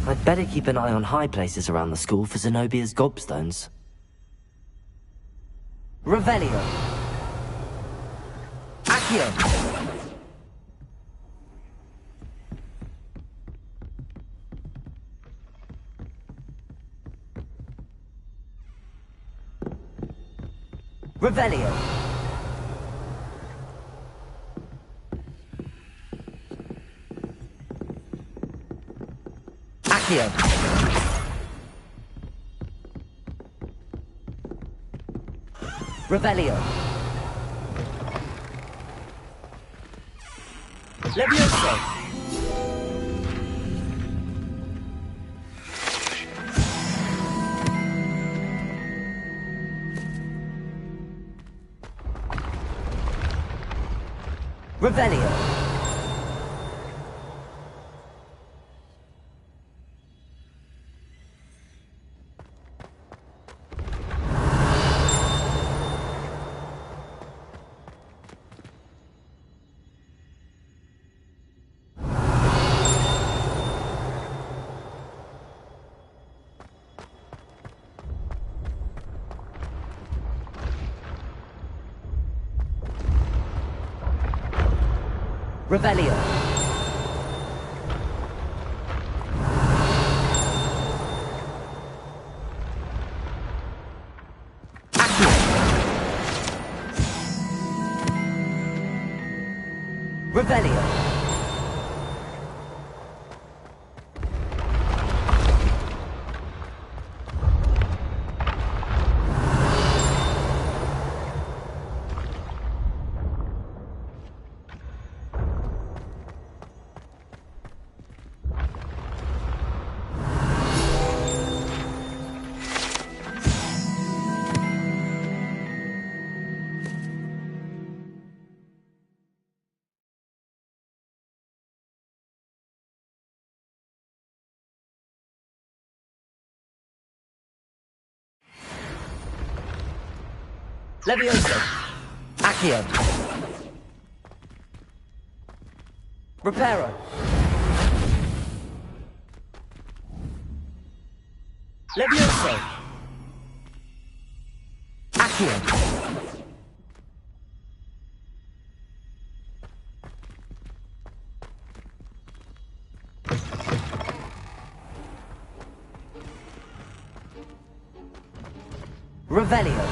I'd better keep an eye on high places around the school for Zenobia's gobstones. Revelio. Accio. Revelio. Accio. Revelio. Levioso. Revelio. Revelio. Accio. Revelio. Levioso. Accio. Reparo. Levioso. Accio. Revelio.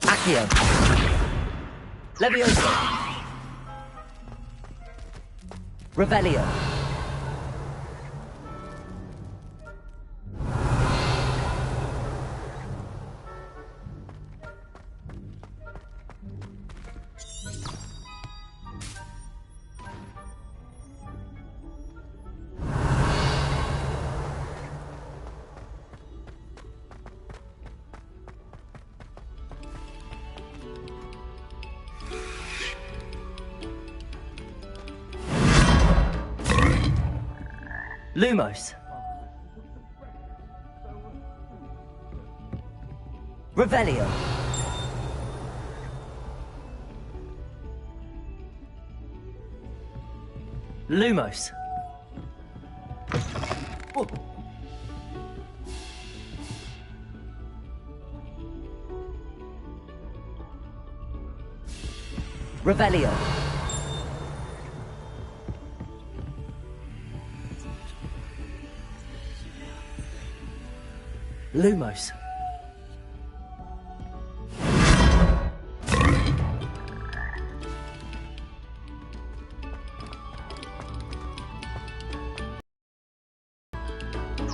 Accio. Levioso. Revelio. Lumos. Revelio. Lumos. Oh. Revelio. Lumos.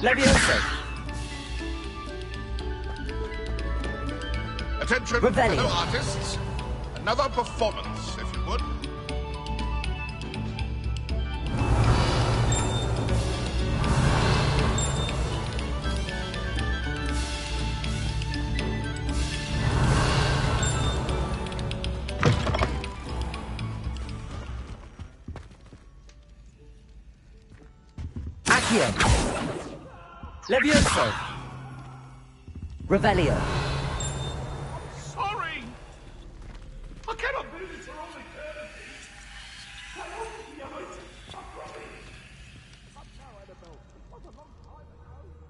Levioso. Attention, Revelio. fellow artists. Another performance, if you would. Accio. Levioso. Revelio. Sorry! I cannot do this for all eternity! I won't be able to- I promise! I'm now Annabelle. It was a long time ago.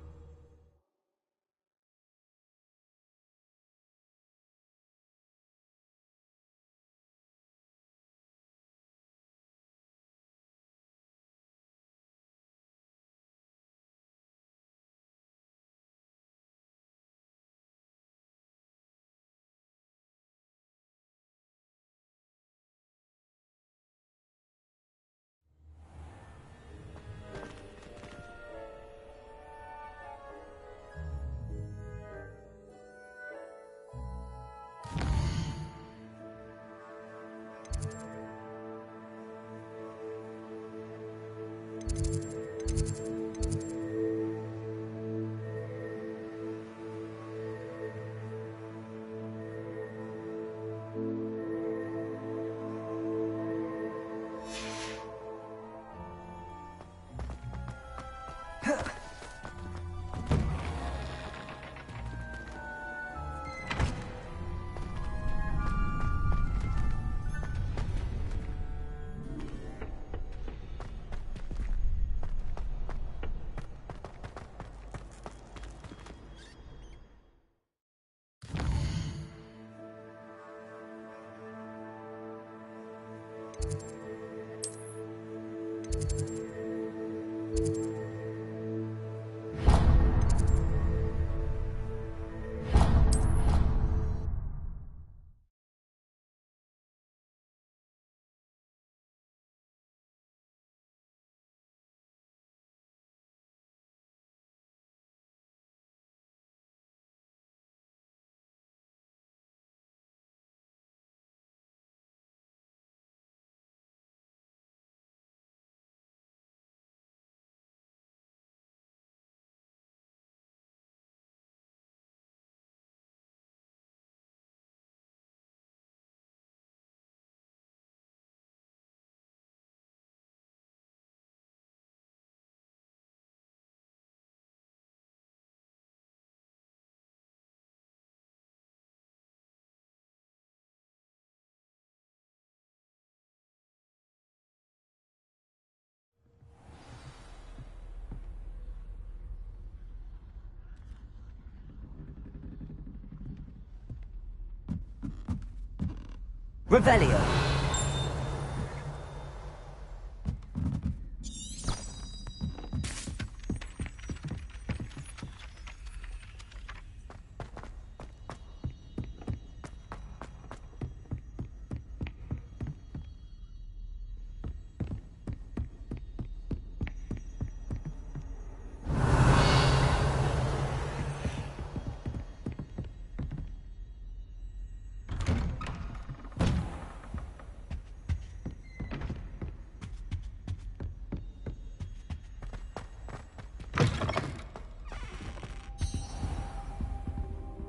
Revelio.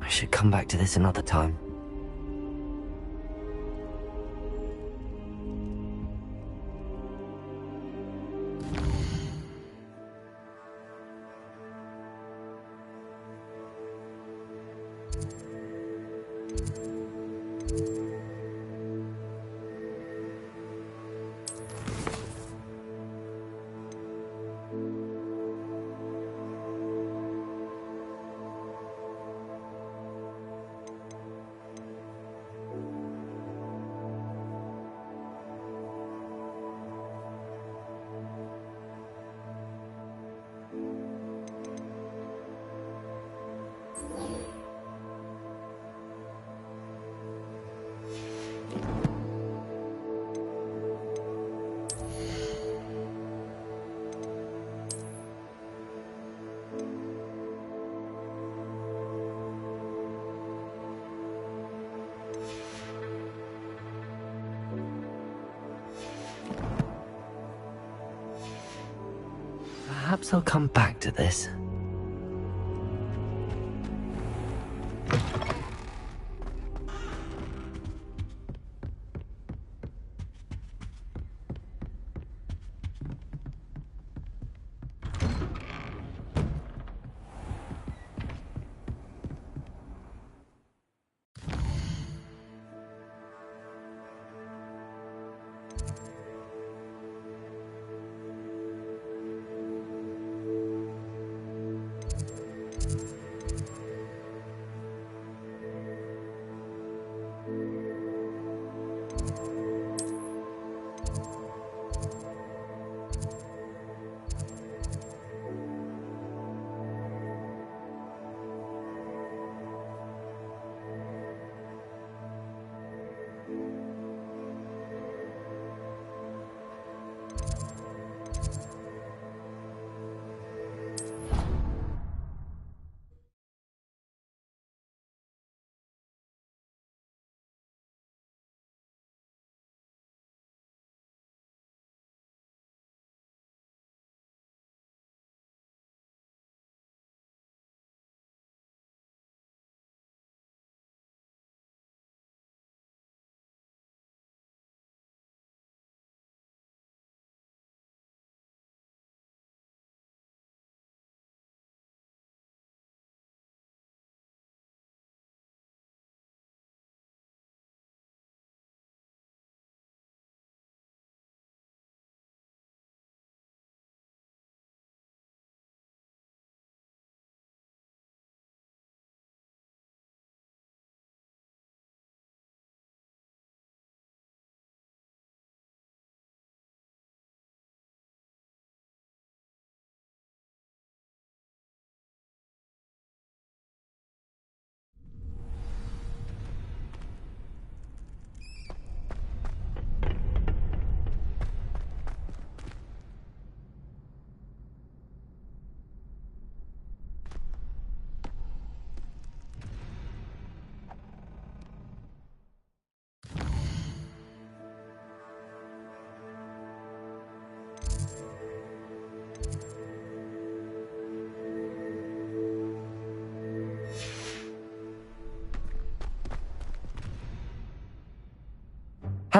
I should come back to this another time. Perhaps I'll come back to this.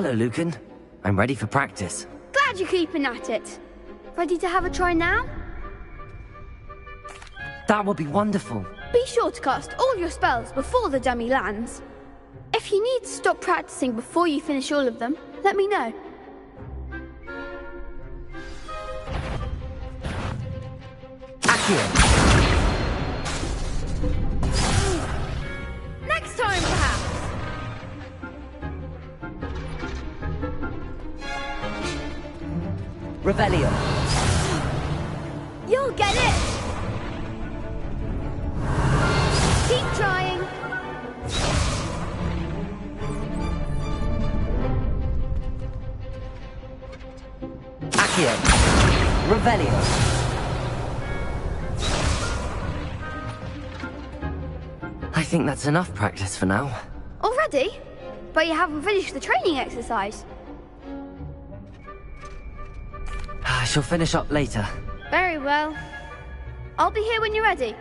Hello, Lucan. I'm ready for practice. Glad you're keeping at it. Ready to have a try now? That would be wonderful. Be sure to cast all your spells before the dummy lands. If you need to stop practicing before you finish all of them, let me know. Accio! Next time, perhaps. Revelio. You'll get it. Keep trying. Accio. Revelio. I think that's enough practice for now. Already? But you haven't finished the training exercise. I shall finish up later. Very well. I'll be here when you're ready.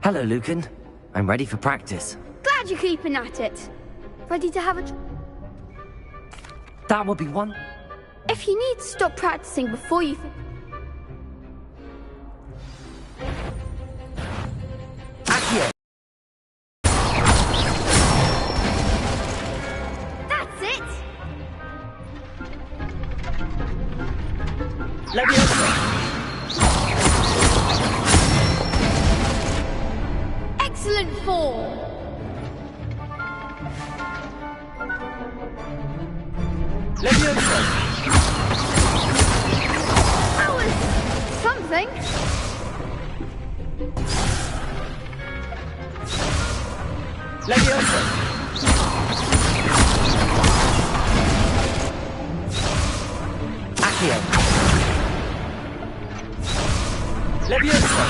Hello, Lucan. I'm ready for practice. Glad you're keeping at it. Ready to have a... That will be one. If you need to stop practicing before you... Accio! That's it! Leviosa! Excellent form! Leviosa! That was... something. Leviosa! Accio! Leviosa!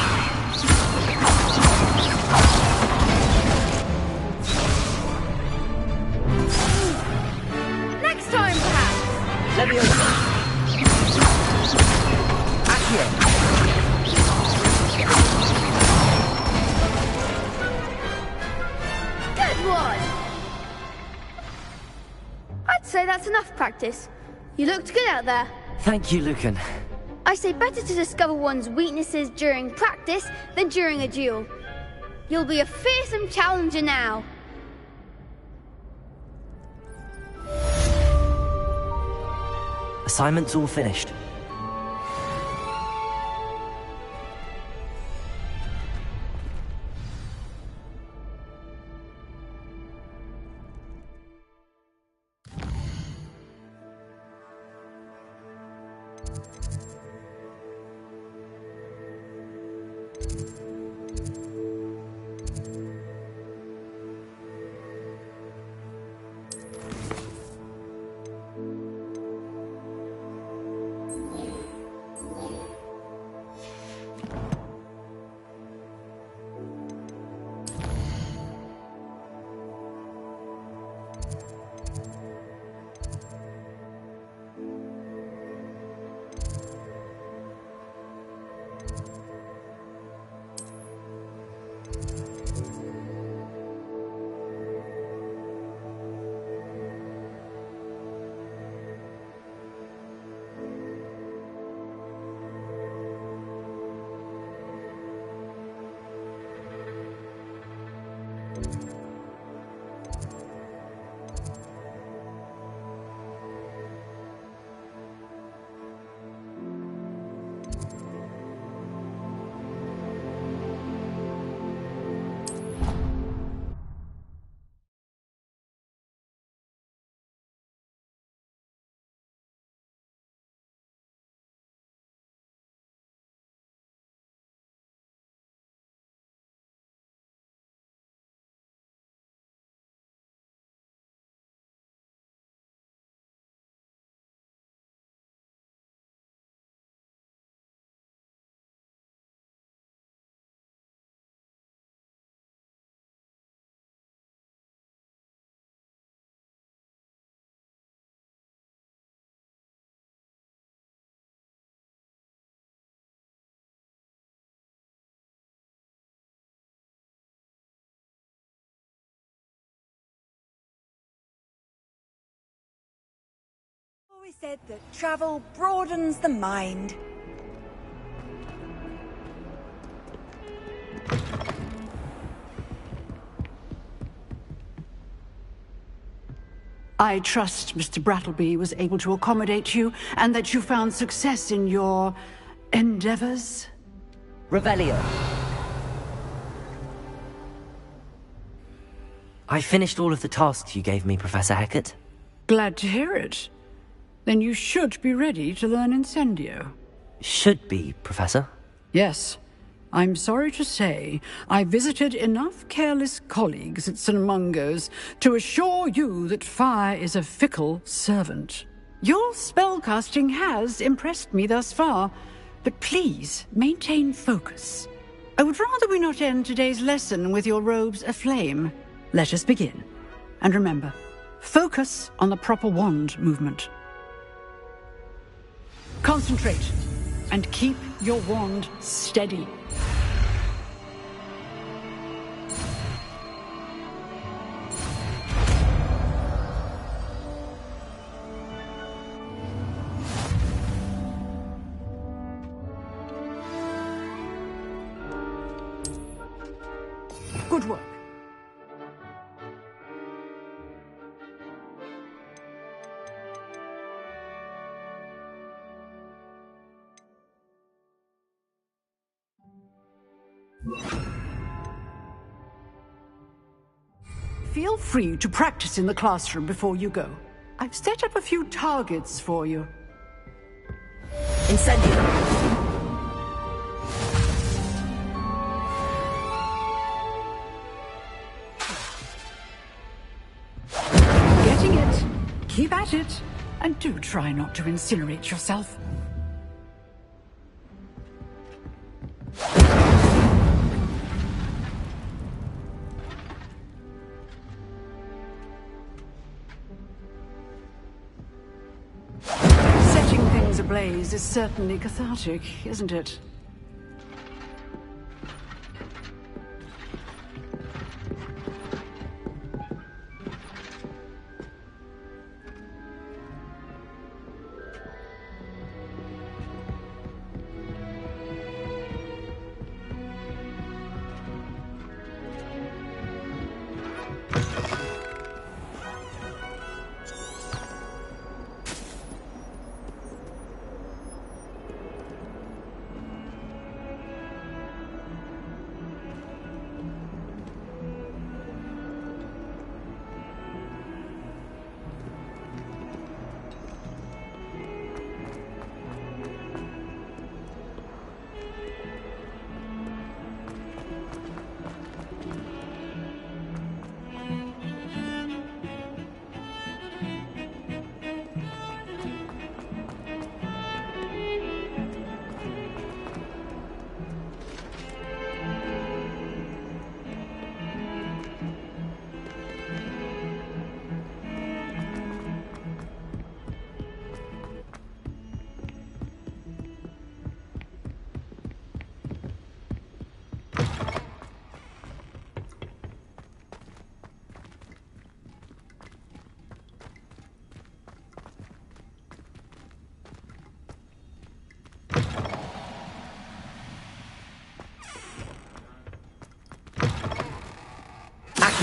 Next time, perhaps. Leviosa! Accio! Good one! I'd say that's enough practice. You looked good out there. Thank you, Lucan. I say better to discover one's weaknesses during practice than during a duel. You'll be a fearsome challenger now. Assignment's all finished. Always said that travel broadens the mind. I trust Mr. Brattleby was able to accommodate you, and that you found success in your endeavors. Revelio. I finished all of the tasks you gave me, Professor Hecat. Glad to hear it. Then you should be ready to learn Incendio. Should be, Professor. Yes. I'm sorry to say, I visited enough careless colleagues at St. Mungo's to assure you that fire is a fickle servant. Your spellcasting has impressed me thus far, but please maintain focus. I would rather we not end today's lesson with your robes aflame. Let us begin. And remember, focus on the proper wand movement. Concentrate, and keep your wand steady. Good work. Feel free to practice in the classroom before you go. I've set up a few targets for you. Incendio! Getting it. Keep at it. And do try not to incinerate yourself. Setting things ablaze is certainly cathartic, isn't it?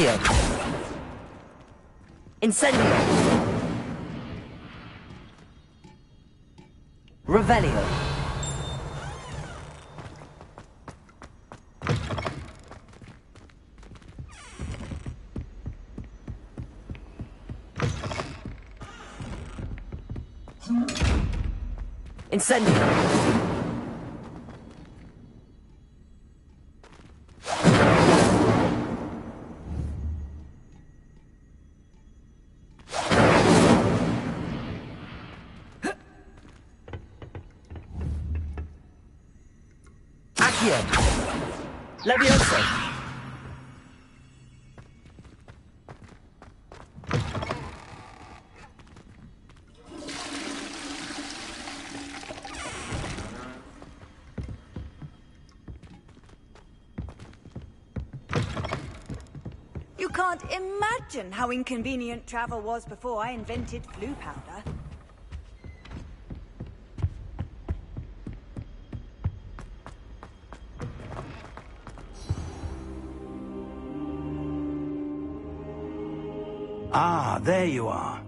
Accio! Incendio! Revelio! Incendio! Levioso! You can't imagine how inconvenient travel was before I invented blue powder. Ah, there you are.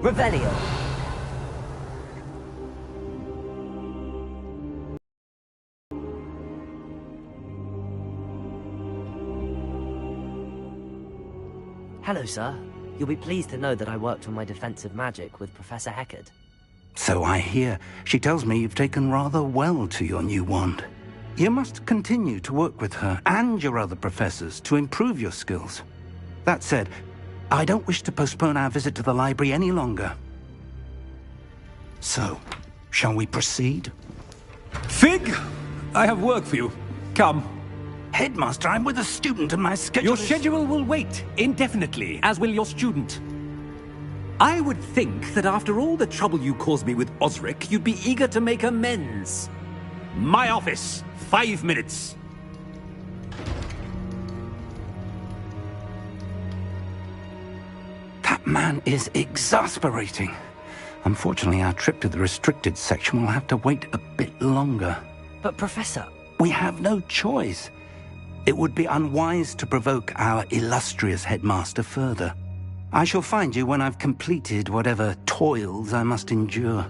Revelio! Hello, sir. You'll be pleased to know that I worked on my defensive magic with Professor Heckard. So I hear. She tells me you've taken rather well to your new wand. You must continue to work with her and your other professors to improve your skills. That said, I don't wish to postpone our visit to the library any longer. So, shall we proceed? Fig! I have work for you. Come. Headmaster, I'm with a student and my schedule Your schedule will wait indefinitely, as will your student. I would think that after all the trouble you caused me with Osric, you'd be eager to make amends. My office, 5 minutes. That man is exasperating. Unfortunately, our trip to the restricted section will have to wait a bit longer. But Professor... We have no choice. It would be unwise to provoke our illustrious headmaster further. I shall find you when I've completed whatever toils I must endure.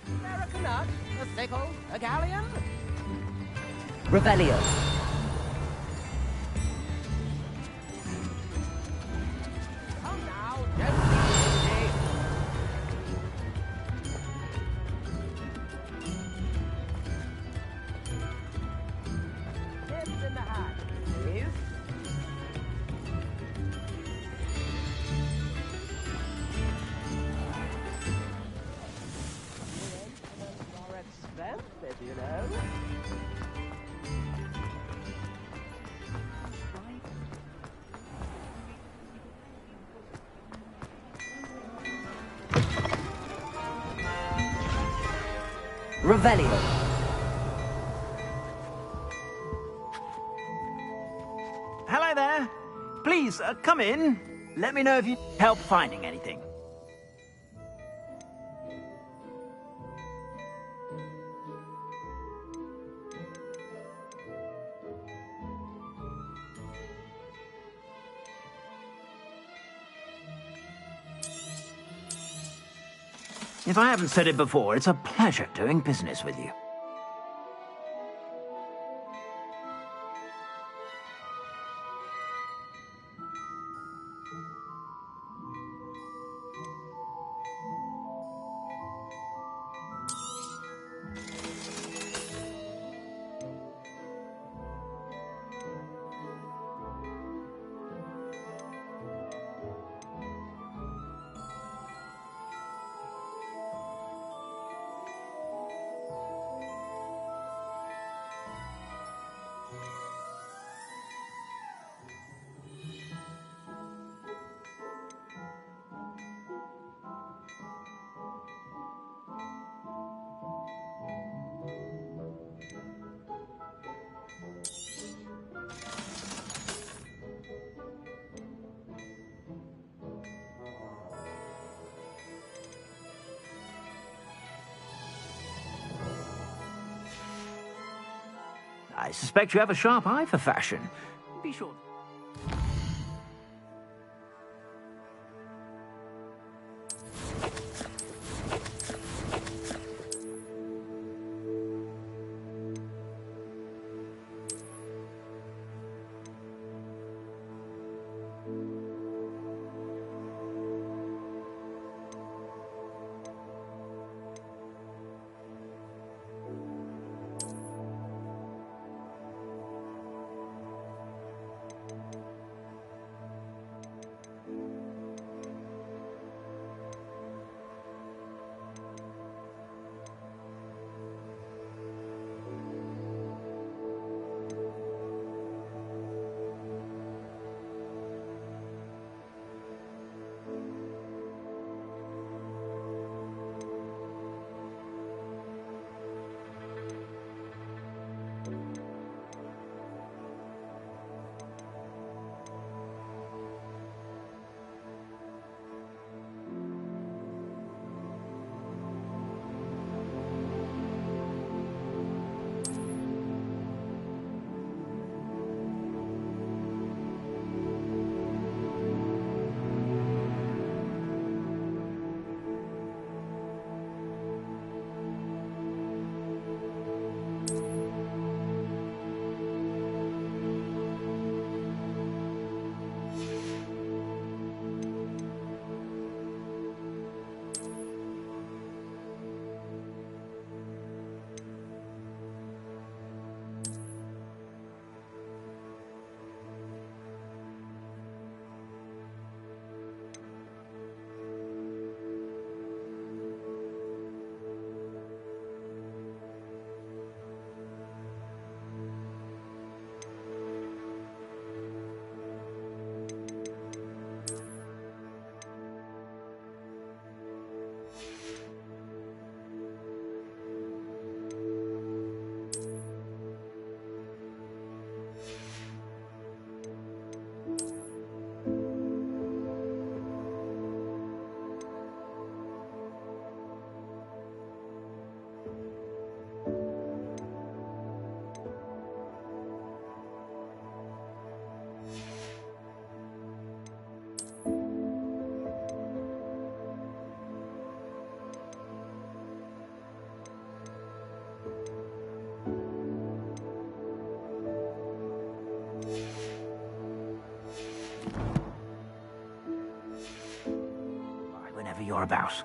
A Canuck, a sickle, a galleon? Revelio. Come now, don't be easy. Tips in the hat, please. More expensive, you know. Revelio. Hello there. Please, come in. Let me know if you need help finding anything. If I haven't said it before, it's a pleasure doing business with you. I suspect you have a sharp eye for fashion. Be sure. you're about.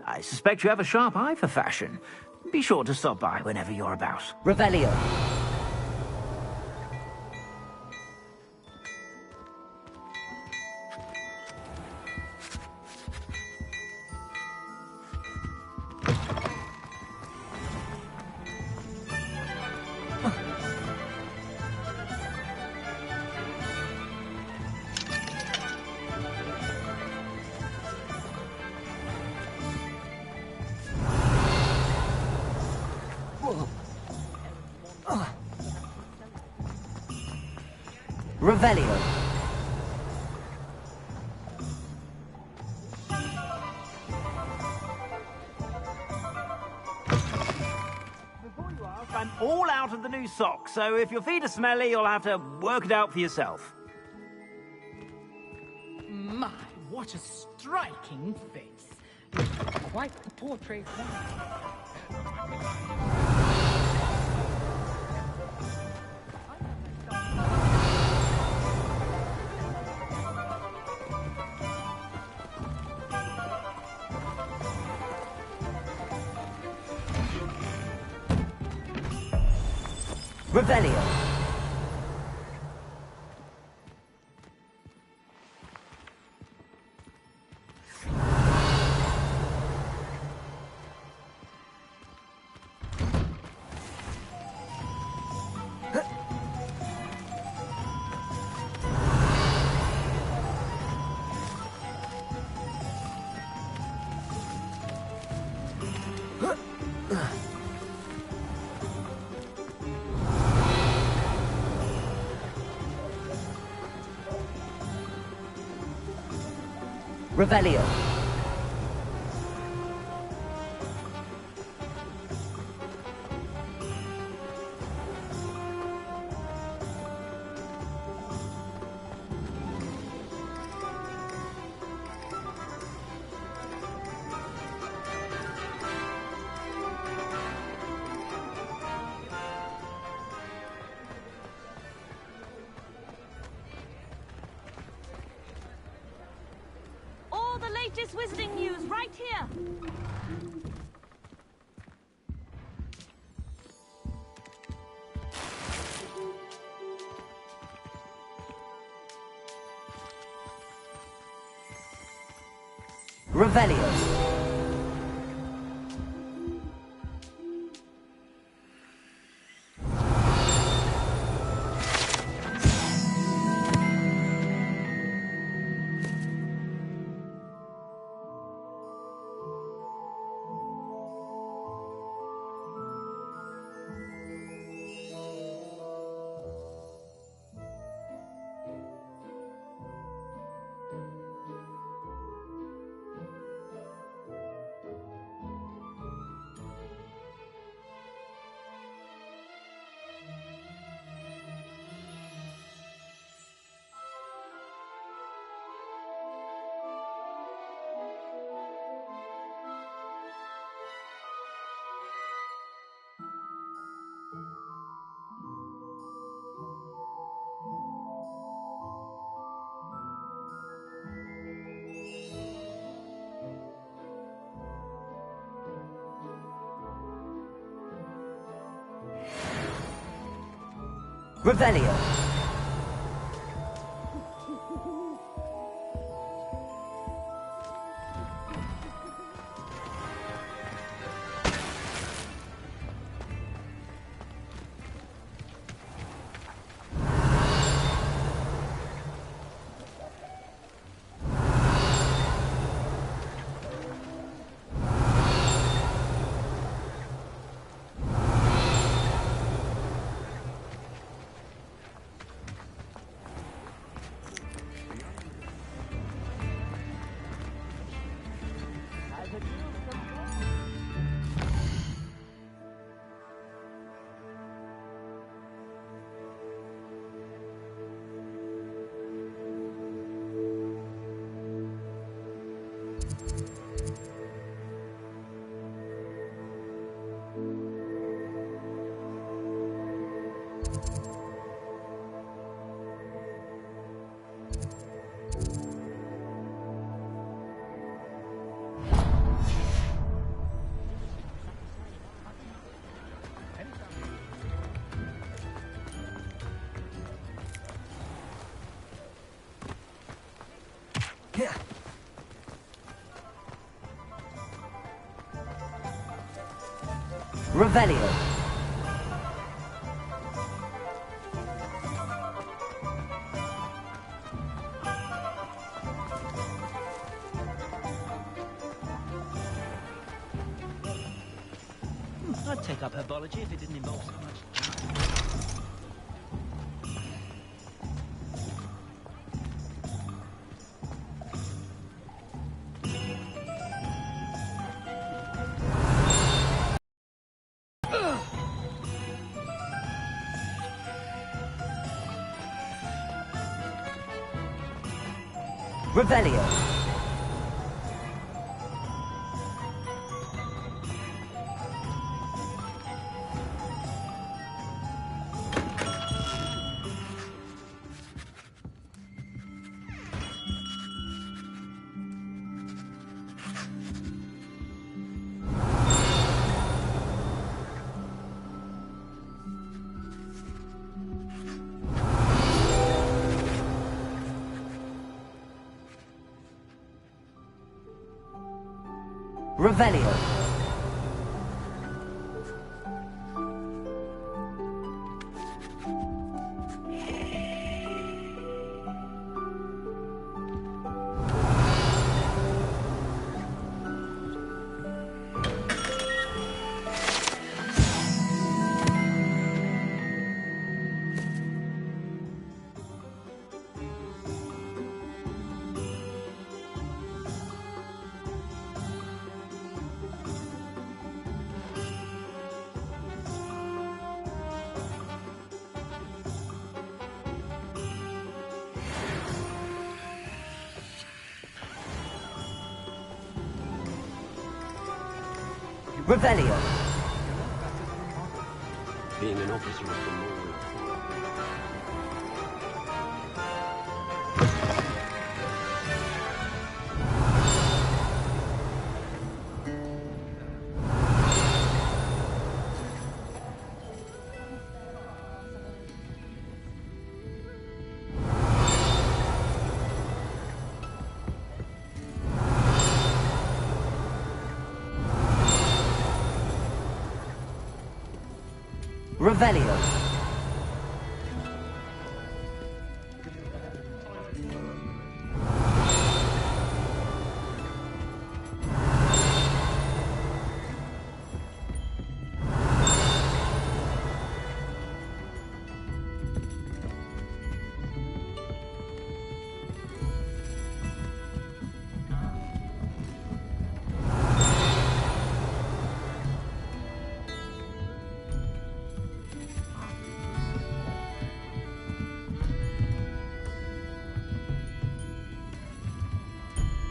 I suspect you have a sharp eye for fashion. Be sure to stop by whenever you're about. Revelio. Revelio. Before you ask, I'm all out of the new socks, so if your feet are smelly, you'll have to work it out for yourself. My, what a striking face. Quite the portrait. Revelio. Revelio. All the latest Wizarding news right here. Revelio. Revelio. Revelio. I'd take up herbology if it didn't involve so much. Revelio. Revelio. Revelio. Being an officer of the law. Revelio.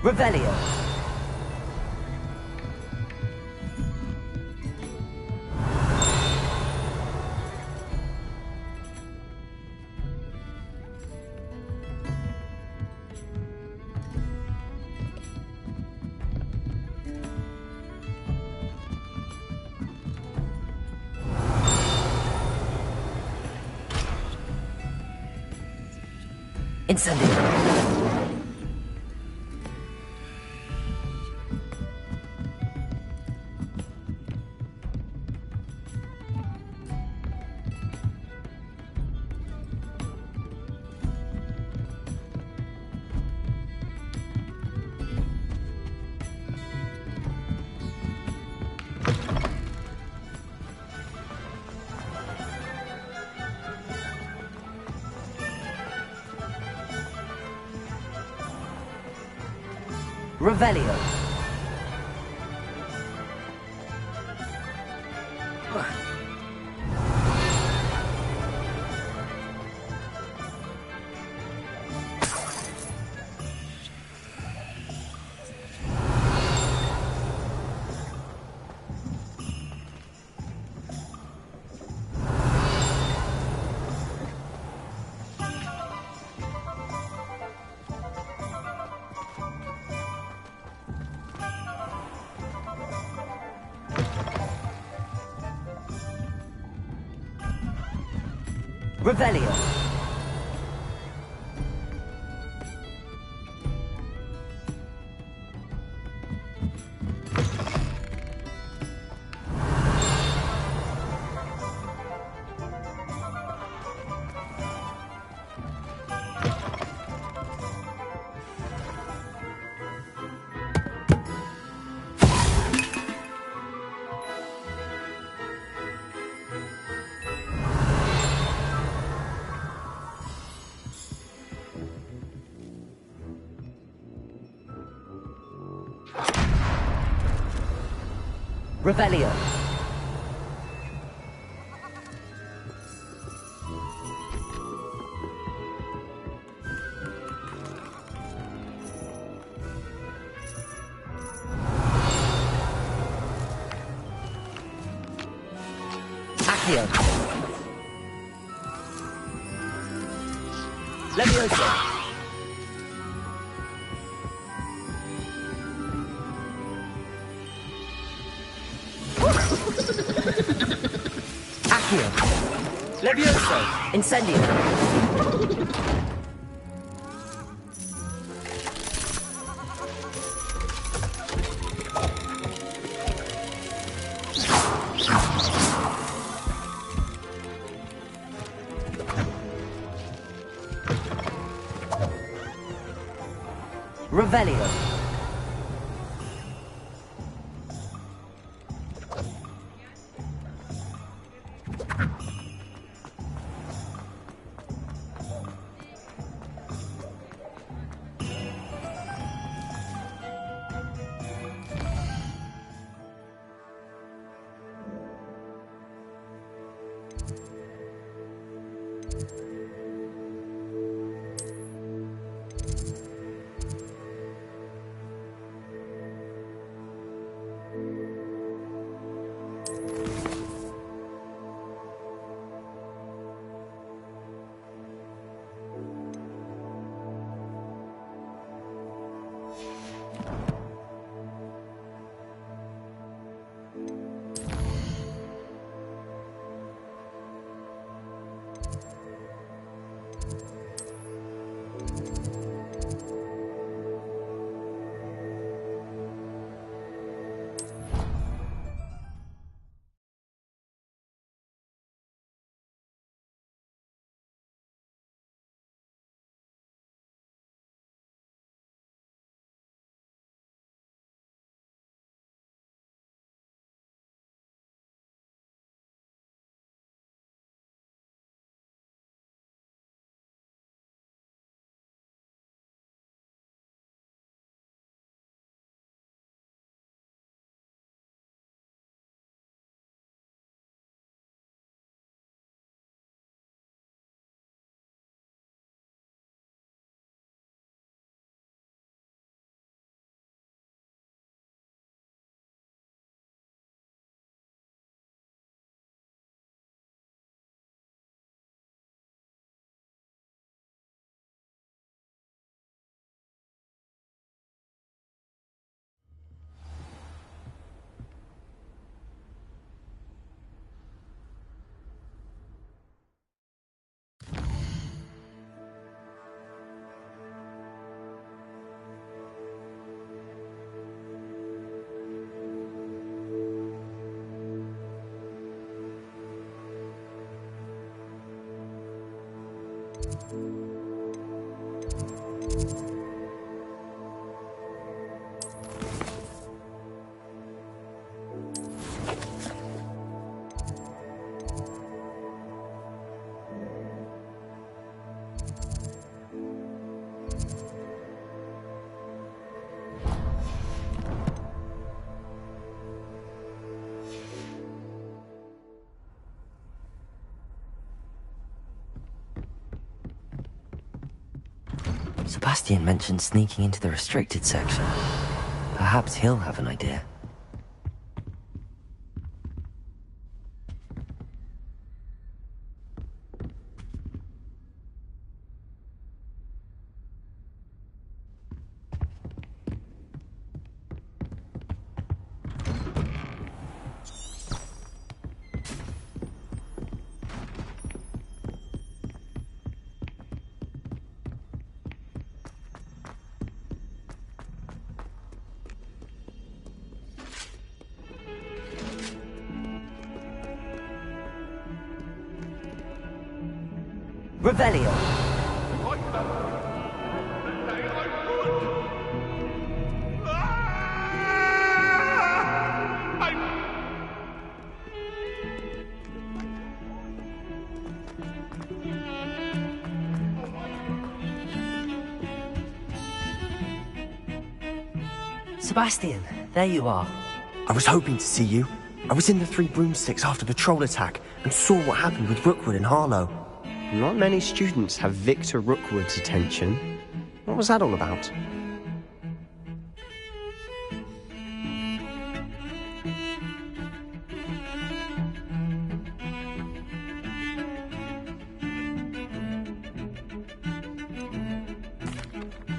Revelio. Incendio. Revelio. Revelio. Revelio. Accio. Levioso. Accio. Levioso. Incendio. Revelio. Sebastian mentioned sneaking into the restricted section. Perhaps he'll have an idea. Revelio. Sebastian, there you are. I was hoping to see you. I was in the Three Broomsticks after the troll attack and saw what happened with Rookwood and Harlow. Not many students have Victor Rookwood's attention. What was that all about?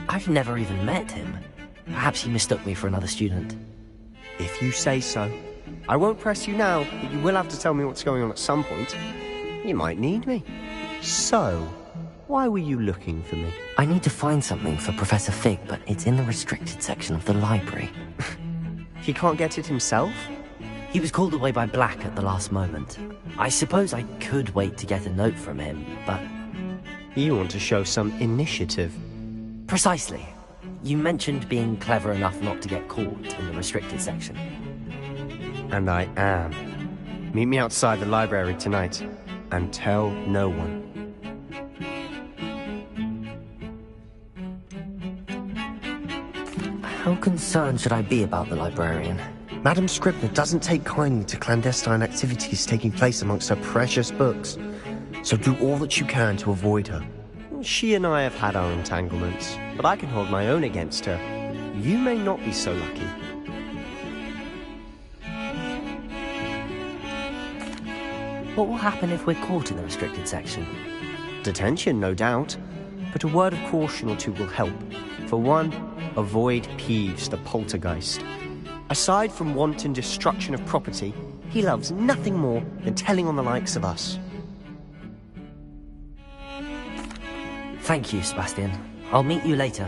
I've never even met him. Perhaps he mistook me for another student. If you say so. I won't press you now, but you will have to tell me what's going on at some point. You might need me. So, why were you looking for me? I need to find something for Professor Fig, but it's in the restricted section of the library. He can't get it himself? He was called away by Black at the last moment. I suppose I could wait to get a note from him, but... You want to show some initiative. Precisely. You mentioned being clever enough not to get caught in the restricted section. And I am. Meet me outside the library tonight, and tell no one. How concerned should I be about the librarian? Madam Scribner doesn't take kindly to clandestine activities taking place amongst her precious books, so do all that you can to avoid her. She and I have had our entanglements, but I can hold my own against her. You may not be so lucky. What will happen if we're caught in the restricted section? Detention, no doubt, but a word of caution or two will help. For one, avoid Peeves, the poltergeist. Aside from wanton destruction of property, he loves nothing more than telling on the likes of us. Thank you, Sebastian. I'll meet you later.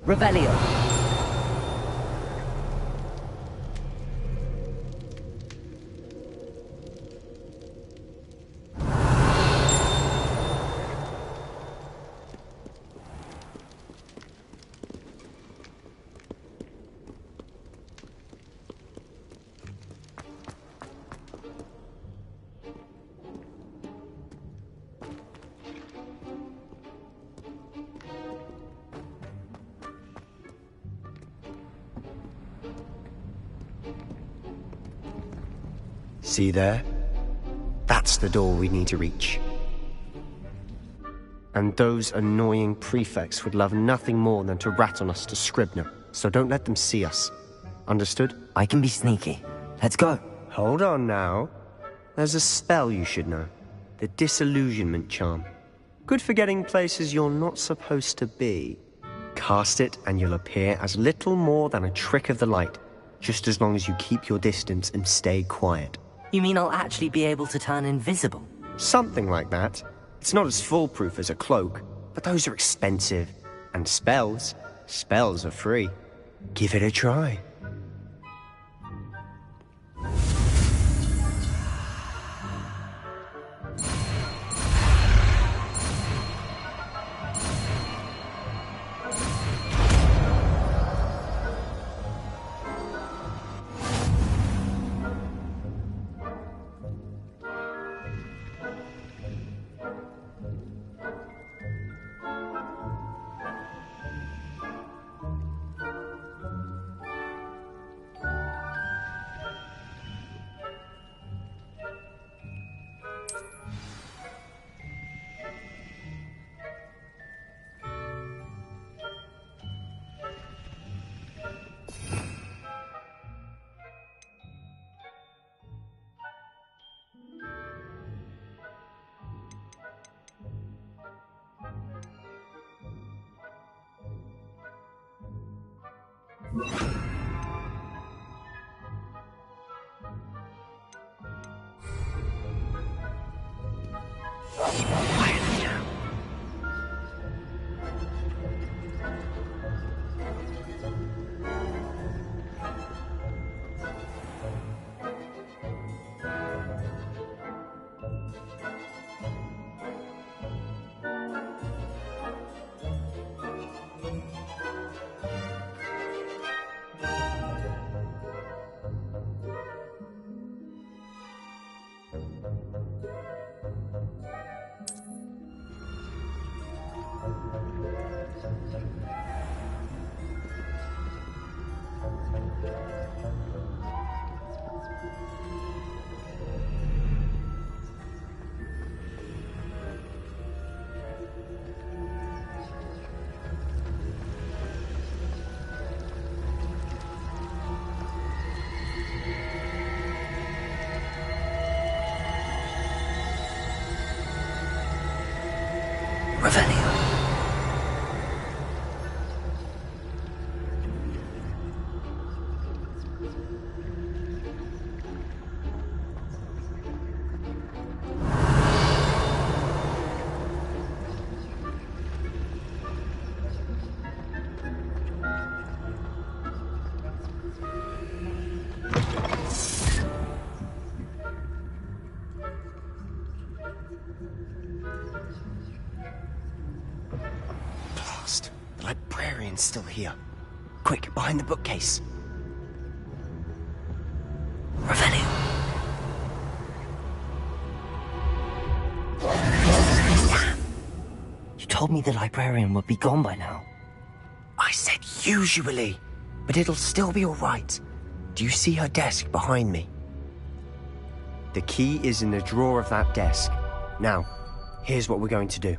Revelio. See there? That's the door we need to reach. And those annoying prefects would love nothing more than to rat on us to Scribner, so don't let them see us. Understood? I can be sneaky. Let's go. Hold on now. There's a spell you should know. The Disillusionment Charm. Good for getting places you're not supposed to be. Cast it and you'll appear as little more than a trick of the light, just as long as you keep your distance and stay quiet. You mean I'll actually be able to turn invisible? Something like that. It's not as foolproof as a cloak, but those are expensive. And spells are free. Give it a try. Quietly now. Revelio. Blast. The librarian's still here. Quick, behind the bookcase. Revelio. You told me the librarian would be gone by now. I said usually, but it'll still be all right. Do you see her desk behind me? The key is in the drawer of that desk. Now, here's what we're going to do.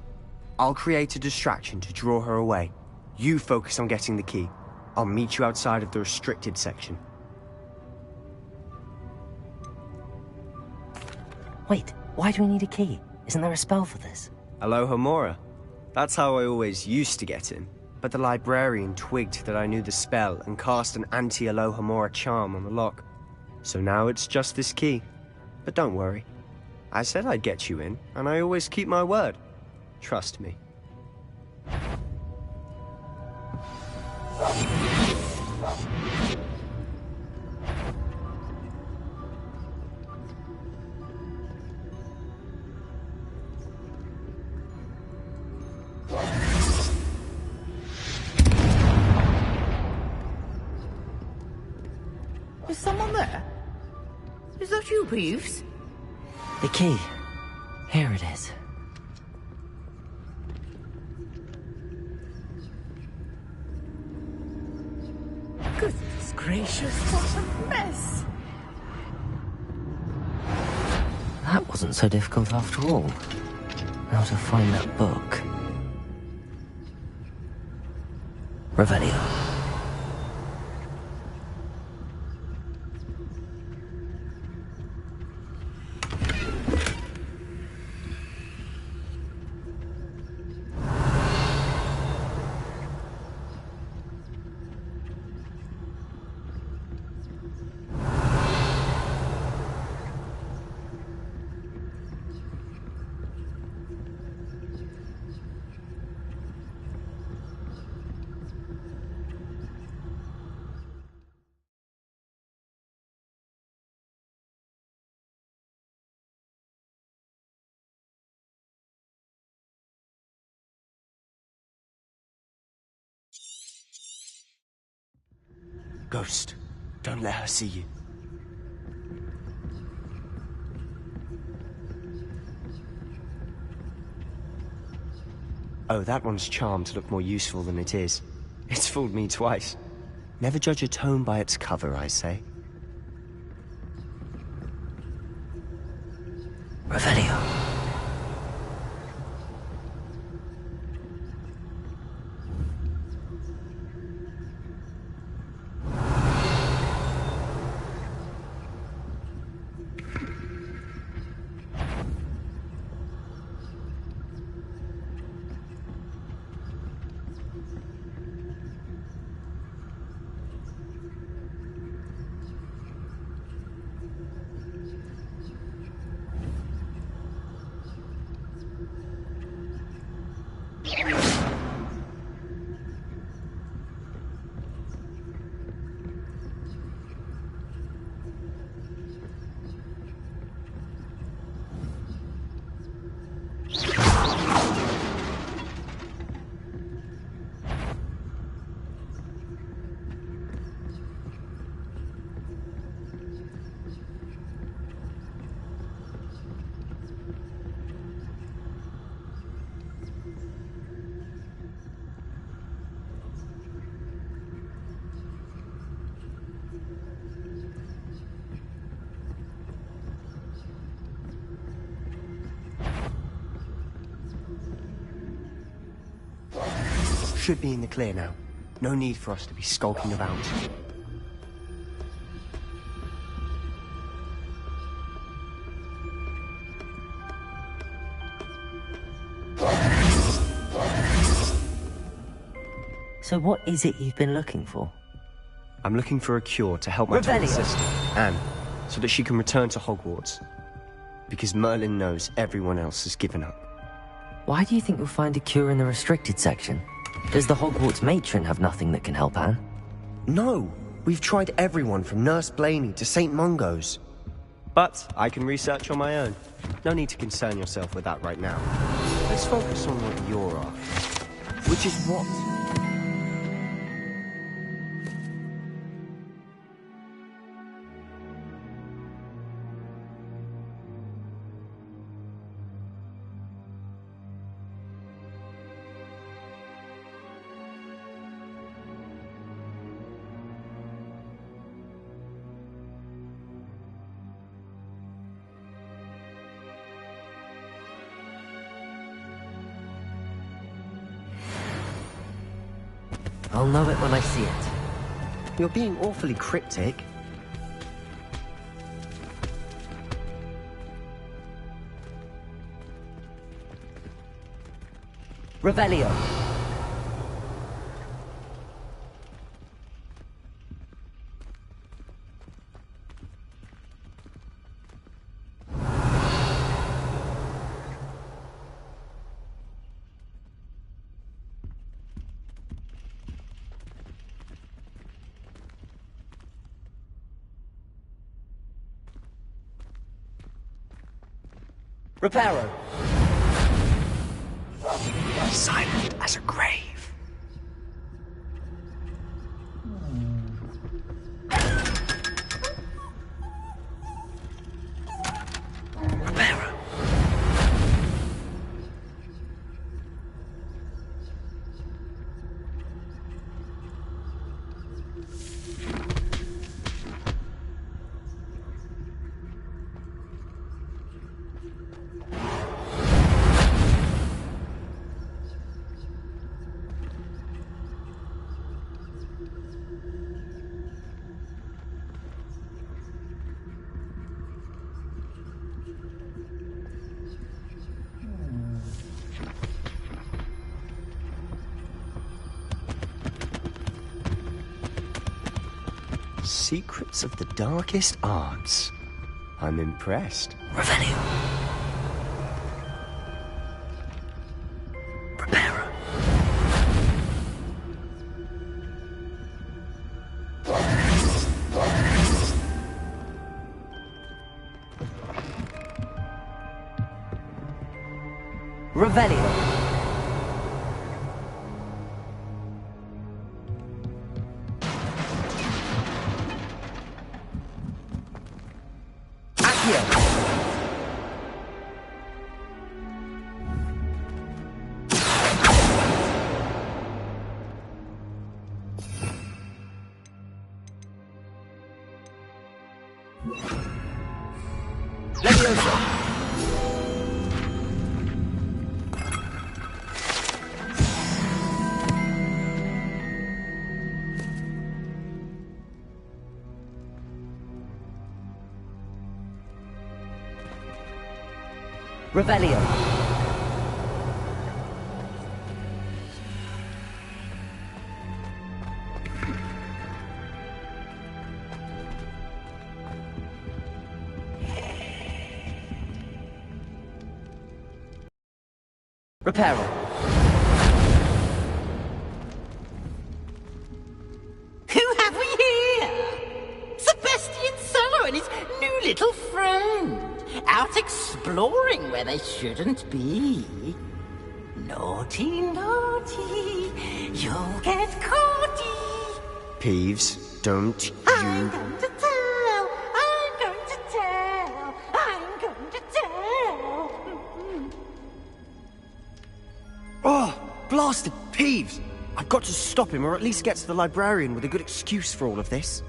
I'll create a distraction to draw her away. You focus on getting the key. I'll meet you outside of the restricted section. Wait, why do we need a key? Isn't there a spell for this? Alohomora. That's how I always used to get in. But the librarian twigged that I knew the spell and cast an anti-Alohomora charm on the lock. So now it's just this key. But don't worry. I said I'd get you in, and I always keep my word. Trust me. Is someone there? Is that you, Peeves? The key. Here it is. Goodness gracious, what a mess! That wasn't so difficult after all. Now to find that book. Revelio. Ghost, don't let her see you. Oh, that one's charmed to look more useful than it is. It's fooled me twice. Never judge a tome by its cover, I say. Revelio. should be in the clear now. No need for us to be skulking about. So what is it you've been looking for? I'm looking for a cure to help my twin Revelio. sister, Anne, so that she can return to Hogwarts. Because Merlin knows everyone else has given up. Why do you think you'll find a cure in the restricted section? Does the Hogwarts matron have nothing that can help Anne? No! We've tried everyone from Nurse Blaney to St. Mungo's. But I can research on my own. No need to concern yourself with that right now. Let's focus on what you're after. Which is what? I'll know it when I see it. You're being awfully cryptic. Revelio. Reparo. Silent as a grave. Reparo. Secrets of the darkest arts. I'm impressed. Revelio. Reparo. Revelio. Revelio. Reparo. Who have we here? Sebastian Sallow and his new little friend. Out exploring where they shouldn't be. Naughty, naughty, you'll get caughty. Peeves, don't you... I'm going to tell, I'm going to tell, I'm going to tell. Oh, blasted Peeves! I've got to stop him, or at least get to the librarian with a good excuse for all of this.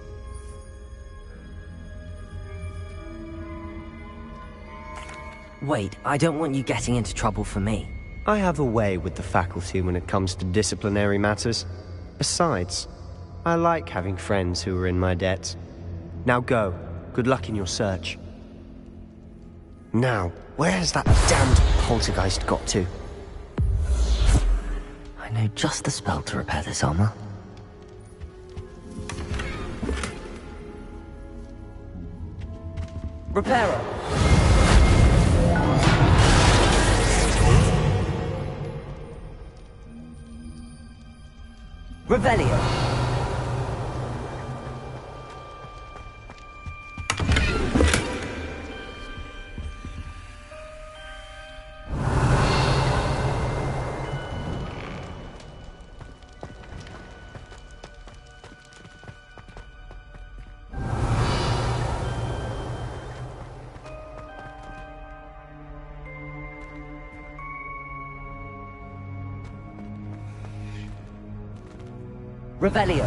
Wait, I don't want you getting into trouble for me. I have a way with the faculty when it comes to disciplinary matters. Besides, I like having friends who are in my debt. Now go. Good luck in your search. Now, where has that damned poltergeist got to? I know just the spell to repair this armor. Repairer! Revelio! Revelio.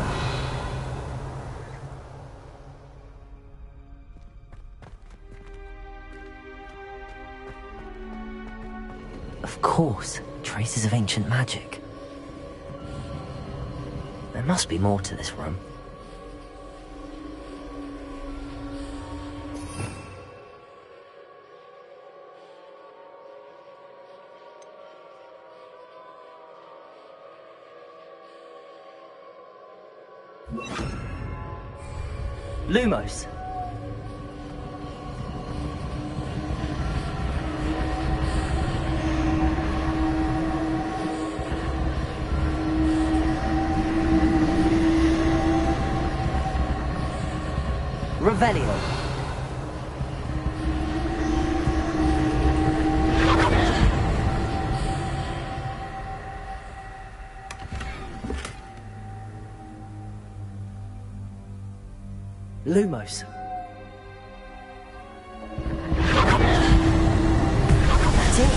Of course, traces of ancient magic. There must be more to this room. Lumos. Revelio. Lumos. That's it.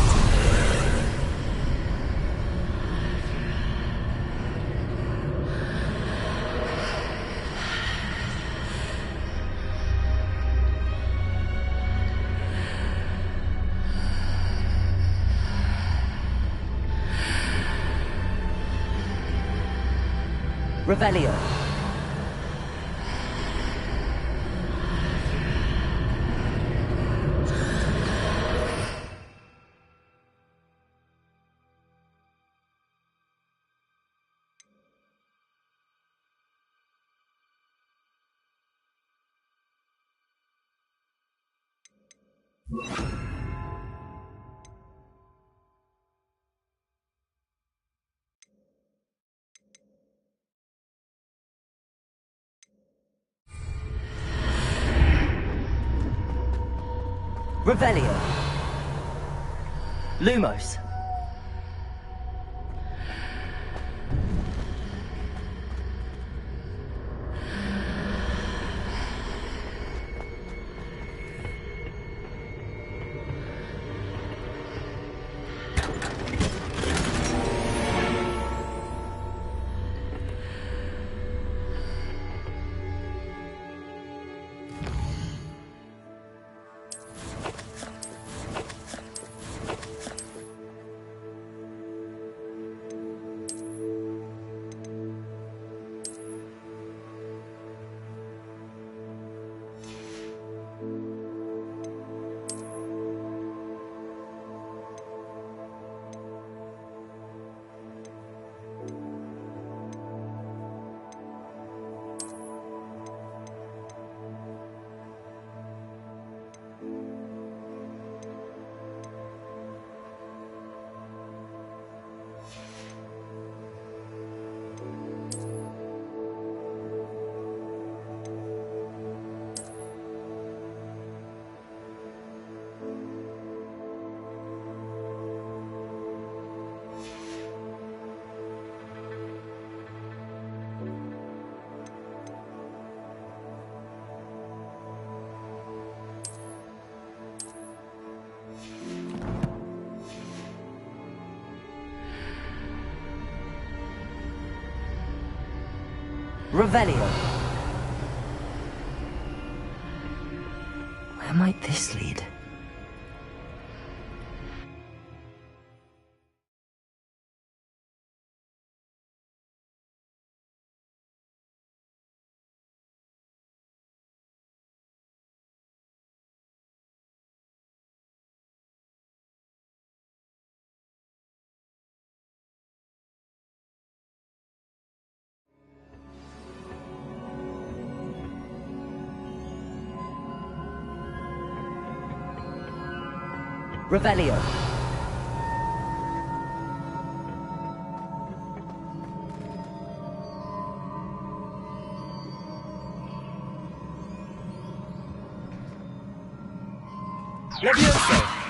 Revelio. Revelio. Lumos. Revelio. Where might this lead? Revelio. Levioso.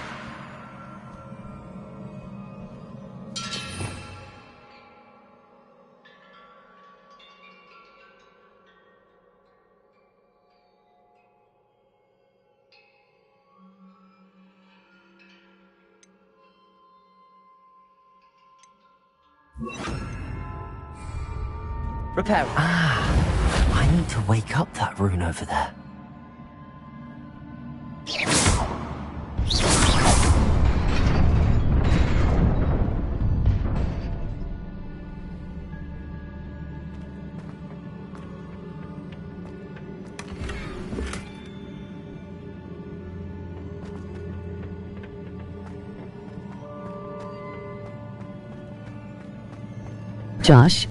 Repair. I need to wake up that rune over there. Josh?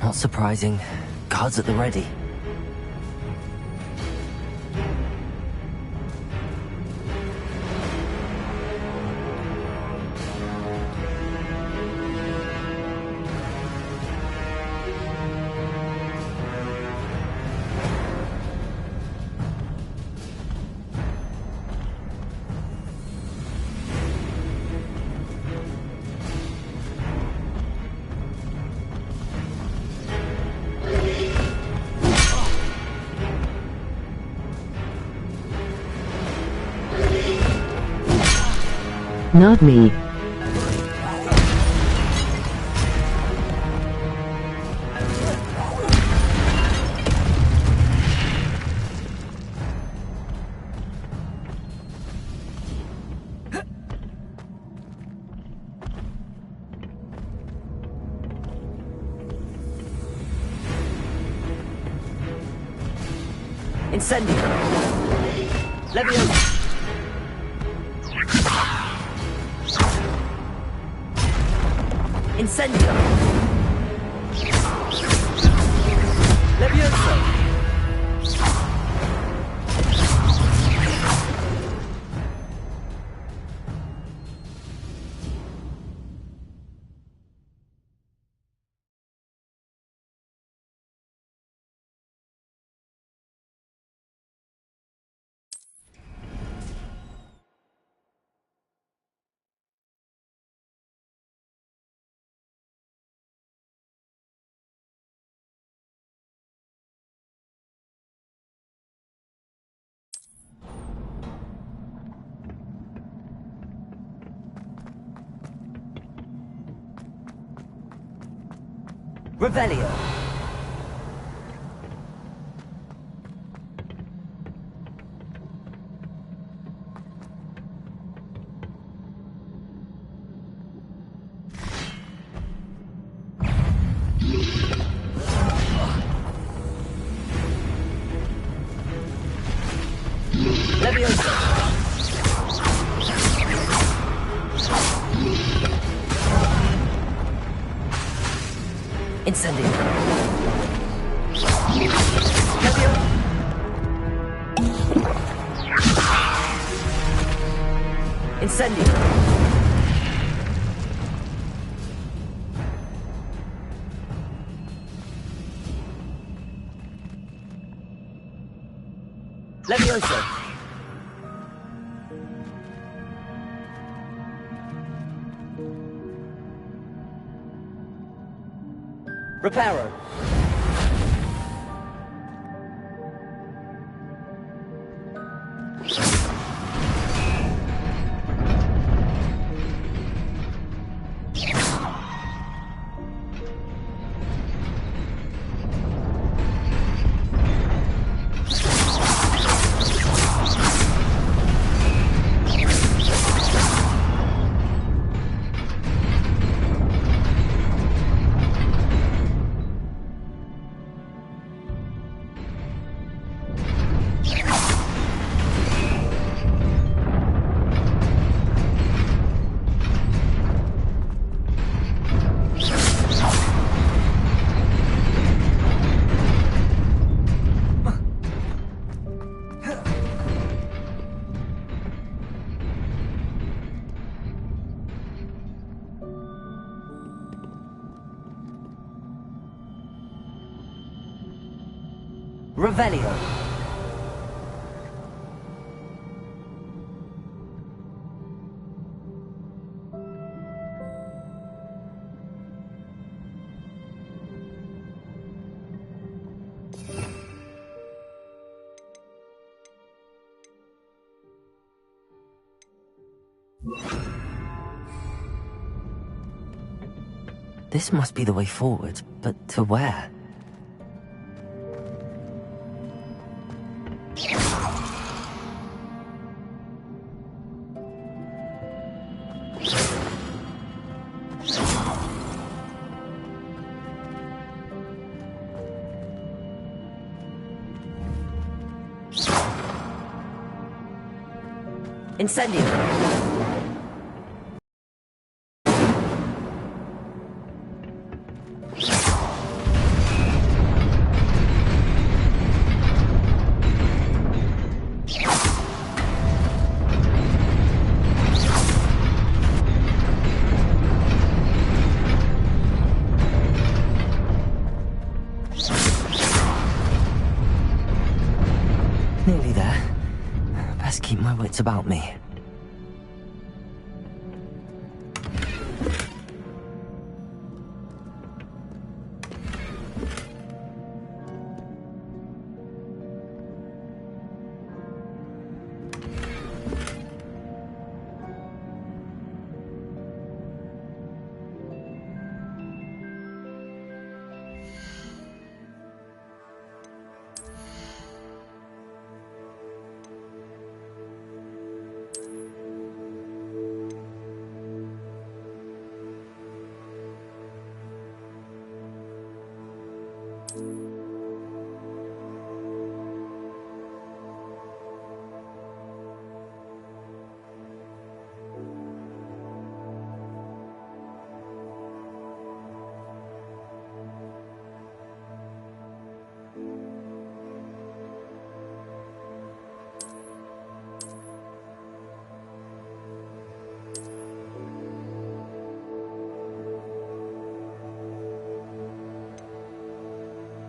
Not surprising. Guards at the ready. Not me. Incendio. Levioso. Incendio! Levioso! Revelio. Levioso. Incendio. Levio. Incendio. Levioso. Reparo. Revelio. This must be the way forward, but to where? Incendio! Nearly there. Best keep my wits about me.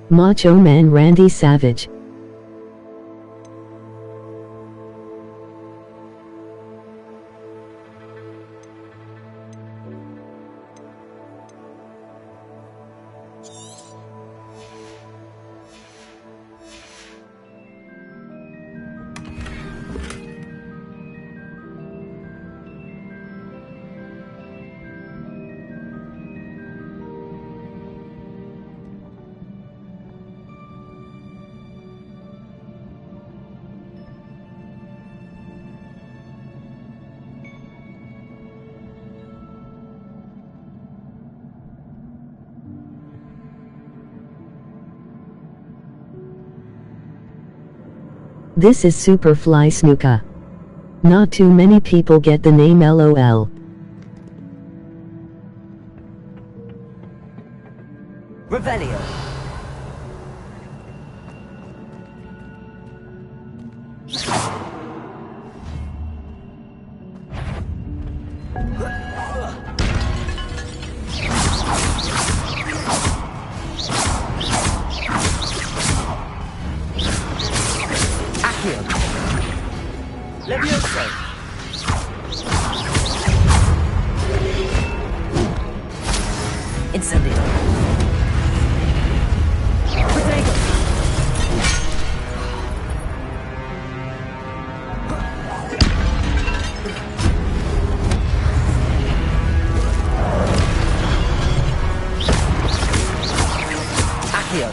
Macho Man Randy Savage. This is Superfly Snooka. Not too many people get the name LOL. Revelio. Levioso! Incendio! Potato! Accio!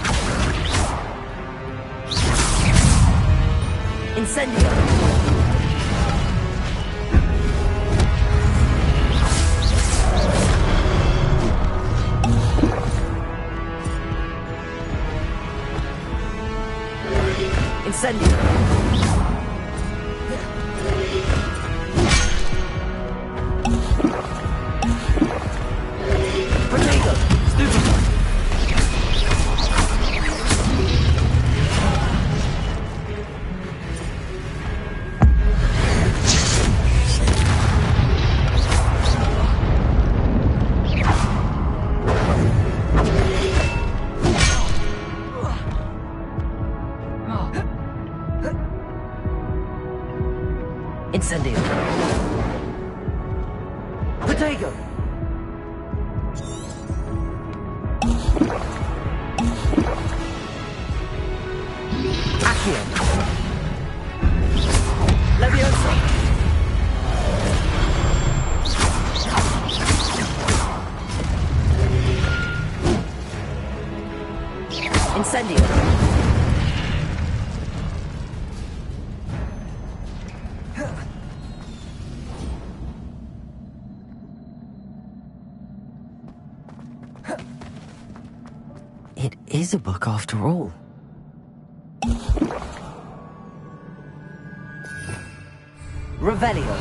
Incendio! Potato! Accio! Leviosa! Incendio! It is a book after all. Revelio.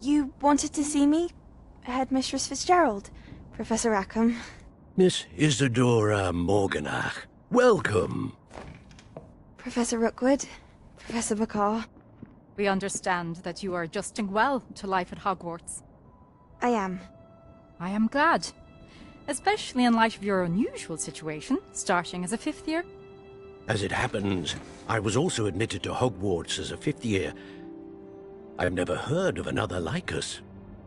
You wanted to see me? Headmistress Fitzgerald? Professor Rackham? Miss Isadora Morganach, welcome. Professor Rookwood? Professor Bakar? We understand that you are adjusting well to life at Hogwarts. I am. I am glad. Especially in light of your unusual situation, starting as a 5th year. As it happens, I was also admitted to Hogwarts as a 5th year. I've never heard of another like us.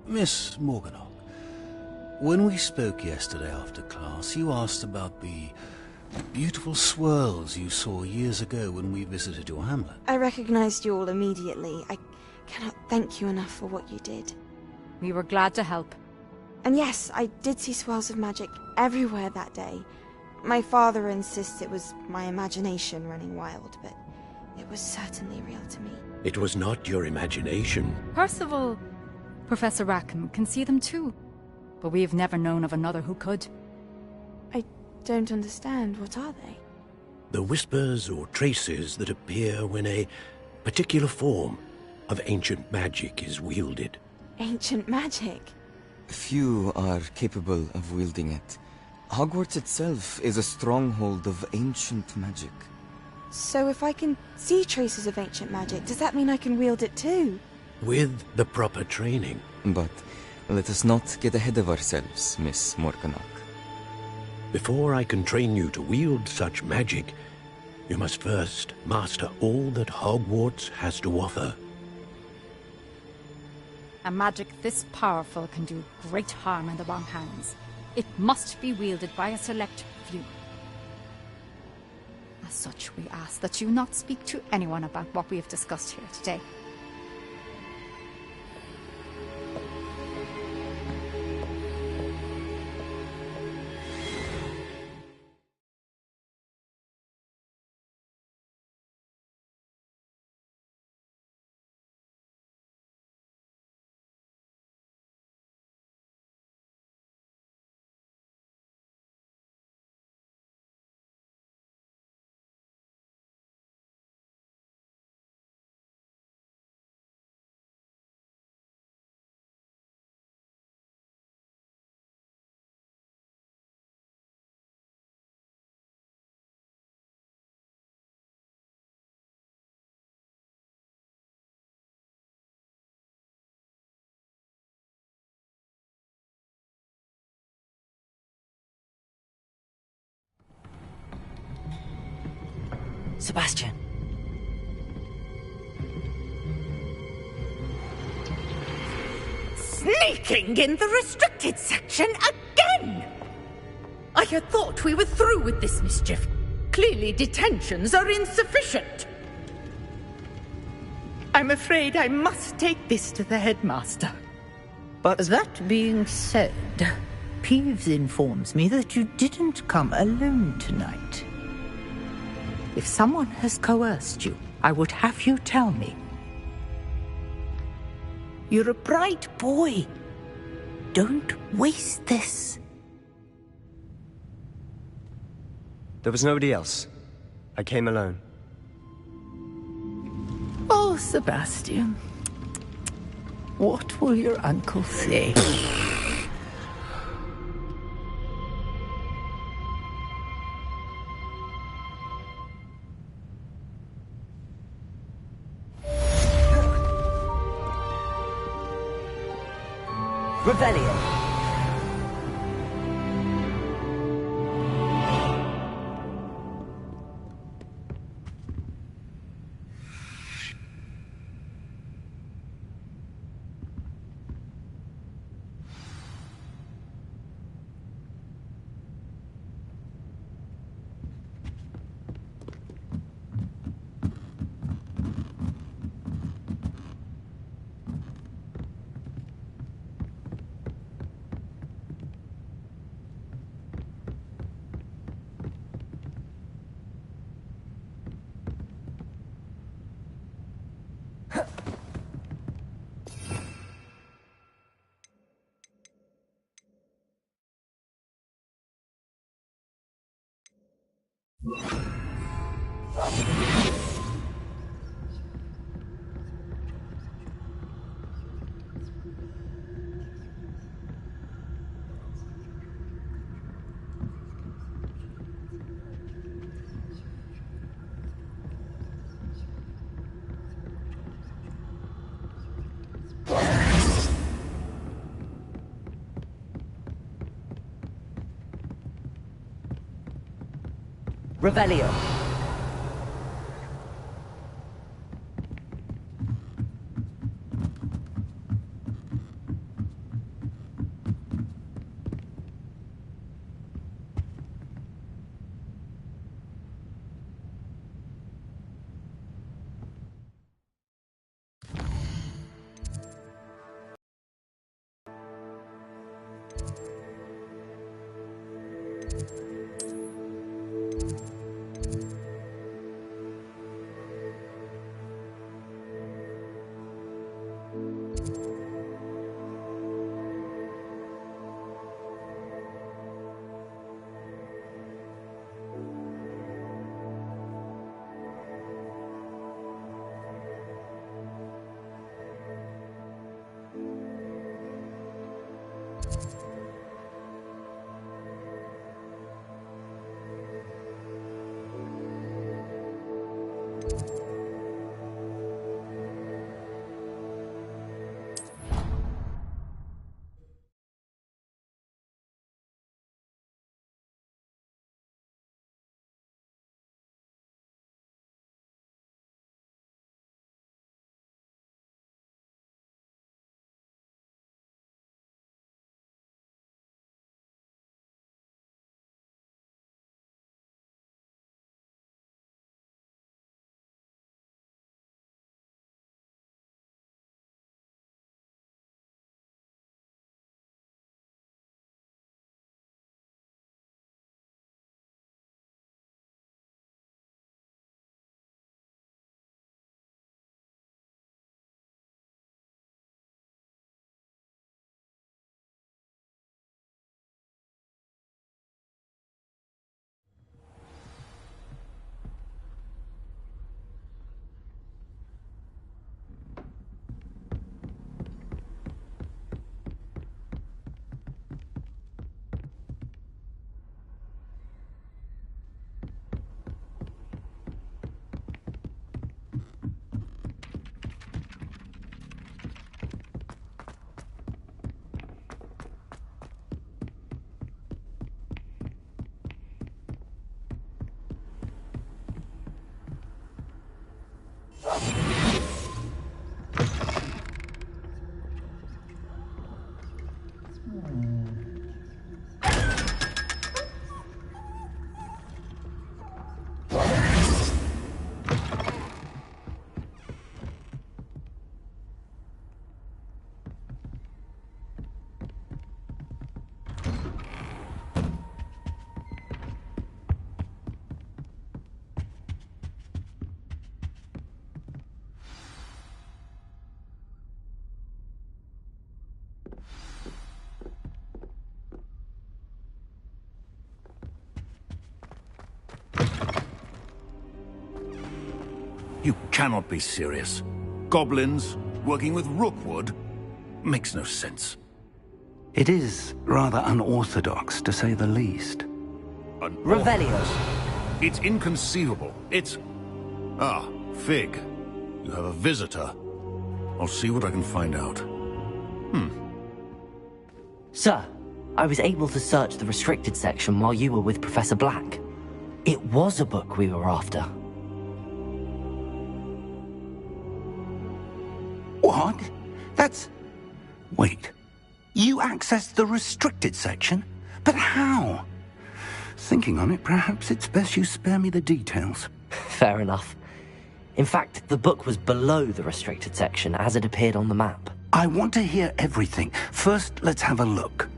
Miss Morganach, when we spoke yesterday after class, you asked about the beautiful swirls you saw years ago when we visited your hamlet. I recognized you all immediately. I cannot thank you enough for what you did. We were glad to help. And yes, I did see swirls of magic everywhere that day. My father insists it was my imagination running wild, but it was certainly real to me. It was not your imagination. Percival, Professor Rackham can see them too, but we have never known of another who could. I don't understand. What are they? The whispers or traces that appear when a particular form of ancient magic is wielded. Ancient magic? Few are capable of wielding it. Hogwarts itself is a stronghold of ancient magic. So if I can see traces of ancient magic, does that mean I can wield it too? With the proper training. But let us not get ahead of ourselves, Miss Morganach. Before I can train you to wield such magic, you must first master all that Hogwarts has to offer. A magic this powerful can do great harm in the wrong hands. It must be wielded by a select few. As such, we ask that you not speak to anyone about what we have discussed here today. Sebastian. Sneaking in the restricted section again! I had thought we were through with this mischief. Clearly detentions are insufficient. I'm afraid I must take this to the headmaster. But that being said, Peeves informs me that you didn't come alone tonight. If someone has coerced you, I would have you tell me. You're a bright boy. Don't waste this. There was nobody else. I came alone. Oh, Sebastian. What will your uncle say? Revelio. Revelio. You cannot be serious. Goblins working with Rookwood makes no sense. It is rather unorthodox, to say the least. Revelio. It's inconceivable. It's... Ah, Fig. You have a visitor. I'll see what I can find out. Sir, I was able to search the restricted section while you were with Professor Black. It was a book we were after. What? That's... Wait. You accessed the restricted section? But how? Thinking on it, perhaps it's best you spare me the details. Fair enough. In fact, the book was below the restricted section as it appeared on the map. I want to hear everything. First, let's have a look.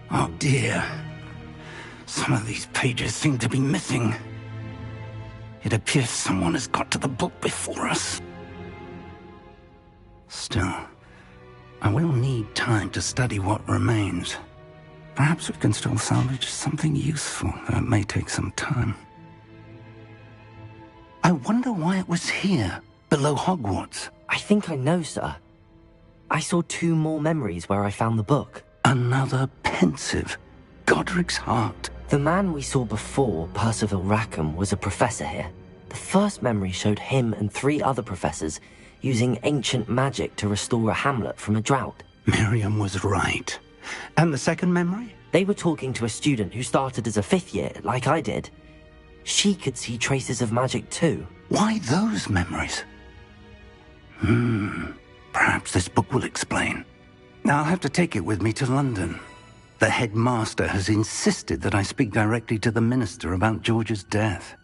Oh dear. Some of these pages seem to be missing. It appears someone has got to the book before us. Still, I will need time to study what remains. Perhaps we can still salvage something useful, though it may take some time. I wonder why it was here, below Hogwarts. I think I know, sir. I saw 2 more memories where I found the book. Another pensive. Godric's heart. The man we saw before, Percival Rackham, was a professor here. The first memory showed him and 3 other professors using ancient magic to restore a hamlet from a drought. Miriam was right. And the second memory? They were talking to a student who started as a 5th year, like I did. She could see traces of magic too. Why those memories? Perhaps this book will explain. Now I'll have to take it with me to London. The headmaster has insisted that I speak directly to the minister about George's death.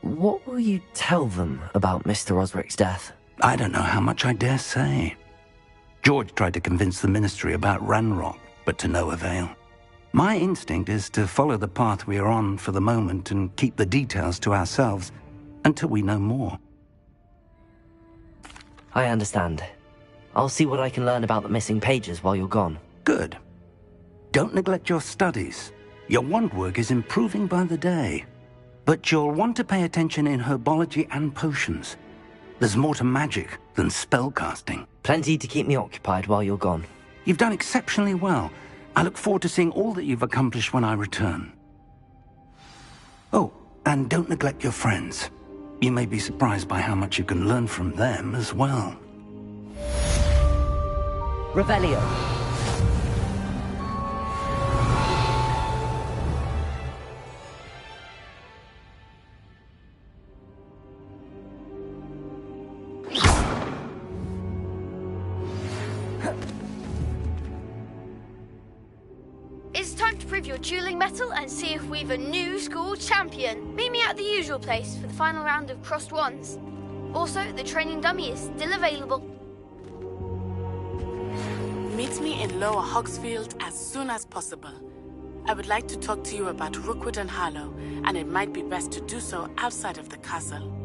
What will you tell them about Mr. Osric's death? I don't know how much I dare say. George tried to convince the ministry about Ranrock, but to no avail. My instinct is to follow the path we are on for the moment and keep the details to ourselves until we know more. I understand. I'll see what I can learn about the missing pages while you're gone. Good. Don't neglect your studies. Your wand work is improving by the day. But you'll want to pay attention in herbology and potions. There's more to magic than spellcasting. Plenty to keep me occupied while you're gone. You've done exceptionally well. I look forward to seeing all that you've accomplished when I return. Oh, and don't neglect your friends. You may be surprised by how much you can learn from them as well. Revelio. It's time to prove your dueling mettle and see if we've a new school champion. Meet me at the usual place for the final round of crossed wands. Also, the training dummy is still available. Meet me in Lower Hogsfield as soon as possible. I would like to talk to you about Rookwood and Harlow, and it might be best to do so outside of the castle.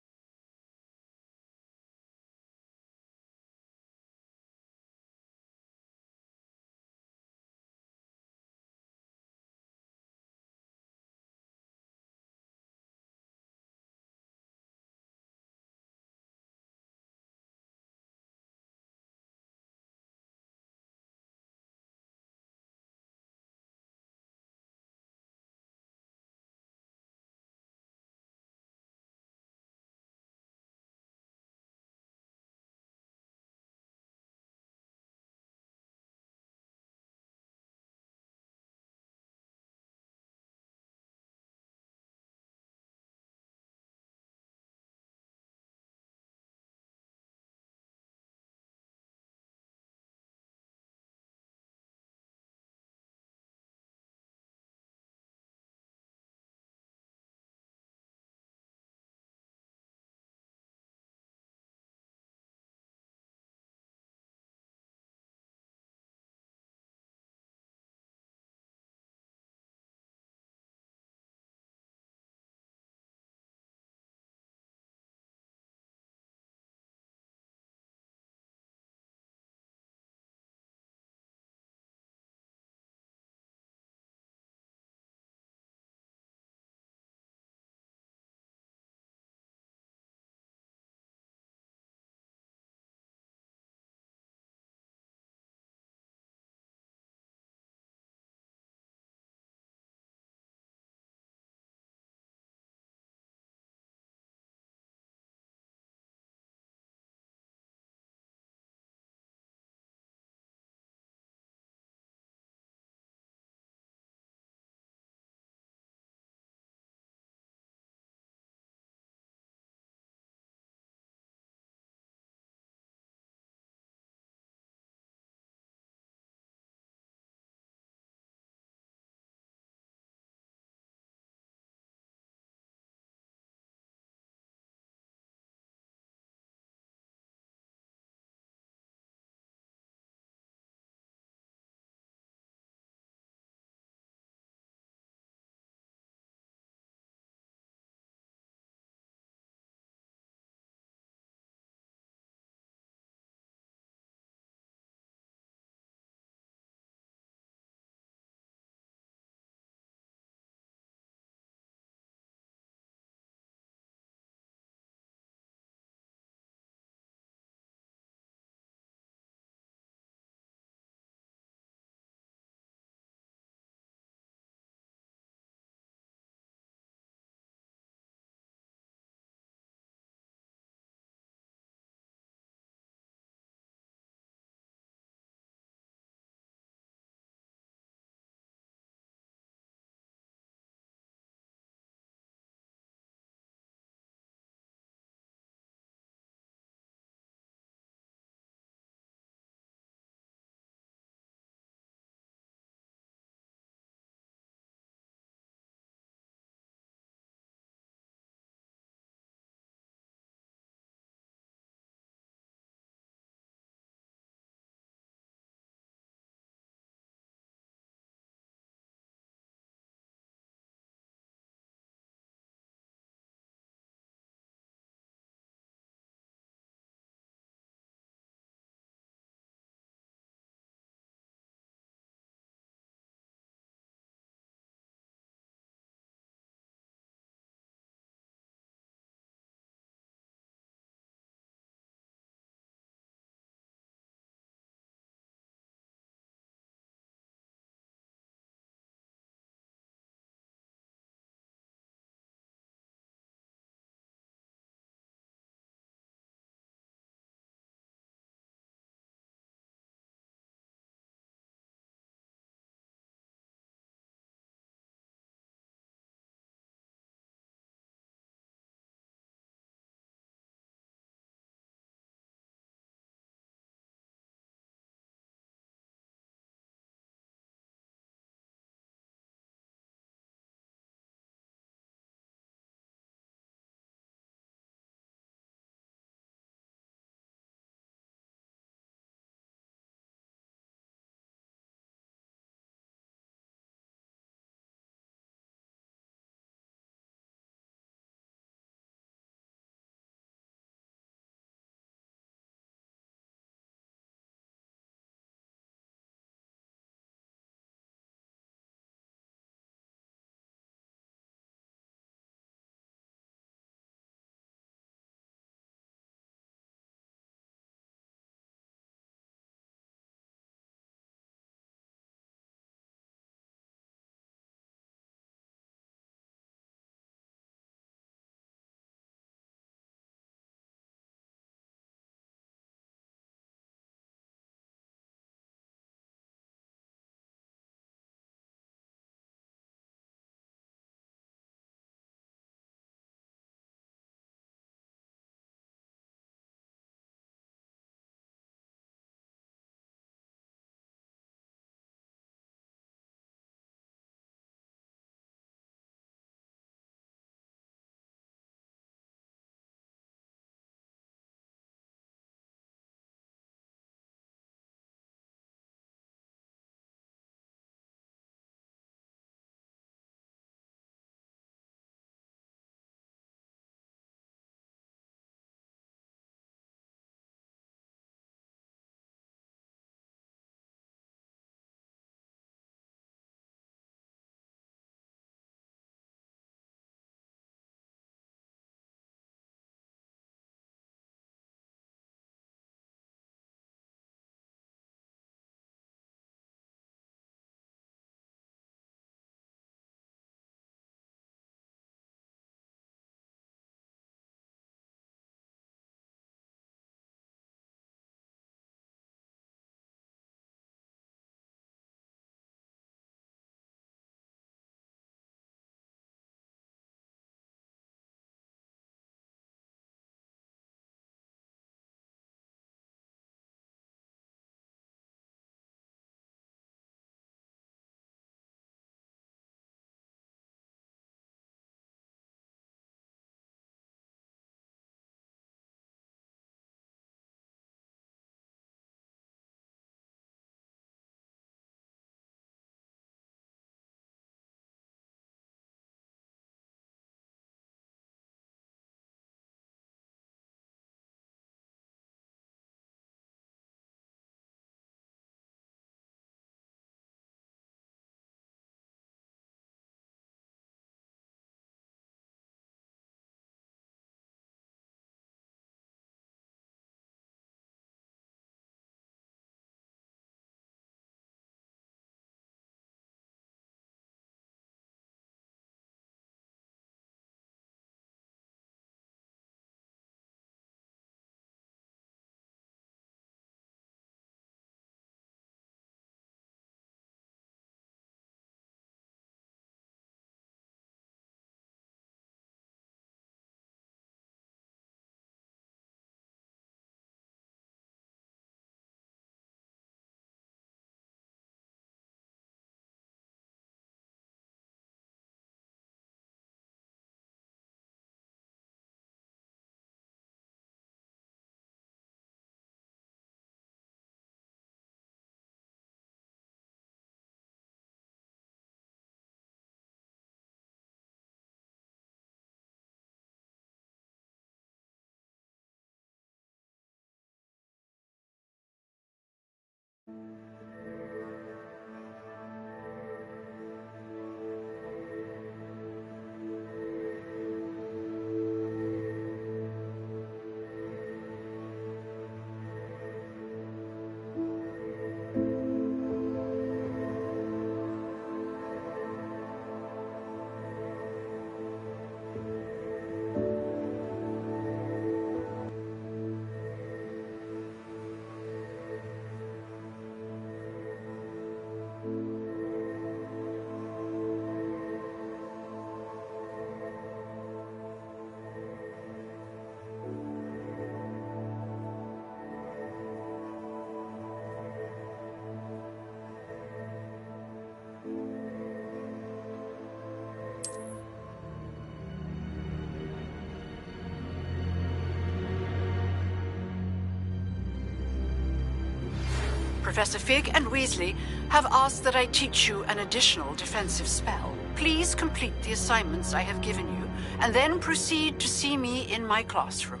Professor Fig and Weasley have asked that I teach you an additional defensive spell. Please complete the assignments I have given you, and then proceed to see me in my classroom.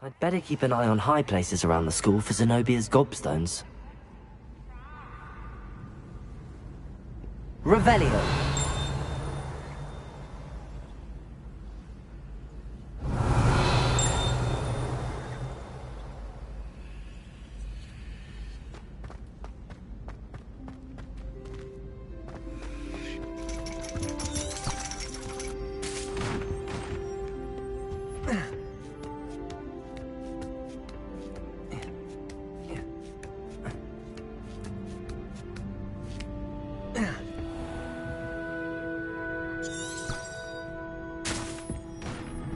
I'd better keep an eye on high places around the school for Zenobia's gobstones. Revelio!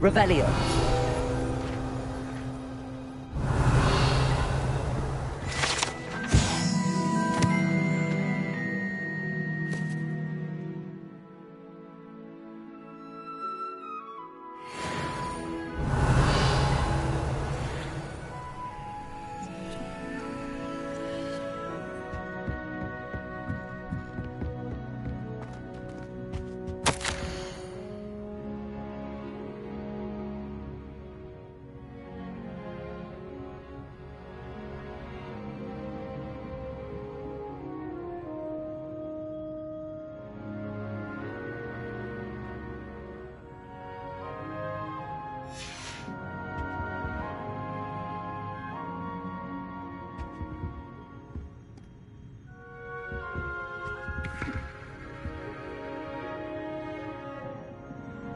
Revelio.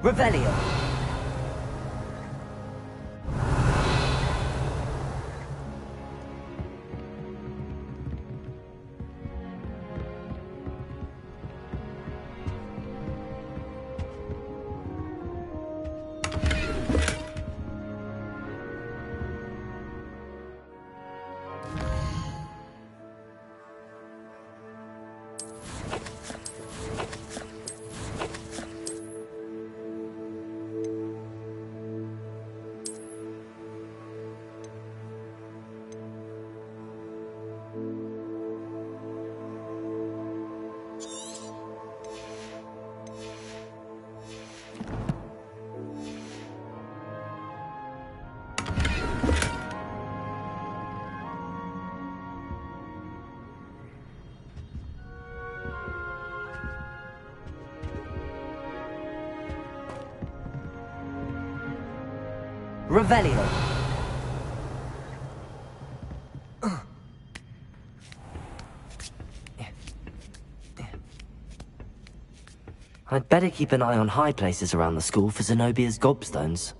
Revelio. Revelio. I'd better keep an eye on high places around the school for Zenobia's gobstones.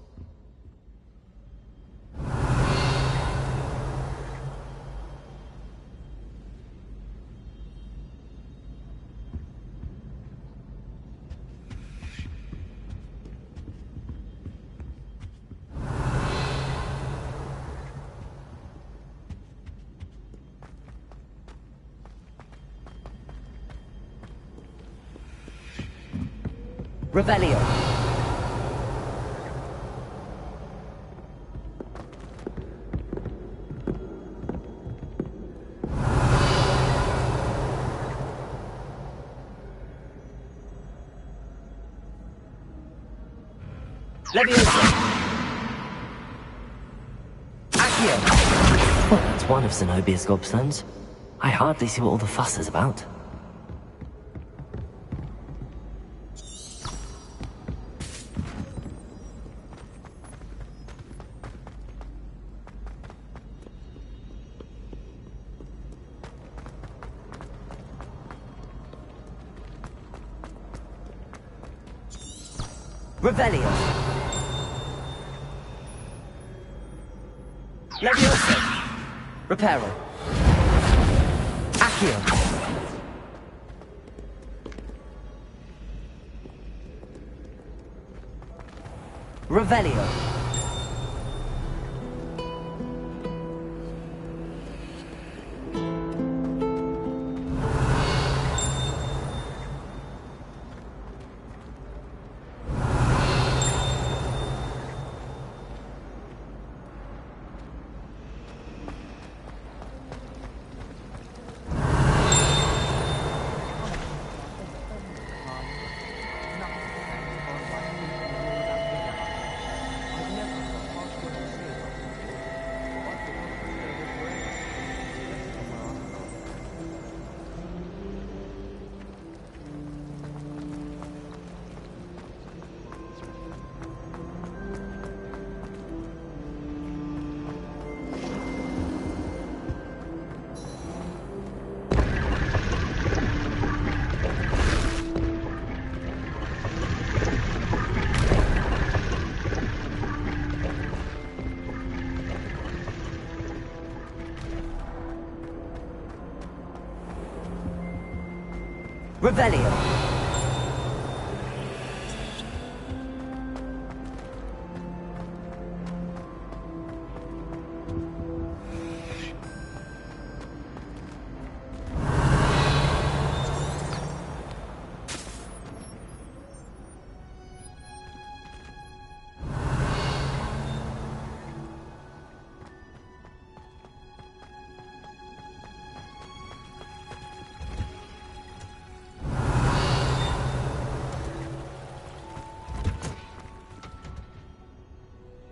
Revelio. Leviosa. Accio. Well, that's one of Zenobia's gobstones. I hardly see what all the fuss is about. Revelio. Leviosa. Reparo. Accio. Revelio. Revelio.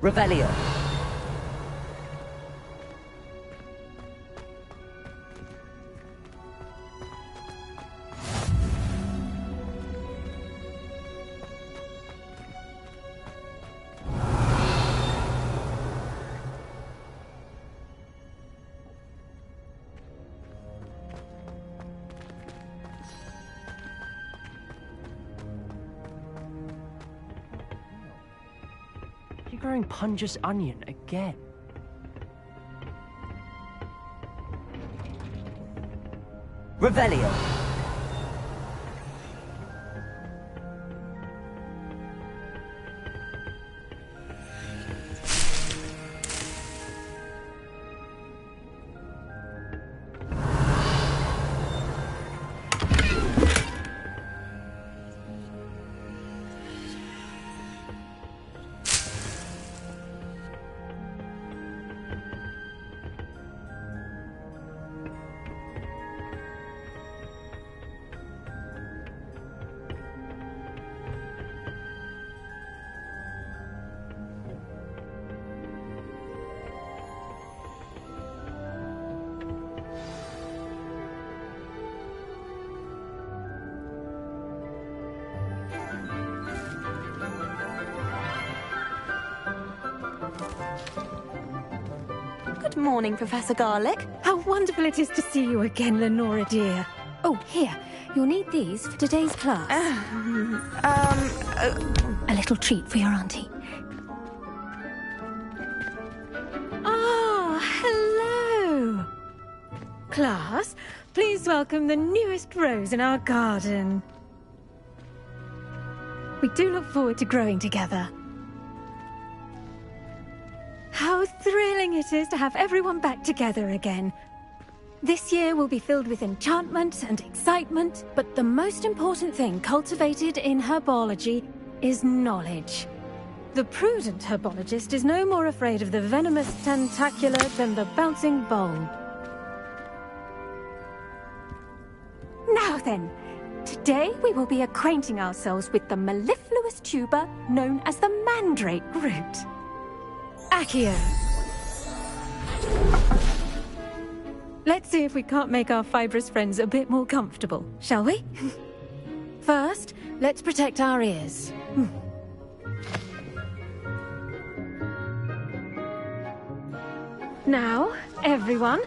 Revelio. You're growing Pungus Onion again. Revelio. Good morning, Professor Garlick. How wonderful it is to see you again, Lenora dear. Oh, here. You'll need these for today's class. A little treat for your auntie. Ah, hello. Class, please welcome the newest rose in our garden. We do look forward to growing together. How thrilling it is to have everyone back together again. This year will be filled with enchantment and excitement, but the most important thing cultivated in herbology is knowledge. The prudent herbologist is no more afraid of the venomous tentacular than the bouncing bulb. Now then, today we will be acquainting ourselves with the mellifluous tuber known as the mandrake root. Accio. Let's see if we can't make our fibrous friends a bit more comfortable, shall we? First, let's protect our ears. Now, everyone,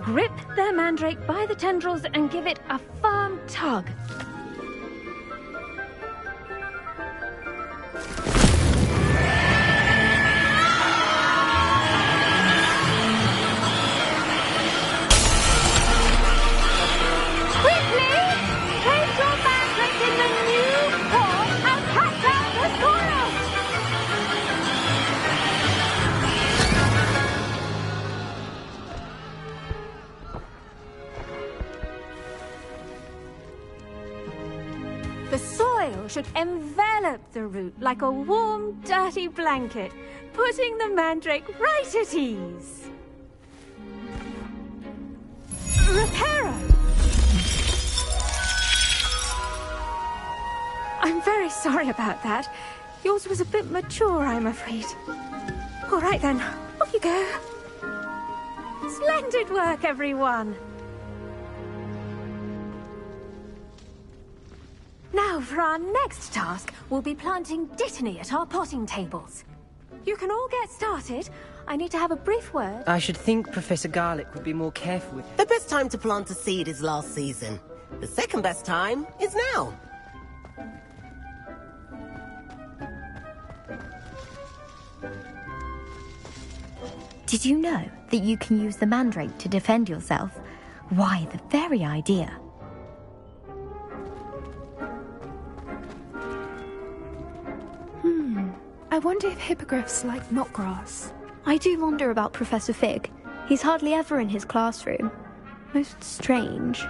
grip their mandrake by the tendrils and give it a firm tug. The soil should envelop the root like a warm, dirty blanket, putting the mandrake right at ease. Reparo! I'm very sorry about that. Yours was a bit mature, I'm afraid. All right then, off you go. Splendid work, everyone! Now, for our next task, we'll be planting dittany at our potting tables. You can all get started. I need to have a brief word. I should think Professor Garlick would be more careful with... The best time to plant a seed is last season. The second best time is now. Did you know that you can use the mandrake to defend yourself? Why, the very idea. I wonder if hippogriffs like knotgrass. I do wonder about Professor Fig. He's hardly ever in his classroom. Most strange.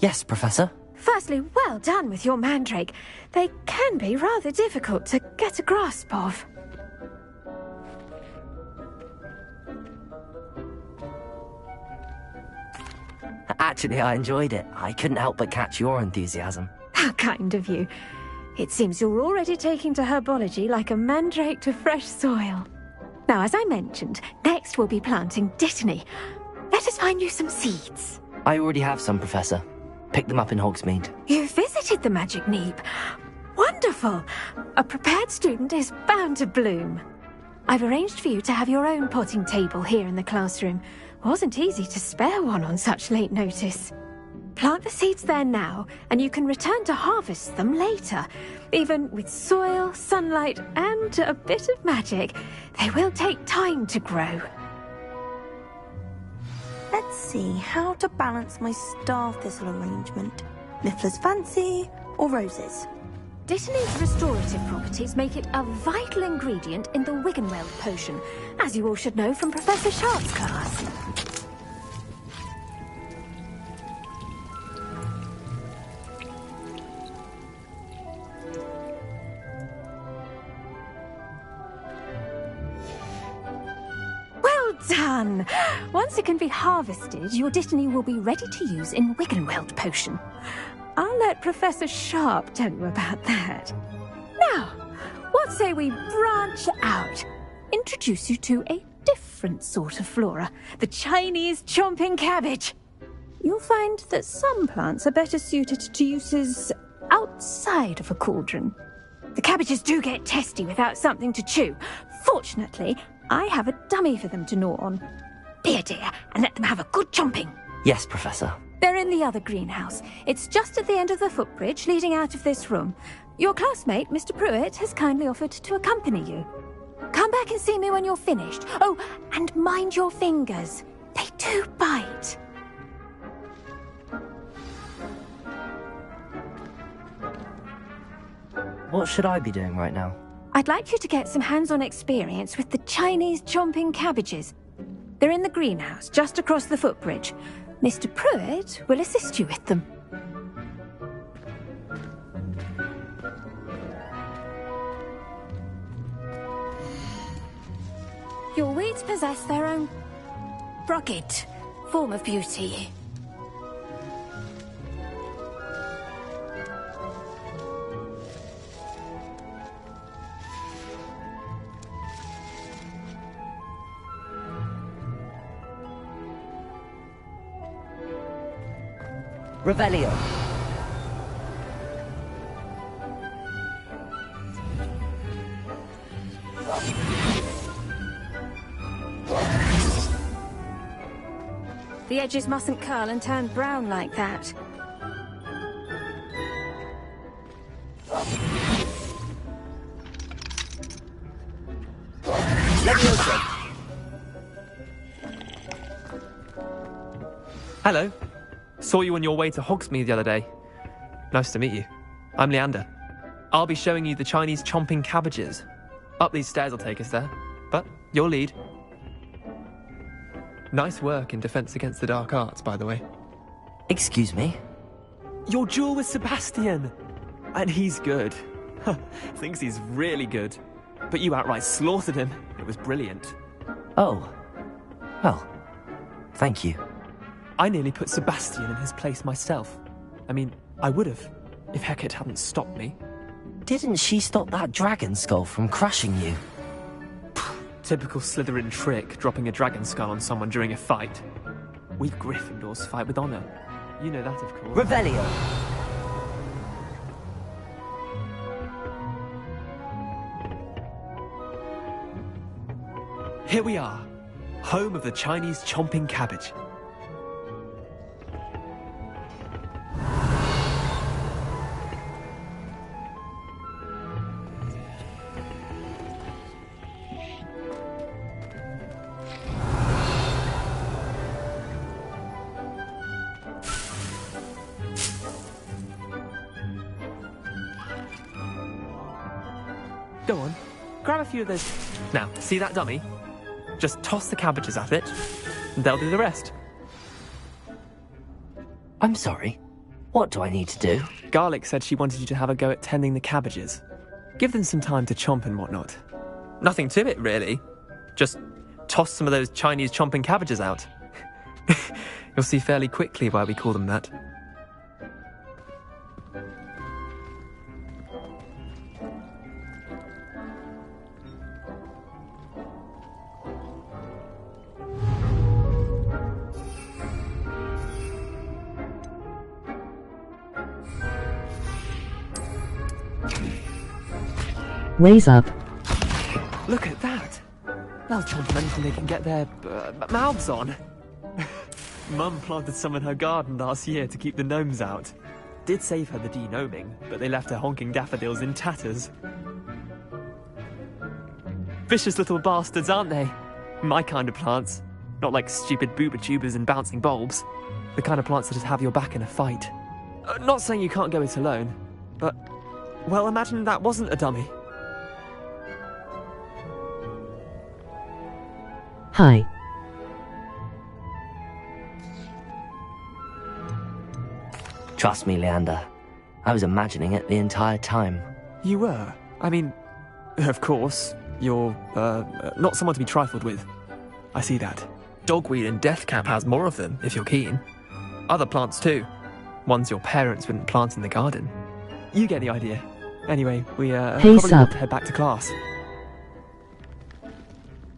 Yes, Professor. Firstly, well done with your mandrake. They can be rather difficult to get a grasp of. Actually, I enjoyed it. I couldn't help but catch your enthusiasm. How kind of you. It seems you're already taking to herbology like a mandrake to fresh soil. Now, as I mentioned, next we'll be planting Dittany. Let us find you some seeds. I already have some, Professor. Picked them up in Hogsmeade. You visited the Magic Neep. Wonderful. A prepared student is bound to bloom. I've arranged for you to have your own potting table here in the classroom. Wasn't easy to spare one on such late notice. Plant the seeds there now, and you can return to harvest them later. Even with soil, sunlight, and a bit of magic, they will take time to grow. Let's see how to balance my star thistle arrangement. Miffler's Fancy or roses? Dittany's restorative properties make it a vital ingredient in the Wiggenweld potion, as you all should know from Professor Sharp's class. Well done! Once it can be harvested, your Dittany will be ready to use in Wiggenweld potion. I'll let Professor Sharp tell you about that. Now, what say we branch out? Introduce you to a different sort of flora, the Chinese chomping cabbage. You'll find that some plants are better suited to uses outside of a cauldron. The cabbages do get testy without something to chew. Fortunately, I have a dummy for them to gnaw on. Be a dear and let them have a good chomping. Yes, Professor. They're in the other greenhouse. It's just at the end of the footbridge leading out of this room. Your classmate, Mr. Pruitt, has kindly offered to accompany you. Come back and see me when you're finished. Oh, and mind your fingers. They do bite. What should I be doing right now? I'd like you to get some hands-on experience with the Chinese chomping cabbages. They're in the greenhouse, just across the footbridge. Mr. Pruitt will assist you with them. Your weeds possess their own rugged form of beauty. Revelio. The edges mustn't curl and turn brown like that. Hello. Saw you on your way to Hogsmeade the other day. Nice to meet you. I'm Leander. I'll be showing you the Chinese chomping cabbages. Up these stairs will take us there, but your lead. Nice work in Defense Against the Dark Arts, by the way. Excuse me? Your duel with Sebastian! And he's good. Thinks he's really good. But you outright slaughtered him. It was brilliant. Oh. Well, thank you. I nearly put Sebastian in his place myself. I mean, I would have, if Hecate hadn't stopped me. Didn't she stop that dragon skull from crushing you? Typical Slytherin trick, dropping a dragon skull on someone during a fight. We Gryffindors fight with honor. You know that, of course. Revelio! Here we are, home of the Chinese chomping cabbage. Go on, grab a few of those. Now, see that dummy? Just toss the cabbages at it, and they'll do the rest. I'm sorry. What do I need to do? Garlic said she wanted you to have a go at tending the cabbages. Give them some time to chomp and whatnot. Nothing to it, really. Just toss some of those Chinese chomping cabbages out. You'll see fairly quickly why we call them that. Raise up. Look at that! They'll chomp on anything they can get their mouths on. Mum planted some in her garden last year to keep the gnomes out. Did save her the de-gnoming, but they left her honking daffodils in tatters. Vicious little bastards, aren't they? My kind of plants. Not like stupid booba tubers and bouncing bulbs. The kind of plants that just have your back in a fight. Not saying you can't go it alone, but... well, imagine that wasn't a dummy. Hi. Trust me, Leander. I was imagining it the entire time. You were? I mean, of course, you're, not someone to be trifled with. I see that. Dogweed and deathcap has more of them, if you're keen. Other plants too. Ones your parents wouldn't plant in the garden. You get the idea. Anyway, we, probably want to head back to class.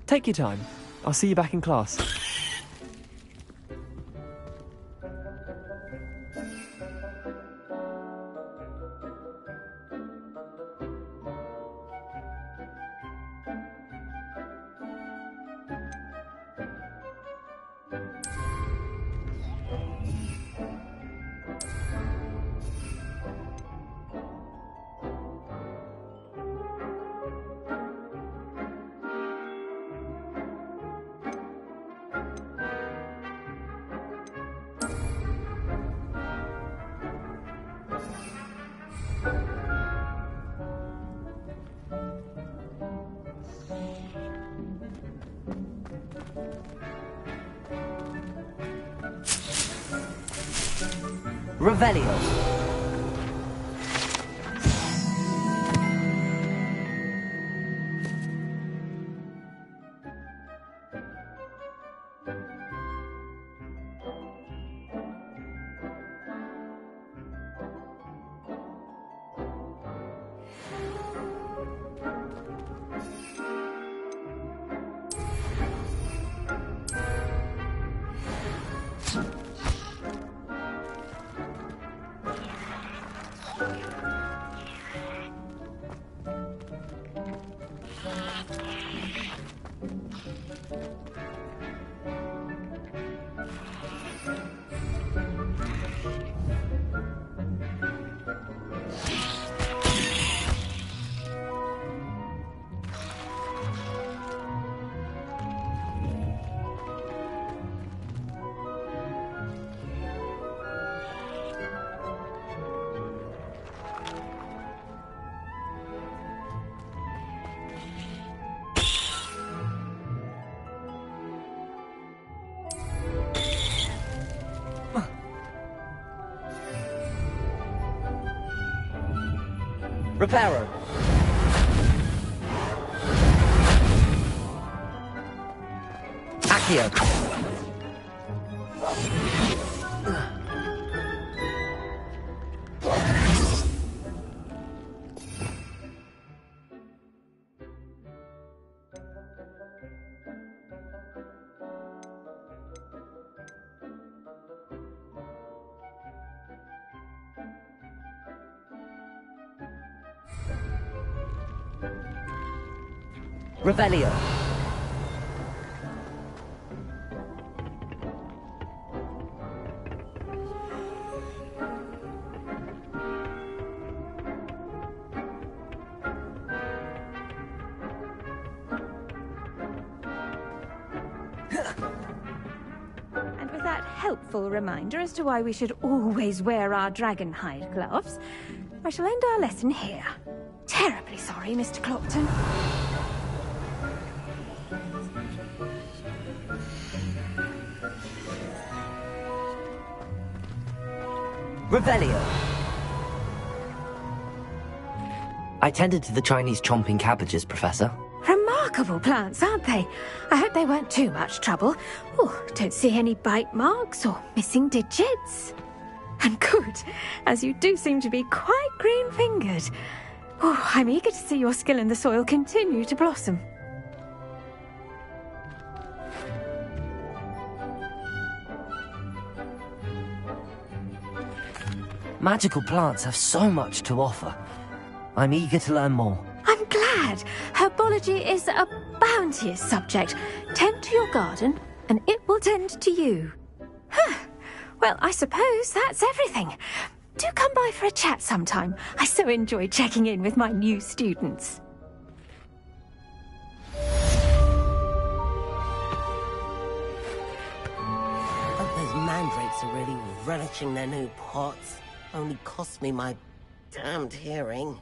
Take your time. I'll see you back in class. Revelio. Reparo. Accio. Revelio. And with that helpful reminder as to why we should always wear our dragon hide gloves, I shall end our lesson here. Terribly sorry, Mr. Clopton. Revelio. I tended to the Chinese chomping cabbages, Professor. Remarkable plants, aren't they? I hope they weren't too much trouble. Oh, don't see any bite marks or missing digits. And good, as you do seem to be quite green-fingered. Oh, I'm eager to see your skill in the soil continue to blossom. Magical plants have so much to offer. I'm eager to learn more. I'm glad. Herbology is a bounteous subject. Tend to your garden, and it will tend to you. Huh. Well, I suppose that's everything. Do come by for a chat sometime. I so enjoy checking in with my new students. Hope those mandrakes are really relishing their new pots. Only cost me my damned hearing.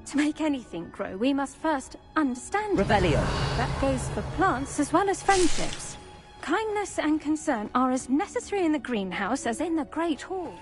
To make anything grow, we must first understand it. Revelio. That goes for plants as well as friendships. Kindness and concern are as necessary in the greenhouse as in the Great Hall.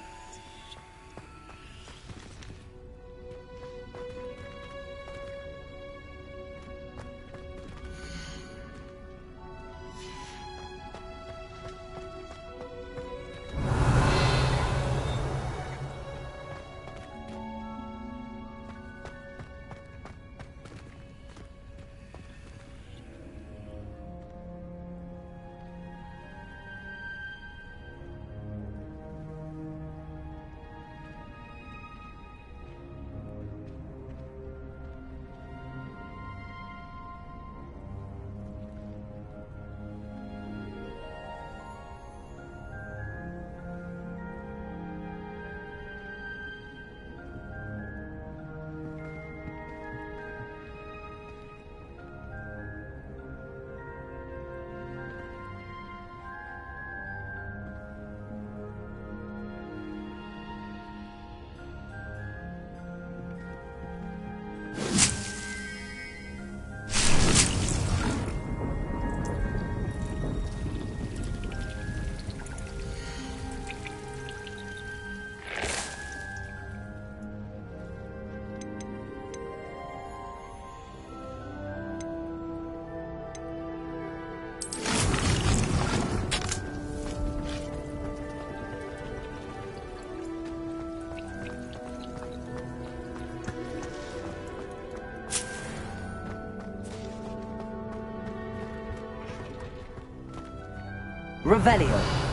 Revelio.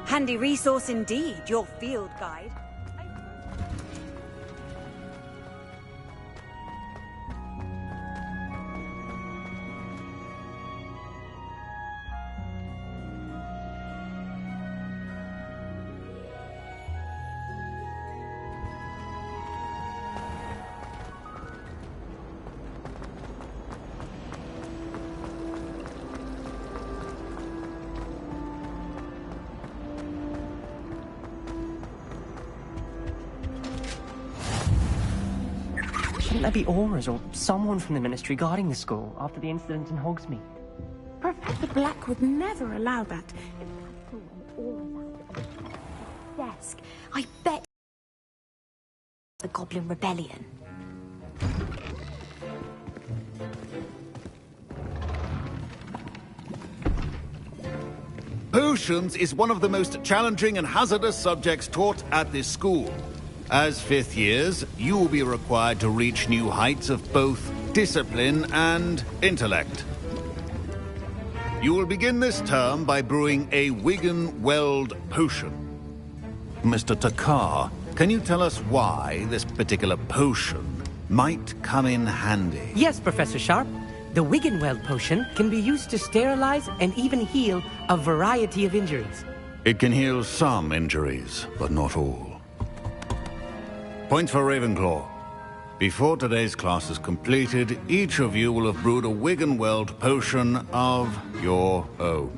Handy resource indeed, your field guide. shouldn't there be Auras or someone from the Ministry guarding the school after the incident in Hogsmeade? Professor Black would never allow that. Desk. I bet the Goblin Rebellion. Potions is one of the most challenging and hazardous subjects taught at this school. As fifth years, you will be required to reach new heights of both discipline and intellect. You will begin this term by brewing a Wigan-Weld potion. Mr. Takar, can you tell us why this particular potion might come in handy? Yes, Professor Sharp. The Wigan-Weld potion can be used to sterilize and even heal a variety of injuries. It can heal some injuries, but not all. Points for Ravenclaw. Before today's class is completed, each of you will have brewed a Wigan-Weld potion of your own.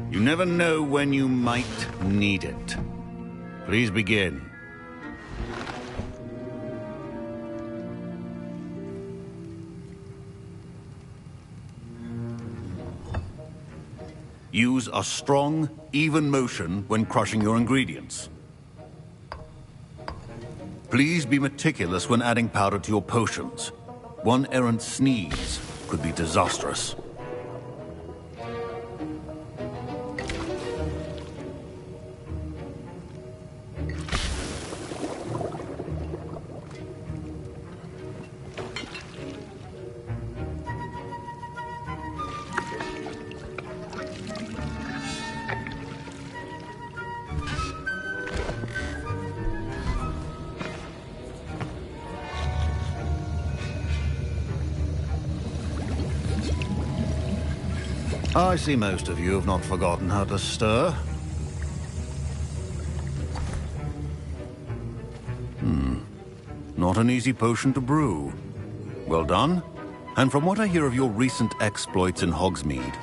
You never know when you might need it. Please begin. Use a strong, even motion when crushing your ingredients. Please be meticulous when adding powder to your potions. One errant sneeze could be disastrous. I see most of you have not forgotten how to stir. Not an easy potion to brew. Well done. And from what I hear of your recent exploits in Hogsmeade,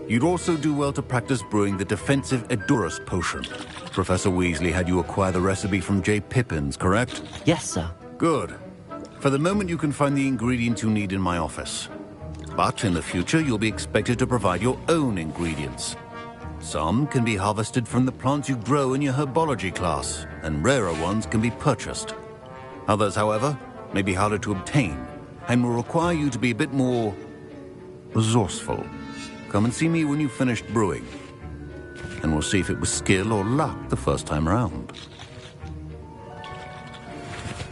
you'd also do well to practice brewing the defensive Edurus potion. Professor Weasley had you acquire the recipe from J. Pippins, correct? Yes, sir. Good. For the moment, you can find the ingredients you need in my office. But in the future, you'll be expected to provide your own ingredients. Some can be harvested from the plants you grow in your herbology class, and rarer ones can be purchased. Others, however, may be harder to obtain, and will require you to be a bit more resourceful. Come and see me when you've finished brewing, and we'll see if it was skill or luck the first time around.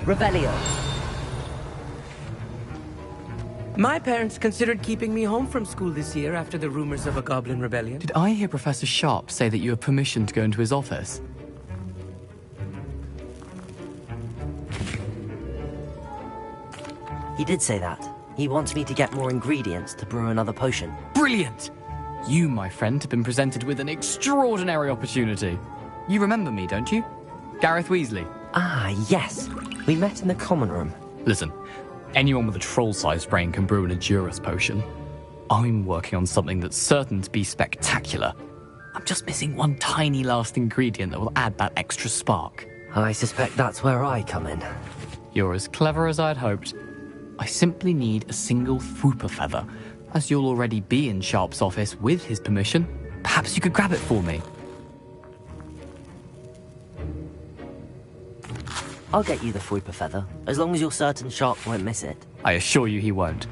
Revelio. My parents considered keeping me home from school this year after the rumors of a Goblin Rebellion. Did I hear Professor Sharp say that you have permission to go into his office? He did say that. He wants me to get more ingredients to brew another potion. Brilliant! You, my friend, have been presented with an extraordinary opportunity. You remember me, don't you? Gareth Weasley. Ah, yes. We met in the common room. Listen, anyone with a troll-sized brain can brew an Edurus potion. I'm working on something that's certain to be spectacular. I'm just missing one tiny last ingredient that will add that extra spark. I suspect that's where I come in. You're as clever as I'd hoped. I simply need a single Fwooper feather. As you'll already be in Sharp's office with his permission, perhaps you could grab it for me. I'll get you the Fwooper feather, as long as you're certain Sharp won't miss it. I assure you he won't.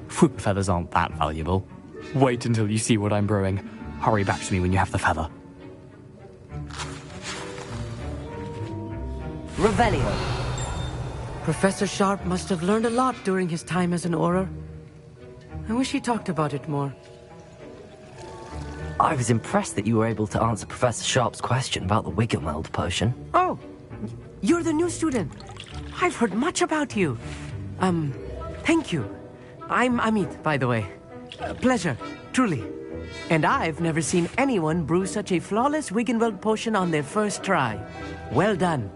Fwooper feathers aren't that valuable. Wait until you see what I'm brewing. Hurry back to me when you have the feather. Revelio. Professor Sharp must have learned a lot during his time as an Auror. I wish he talked about it more. I was impressed that you were able to answer Professor Sharp's question about the Wigan-Weld potion. Oh, you're the new student. I've heard much about you. Thank you. I'm Amit, by the way. Pleasure, truly. And I've never seen anyone brew such a flawless Wigan-Weld potion on their first try. Well done.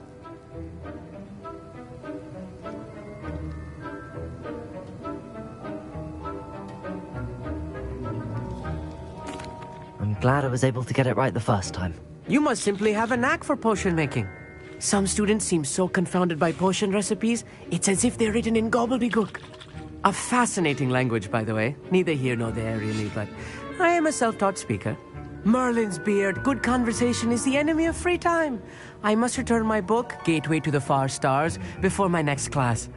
I'm glad I was able to get it right the first time. You must simply have a knack for potion making. Some students seem so confounded by potion recipes, it's as if they're written in gobbledygook. A fascinating language, by the way. Neither here nor there, really, but I am a self-taught speaker. Merlin's beard, good conversation is the enemy of free time. I must return my book, Gateway to the Far Stars, before my next class.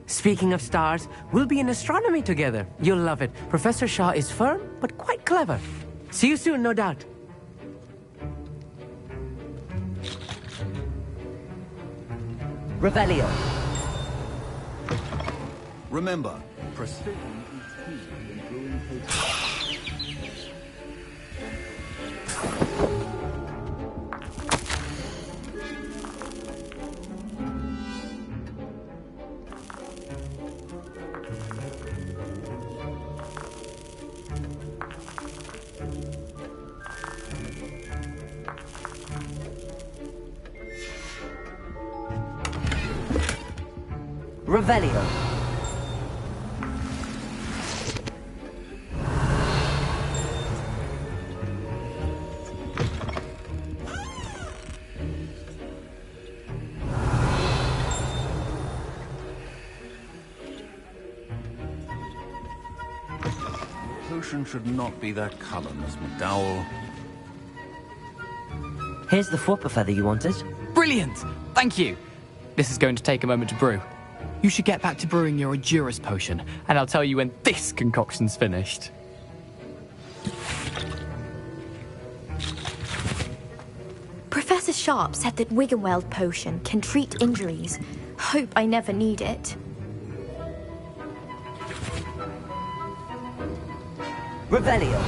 Speaking of stars, we'll be in astronomy together. You'll love it. Professor Shaw is firm, but quite clever. See you soon, no doubt. Revelio. Remember, precision is key in brewing potions. Revelio. Potion should not be that color, Miss McDowell. Here's the Fwopper feather you wanted. Brilliant! Thank you. This is going to take a moment to brew. You should get back to brewing your Endurus potion, and I'll tell you when this concoction's finished. Professor Sharp said that Wiggenweld potion can treat injuries. Hope I never need it. Revelio.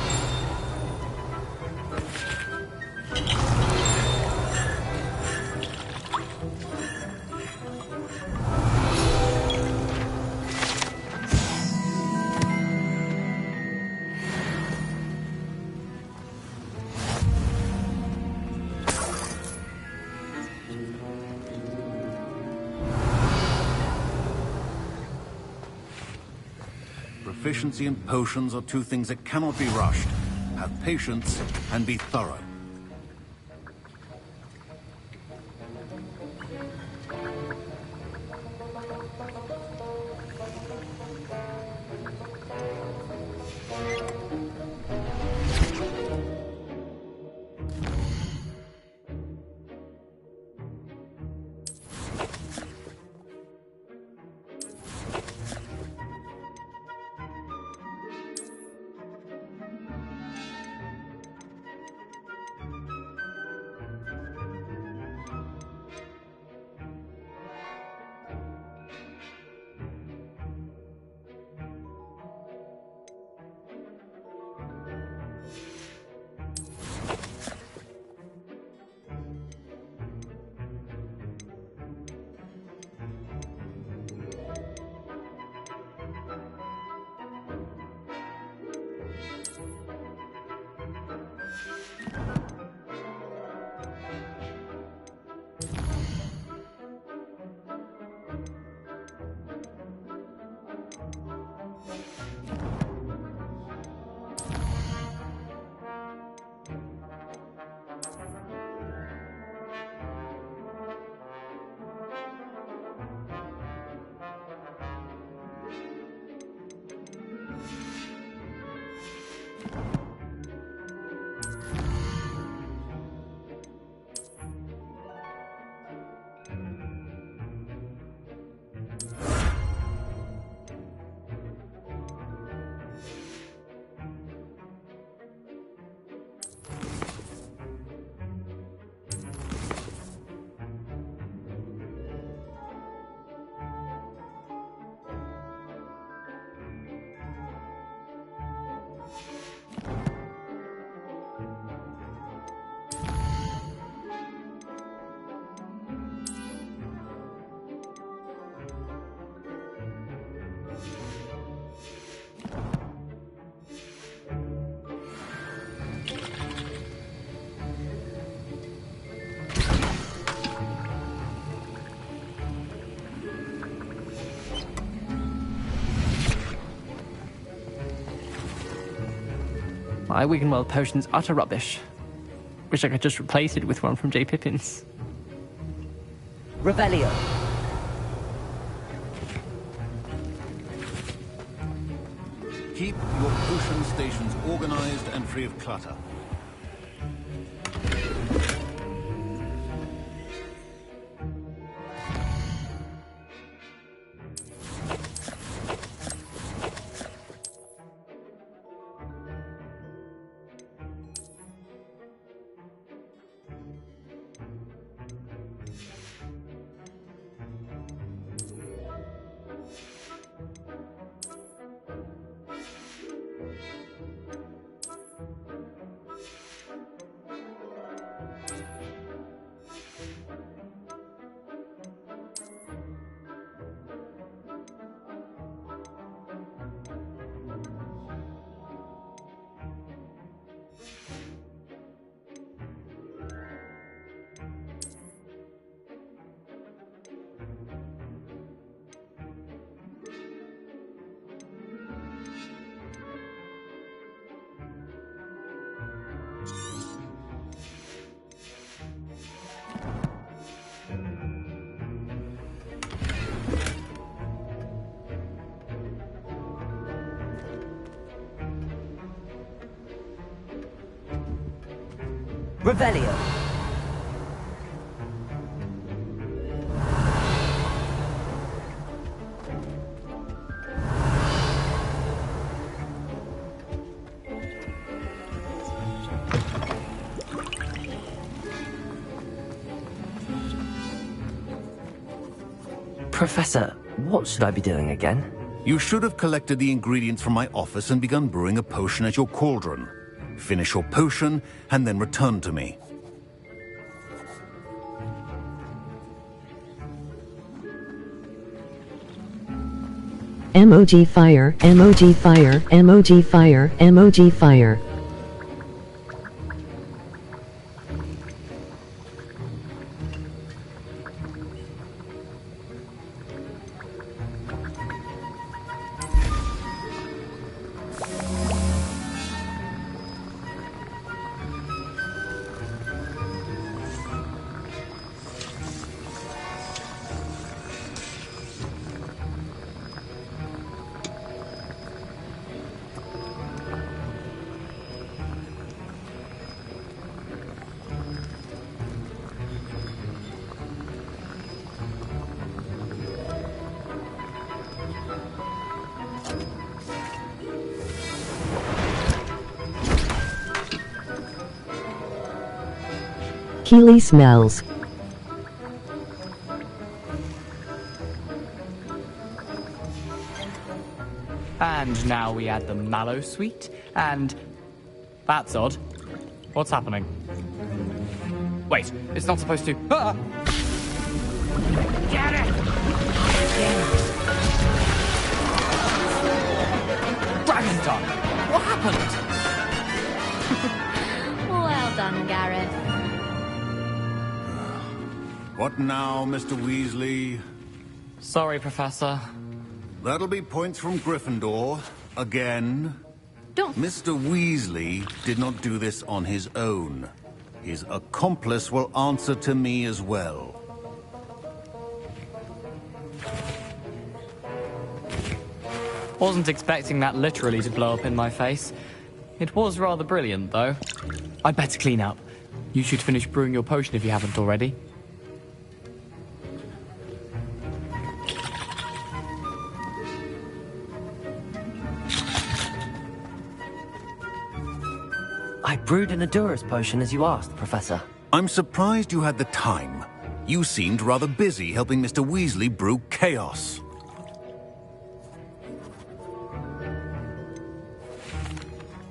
Proficiency and potions are two things that cannot be rushed. Have patience and be thorough. My Wiggenweld potion's utter rubbish. Wish I could just replace it with one from J. Pippin's. Revelio. Keep your potion stations organized and free of clutter. Revelio. Professor, what should I be doing again? You should have collected the ingredients from my office and begun brewing a potion at your cauldron. Finish your potion, and then return to me. Emoji fire, emoji fire, emoji fire, emoji fire. Keely smells. And now we add the mallow sweet, and... That's odd. What's happening? Wait, it's not supposed to... Ah! Get it! Dragon tongue! What happened? Well done, Gareth. What now, Mr. Weasley? Sorry, Professor. That'll be points from Gryffindor. Again. Don't... Mr. Weasley did not do this on his own. His accomplice will answer to me as well. Wasn't expecting that literally to blow up in my face. It was rather brilliant, though. I'd better clean up. You should finish brewing your potion if you haven't already. I brewed an Adura's potion as you asked, Professor. I'm surprised you had the time. You seemed rather busy helping Mr. Weasley brew chaos.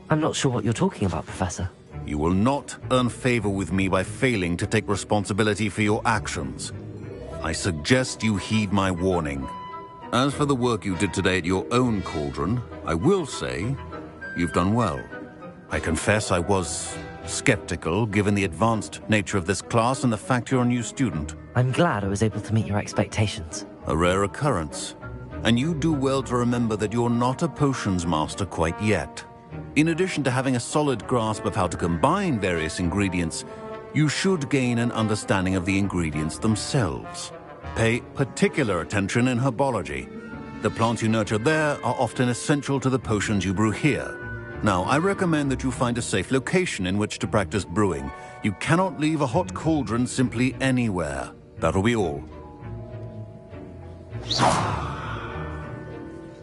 I'm not sure what you're talking about, Professor. You will not earn favor with me by failing to take responsibility for your actions. I suggest you heed my warning. As for the work you did today at your own cauldron, I will say you've done well. I confess I was skeptical, given the advanced nature of this class and the fact you're a new student. I'm glad I was able to meet your expectations. A rare occurrence. And you do well to remember that you're not a potions master quite yet. In addition to having a solid grasp of how to combine various ingredients, you should gain an understanding of the ingredients themselves. Pay particular attention in herbology. The plants you nurture there are often essential to the potions you brew here. Now, I recommend that you find a safe location in which to practice brewing. You cannot leave a hot cauldron simply anywhere. That'll be all.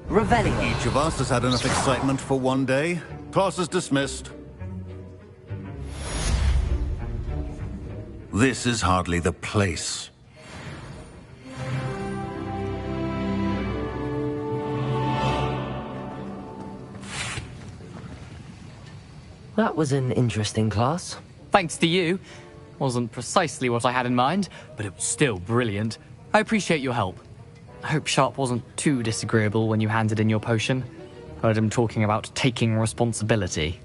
Revelio. Each of us has had enough excitement for one day. Class is dismissed. This is hardly the place. That was an interesting class. Thanks to you. Wasn't precisely what I had in mind, but it was still brilliant. I appreciate your help. I hope Sharp wasn't too disagreeable when you handed in your potion. Heard him talking about taking responsibility.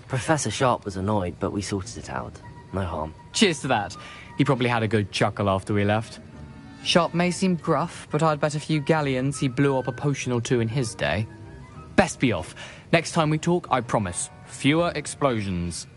Professor Sharp was annoyed, but we sorted it out. No harm. Cheers to that. He probably had a good chuckle after we left. Sharp may seem gruff, but I'd bet a few galleons he blew up a potion or two in his day. Best be off. Next time we talk, I promise. Fewer explosions.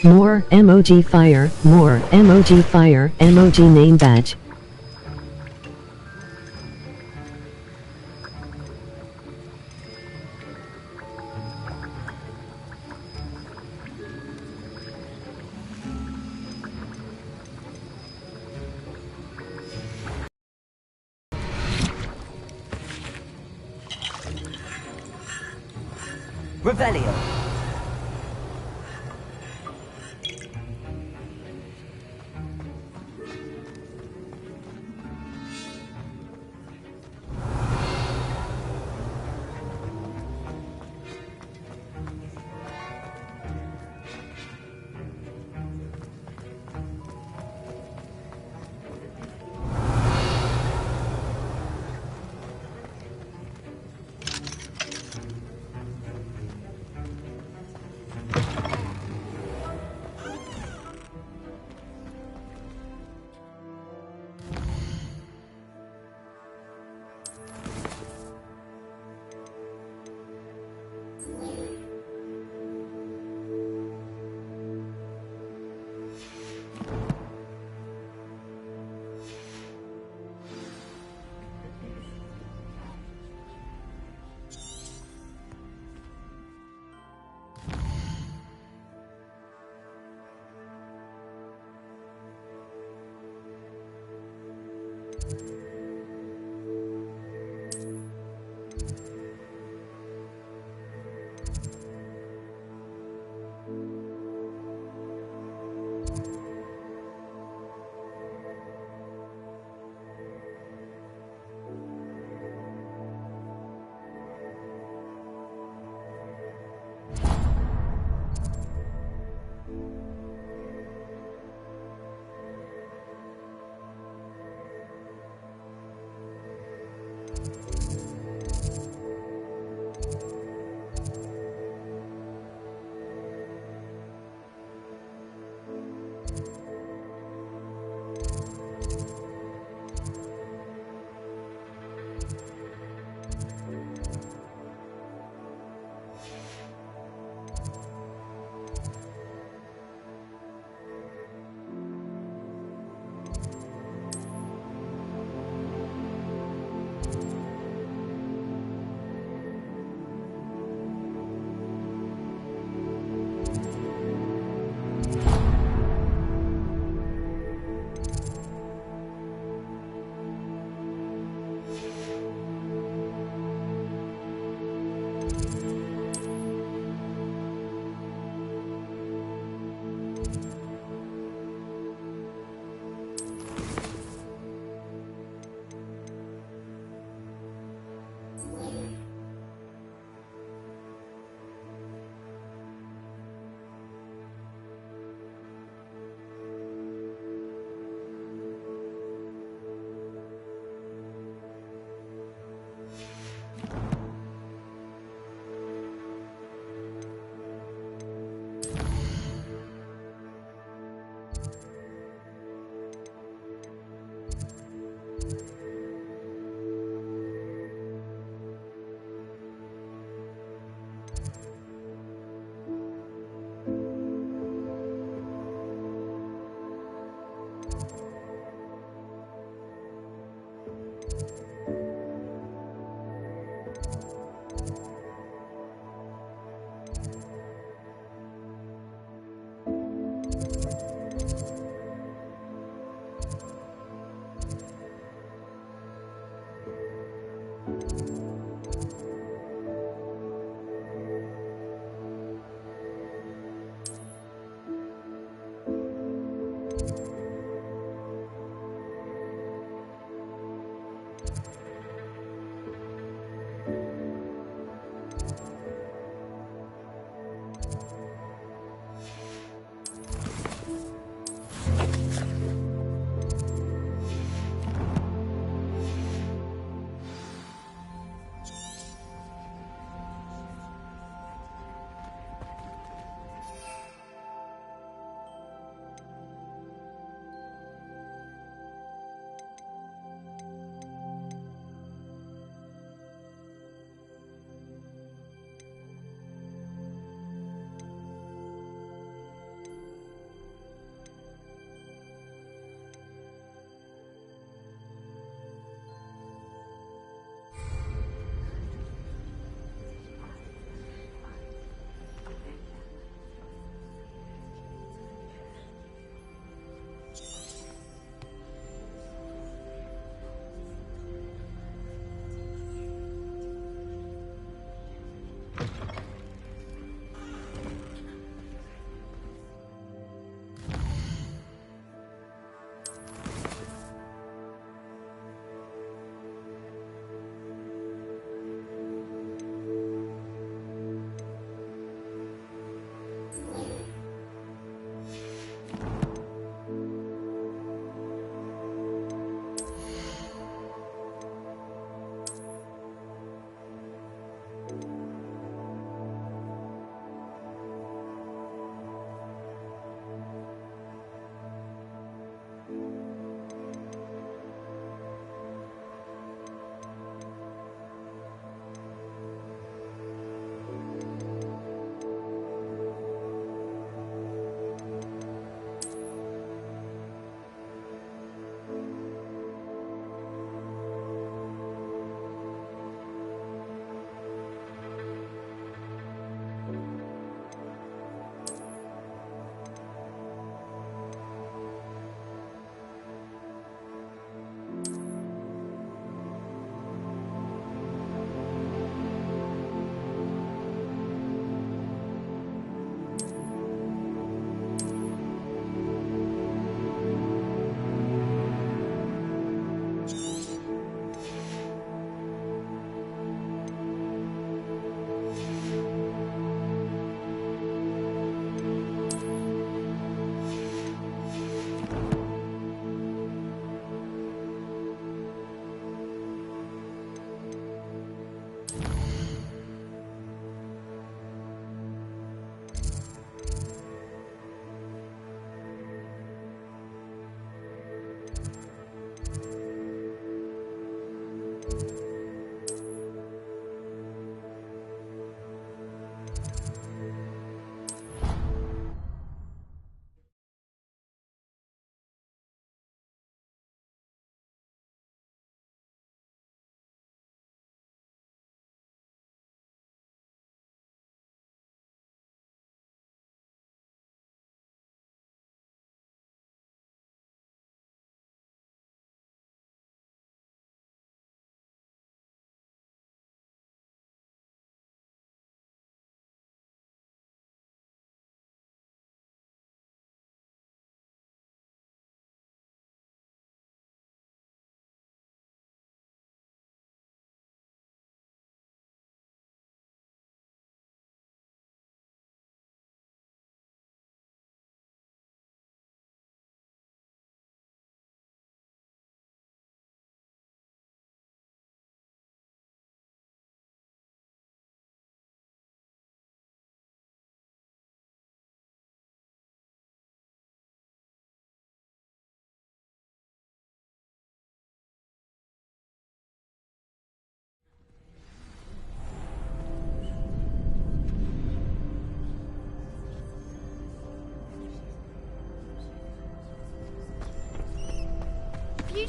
More emoji fire, more emoji fire, emoji name badge. Revelio.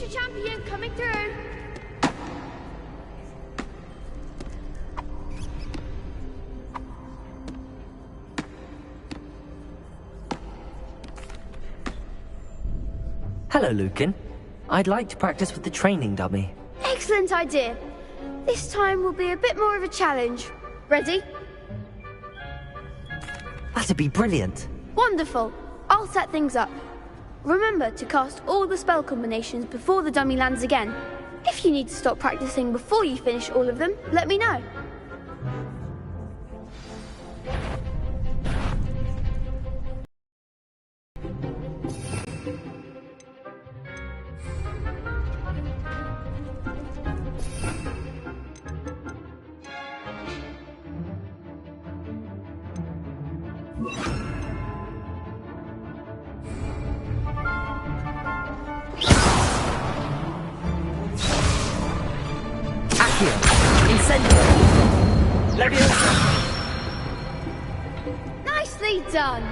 Future champion coming through. Hello, Lucan. I'd like to practice with the training dummy. Excellent idea. This time will be a bit more of a challenge. Ready? That'd be brilliant. Wonderful. I'll set things up. Remember to cast all the spell combinations before the dummy lands again. If you need to stop practicing before you finish all of them, let me know. Nicely done.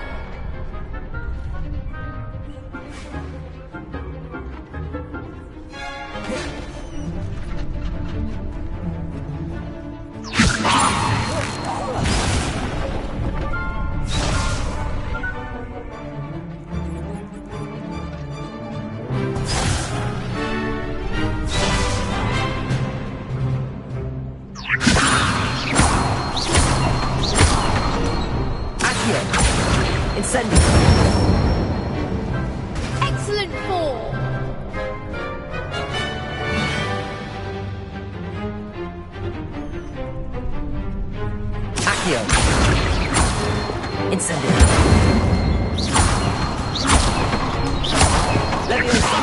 Excellent ball. Accio. Incendio. Leviosa.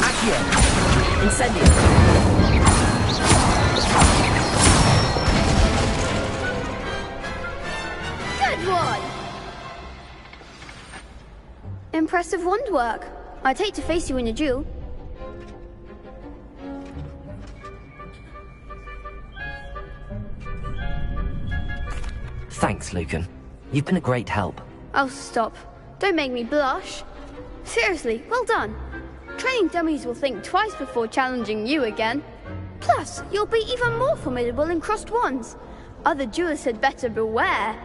Accio. Incendio. Impressive wand work. I'd hate to face you in a duel. Thanks, Lucan. You've been a great help. Oh, stop. Don't make me blush. Seriously, well done. Training dummies will think twice before challenging you again. Plus, you'll be even more formidable in crossed wands. Other duelists had better beware.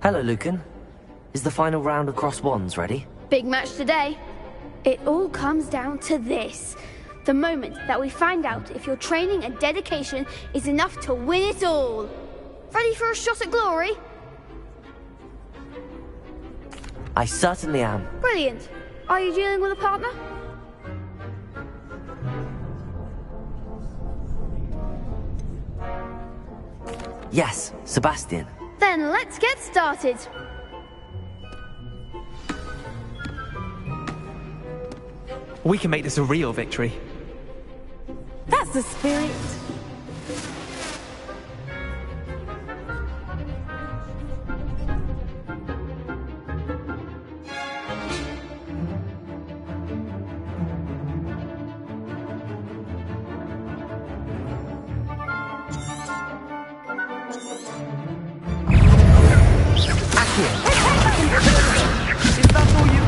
Hello, Lucan. Is the final round of cross wands ready? Big match today. It all comes down to this. The moment that we find out if your training and dedication is enough to win it all. Ready for a shot at glory? I certainly am. Brilliant. Are you dealing with a partner? Yes, Sebastian. Then let's get started. We can make this a real victory. That's the spirit.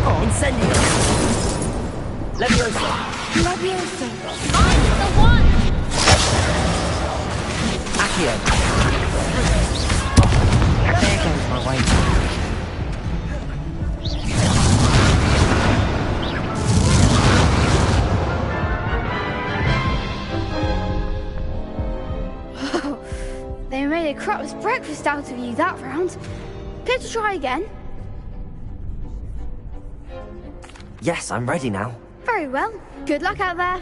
Incendio! Leviosa! Leviosa! I'm the one! Accio! There goes my way. They made a crap's breakfast out of you that round. Care to try again? Yes, I'm ready now. Very well. Good luck out there.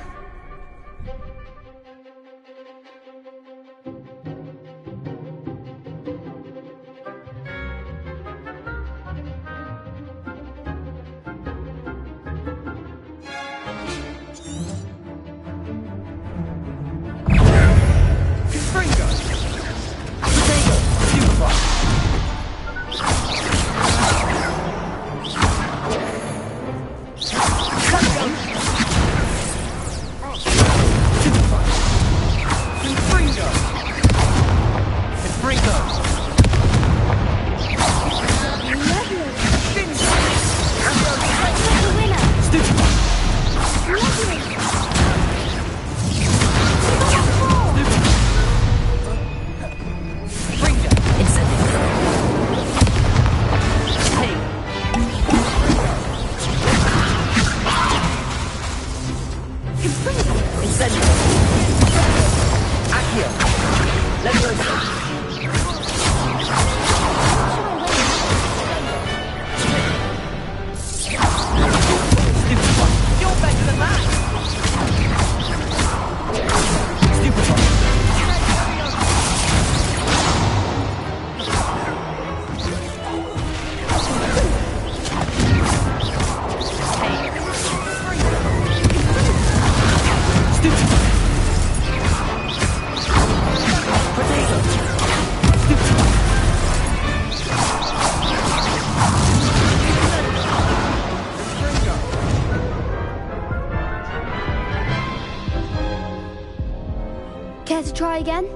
Care to try again?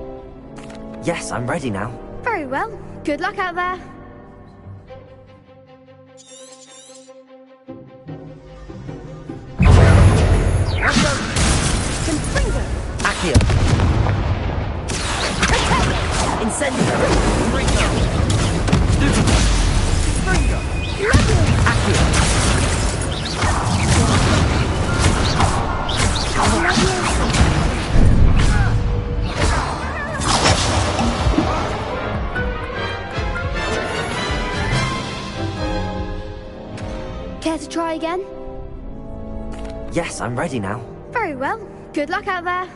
Yes, I'm ready now. Very well. Good luck out there. Accio! Incendio! Care to try again? Yes, I'm ready now. Very well. Good luck out there.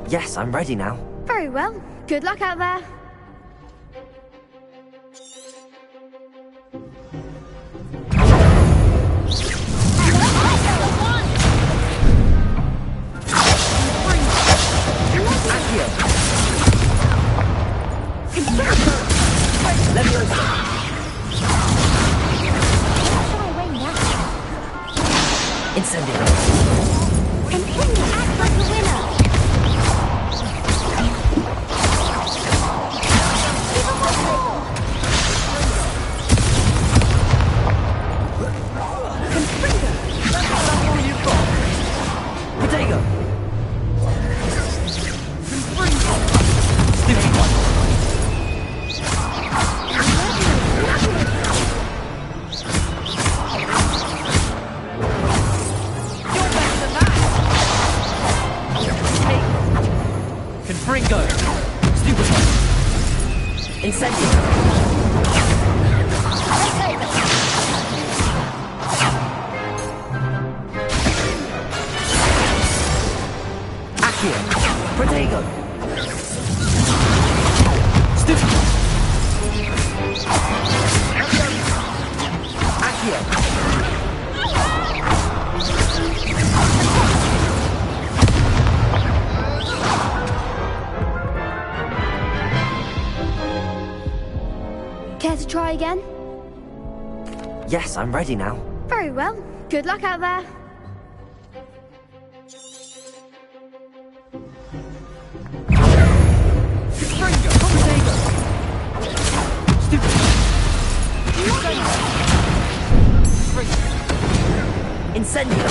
Yes, I'm ready now. Very well. Good luck out there. Accio. Protego. Stupid. Accio. Care to try again? Yes, I'm ready now. Very well. Good luck out there. Incendio.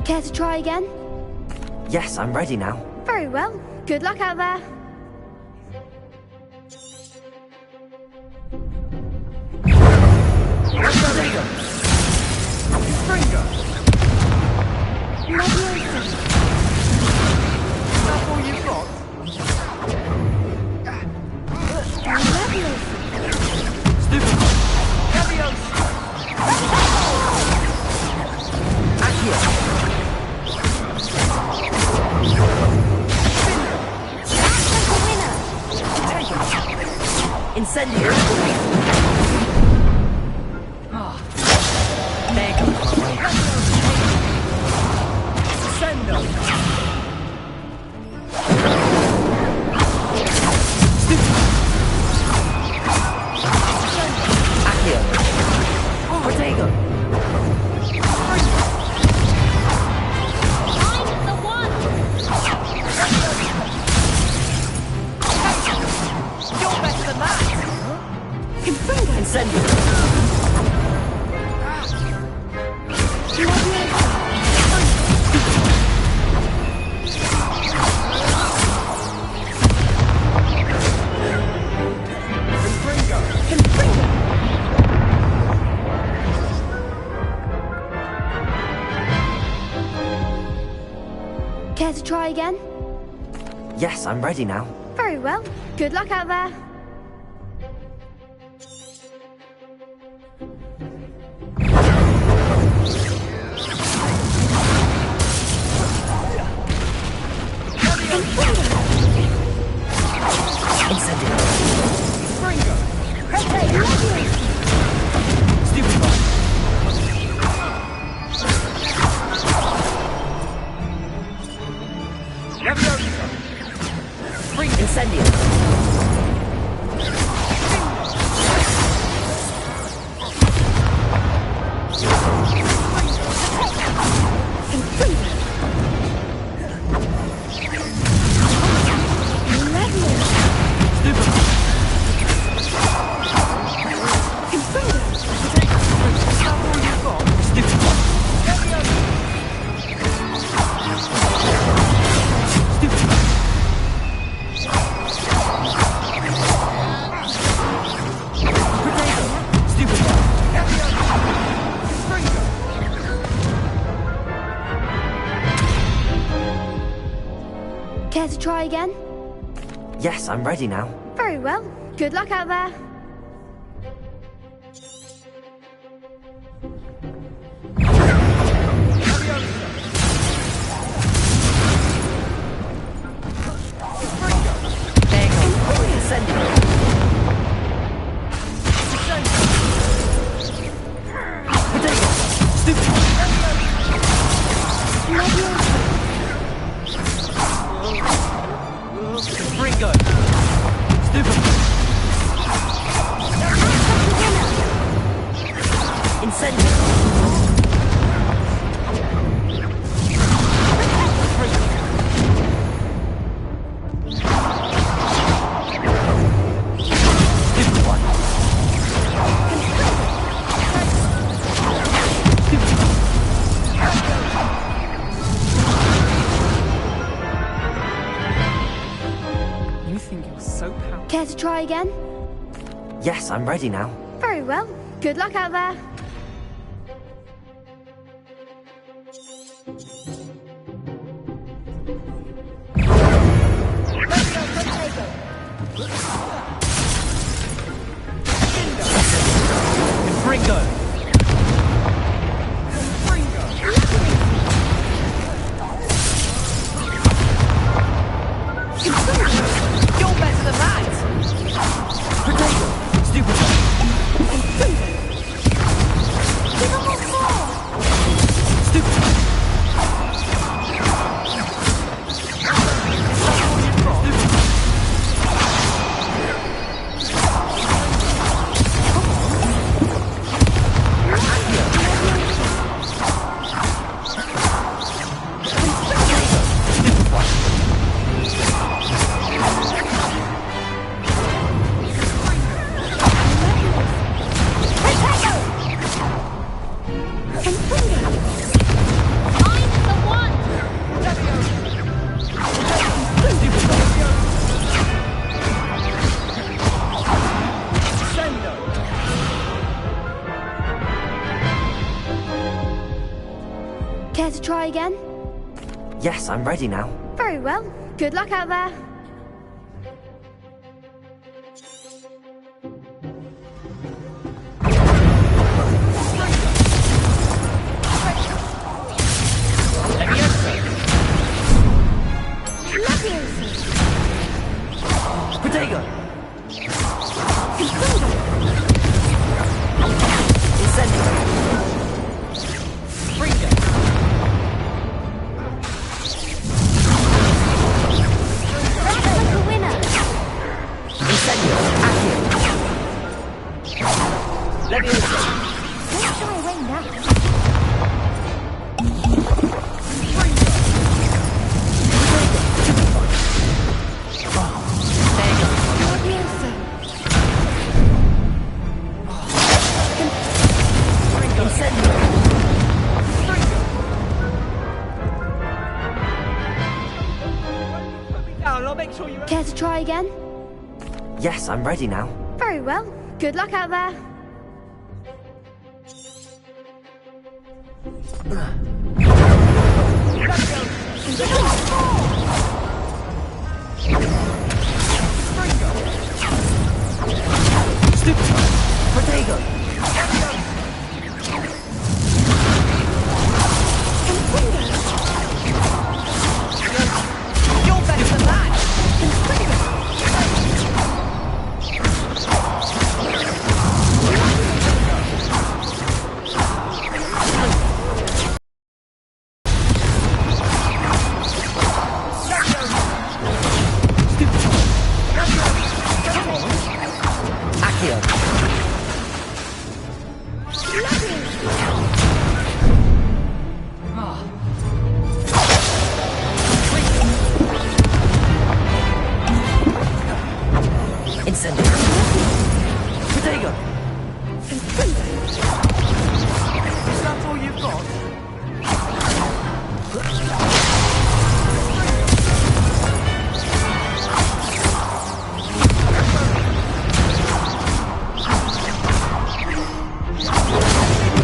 Care to try again? Yes, I'm ready now. Very well. Good luck out there. Incendio. Mega. Sendo. Accio. Protego. I'm the one. You're better than that. Incendio. Care to try again? Yes, I'm ready now. Very well. Good luck out there. Incendio. Care to try again? Yes, I'm ready now. Very well. Good luck out there. Free. Prego! Stupid! Incendio! Stupid one! You think you're so powerful? Care to try again? Yes, I'm ready now. Very well. Good luck out there. Ringo! You're better than that! Potato! Stupid one! Stupid one! Care to try again? Yes, I'm ready now. Very well. Good luck out there. Potato! Care to try again? Yes, I'm ready now. Very well. Good luck out there. Stupid! Potato! You're better than that! Potato! Is that all you've got?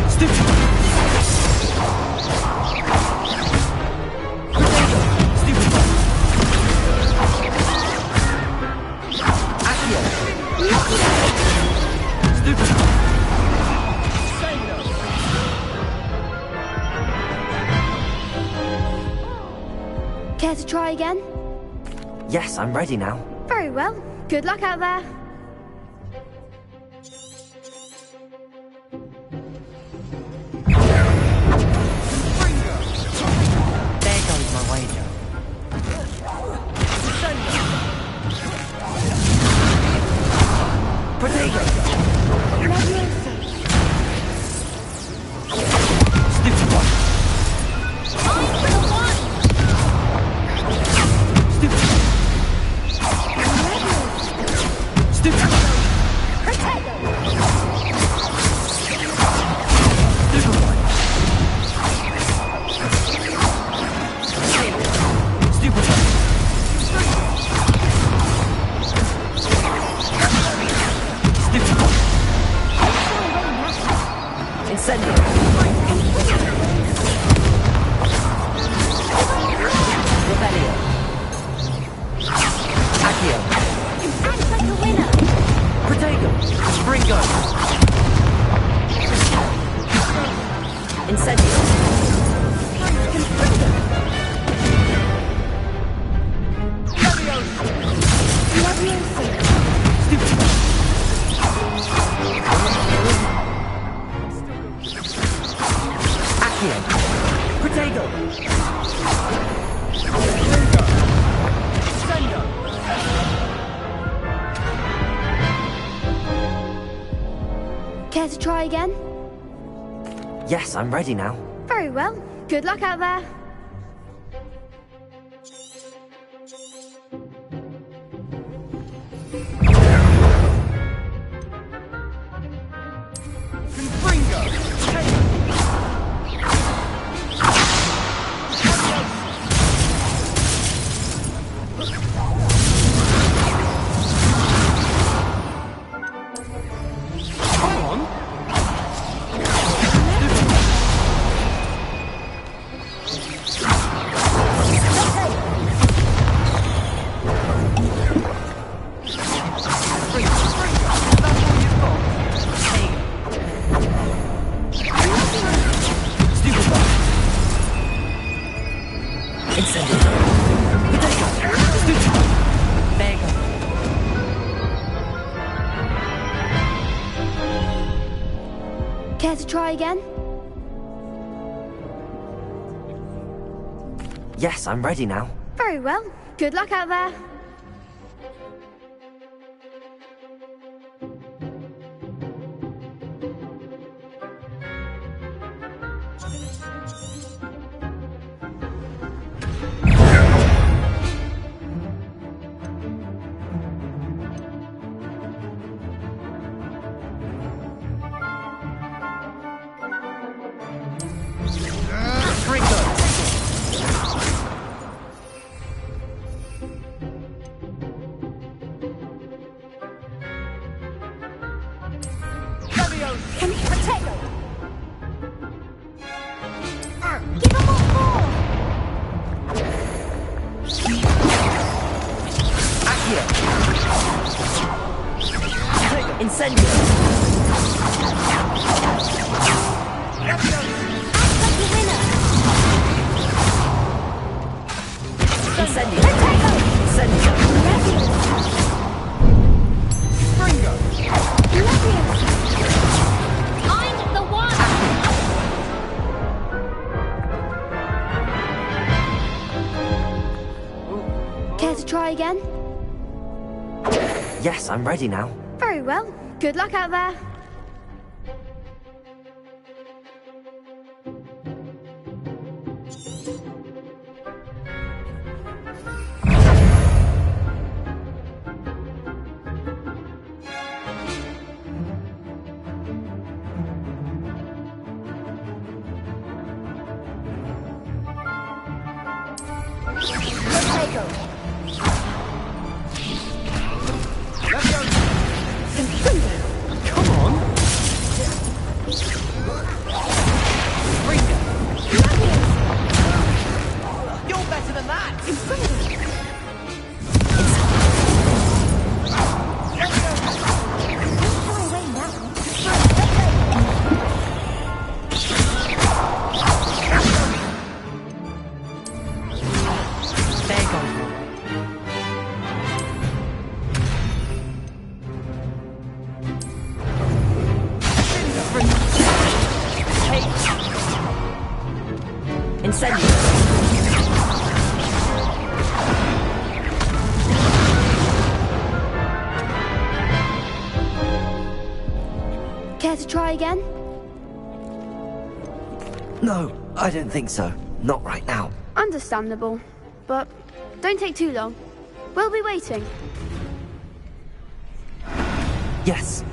Stupid! Potato! Stupid one! Accio! Stupid! Care to try again? Yes, I'm ready now. Very well. Good luck out there. There goes my wager. Care to try again? Yes, I'm ready now. Very well. Good luck out there. Care to try again? Yes, I'm ready now. Very well. Good luck out there. Try again? Yes, I'm ready now. Very well. Good luck out there. to try again? No, I don't think so. Not right now. Understandable. But don't take too long. We'll be waiting. Yes.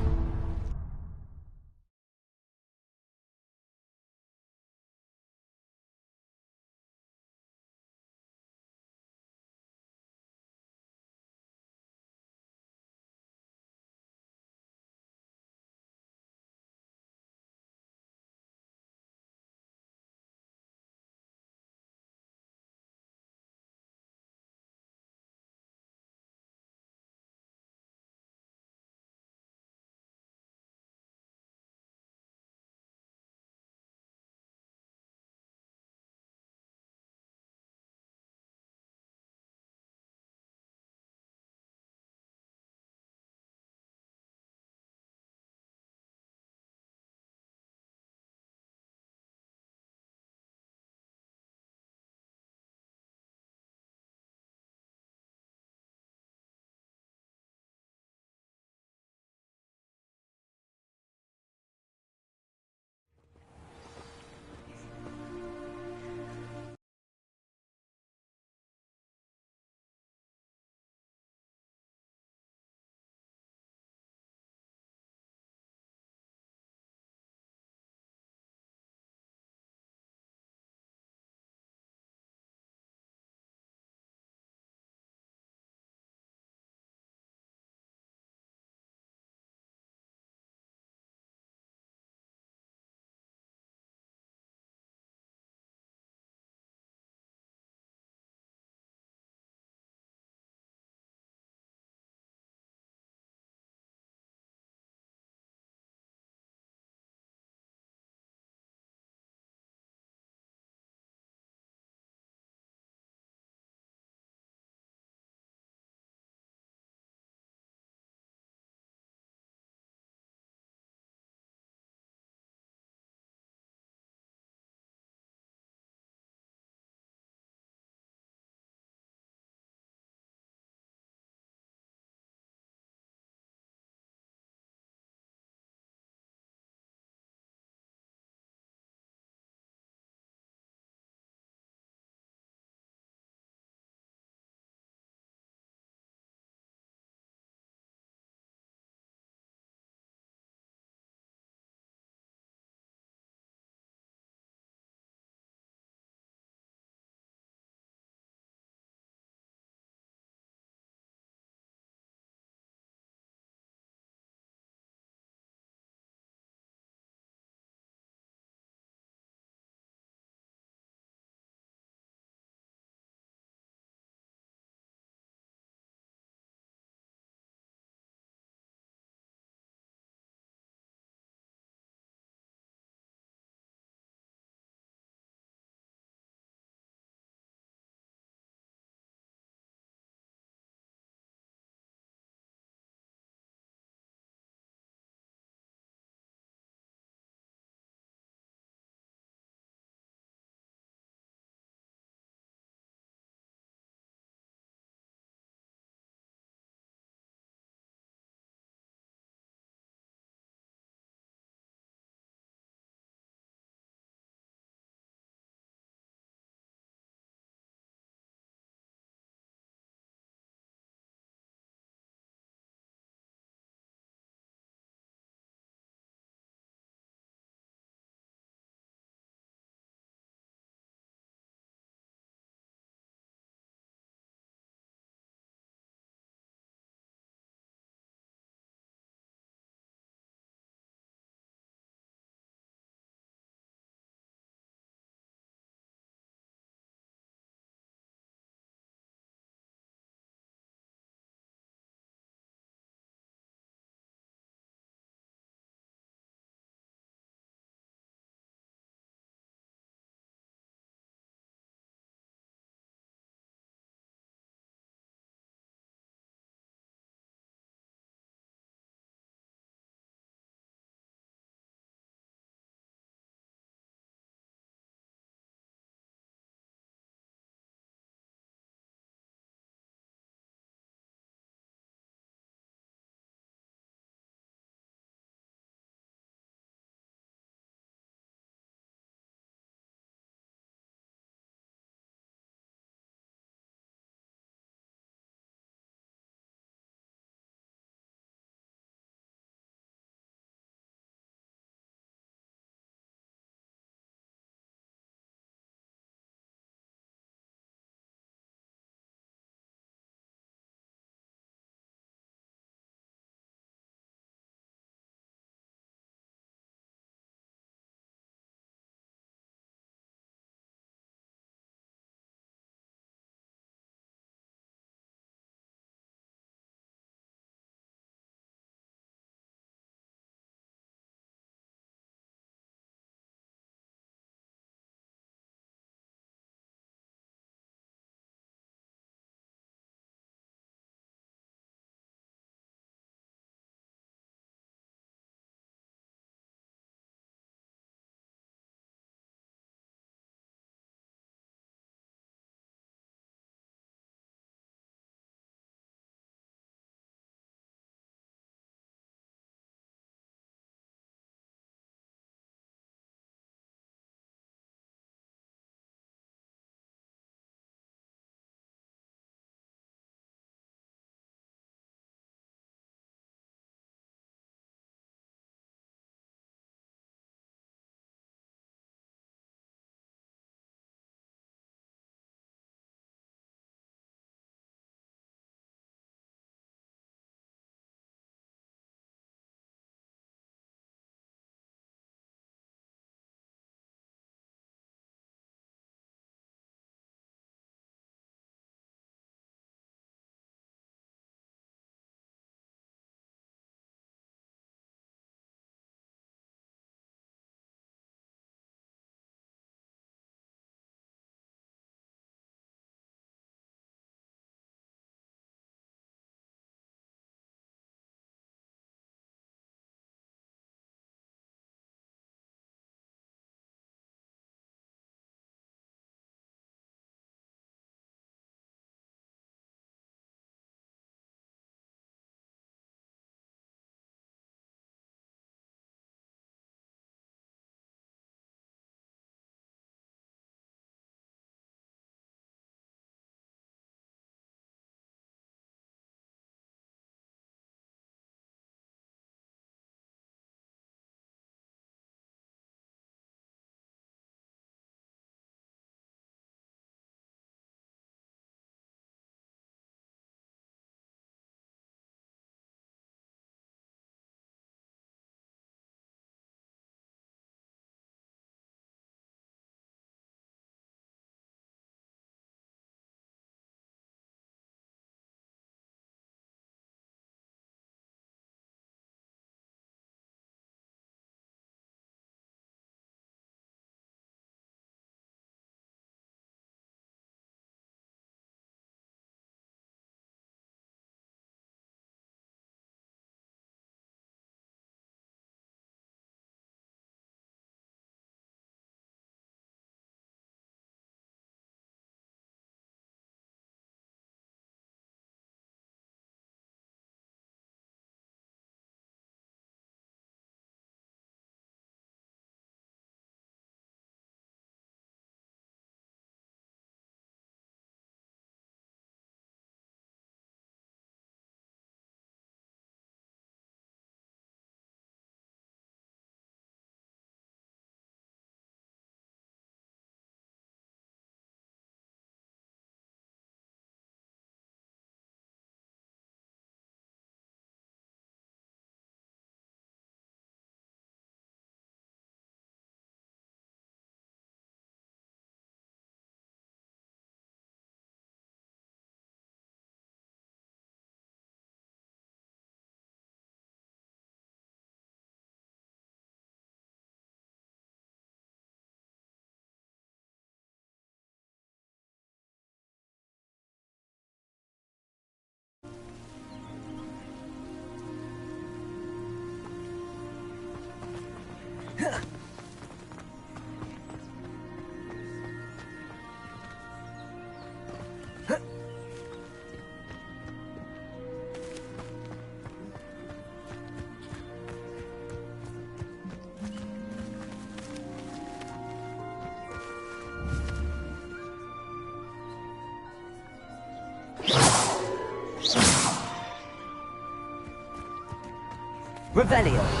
Revelio.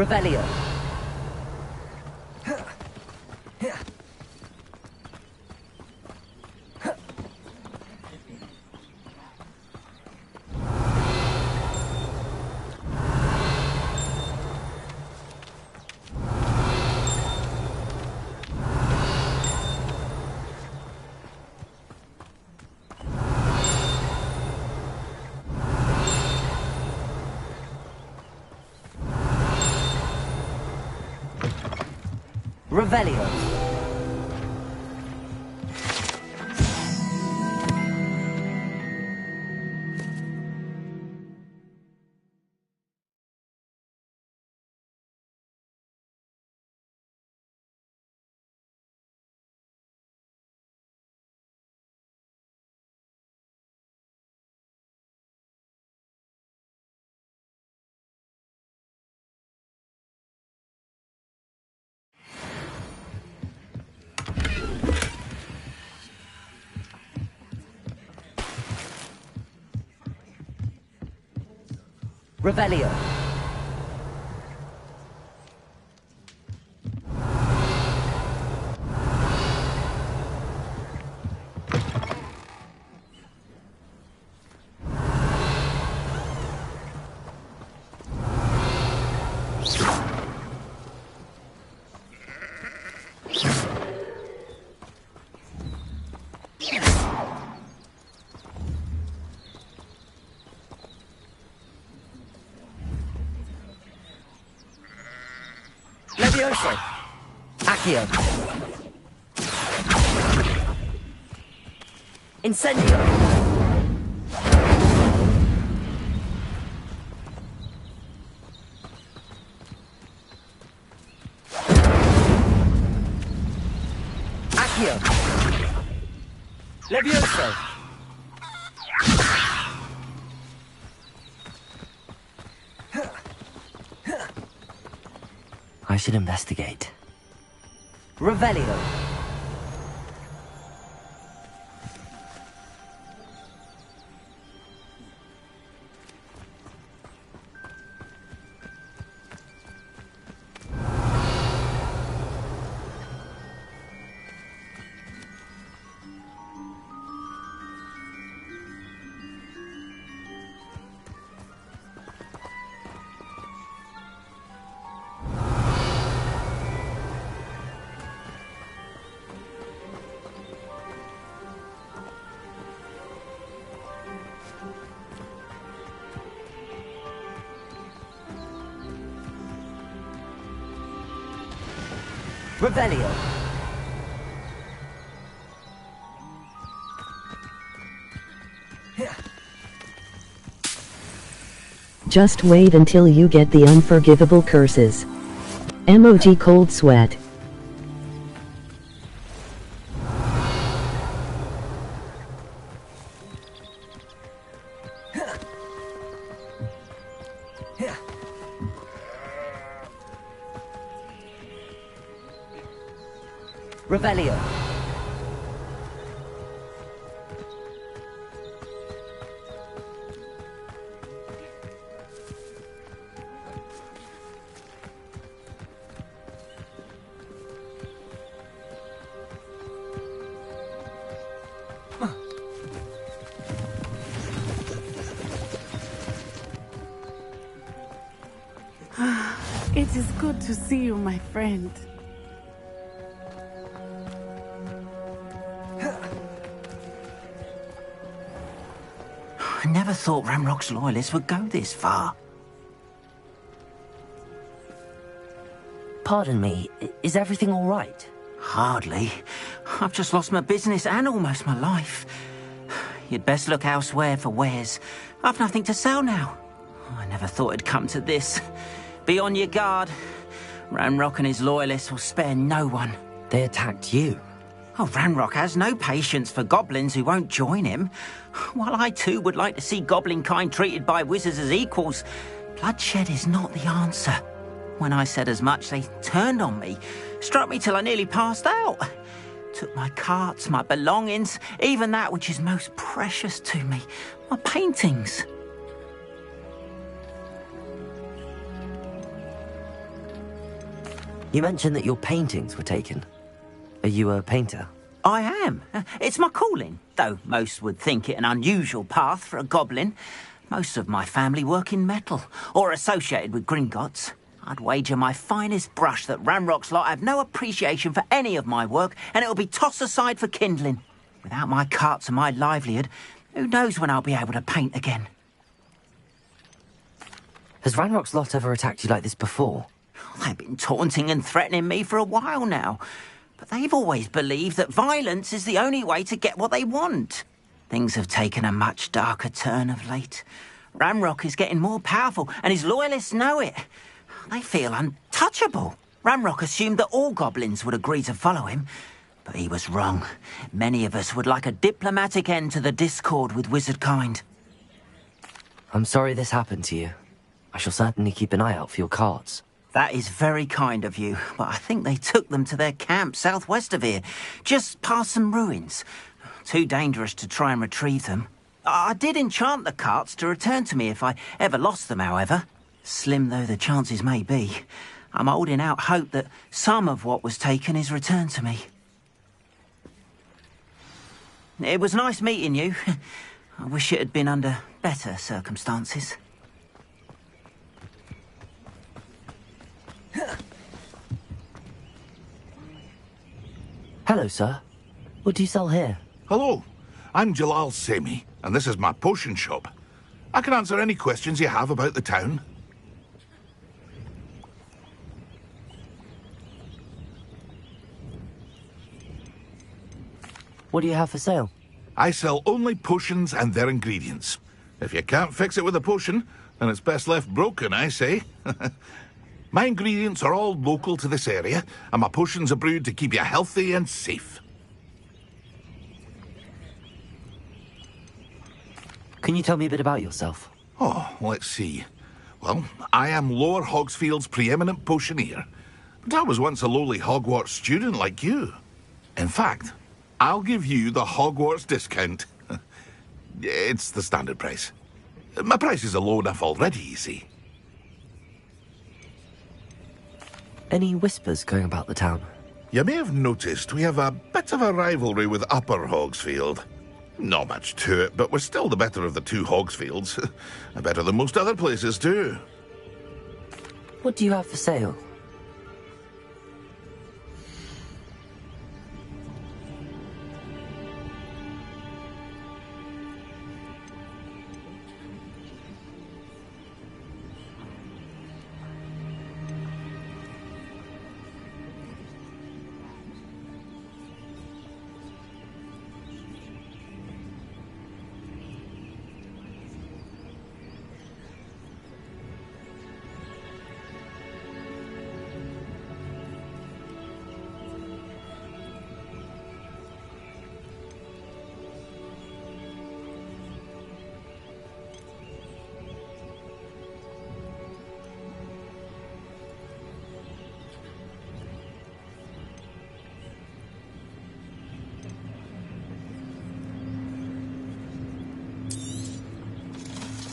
Revelio. Revelio. Revelio. Levioso. Accio. Incendio. Accio. Levioso. I should investigate. Revelio. Revelio. Just wait until you get the unforgivable curses. Emoji cold sweat. Revelio. It is good to see you, my friend. I never thought Ramrock's loyalists would go this far. Pardon me, is everything all right? Hardly. I've just lost my business and almost my life. You'd best look elsewhere for wares. I've nothing to sell now. I never thought it'd come to this. Be on your guard. Ranrock and his loyalists will spare no one. They attacked you? Oh, Ranrock has no patience for goblins who won't join him. While I too would like to see goblin kind treated by wizards as equals, bloodshed is not the answer. When I said as much, they turned on me, struck me till I nearly passed out. Took my carts, my belongings, even that which is most precious to me, my paintings. You mentioned that your paintings were taken. Are you a painter? I am. It's my calling, though most would think it an unusual path for a goblin. Most of my family work in metal, or associated with Gringotts. I'd wager my finest brush that Ranrock's lot have no appreciation for any of my work, and it'll be tossed aside for kindling. Without my carts and my livelihood, who knows when I'll be able to paint again? Has Ranrock's lot ever attacked you like this before? They've been taunting and threatening me for a while now. But they've always believed that violence is the only way to get what they want. Things have taken a much darker turn of late. Ranrock is getting more powerful, and his loyalists know it. They feel untouchable. Ranrock assumed that all goblins would agree to follow him, but he was wrong. Many of us would like a diplomatic end to the discord with wizard kind. I'm sorry this happened to you. I shall certainly keep an eye out for your carts. That is very kind of you, but I think they took them to their camp southwest of here, just past some ruins. Too dangerous to try and retrieve them. I did enchant the carts to return to me if I ever lost them, however. Slim though the chances may be, I'm holding out hope that some of what was taken is returned to me. It was nice meeting you. I wish it had been under better circumstances. Hello, sir. What do you sell here? Hello, I'm Jalal Semi, and this is my potion shop. I can answer any questions you have about the town. What do you have for sale? I sell only potions and their ingredients. If you can't fix it with a potion, then it's best left broken, I say. My ingredients are all local to this area, and my potions are brewed to keep you healthy and safe. Can you tell me a bit about yourself? Oh, let's see. Well, I am Lower Hogsfield's preeminent potioneer, but I was once a lowly Hogwarts student like you. In fact, I'll give you the Hogwarts discount. It's the standard price. My prices are low enough already, you see. Any whispers going about the town? You may have noticed we have a bit of a rivalry with Upper Hogsfield. Not much to it, but we're still the better of the two Hogsfields. Better than most other places, too. What do you have for sale?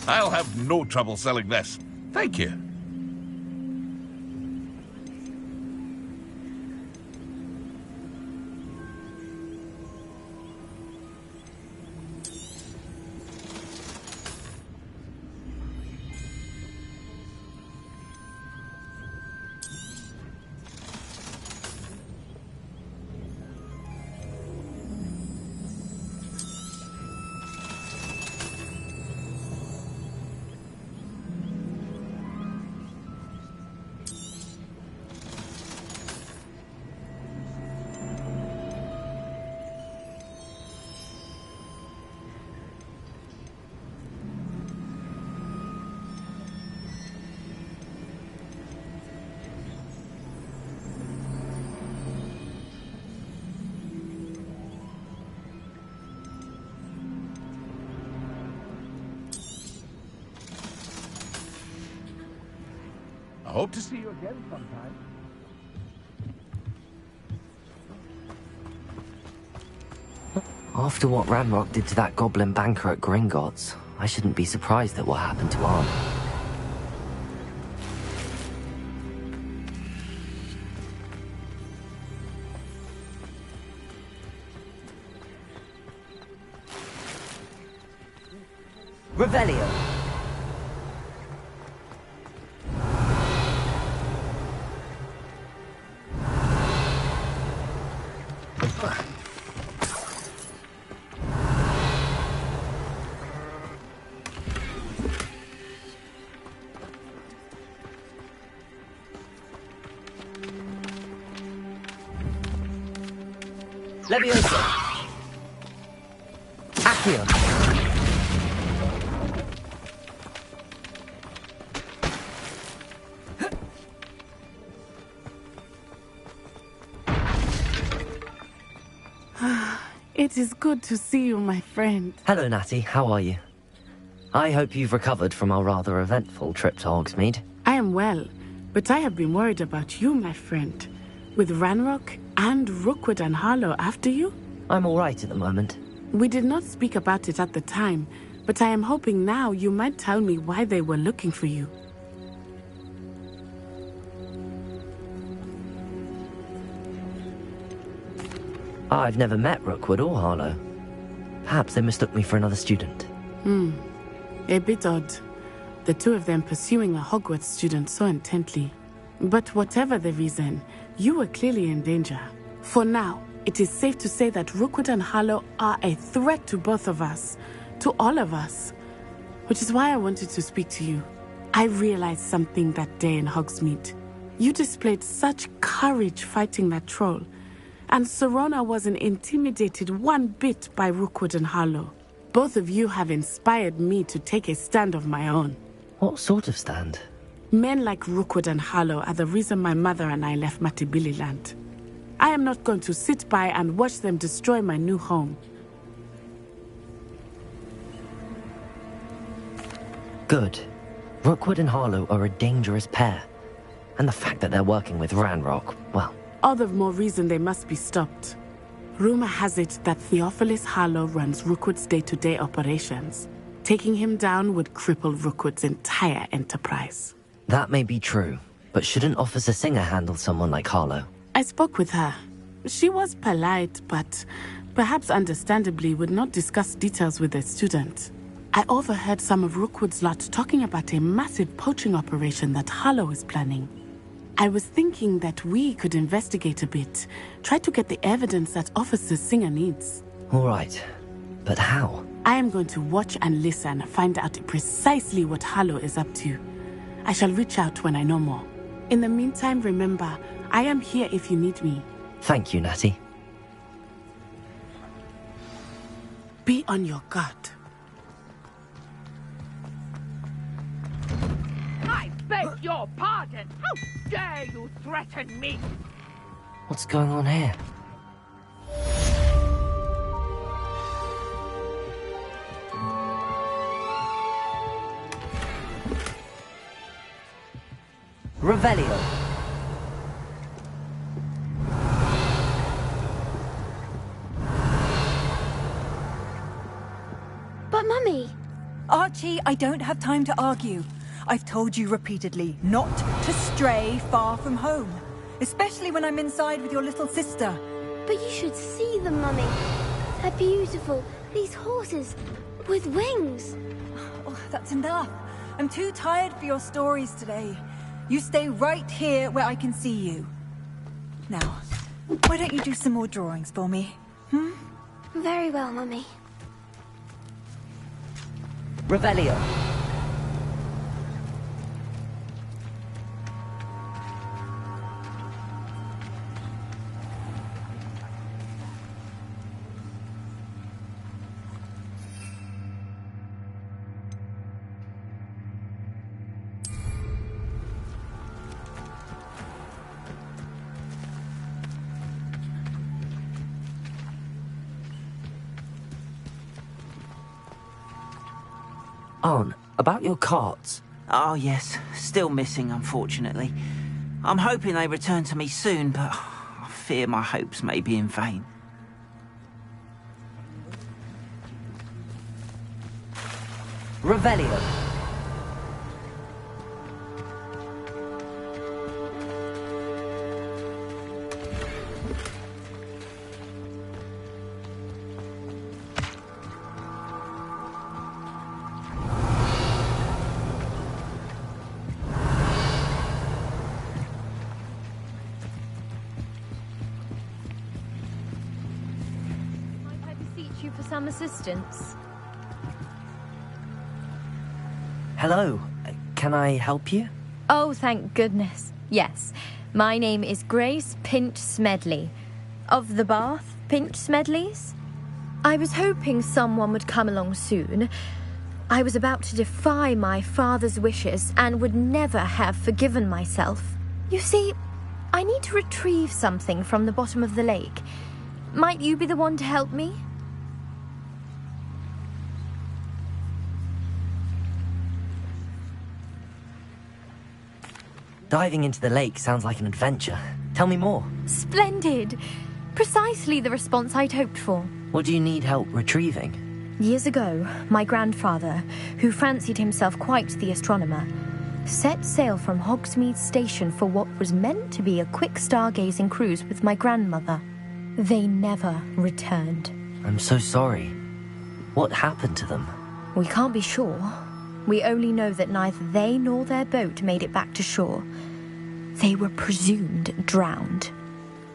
I'll have no trouble selling this. Thank you. I hope to see you again sometime. After what Ranrock did to that goblin banker at Gringotts, I shouldn't be surprised at what happened to Arn. Revelio. Leviosa. Accio. It is good to see you, my friend. Hello, Natty. How are you? I hope you've recovered from our rather eventful trip to Hogsmeade. I am well, but I have been worried about you, my friend. With Ranrock and Rookwood and Harlow after you? I'm all right at the moment. We did not speak about it at the time, but I am hoping now you might tell me why they were looking for you. I've never met Rookwood or Harlow. Perhaps they mistook me for another student. A bit odd. The two of them pursuing a Hogwarts student so intently. But whatever the reason, you were clearly in danger. For now, it is safe to say that Rookwood and Harlow are a threat to both of us. To all of us. Which is why I wanted to speak to you. I realized something that day in Hogsmeade. You displayed such courage fighting that troll. And Serona wasn't intimidated one bit by Rookwood and Harlow. Both of you have inspired me to take a stand of my own. What sort of stand? Men like Rookwood and Harlow are the reason my mother and I left Matibili land. I am not going to sit by and watch them destroy my new home. Good. Rookwood and Harlow are a dangerous pair. And the fact that they're working with Ranrock, well... All the more reason they must be stopped. Rumor has it that Theophilus Harlow runs Rookwood's day-to-day operations. Taking him down would cripple Rookwood's entire enterprise. That may be true, but shouldn't Officer Singer handle someone like Harlow? I spoke with her. She was polite, but perhaps understandably would not discuss details with a student. I overheard some of Rookwood's lot talking about a massive poaching operation that Harlow is planning. I was thinking that we could investigate a bit, try to get the evidence that Officer Singer needs. All right, but how? I am going to watch and listen, find out precisely what Harlow is up to. I shall reach out when I know more. In the meantime, remember, I am here if you need me. Thank you, Natty. Be on your guard. I beg your pardon! How dare you threaten me? What's going on here? Revelio. But Mummy... Archie, I don't have time to argue. I've told you repeatedly not to stray far from home. Especially when I'm inside with your little sister. But you should see them, Mummy. They're beautiful. These horses with wings. Oh, that's enough. I'm too tired for your stories today. You stay right here where I can see you. Now, why don't you do some more drawings for me? Very well, Mummy. Revelio. Arn, about your carts. Oh, yes. Still missing, unfortunately. I'm hoping they return to me soon, but I fear my hopes may be in vain. Revelio. Might I beseech you for some assistance? Hello. Can I help you? Oh, thank goodness. Yes. My name is Grace Pinch Smedley. Of the Bath Pinch Smedleys? I was hoping someone would come along soon. I was about to defy my father's wishes and would never have forgiven myself. You see, I need to retrieve something from the bottom of the lake. Might you be the one to help me? Diving into the lake sounds like an adventure. Tell me more. Splendid! Precisely the response I'd hoped for. What do you need help retrieving? Years ago, my grandfather, who fancied himself quite the astronomer, set sail from Hogsmeade Station for what was meant to be a quick stargazing cruise with my grandmother. They never returned. I'm so sorry. What happened to them? We can't be sure. We only know that neither they nor their boat made it back to shore. They were presumed drowned.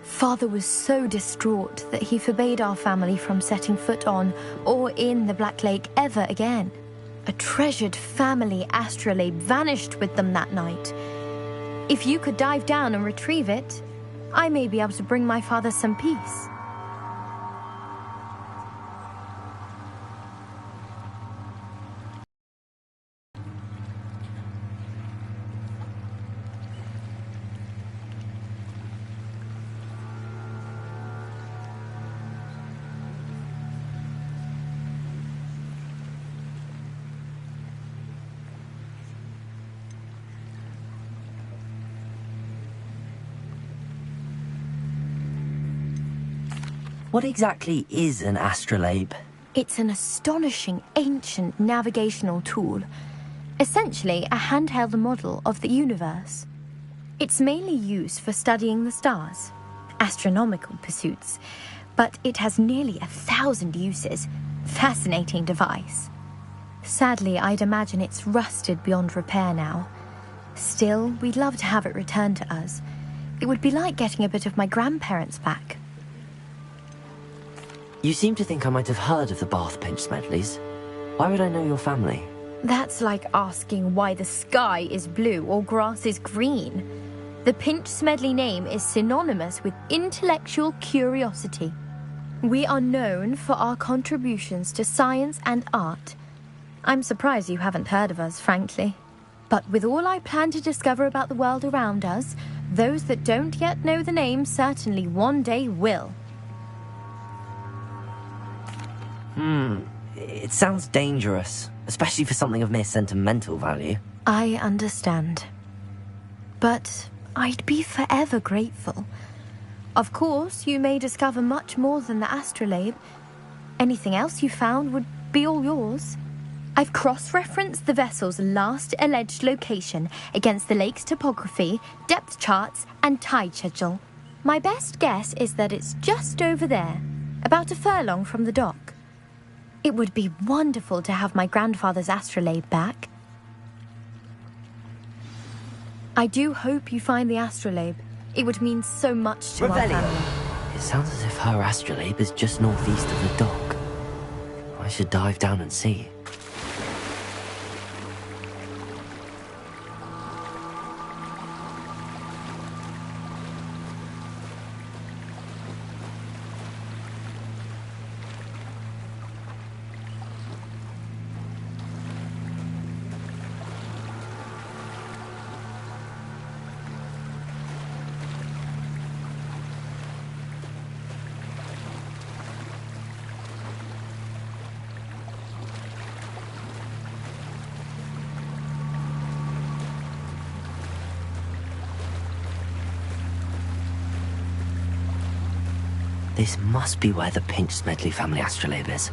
Father was so distraught that he forbade our family from setting foot on or in the Black Lake ever again. A treasured family astrolabe vanished with them that night. If you could dive down and retrieve it, I may be able to bring my father some peace. What exactly is an astrolabe? It's an astonishing ancient navigational tool. Essentially a handheld model of the universe. It's mainly used for studying the stars, astronomical pursuits, but it has nearly 1,000 uses. Fascinating device. Sadly, I'd imagine it's rusted beyond repair now. Still, we'd love to have it returned to us. It would be like getting a bit of my grandparents back. You seem to think I might have heard of the Bath Pinch Smedleys. Why would I know your family? That's like asking why the sky is blue or grass is green. The Pinch Smedley name is synonymous with intellectual curiosity. We are known for our contributions to science and art. I'm surprised you haven't heard of us, frankly. But with all I plan to discover about the world around us, those that don't yet know the name certainly one day will. It sounds dangerous, especially for something of mere sentimental value. I understand. But I'd be forever grateful. Of course, you may discover much more than the astrolabe. Anything else you found would be all yours. I've cross-referenced the vessel's last alleged location against the lake's topography, depth charts, and tide schedule. My best guess is that it's just over there, about a furlong from the dock. It would be wonderful to have my grandfather's astrolabe back. I do hope you find the astrolabe. It would mean so much to our family. It sounds as if her astrolabe is just northeast of the dock. I should dive down and see. This must be where the Pinch Smedley family astrolabe is.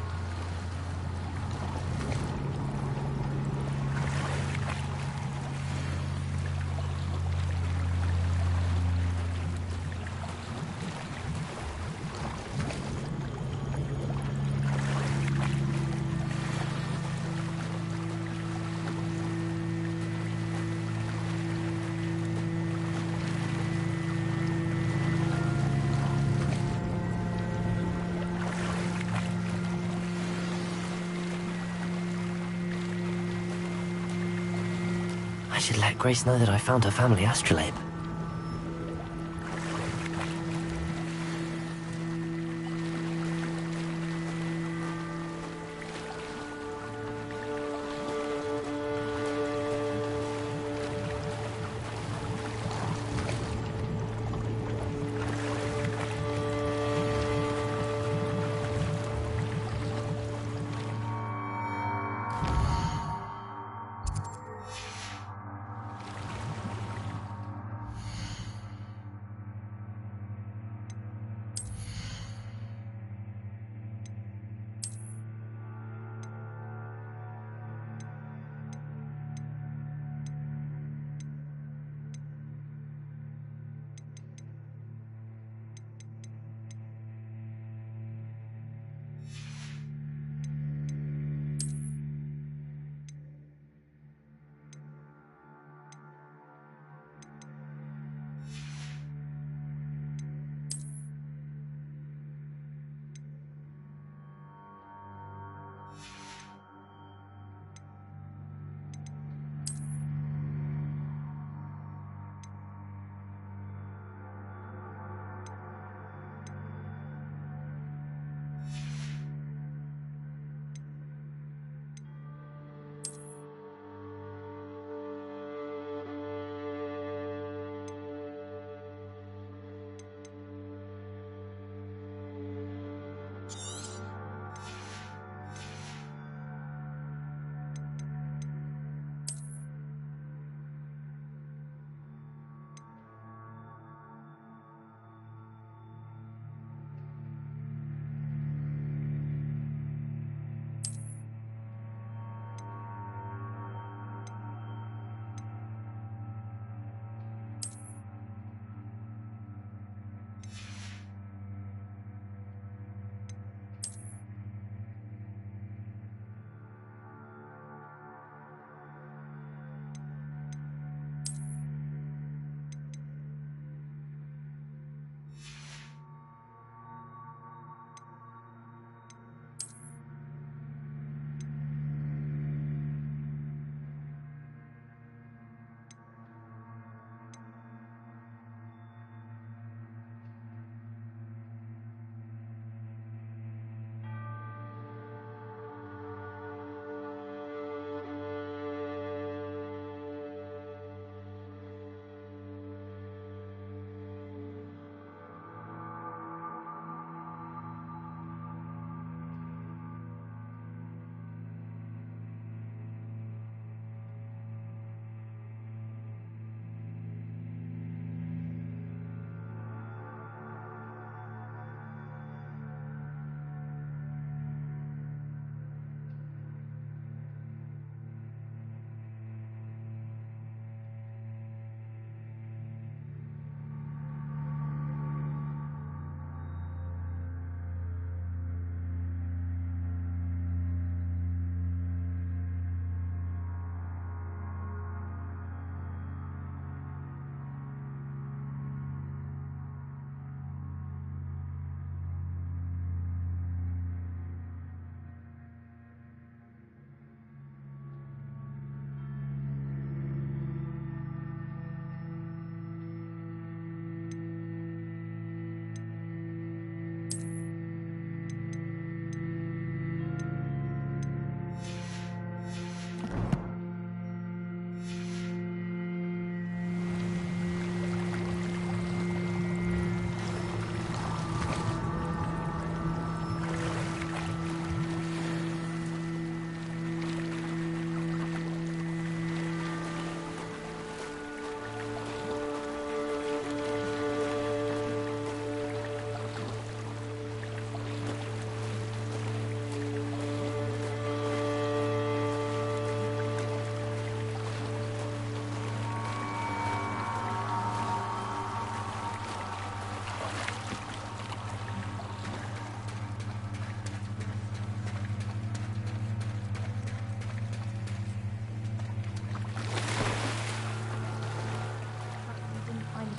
I should let Grace know that I found her family astrolabe.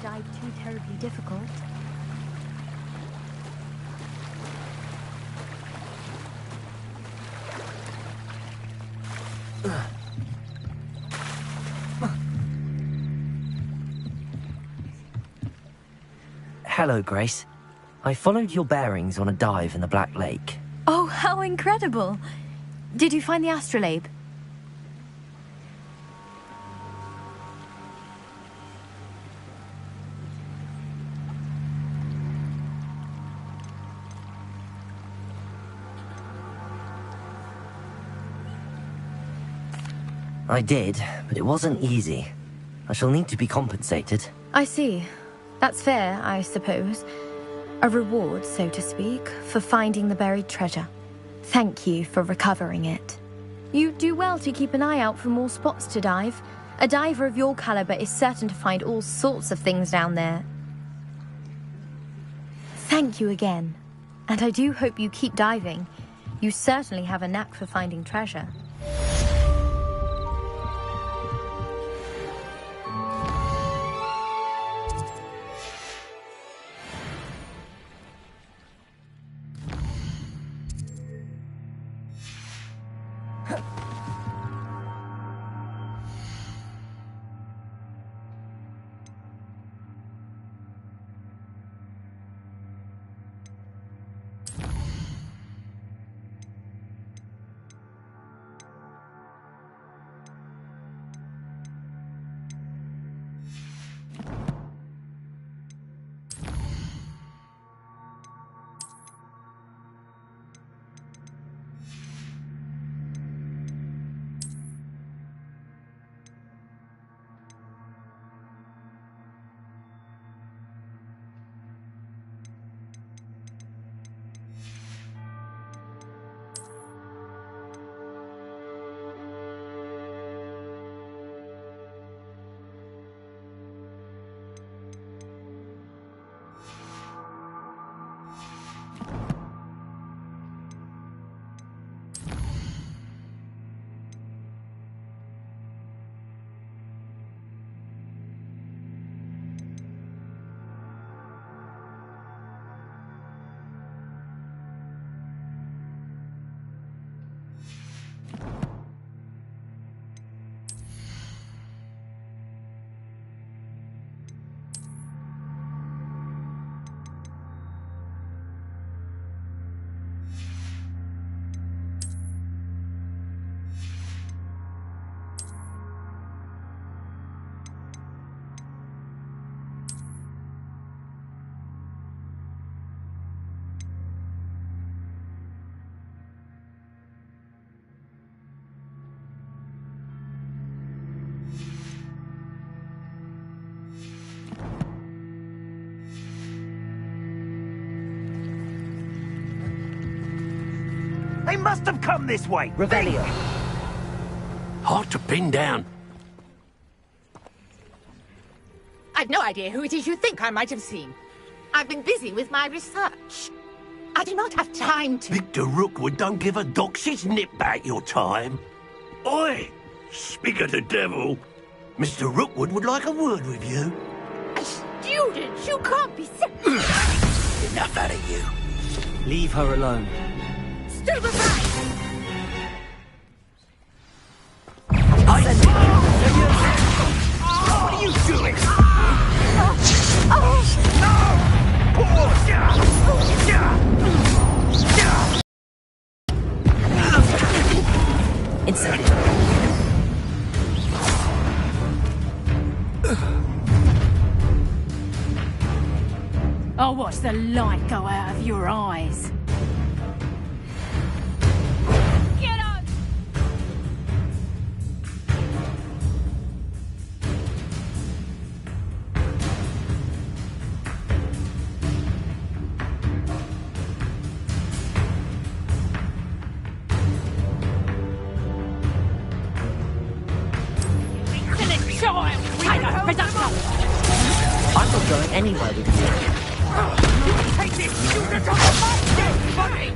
dive too terribly difficult. Hello, Grace. I followed your bearings on a dive in the Black Lake. Oh, how incredible! Did you find the astrolabe? I did, but it wasn't easy. I shall need to be compensated. I see. That's fair, I suppose. A reward, so to speak, for finding the buried treasure. Thank you for recovering it. You do well to keep an eye out for more spots to dive. A diver of your caliber is certain to find all sorts of things down there. Thank you again. And I do hope you keep diving. You certainly have a knack for finding treasure. They must have come this way. Revelio. Hard to pin down. I've no idea who it is you think I might have seen. I've been busy with my research. I do not have time to... Victor Rookwood don't give a doxy's nip back your time. Oi! Speak of the devil. Mr. Rookwood would like a word with you. A student? You can't be so... Enough out of you. Leave her alone. Stupefy! What are you doing? Inside. I'll watch the light go out of your eyes. Get up! Insolent child! I'm not going anywhere with you. Take this student on the mic, dead buddy!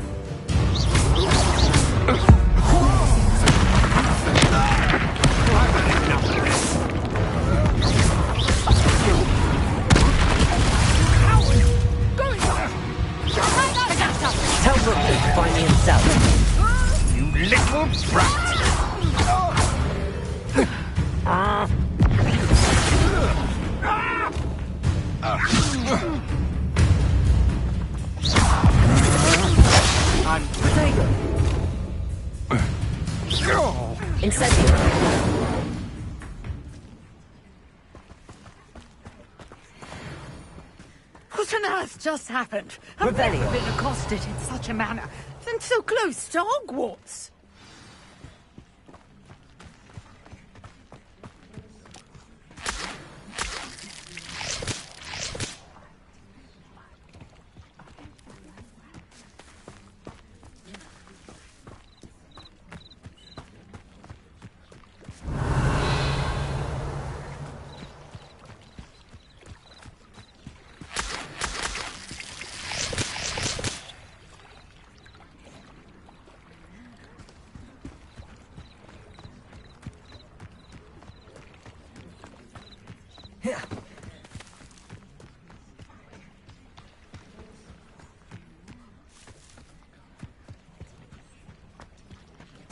Incendio. What on earth just happened? I've never been accosted in such a manner, and so close to Hogwarts.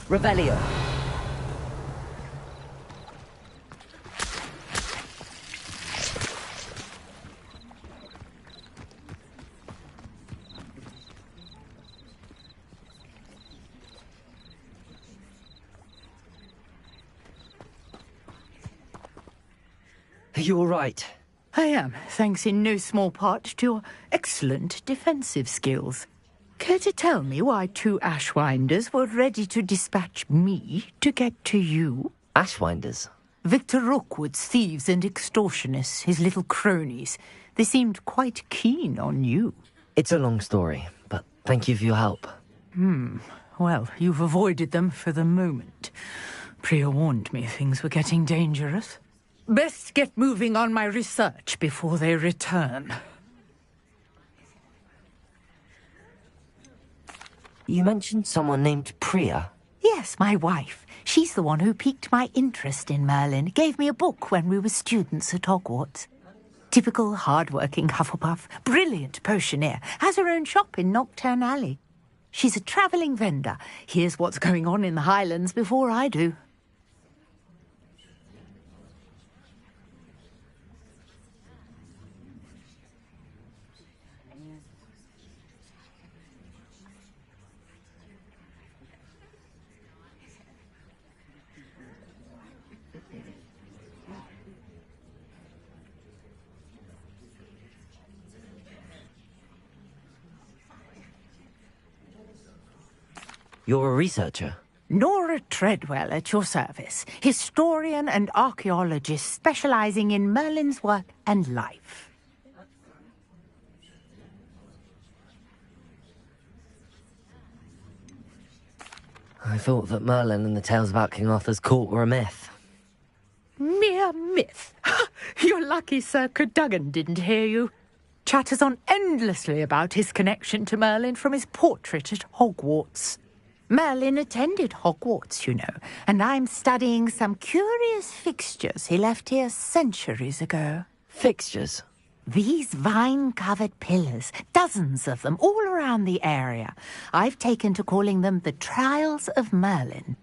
Revelio. Are you all right? I am, thanks in no small part to your excellent defensive skills. Care to tell me why 2 Ashwinders were ready to dispatch me to get to you? Ashwinders? Victor Rookwood's thieves and extortionists, his little cronies. They seemed quite keen on you. It's a long story, but thank you for your help. Well, you've avoided them for the moment. Priya warned me things were getting dangerous. Best get moving on my research before they return. You mentioned someone named Priya. Yes, my wife. She's the one who piqued my interest in Merlin. Gave me a book when we were students at Hogwarts. Typical hard-working Hufflepuff. Brilliant potioneer. Has her own shop in Knockturn Alley. She's a travelling vendor. Hears what's going on in the Highlands before I do. You're a researcher? Nora Treadwell at your service. Historian and archaeologist specialising in Merlin's work and life. I thought that Merlin and the tales about King Arthur's court were a myth. Mere myth. You're lucky Sir Cadogan didn't hear you. Chatters on endlessly about his connection to Merlin from his portrait at Hogwarts. Merlin attended Hogwarts, you know, and I'm studying some curious fixtures he left here centuries ago. Fixtures? These vine-covered pillars, dozens of them, all around the area. I've taken to calling them the Trials of Merlin.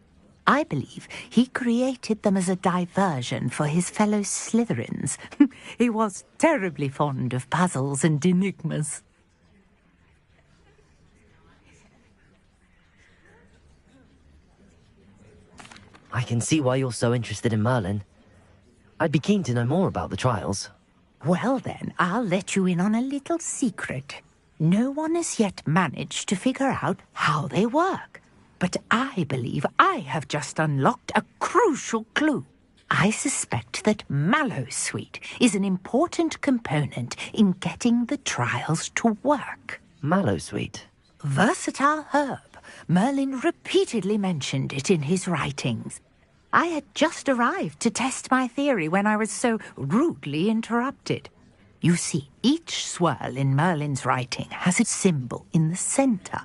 I believe he created them as a diversion for his fellow Slytherins. He was terribly fond of puzzles and enigmas. I can see why you're so interested in Merlin. I'd be keen to know more about the trials. Well then, I'll let you in on a little secret. No one has yet managed to figure out how they work. But I believe I have just unlocked a crucial clue. I suspect that Mallowsweet is an important component in getting the trials to work. Mallowsweet? Versatile herb. Merlin repeatedly mentioned it in his writings. I had just arrived to test my theory when I was so rudely interrupted. You see, each swirl in Merlin's writing has its symbol in the centre.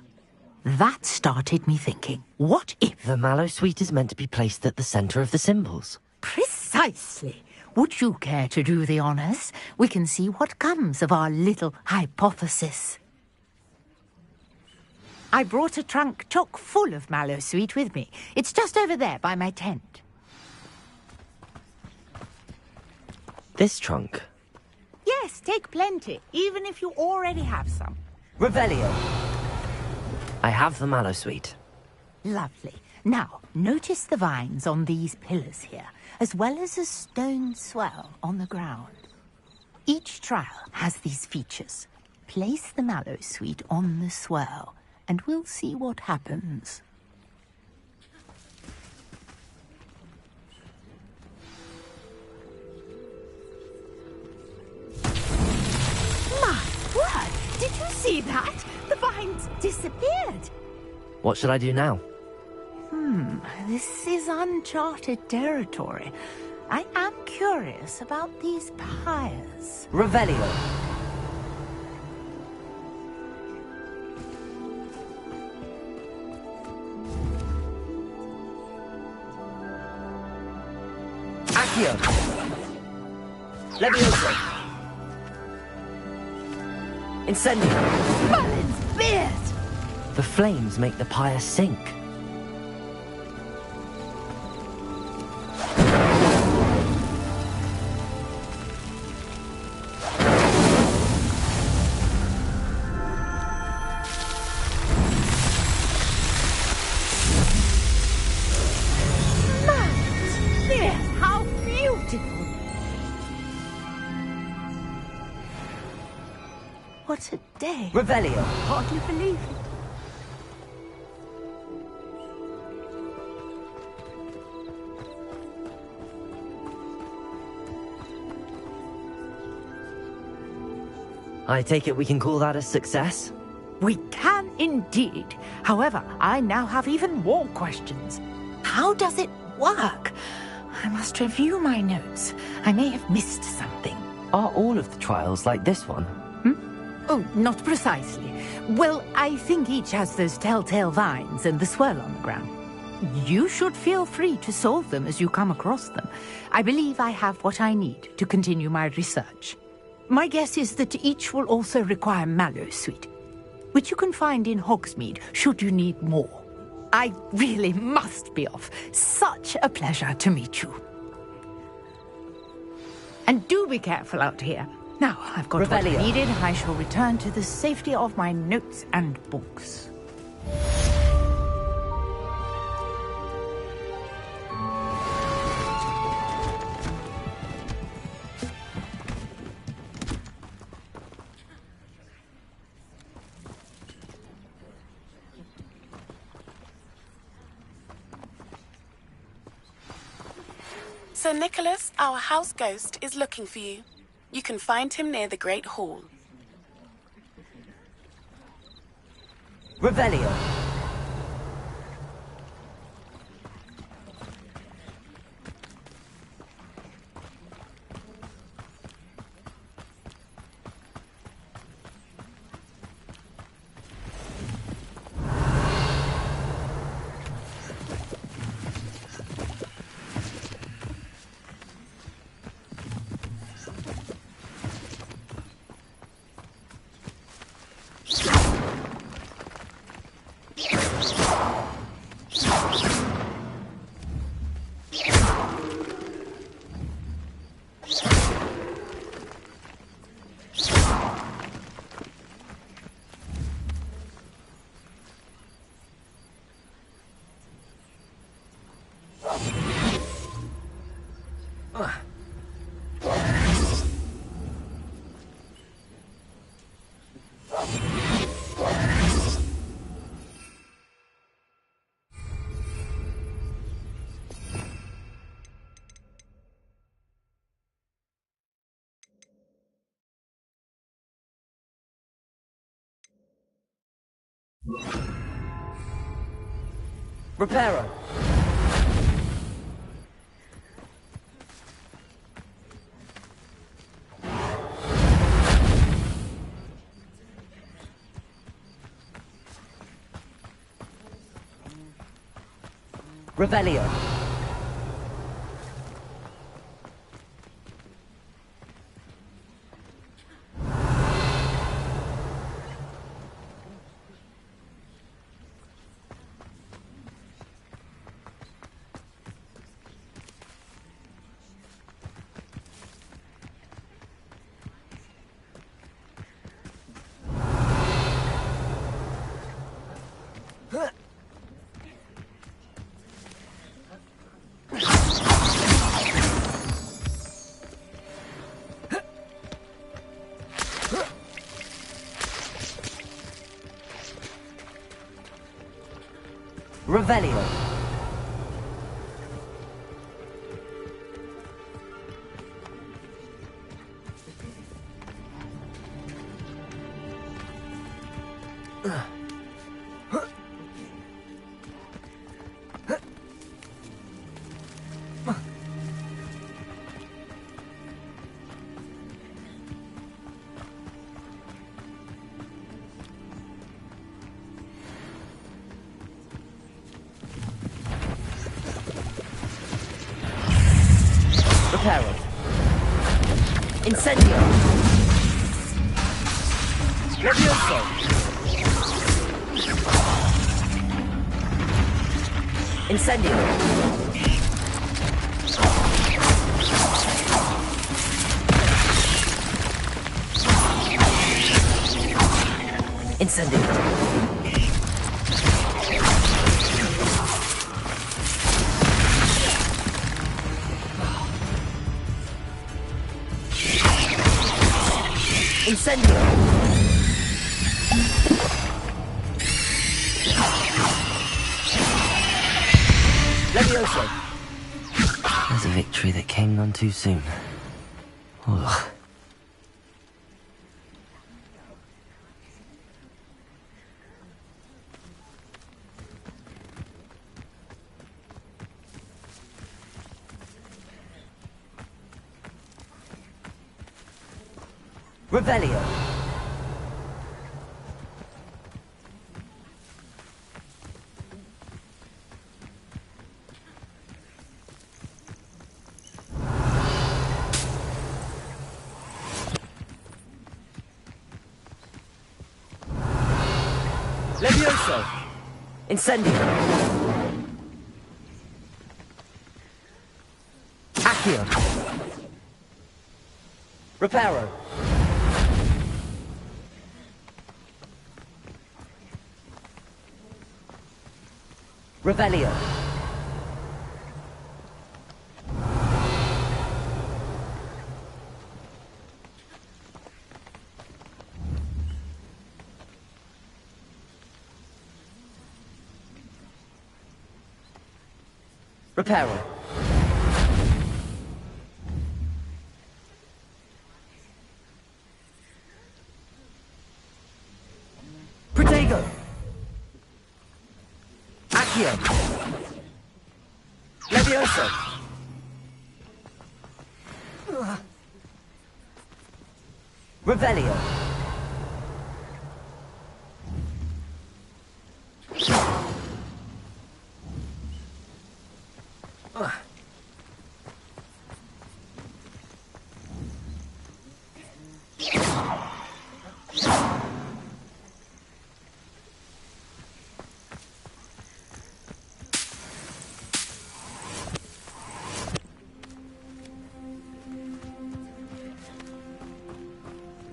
That started me thinking, what if... The Mallowsweet is meant to be placed at the centre of the symbols. Precisely. Would you care to do the honours? We can see what comes of our little hypothesis. I brought a trunk chock full of Mallowsweet with me. It's just over there by my tent. This trunk? Yes, take plenty, even if you already have some. Revelio. I have the Mallowsweet. Lovely. Now, notice the vines on these pillars here, as well as a stone swell on the ground. Each trial has these features. Place the mallow sweet on the swell, and we'll see what happens. My word! Did you see that? The vines disappeared. What should I do now? This is uncharted territory. I am curious about these pyres. Revelio. Accio. Levioso. Incendio. Merlin's beard! The flames make the pyre sink. What a day. Revelio. Hardly believe it. I take it we can call that a success? We can indeed. However, I now have even more questions. How does it work? I must review my notes. I may have missed something. Are all of the trials like this one? Oh, not precisely. Well, I think each has those telltale vines and the swirl on the ground. You should feel free to solve them as you come across them. I believe I have what I need to continue my research. My guess is that each will also require mallow sweet, which you can find in Hogsmeade should you need more. I really must be off. Such a pleasure to meet you. And do be careful out here. Now, I've got what I needed. I shall return to the safety of my notes and books. Sir Nicholas, our house ghost, is looking for you. You can find him near the Great Hall. Revelio. Reparo. Revelio. Revelio. Reparo. Incendio. Levioso. Incendio. Incendio. Incendio! Levioso! There's a victory that came none too soon. Ugh. Revelio. Levioso. Incendio. Accio. Reparo. Revelio. Reparo. Protego. Accio. Levioso. Revelio.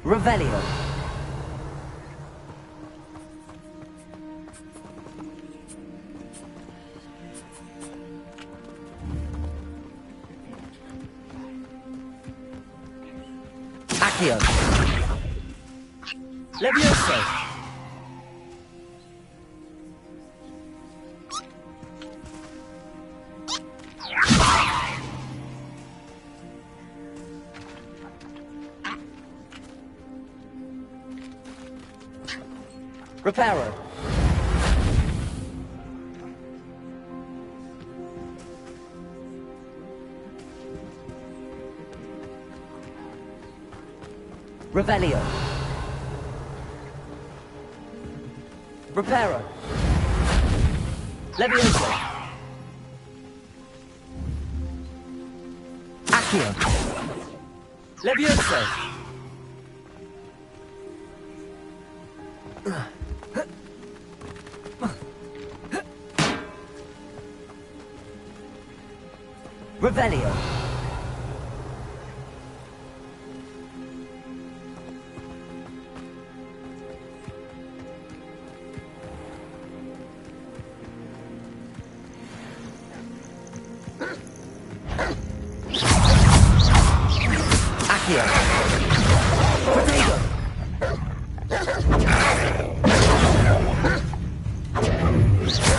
Revelio. Accio. Levioso. Reparo. Revelio. Reparo. Levioso. Accio. Levioso. Revelio. Accio. Protego.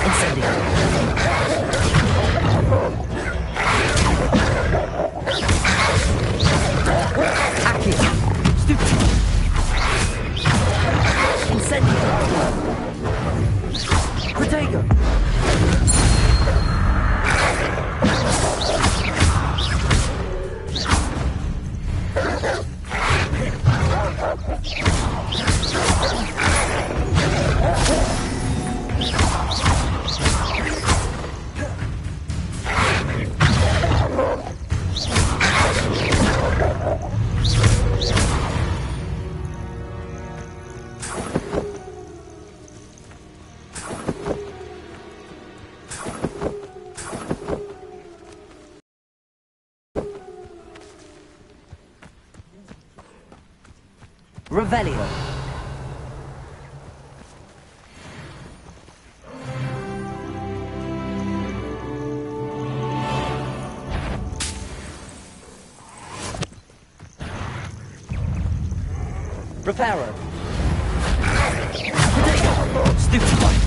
Incendio. Revelio. Reparo. Stupefy.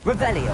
Revelio.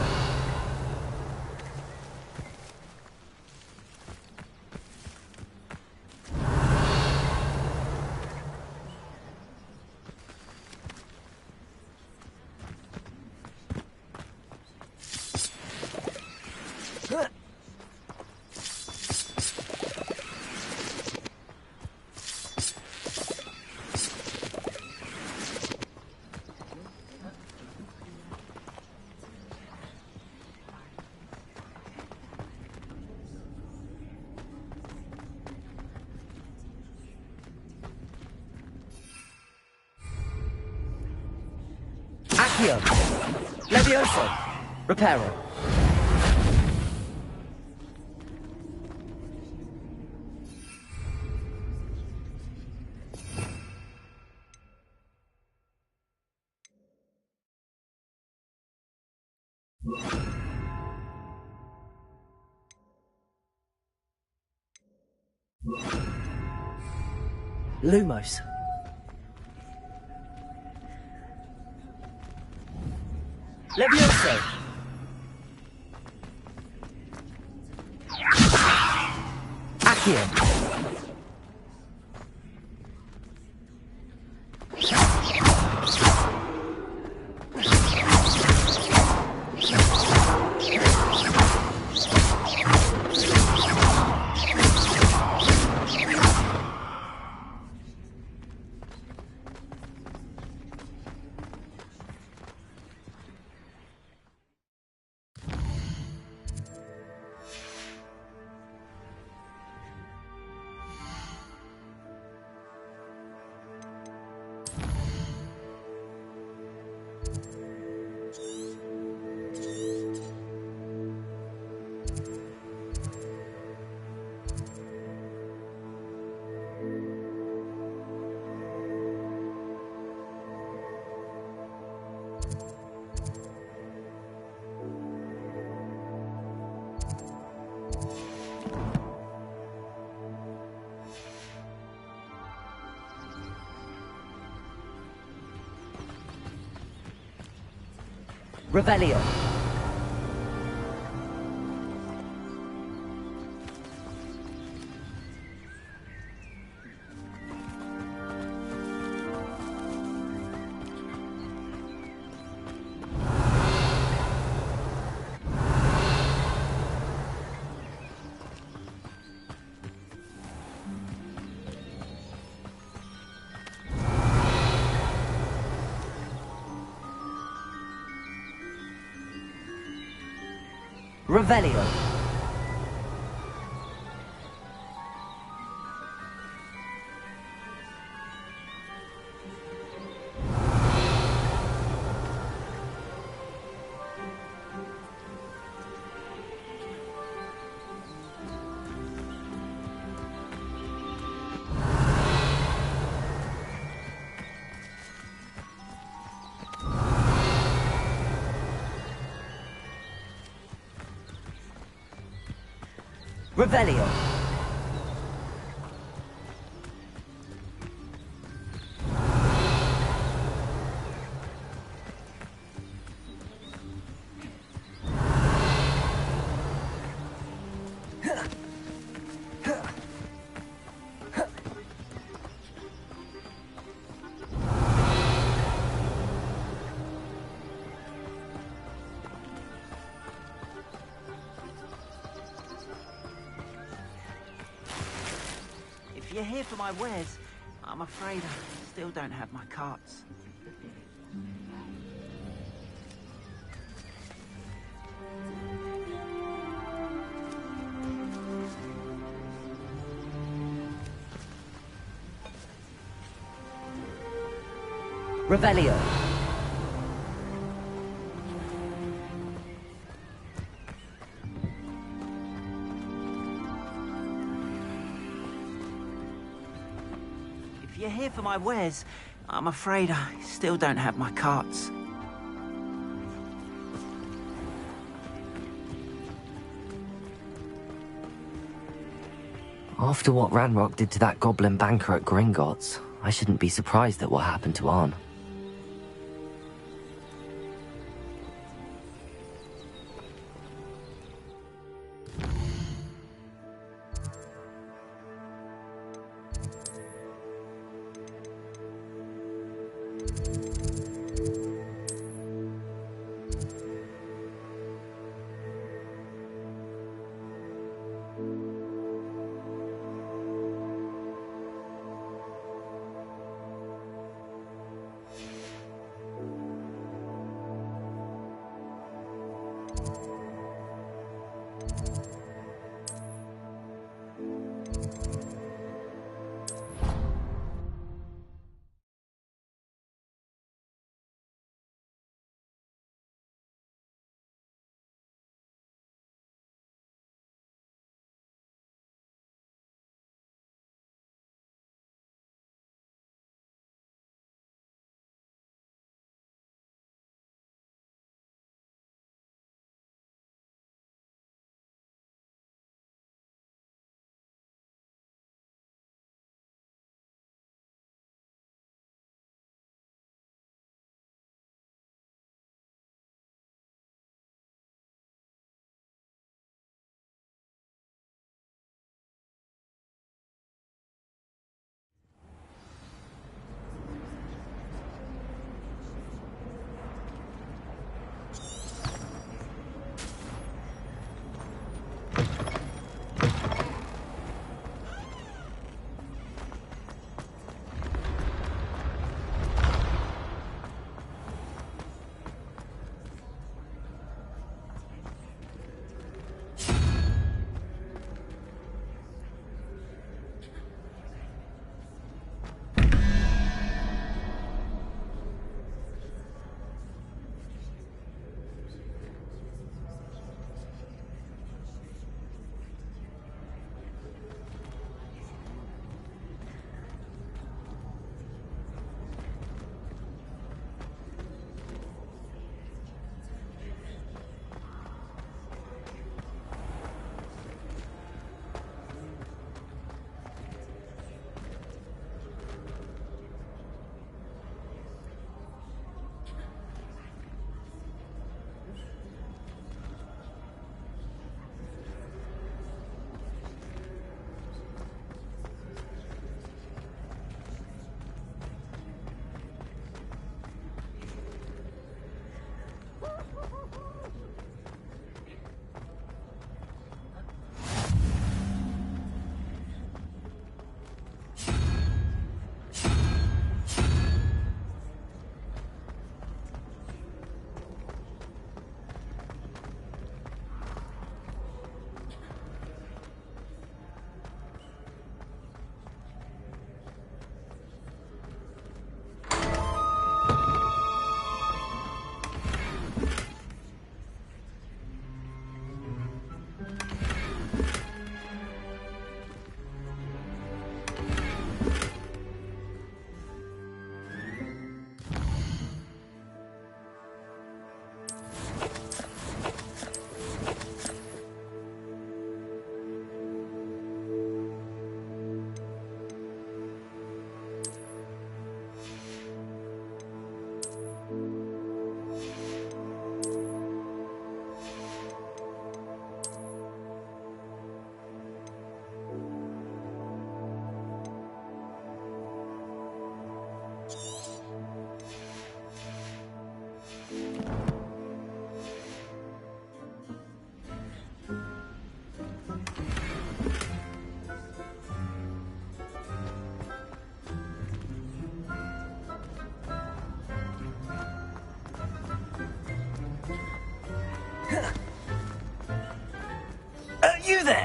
Accio. Levioso. Reparo. Lumos. Levioso. Accio. Revelio. Revelio. Revelio. If you're here for my wares, I'm afraid I still don't have my carts. Revelio. If you're here for my wares, I'm afraid I still don't have my carts. After what Ranrock did to that goblin banker at Gringotts, I shouldn't be surprised at what happened to Arn.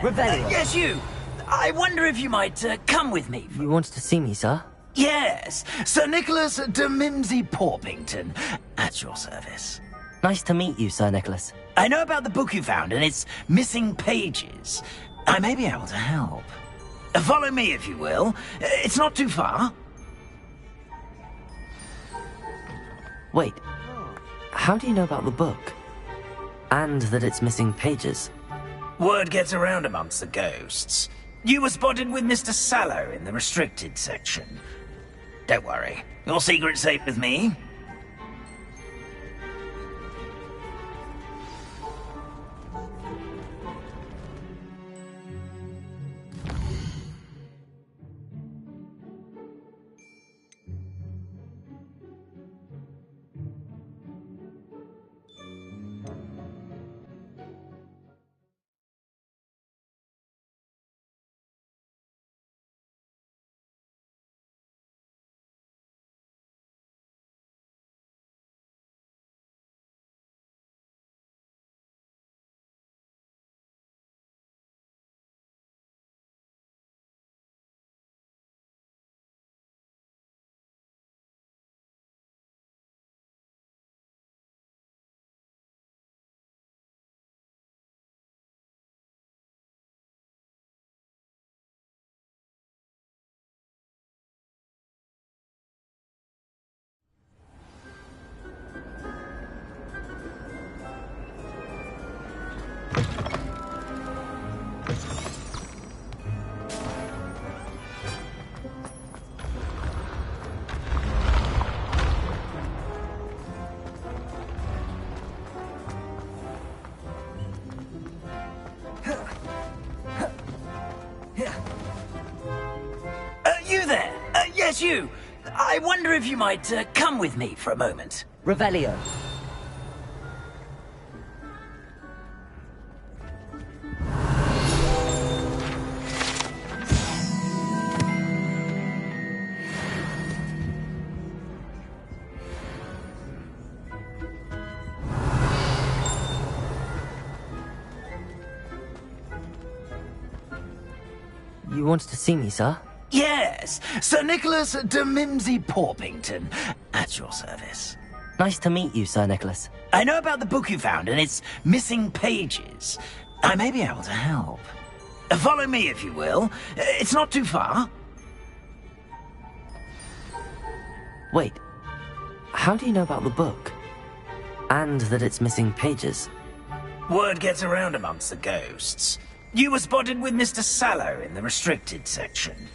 Revelio. Yes, you. I wonder if you might come with me. You wanted to see me, sir? Yes, Sir Nicholas de Mimsy Porpington, at your service. Nice to meet you, Sir Nicholas. I know about the book you found and its missing pages. I may be able to help. Follow me, if you will. It's not too far. Wait, how do you know about the book? And that it's missing pages? Word gets around amongst the ghosts. You were spotted with Mr. Sallow in the restricted section. Don't worry, your secret's safe with me. You there? Yes, you. I wonder if you might come with me for a moment. Revelio. You wanted to see me, sir? Yes, Sir Nicholas de Mimsy Porpington, at your service. Nice to meet you, Sir Nicholas. I know about the book you found and its missing pages. I may be able to help. Follow me, if you will. It's not too far. Wait, how do you know about the book? And that it's missing pages? Word gets around amongst the ghosts. You were spotted with Mr. Sallow in the restricted section.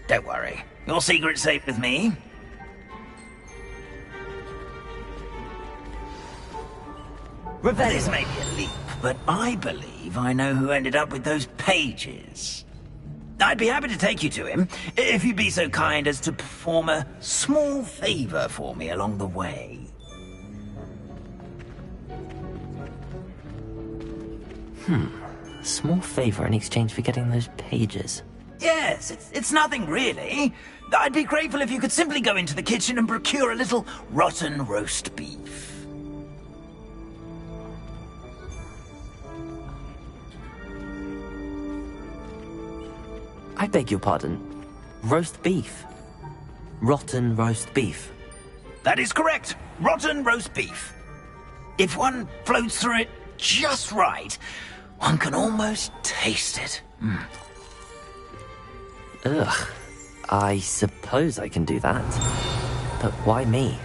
Don't worry, your secret's safe with me. This may be a leap, but I believe I know who ended up with those pages. I'd be happy to take you to him, if you'd be so kind as to perform a small favor for me along the way. A small favor in exchange for getting those pages. Yes, it's nothing really. I'd be grateful if you could simply go into the kitchen and procure a little rotten roast beef. I beg your pardon. Roast beef. Rotten roast beef. That is correct. Rotten roast beef. If one floats through it just right, one can almost taste it. Ugh. I suppose I can do that. But why me?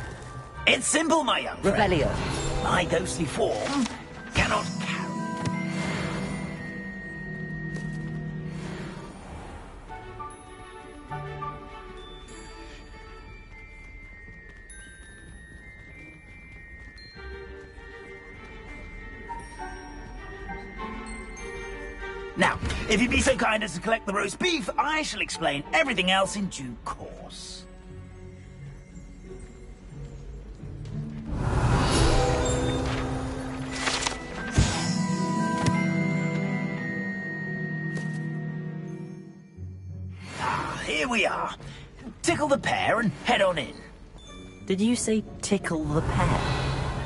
It's simple, my young friend. Revelio. My ghostly form cannot carry. Now, if you'd be so kind as to collect the roast beef, I shall explain everything else in due course. Here we are. Tickle the pear and head on in. Did you say tickle the pear?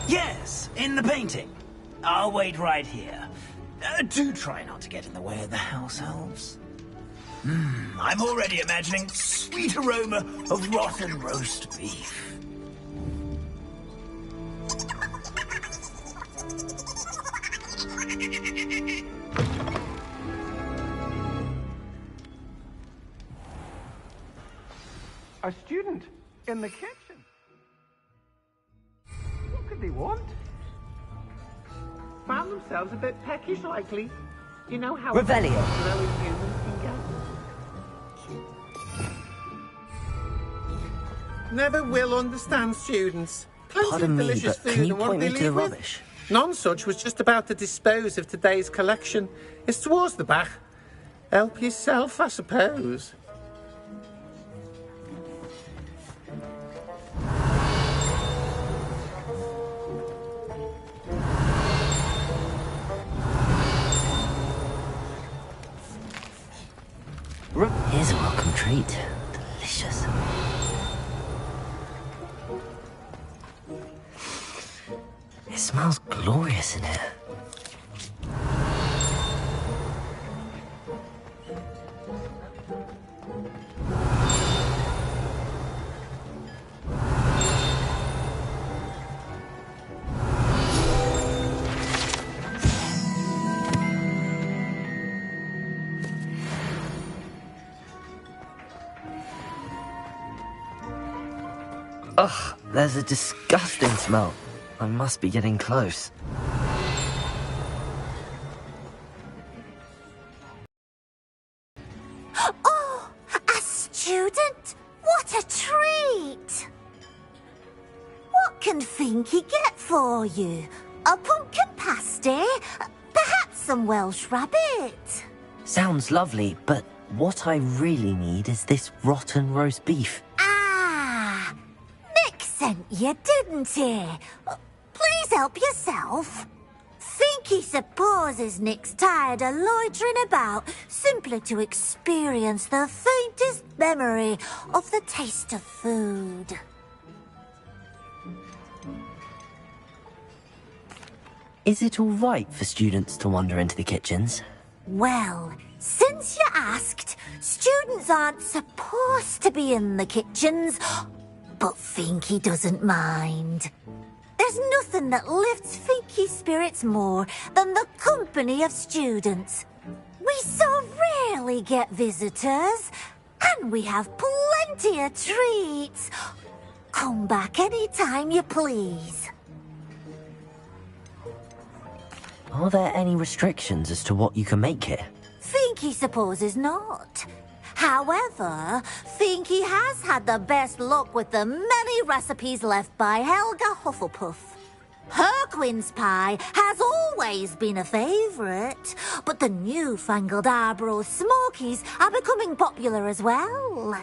Yes, in the painting. I'll wait right here. Do try not to get in the way of the house elves. I'm already imagining sweet aroma of rotten roast beef. A student in the kitchen. What could they want? Found themselves a bit peckish, likely. You know how Revelio. growing humans can get. Never will understand students. Plenty Pardon of me, delicious but food, can you and what point do me they to the leave with? rubbish? Nonsuch was just about to dispose of today's collection. It's towards the back. Help yourself, I suppose. Here's a welcome treat. Delicious. It smells glorious in here. Ugh, there's a disgusting smell. I must be getting close. Oh, a student? What a treat! What can Finky get for you? A pumpkin pasty? Perhaps some Welsh rabbit? Sounds lovely, but what I really need is this rotten roast beef. Ah! Nick sent you, didn't he? Please help yourself. Finky supposes Nick's tired of loitering about simply to experience the faintest memory of the taste of food. Is it all right for students to wander into the kitchens? Well, since you asked, students aren't supposed to be in the kitchens, but Finky doesn't mind. There's nothing that lifts Finky's spirits more than the company of students. We so rarely get visitors, and we have plenty of treats. Come back any time you please. Are there any restrictions as to what you can make here? Finky supposes not. However, Finky has had the best luck with the many recipes left by Helga Hufflepuff. Her quince pie has always been a favourite, but the newfangled Arbroath Smokies are becoming popular as well.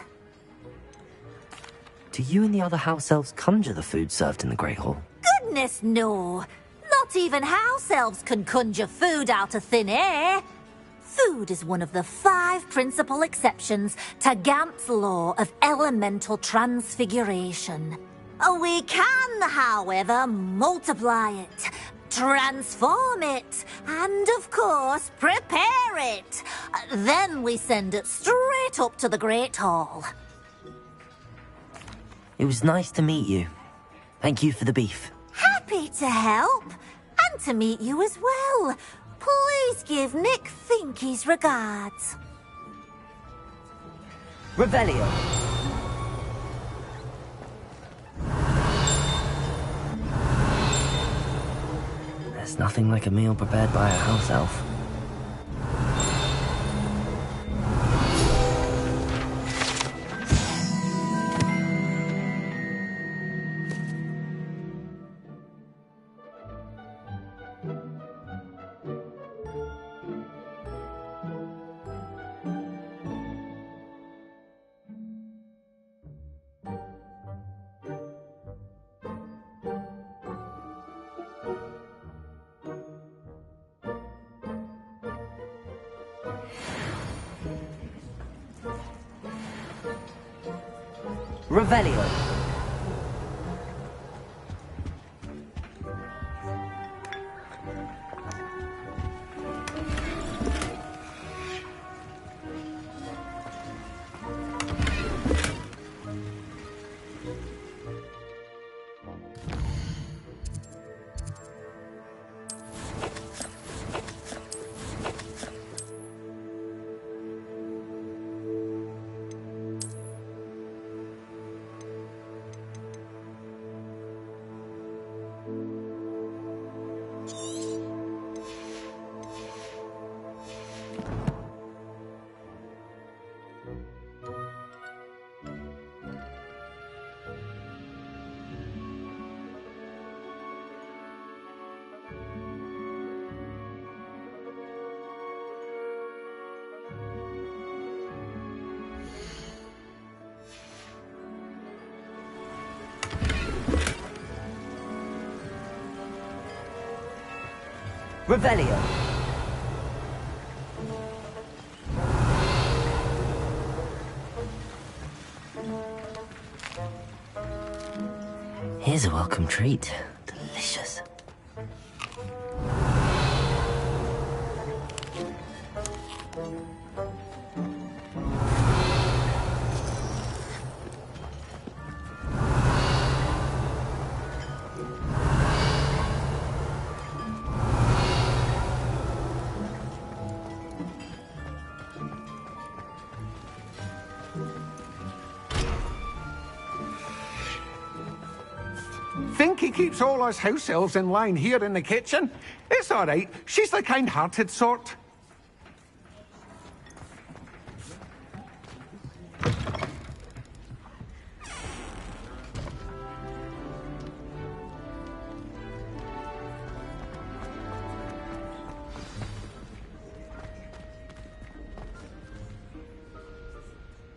Do you and the other house elves conjure the food served in the Great Hall? Goodness no! Not even house elves can conjure food out of thin air. Food is one of the 5 principal exceptions to Gamp's law of elemental transfiguration. We can, however, multiply it, transform it, and, of course, prepare it. Then we send it straight up to the Great Hall. It was nice to meet you. Thank you for the beef. Happy to help, and to meet you as well. Please give Nick Finky's regards. Revelio. There's nothing like a meal prepared by a house elf. Revelio. Revelio. Here's a welcome treat. Delicious. Think he keeps all us house elves in line here in the kitchen? It's all right. She's the kind-hearted sort.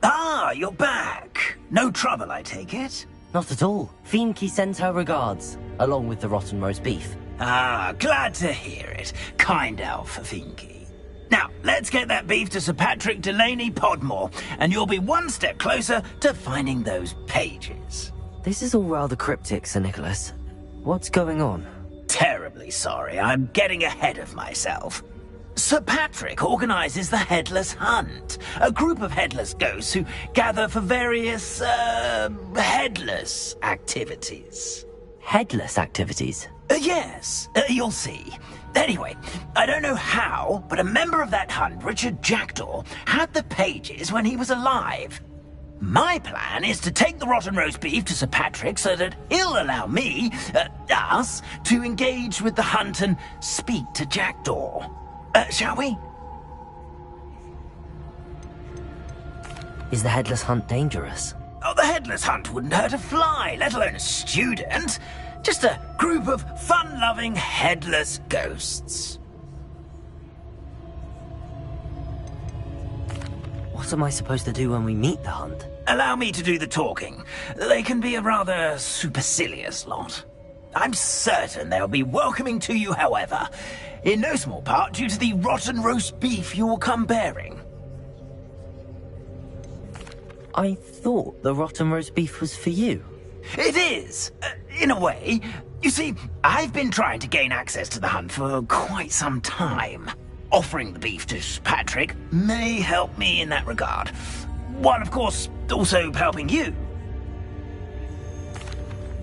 Ah, you're back. No trouble, I take it? Not at all. Fienke sends her regards, along with the rotten roast beef. Ah, glad to hear it. Kind elf, Fienke. Now, let's get that beef to Sir Patrick Delaney Podmore, and you'll be one step closer to finding those pages. This is all rather cryptic, Sir Nicholas. What's going on? Terribly sorry, I'm getting ahead of myself. Sir Patrick organizes the Headless Hunt, a group of headless ghosts who gather for various, headless activities. Headless activities? Yes, you'll see. Anyway, I don't know how, but a member of that hunt, Richard Jackdaw, had the pages when he was alive. My plan is to take the rotten roast beef to Sir Patrick so that he'll allow me, us, to engage with the hunt and speak to Jackdaw. Shall we? Is the Headless Hunt dangerous? Oh, the Headless Hunt wouldn't hurt a fly, let alone a student. Just a group of fun-loving headless ghosts. What am I supposed to do when we meet the hunt? Allow me to do the talking. They can be a rather supercilious lot. I'm certain they'll be welcoming to you, however, in no small part due to the rotten roast beef you will come bearing. I thought the rotten roast beef was for you. It is, in a way. You see, I've been trying to gain access to the hunt for quite some time. Offering the beef to Patrick may help me in that regard. While, of course, also helping you.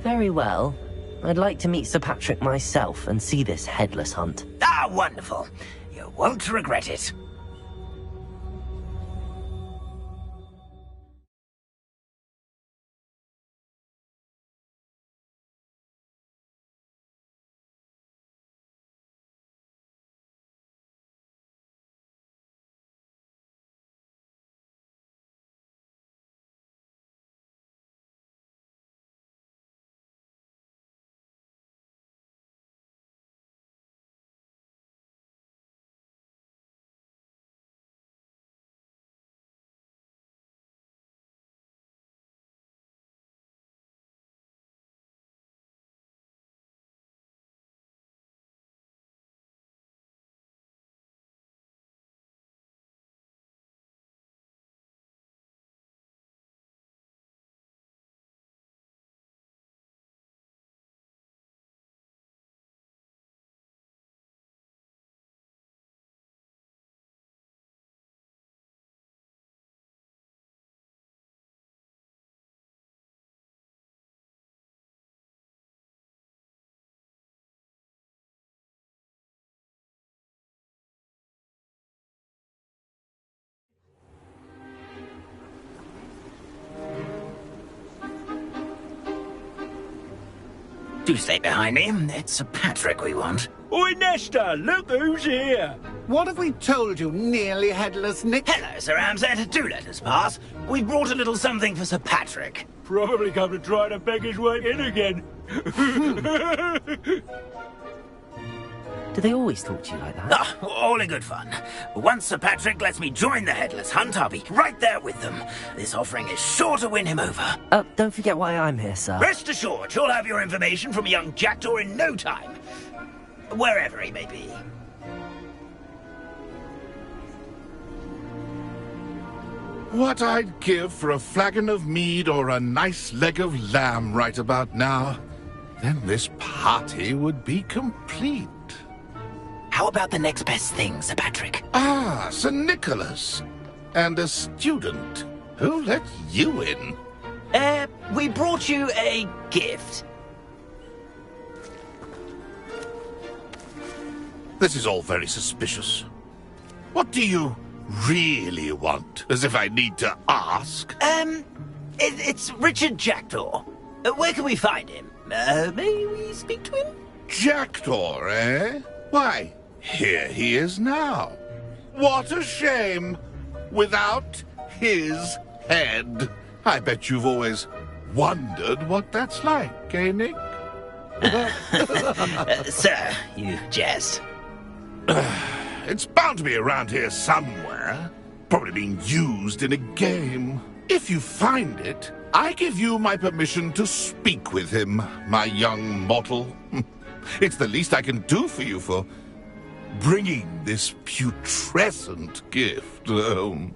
Very well. I'd like to meet Sir Patrick myself and see this Headless Hunt. Ah, wonderful. You won't regret it. Do stay behind me. It's Sir Patrick we want. Oi, Nesta, look who's here. What have we told you, nearly headless Nick? Hello, Sir Ramsett. Do let us pass. We brought a little something for Sir Patrick. Probably come to try to beg his way in again. Do they always talk to you like that? Ah, all in good fun. Once Sir Patrick lets me join the Headless Hunt, I'll be right there with them. This offering is sure to win him over. Don't forget why I'm here, sir. Rest assured, you'll have your information from young Jackdaw in no time. Wherever he may be. What I'd give for a flagon of mead or a nice leg of lamb right about now. Then this party would be complete. How about the next best thing, Sir Patrick? Ah, Sir Nicholas. And a student. Who let you in? We brought you a gift. This is all very suspicious. What do you really want? As if I need to ask. It's Richard Jackdaw. Where can we find him? May we speak to him? Jackdaw, eh? Why, here he is now. What a shame. Without his head. I bet you've always wondered what that's like, eh, Nick? Sir, you jest. It's bound to be around here somewhere. Probably being used in a game. If you find it, I give you my permission to speak with him, my young mortal. It's the least I can do for you for bringing this putrescent gift home.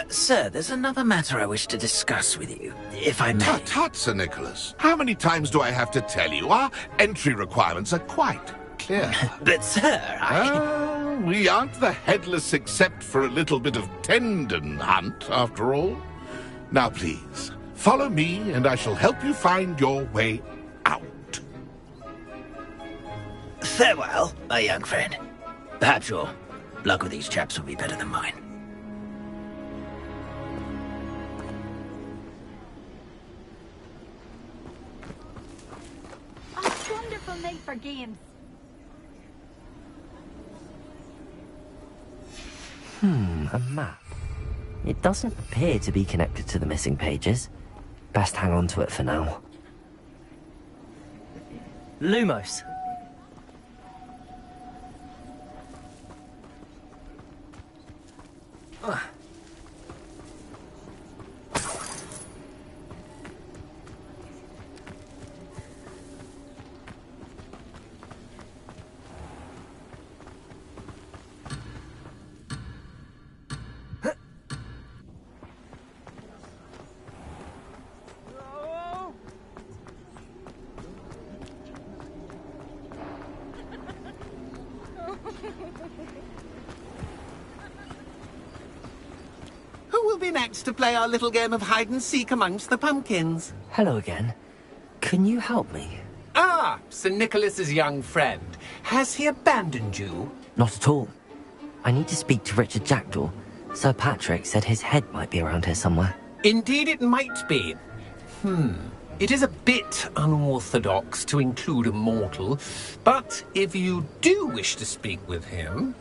Sir, there's another matter I wish to discuss with you, if I may. Tut, Sir Nicholas. How many times do I have to tell you? Our entry requirements are quite clear. But, sir, we aren't the headless except for a little bit of tendon hunt, after all. Now, please, follow me, and I shall help you find your way out. Farewell, my young friend. Perhaps your luck with these chaps will be better than mine. A wonderful night for games. A map. It doesn't appear to be connected to the missing pages. Best hang on to it for now. Lumos. Who will be next to play our little game of hide-and-seek amongst the pumpkins? Hello again. Can you help me? Ah, Sir Nicholas's young friend. Has he abandoned you? Not at all. I need to speak to Richard Jackdaw. Sir Patrick said his head might be around here somewhere. Indeed it might be. It is a bit unorthodox to include a mortal, but if you do wish to speak with him...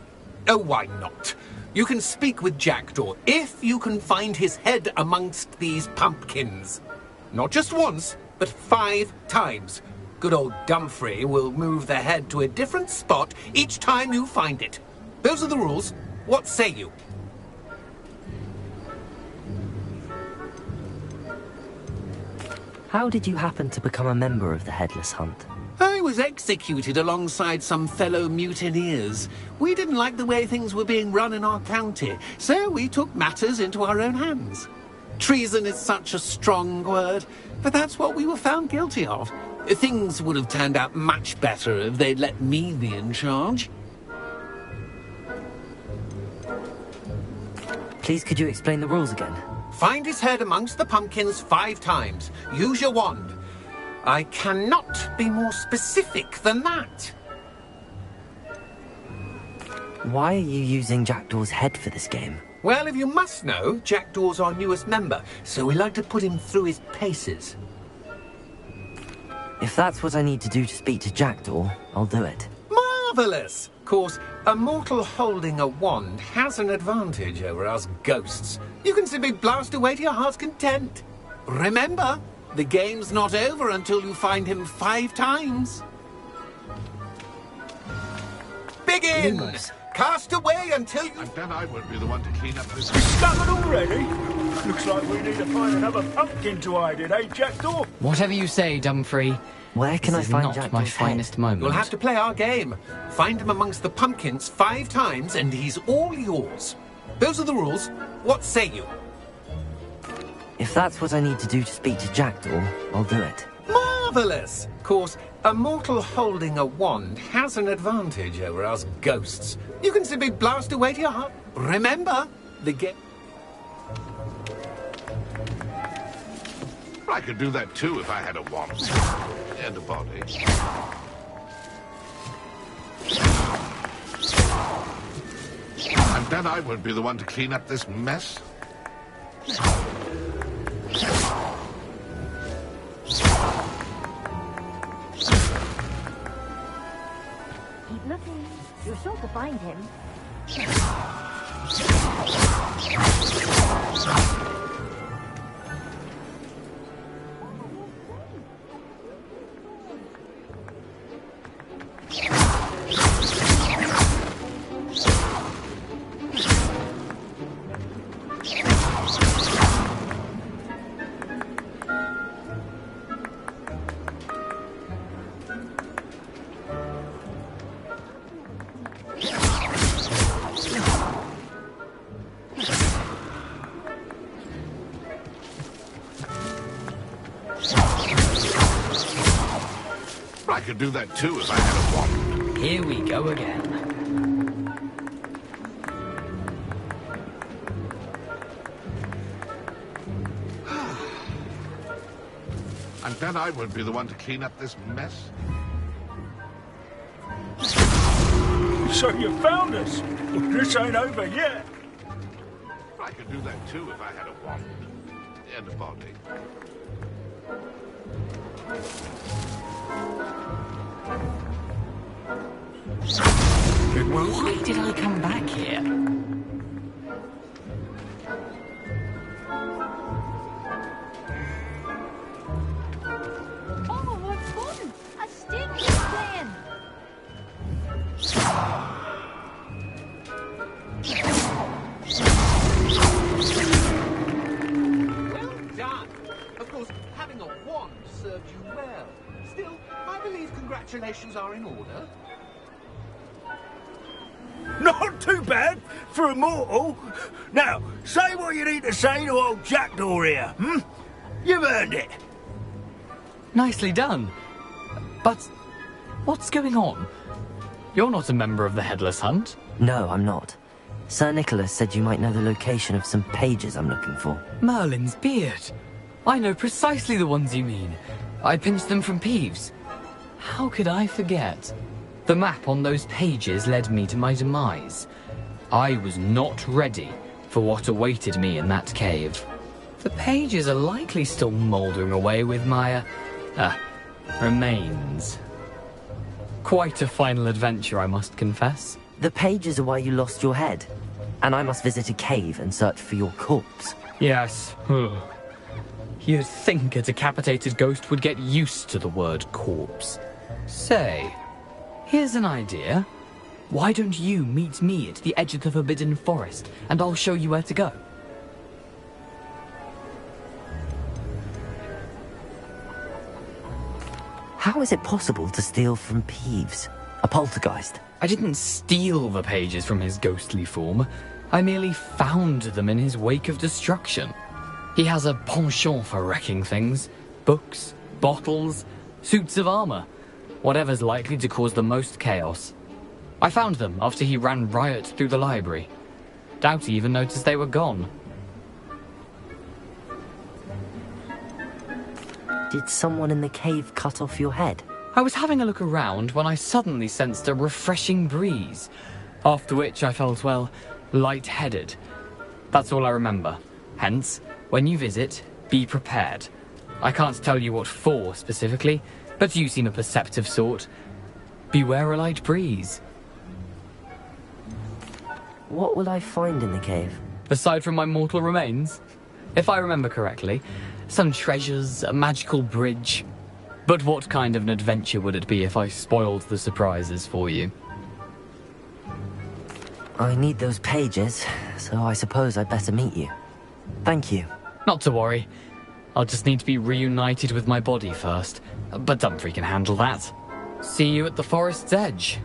Oh, why not? You can speak with Jackdaw if you can find his head amongst these pumpkins. Not just once, but 5 times. Good old Dumfrey will move the head to a different spot each time you find it. Those are the rules. What say you? How did you happen to become a member of the Headless Hunt? I was executed alongside some fellow mutineers. We didn't like the way things were being run in our county, so we took matters into our own hands. Treason is such a strong word, but that's what we were found guilty of. Things would have turned out much better if they'd let me be in charge. Please, could you explain the rules again? Find his head amongst the pumpkins 5 times. Use your wand. I cannot be more specific than that. Why are you using Jackdaw's head for this game? Well, if you must know, Jackdaw's our newest member, so we like to put him through his paces. If that's what I need to do to speak to Jackdaw, I'll do it. Marvellous! Of course, a mortal holding a wand has an advantage over us ghosts. You can simply blast away to your heart's content. Remember, the game's not over until you find him 5 times. Begin! Lumos. Cast away until you... And then I won't be the one to clean up this... Discovered already? Looks like we need to find another pumpkin to hide in, eh, Jackdaw? Whatever you say, Dumfrey. Where can I This is find not Jackdaw's my head? finest moment. You'll have to play our game. Find him amongst the pumpkins 5 times and he's all yours. Those are the rules. What say you? If that's what I need to do to speak to Jackdaw, I'll do it. Marvellous! Of course, a mortal holding a wand has an advantage over us ghosts. You can simply blast away to your heart. Remember, the game... I could do that too if I had a wand. And a body. And then I won't be the one to clean up this mess. Keep looking. You're sure to find him. I could do that too if I had a wand. Here we go again. And then I won't be the one to clean up this mess. So you found us? Well, this ain't over yet. I could do that too if I had a wand. And a body. Why did I come back here? Oh, what fun! A sting is playing! Well done! Of course, having a wand served you well. Still, I believe congratulations are in order. Not too bad for a mortal. Now, say what you need to say to old Jackdaw here, hmm? You've earned it. Nicely done. But what's going on? You're not a member of the Headless Hunt. No, I'm not. Sir Nicholas said you might know the location of some pages I'm looking for. Merlin's beard. I know precisely the ones you mean. I pinched them from Peeves. How could I forget? The map on those pages led me to my demise. I was not ready for what awaited me in that cave. The pages are likely still mouldering away with my, remains. Quite a final adventure, I must confess. The pages are why you lost your head, and I must visit a cave and search for your corpse. Yes. You'd think a decapitated ghost would get used to the word corpse. Say, here's an idea. Why don't you meet me at the edge of the Forbidden Forest, and I'll show you where to go? How is it possible to steal from Peeves? A poltergeist? I didn't steal the pages from his ghostly form. I merely found them in his wake of destruction. He has a penchant for wrecking things. Books, bottles, suits of armor. Whatever's likely to cause the most chaos. I found them after he ran riot through the library. Doubt he even noticed they were gone. Did someone in the cave cut off your head? I was having a look around when I suddenly sensed a refreshing breeze. After which I felt, well, lightheaded. That's all I remember. Hence, when you visit, be prepared. I can't tell you what for specifically, but you seem a perceptive sort. Beware a light breeze. What will I find in the cave? Aside from my mortal remains? If I remember correctly, some treasures, a magical bridge. But what kind of an adventure would it be if I spoiled the surprises for you? I need those pages, so I suppose I'd better meet you. Thank you. Not to worry. I'll just need to be reunited with my body first. But Dumfrey can handle that. See you at the forest's edge.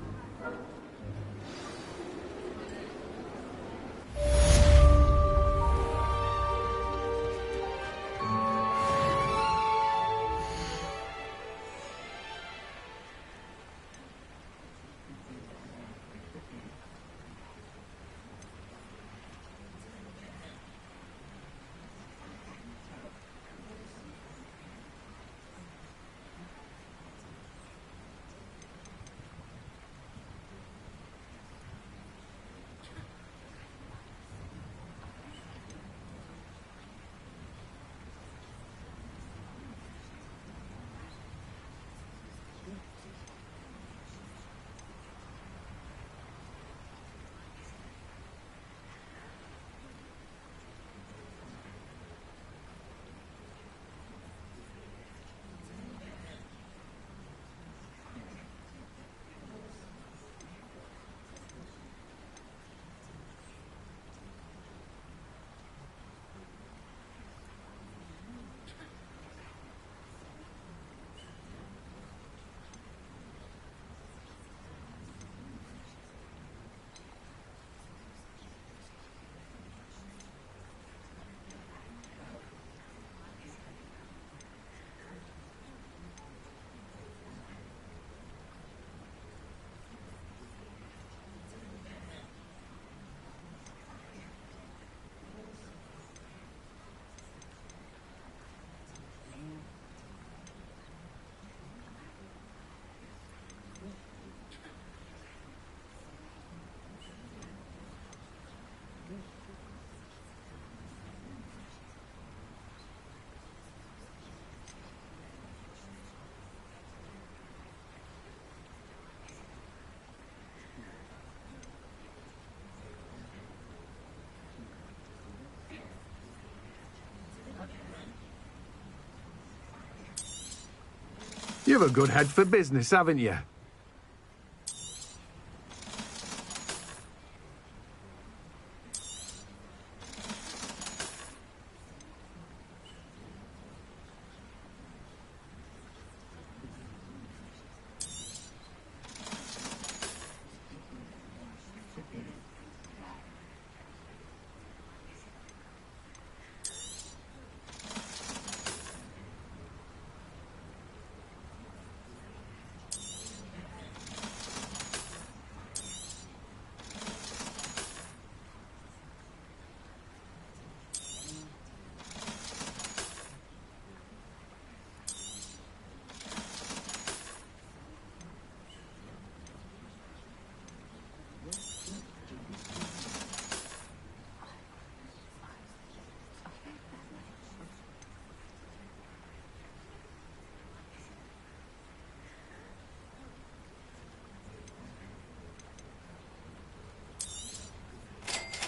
You've a good head for business, haven't you?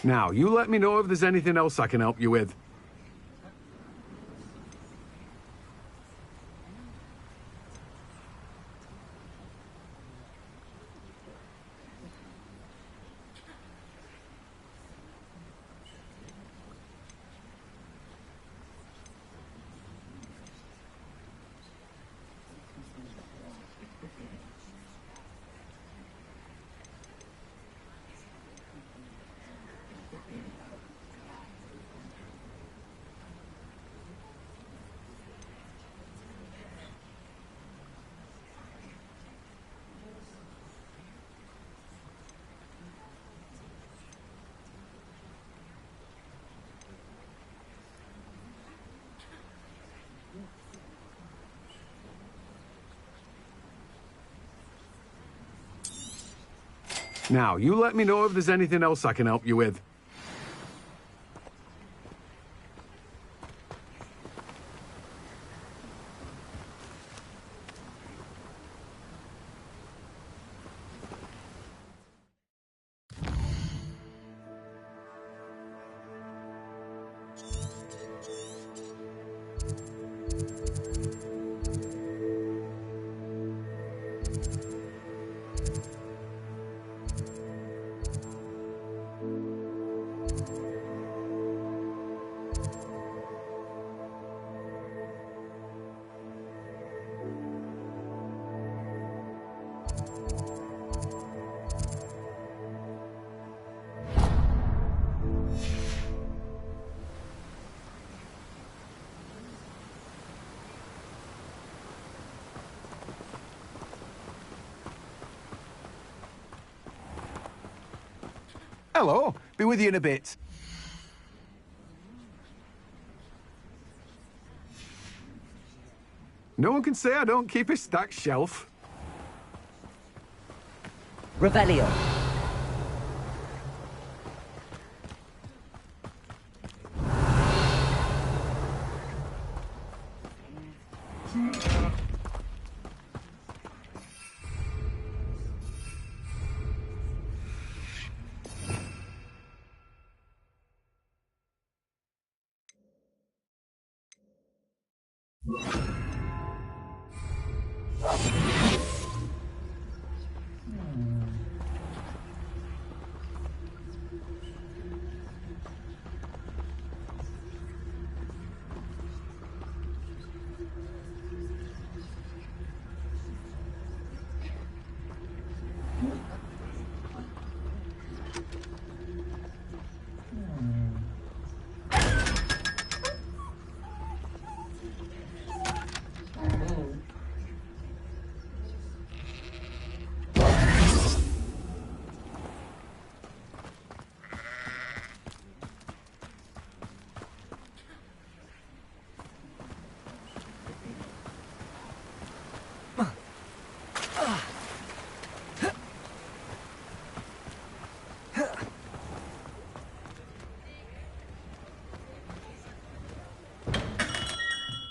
Now, you let me know if there's anything else I can help you with. Now, you let me know if there's anything else I can help you with. Hello. Be with you in a bit. No one can say I don't keep a stacked shelf. Revelio.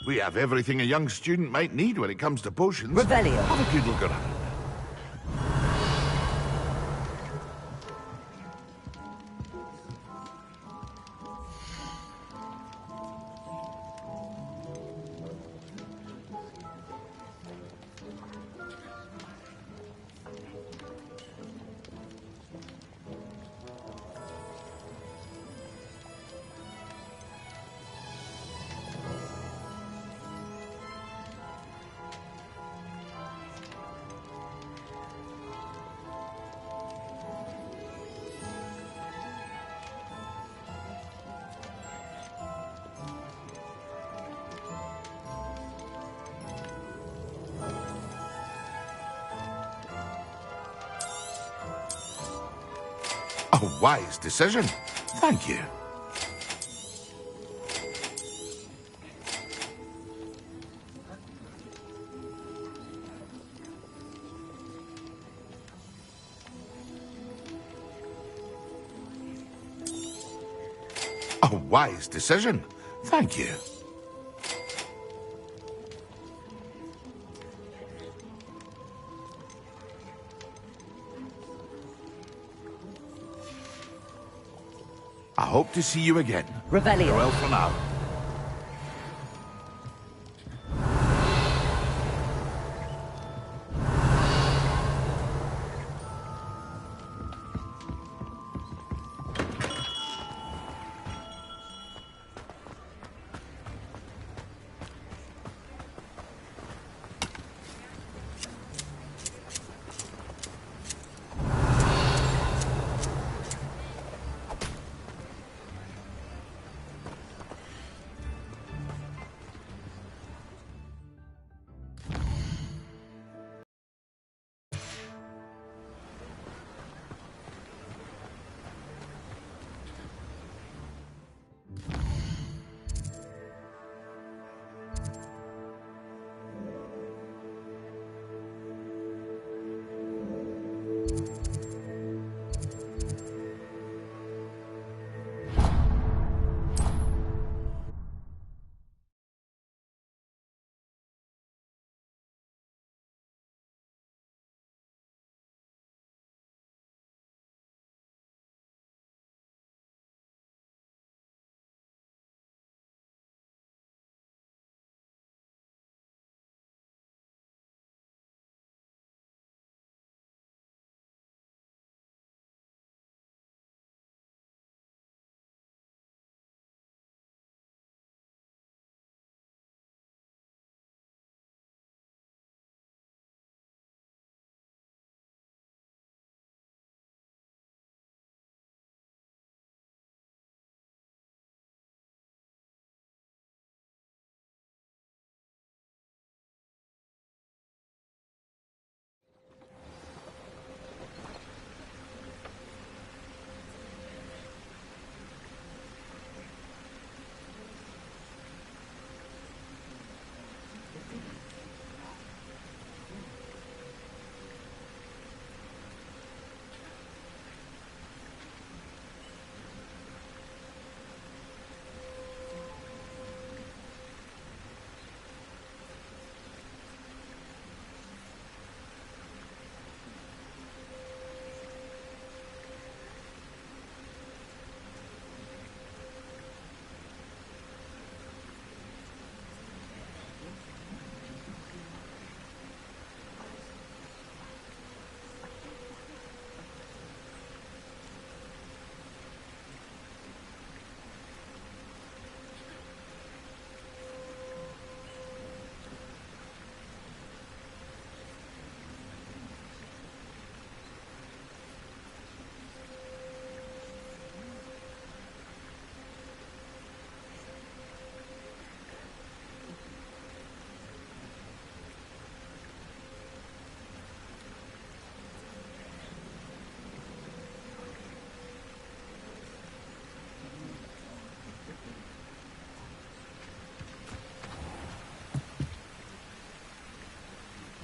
We have everything a young student might need when it comes to potions. Revelio. Have a good look around. wise decision. Thank you. A wise decision. Thank you. I hope to see you again. Revelio. Farewell for now.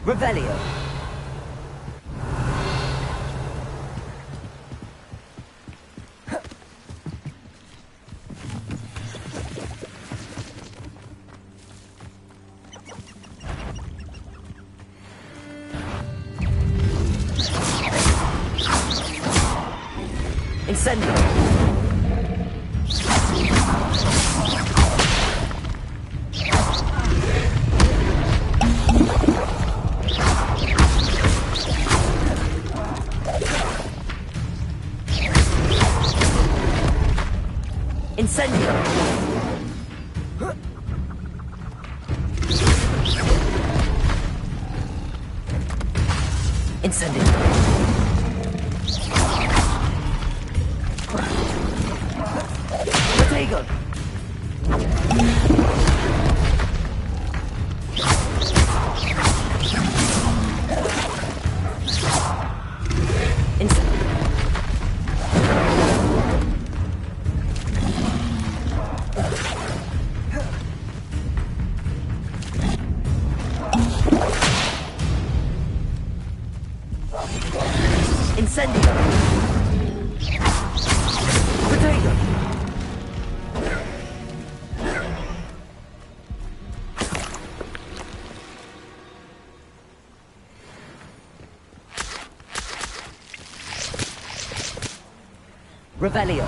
Revelio. Incendio. Incendio. Incendio. Protego. Incendio. Revelio.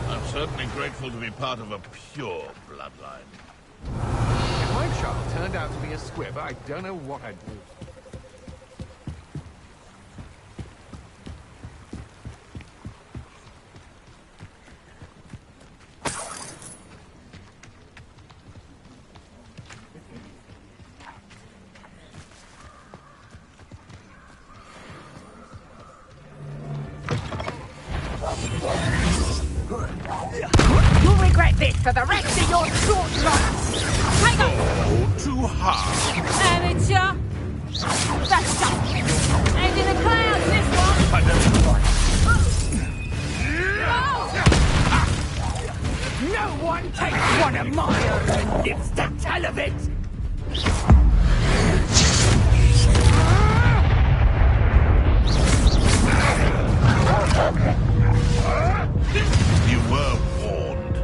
I'm certainly grateful to be part of a pure bloodline. If my child turned out to be a squib, I don't know what I'd do. You'll regret this for the rest of your short life. Take off! Oh, too hard. Amateur! That's up! And in the clouds, this one! I don't No one takes one of my own and lives to tell of it! You were warned.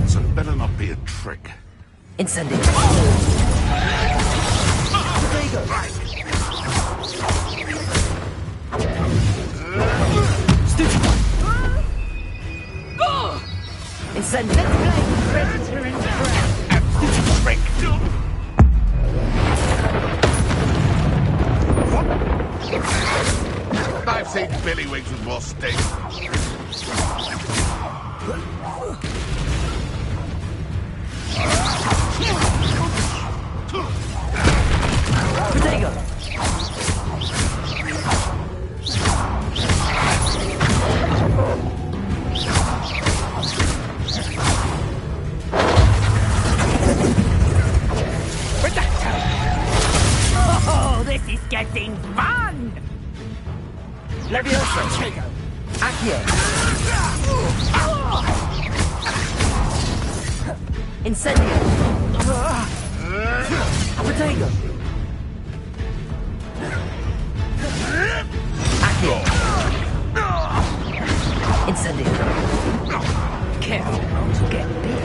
So it better not be a trick. Incendio. Stupid one. Incendio. Predator in prey! Stupid trick. I've seen Billywigs with more sting. Potato. Oh, this is getting fun! Levioso. Accio. Incendio. Potato. Accio. Incendio. Careful not to get bit.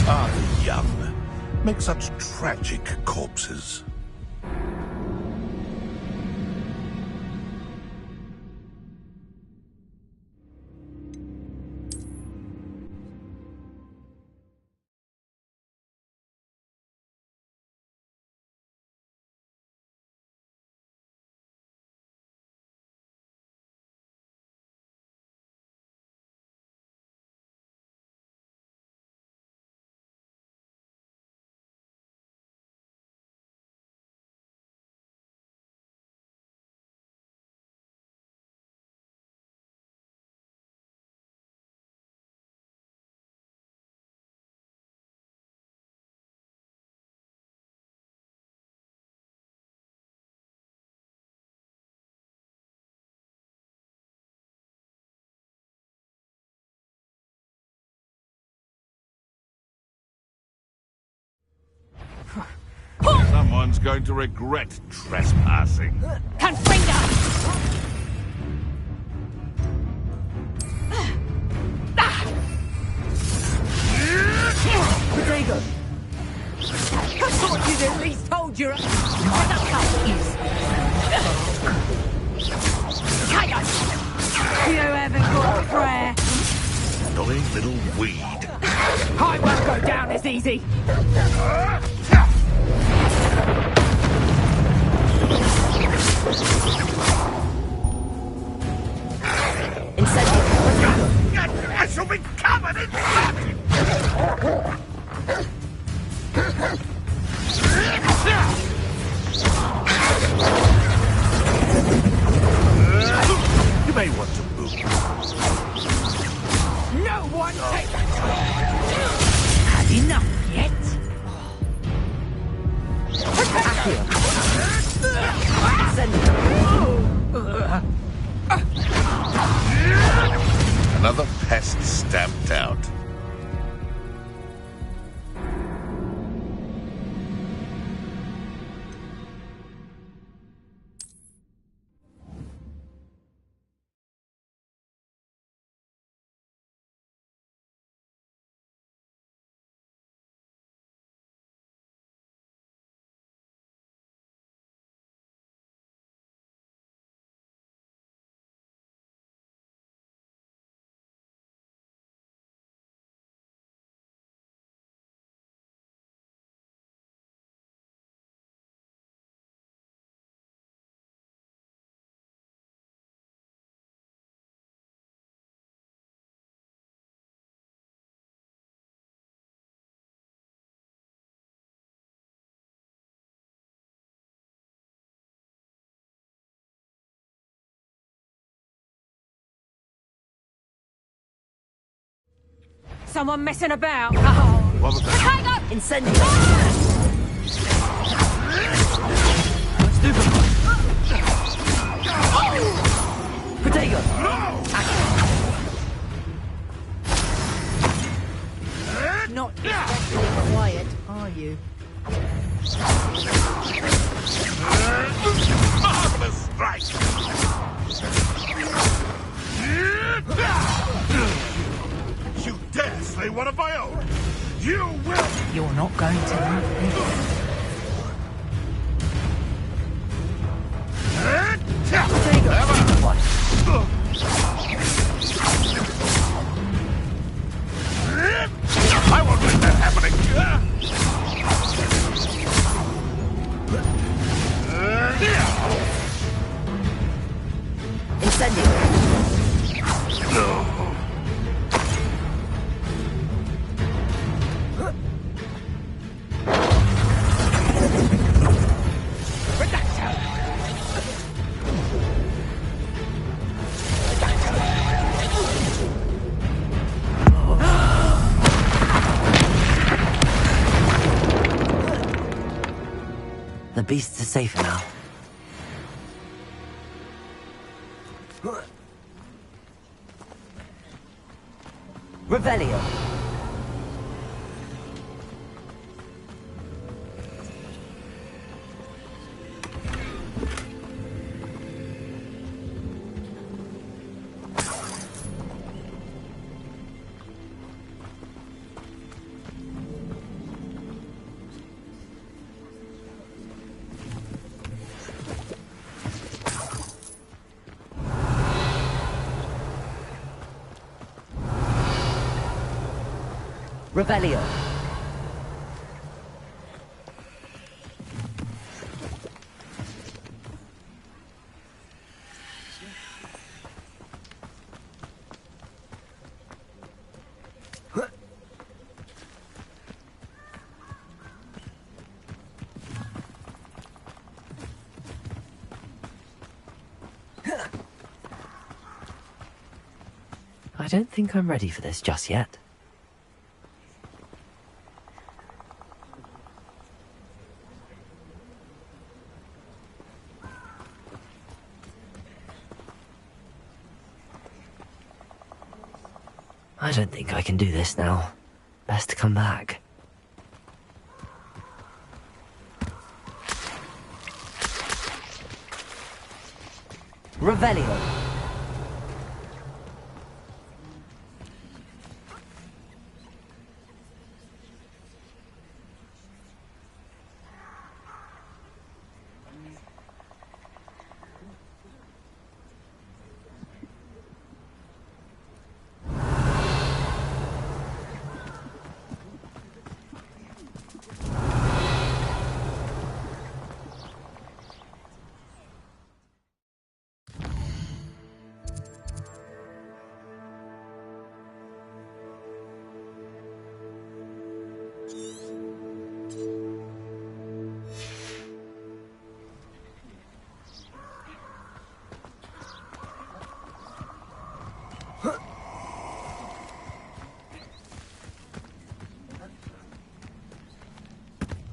Ah, the young make such tragic corpses. Someone's going to regret trespassing. Confringo! Potato. I thought little weed. I won't go down as easy. I shall be covered in blood! You may want to move. No one take... Had enough yet? Another pest stamped out. Someone messing about. Oh. What was that? Tiger! Incendio! Protego! Not exactly quiet, are you? Marvelous strike! You dare slay one of my own! You will! You're not going to like this. I won't let that happening! Incendio! No. The beasts are safer now. Revelio! Revelio. I don't think I'm ready for this just yet. I don't think I can do this now. Best to come back. Revelio.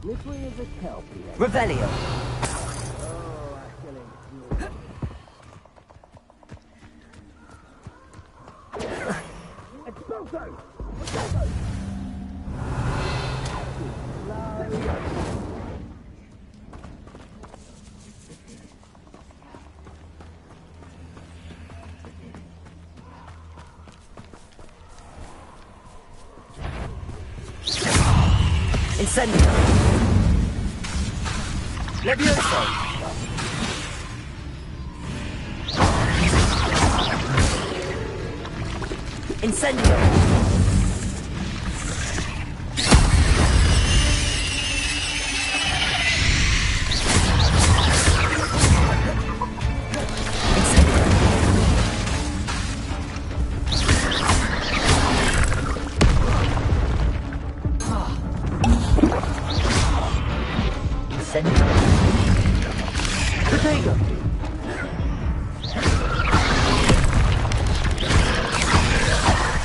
Slippery as a kelpie. Revelio. Incendio. Levioso. Incendio.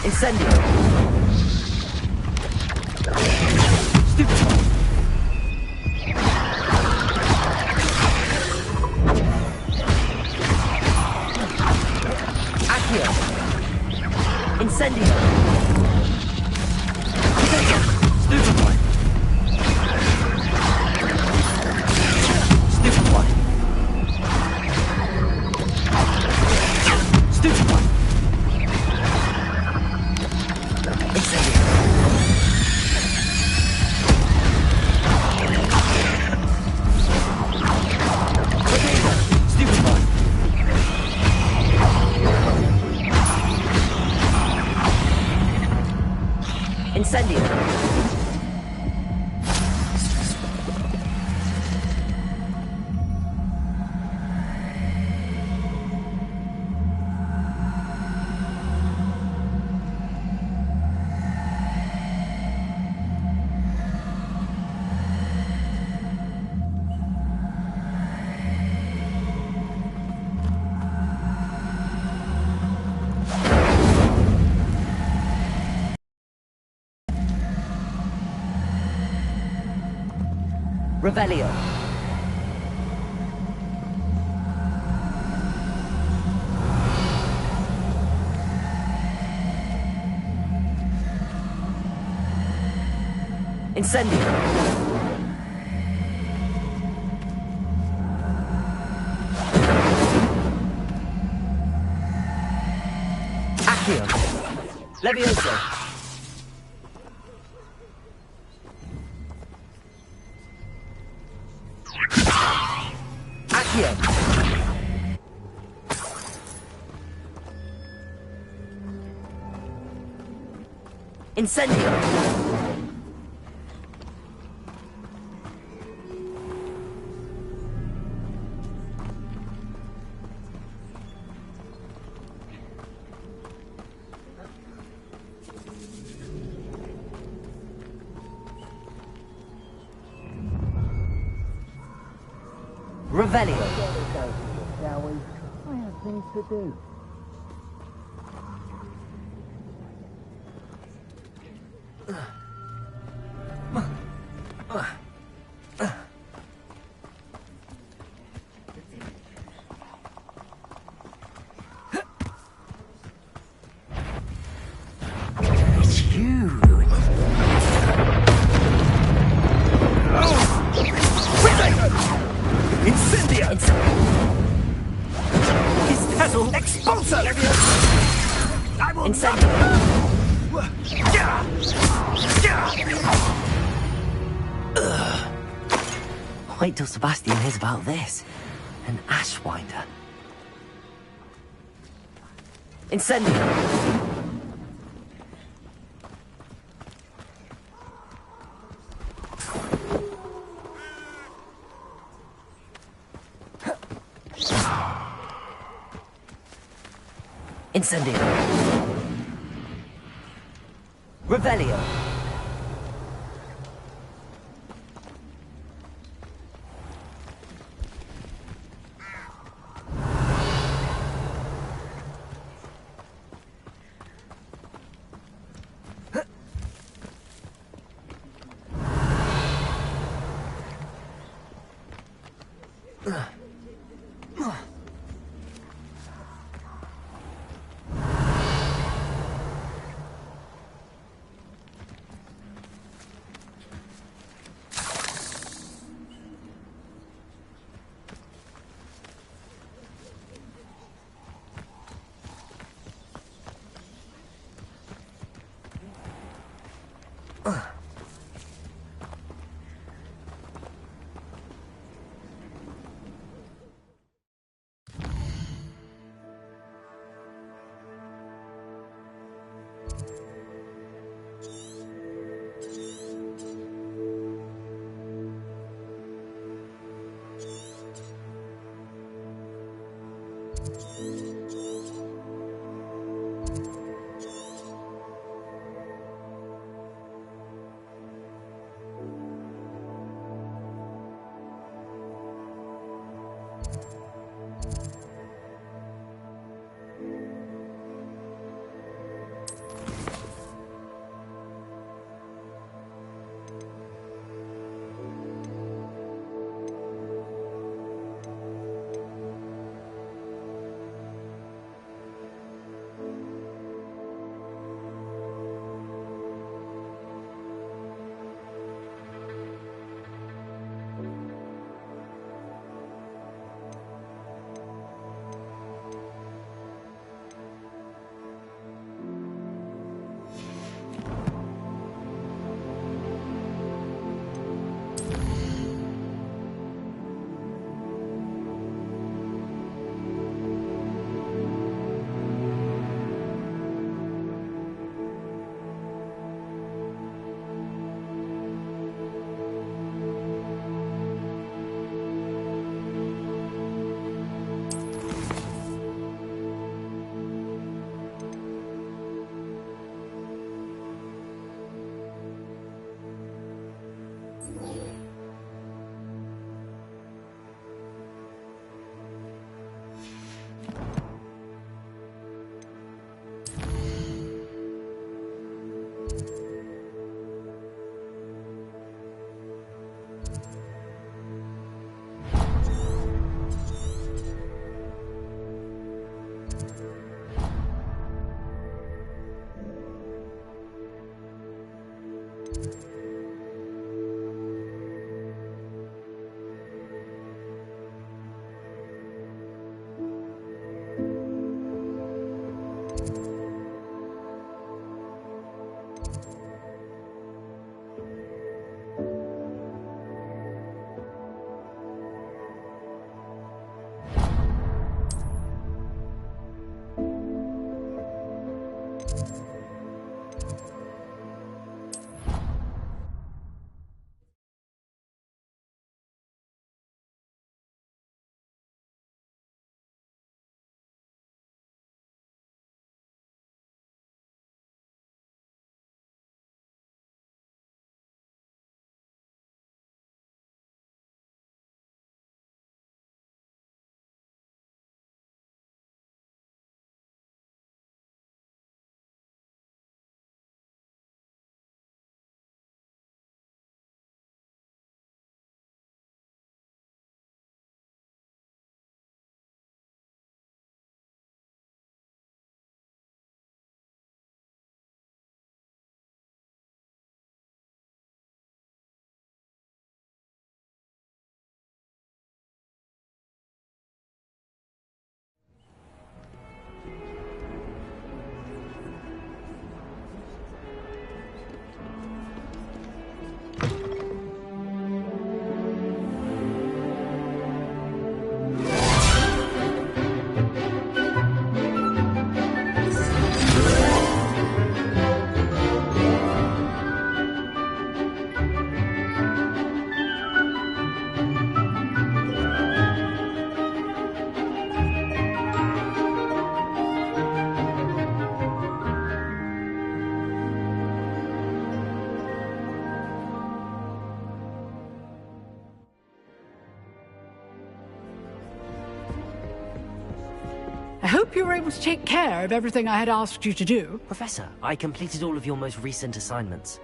Incendio. Stupid. Accio. Incendio. Stupid one. Stupid one. Stupid one. Incendio. Revelio. Incendio. Accio. Levioso. Incendio. Revelio. Shall we? I have things to do. It's you. Incendio! Is that all? Expulso! I will Incendio. Wait till Sebastian hears about this. An Ashwinder. Incendio. Incendio. Revelio. I hope you were able to take care of everything I had asked you to do. Professor, I completed all of your most recent assignments.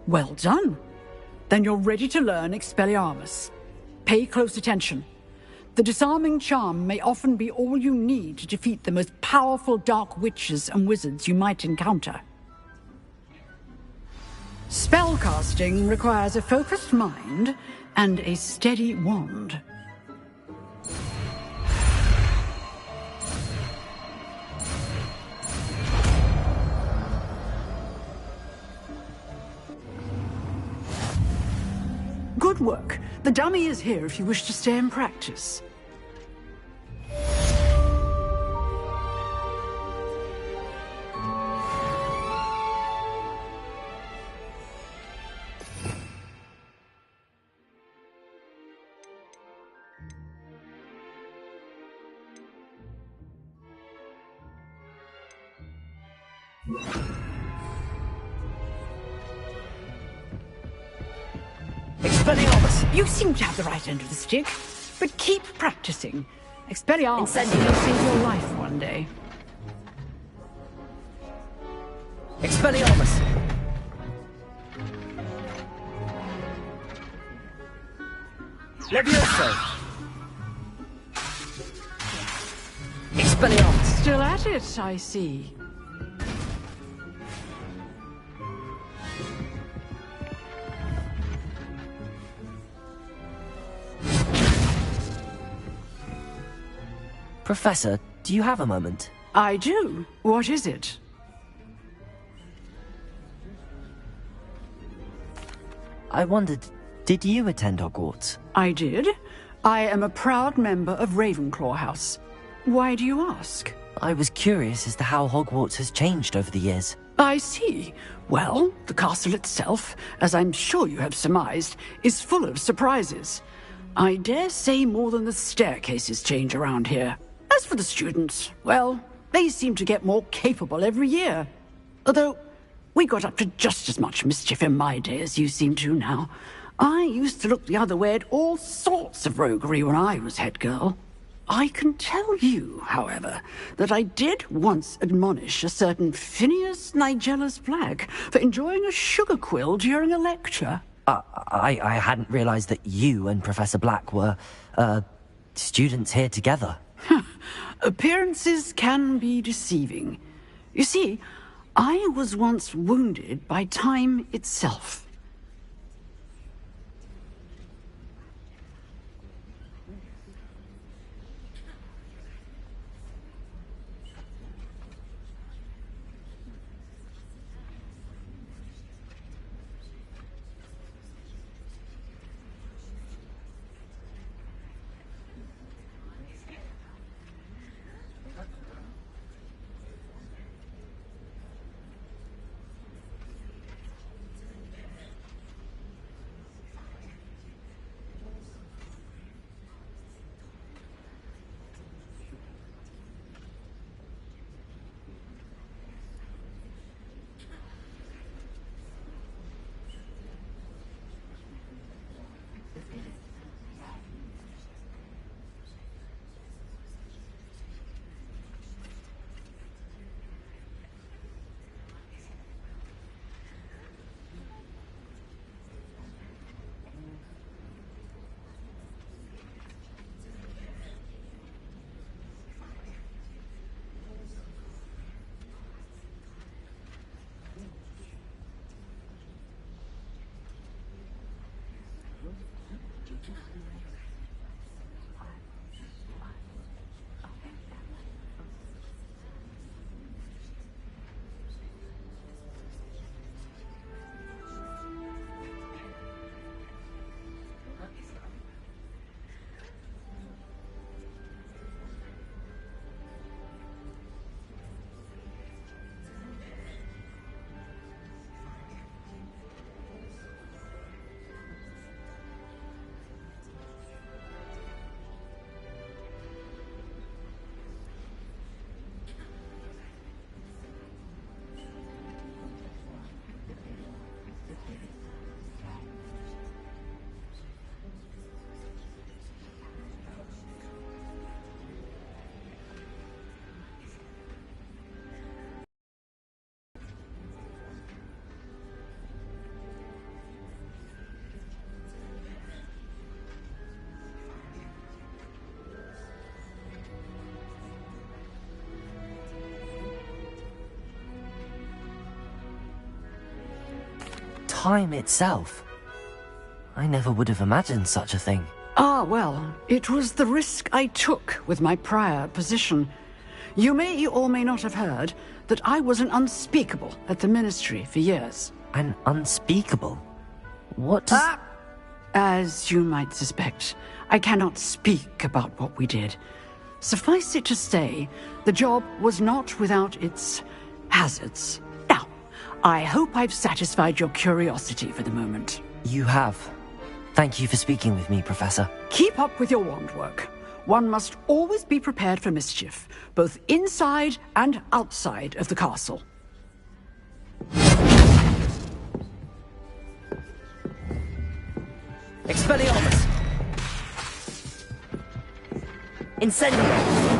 Well done. Then you're ready to learn Expelliarmus. Pay close attention. The disarming charm may often be all you need to defeat the most powerful dark witches and wizards you might encounter. Spellcasting requires a focused mind and a steady wand. Good work. The dummy is here if you wish to stay and practice. Expelliarmus! You seem to have the right end of the stick, but keep practicing. Expelliarmus may save your life one day. Expelliarmus! Levioso! Expelliarmus! Still at it, I see. Professor, do you have a moment? I do. What is it? I wondered, did you attend Hogwarts? I did. I am a proud member of Ravenclaw House. Why do you ask? I was curious as to how Hogwarts has changed over the years. I see. Well, the castle itself, as I'm sure you have surmised, is full of surprises. I dare say more than the staircases change around here. As for the students, well, they seem to get more capable every year. Although, we got up to just as much mischief in my day as you seem to now. I used to look the other way at all sorts of roguery when I was head girl. I can tell you, however, that I did once admonish a certain Phineas Nigellus Black for enjoying a sugar quill during a lecture. I hadn't realized that you and Professor Black were, students here together. Appearances can be deceiving. You see, I was once wounded by time itself. Time itself. I never would have imagined such a thing. Ah, well, it was the risk I took with my prior position. You may or may not have heard that I was an unspeakable at the Ministry for years. An unspeakable? What does... As you might suspect, I cannot speak about what we did. Suffice it to say, the job was not without its hazards. Now, I hope I've satisfied your curiosity for the moment. You have. Thank you for speaking with me, Professor. Keep up with your wand work. One must always be prepared for mischief, both inside and outside of the castle. Expelliarmus! Incendio!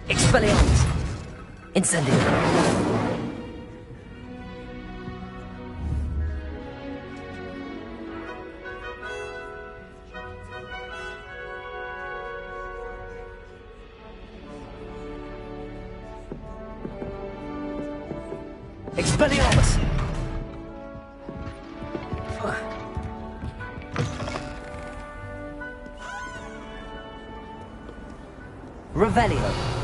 Expelliarmus! Incendio! Expelliarmus! Revelio!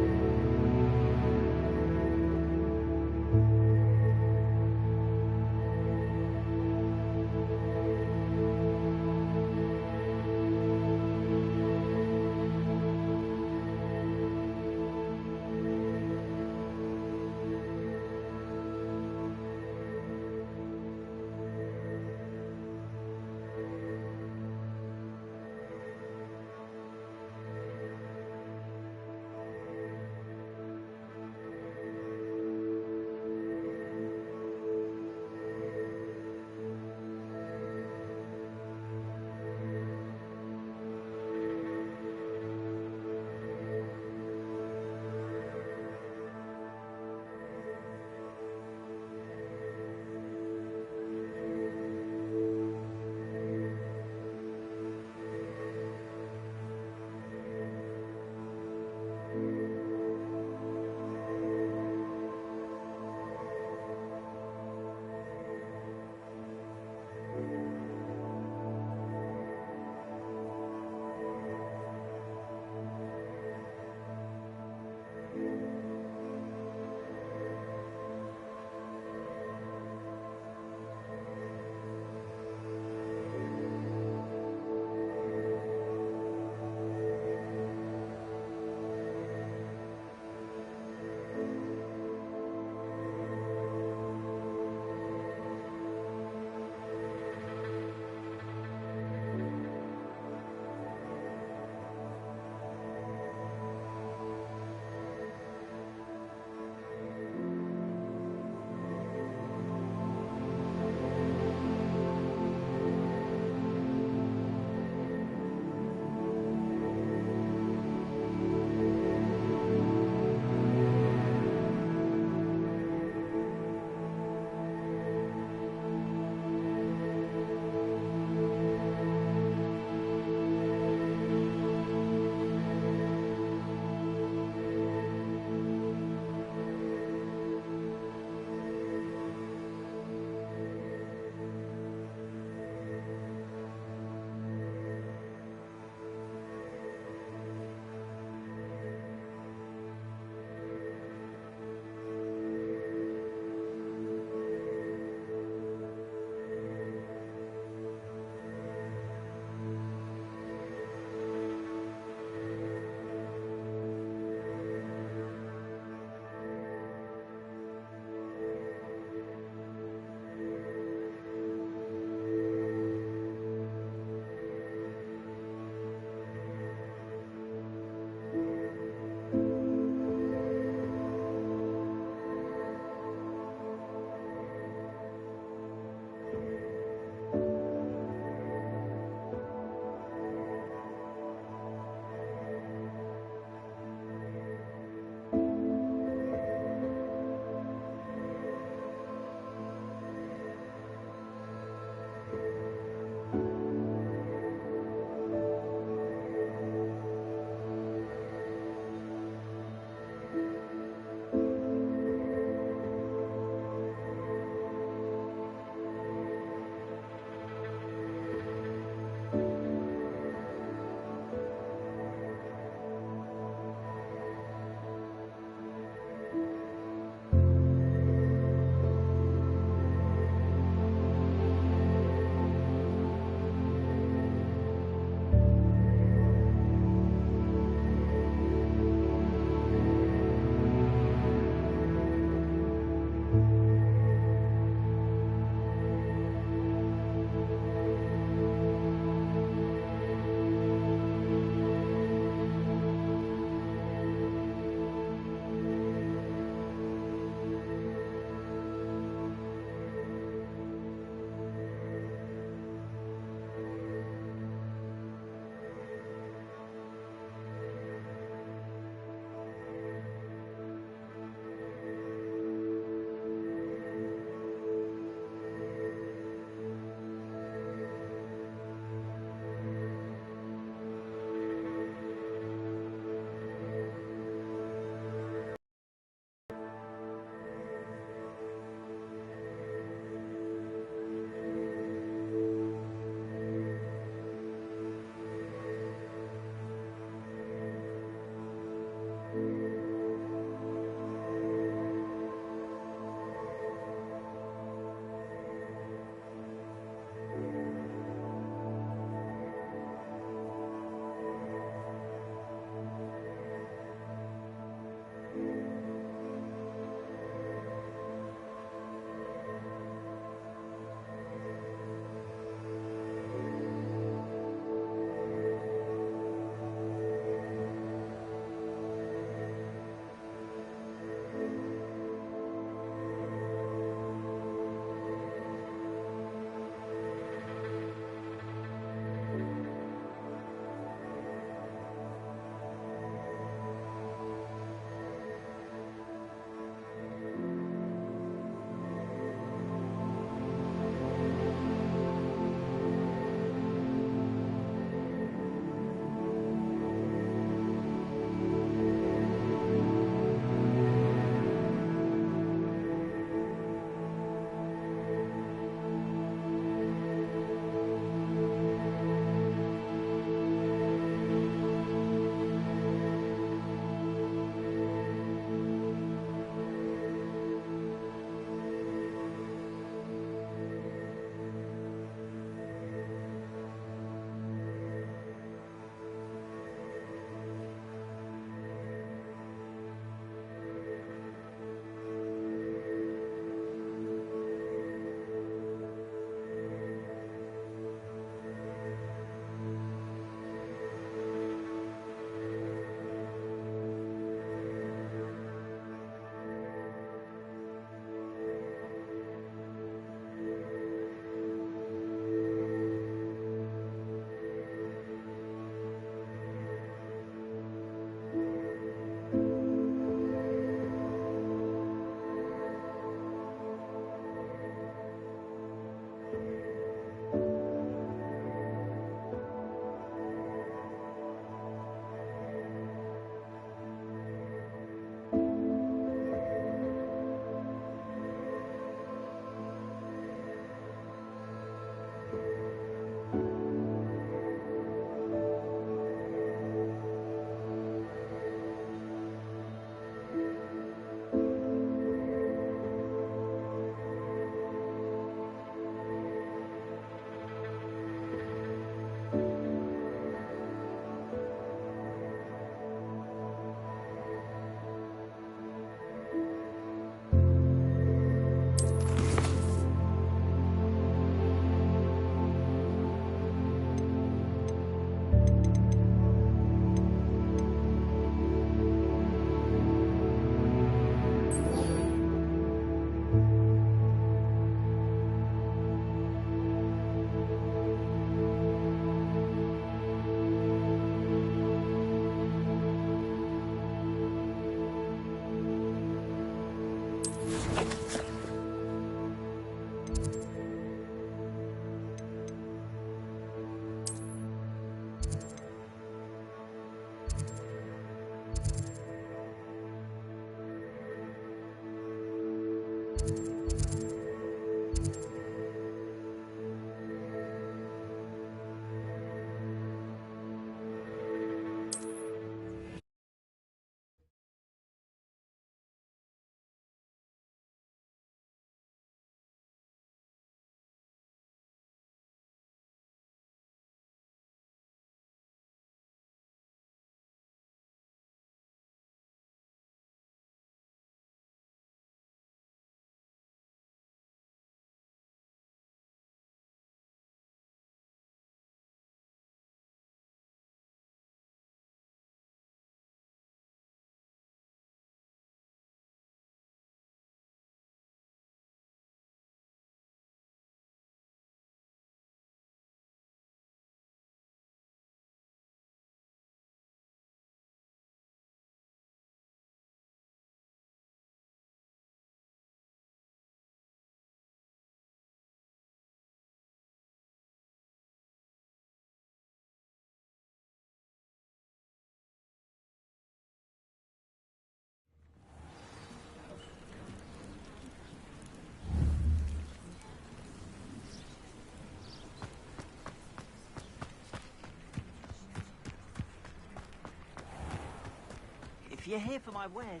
you're here for my wares.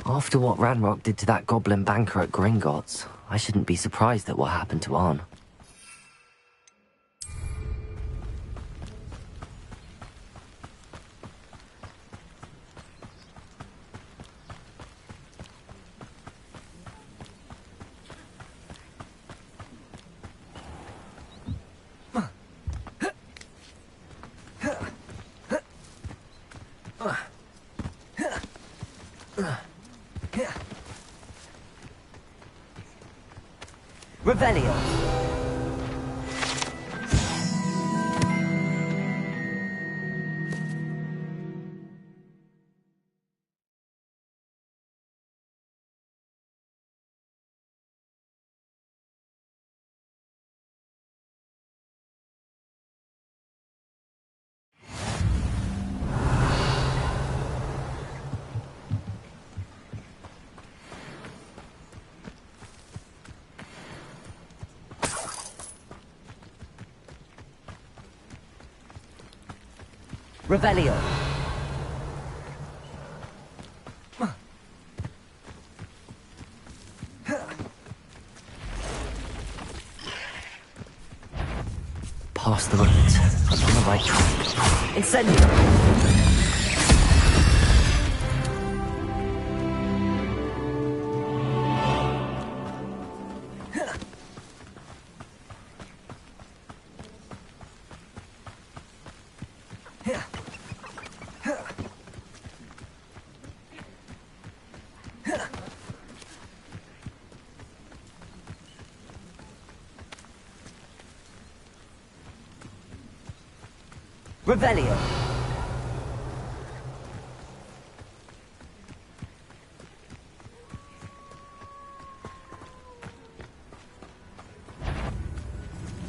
After what Ranrock did to that goblin banker at Gringotts, I shouldn't be surprised at what happened to Arn. Revelio. Revelio. Past the ruins. I'm on the right track. Incendio. Revelio.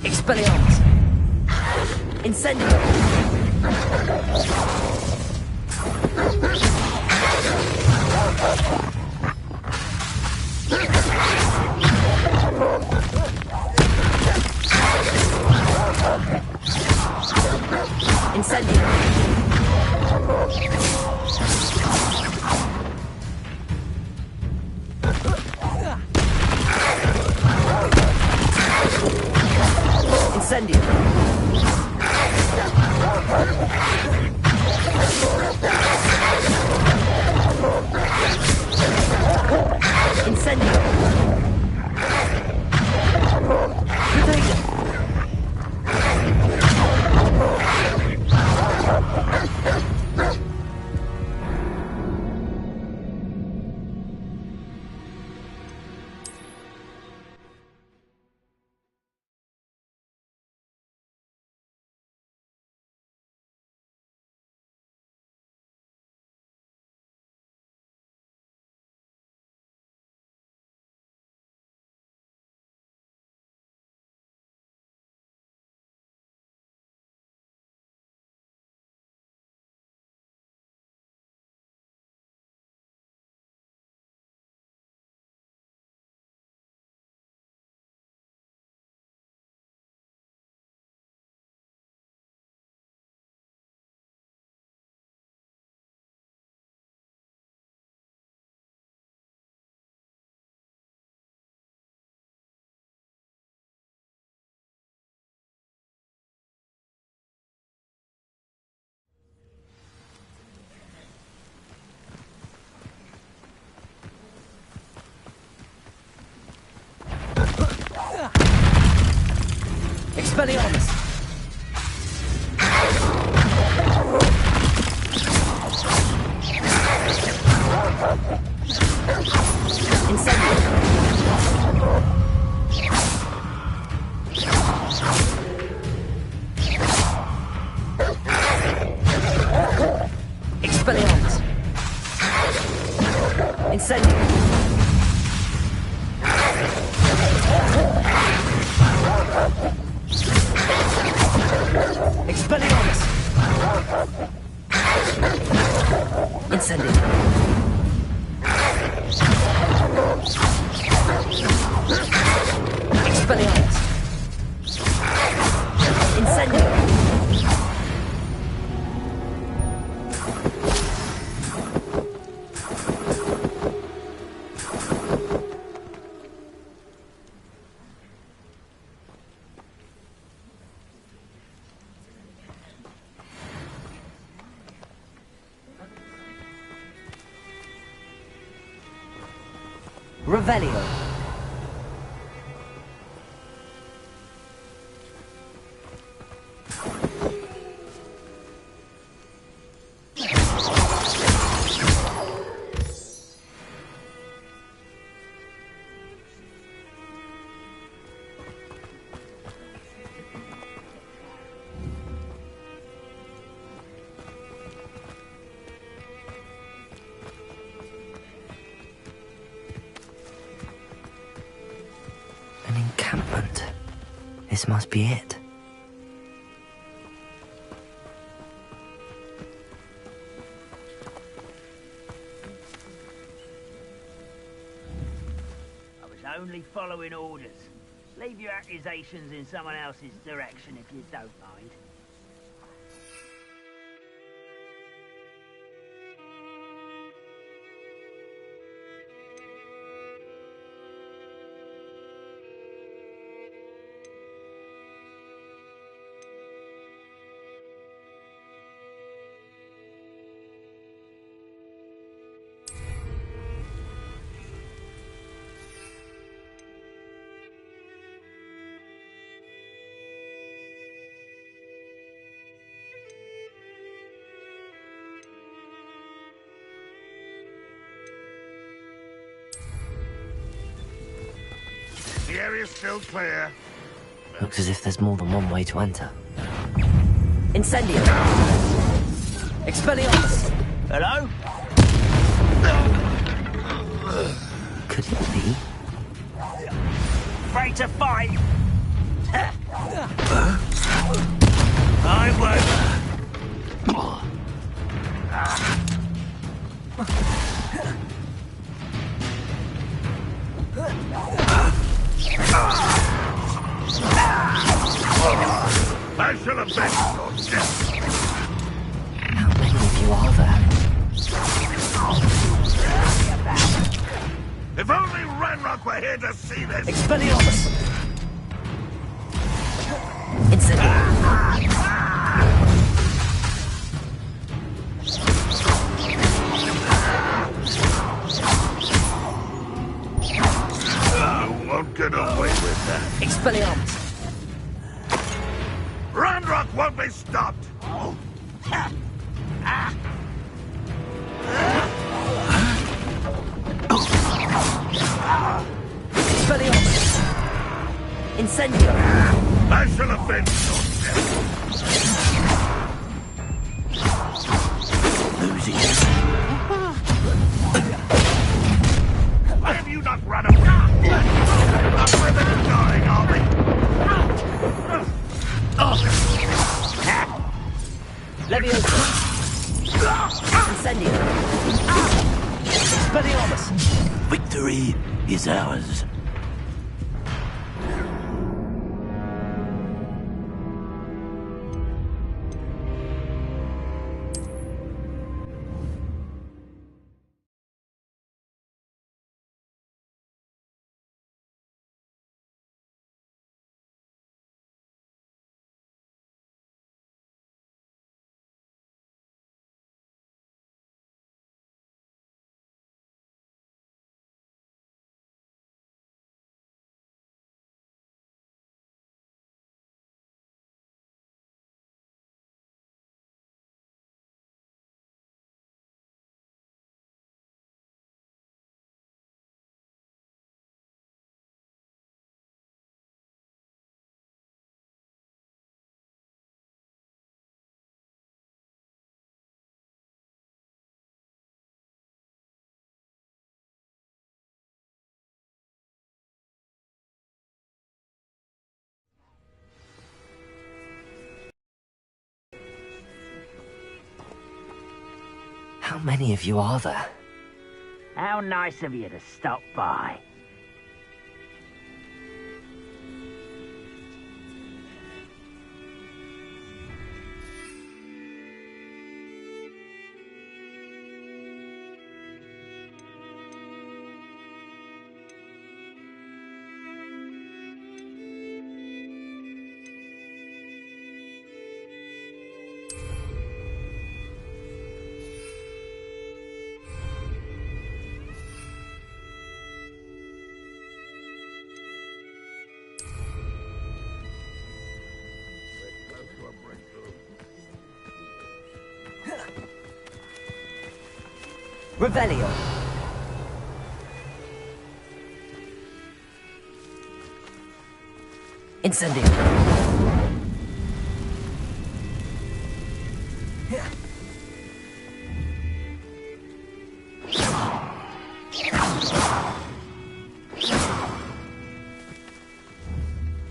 Expelliarmus. Incendio. Incendio. Incendio. Incendio. Expelliarmus. Incendio. Expelliarmus. Incendio. Expelliarmus! Incendio. Expelliarmus! Incendio. Revelio. An encampment. This must be it. I was only following orders. Leave your accusations in someone else's direction if you don't mind. The area's still clear. Looks as if there's more than one way to enter. Incendio! Expelliarmus! Hello? Could it be? Afraid to fight? I won't. I shall avenge your death. How many of you are there? If only Ranrock were here to see this. Expelliarmus! Incendio! You won't get away with that. Expelliarmus! Ranrock won't be stopped. Expelliarmus! Incendio! I shall avenge your death. Losing. Why have you not run away? Not with the dying army. Leviosa! Incendio! Expelliarmus! Victory is ours. How many of you are there? How nice of you to stop by. Revelio. Incendio.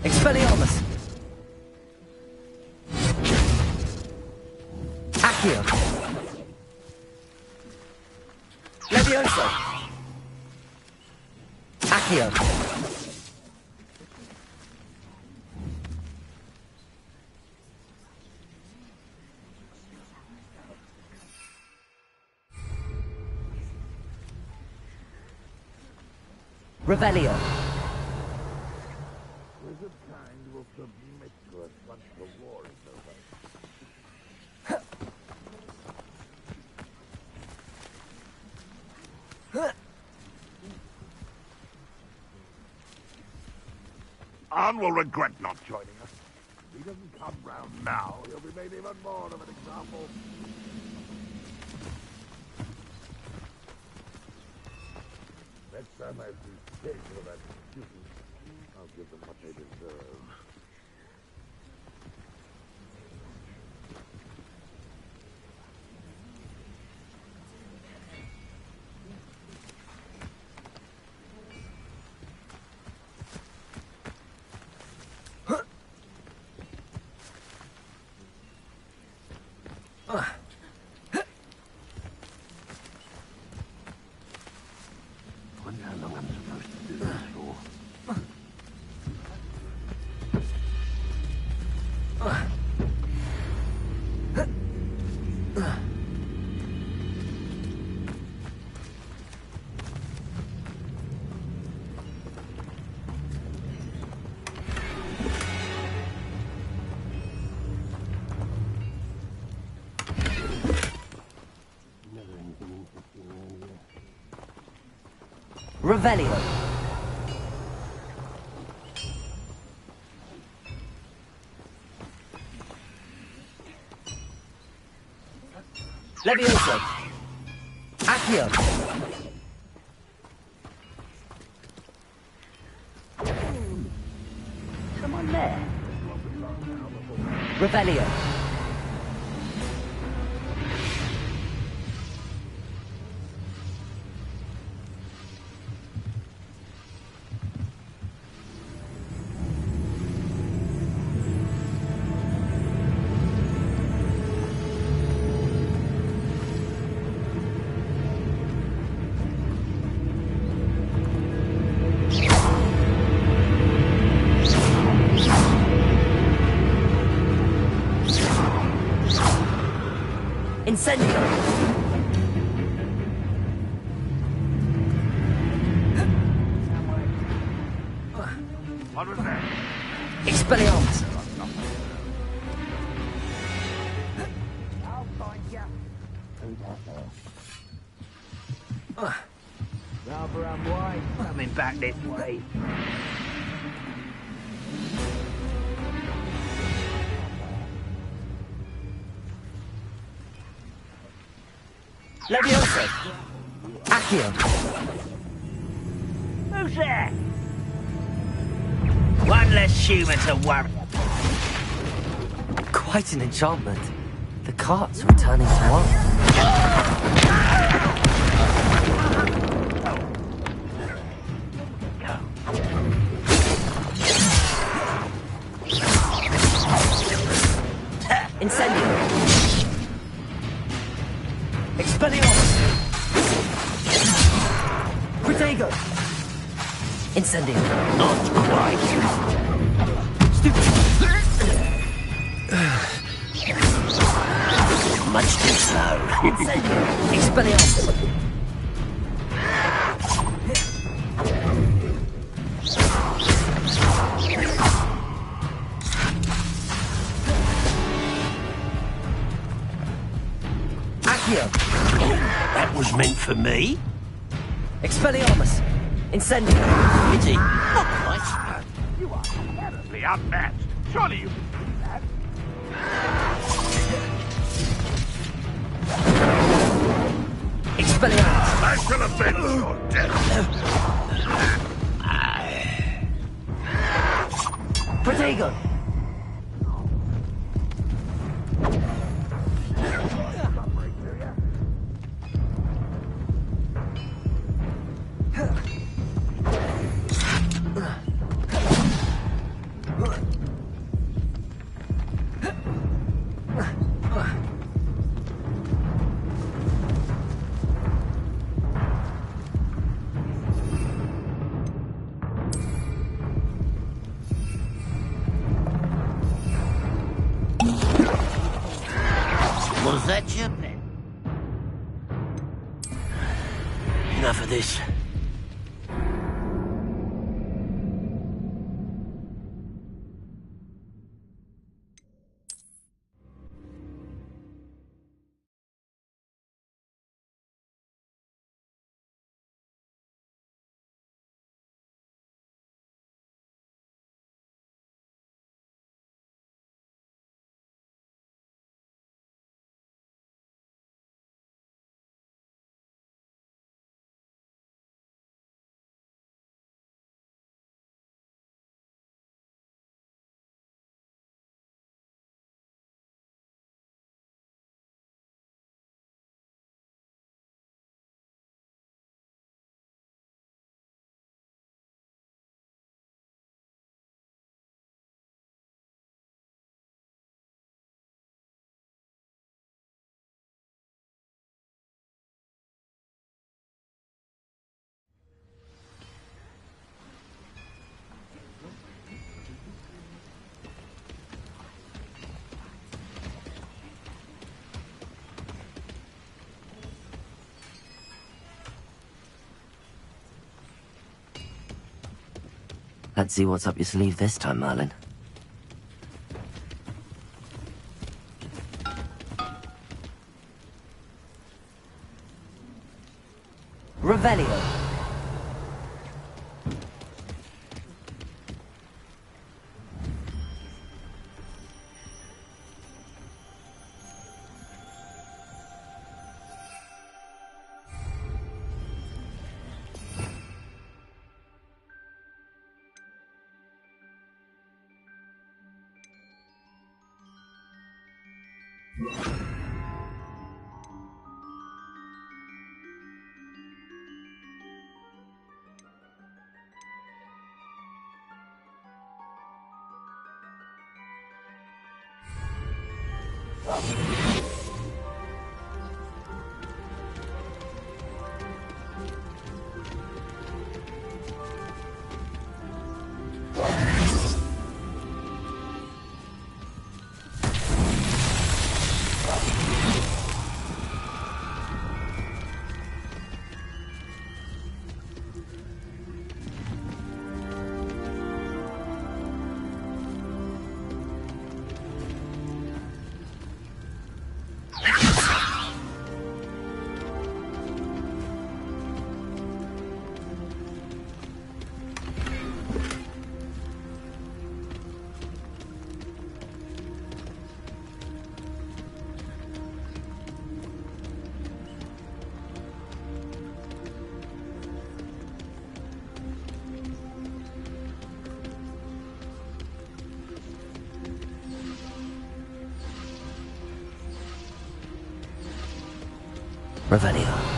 Expelliarmus. Accio. Levioso. Accio. Revelio. Anne will regret not joining us. If he doesn't come round now, he'll be made even more of an example. Next time I see kids with that student, I'll give them what they deserve. Wonder how long I'm supposed to do this for. Revelio. Levioso. Accio. Someone there. Revelio. Incendio. What was that? Expelliarmus. I'll find ya. Rather unwise coming back this way. Levioso. Accio. Who's there? One less human to worry. Quite an enchantment. The cart's returning to one. Incendio. Expelliarmus. Protego. Incendio. Not quite. Stupid. Much too slow. Incendio. Expelliarmus. That was meant for me. Expelliarmus. Incendio. Is it? Not quite. You are terribly unmatched. Surely you can see that. Expelliarmus. shall avenge your death. Protego! Was that your bet? Enough of this. Let's see what's up your sleeve this time, Merlin. Revelio. Revelio.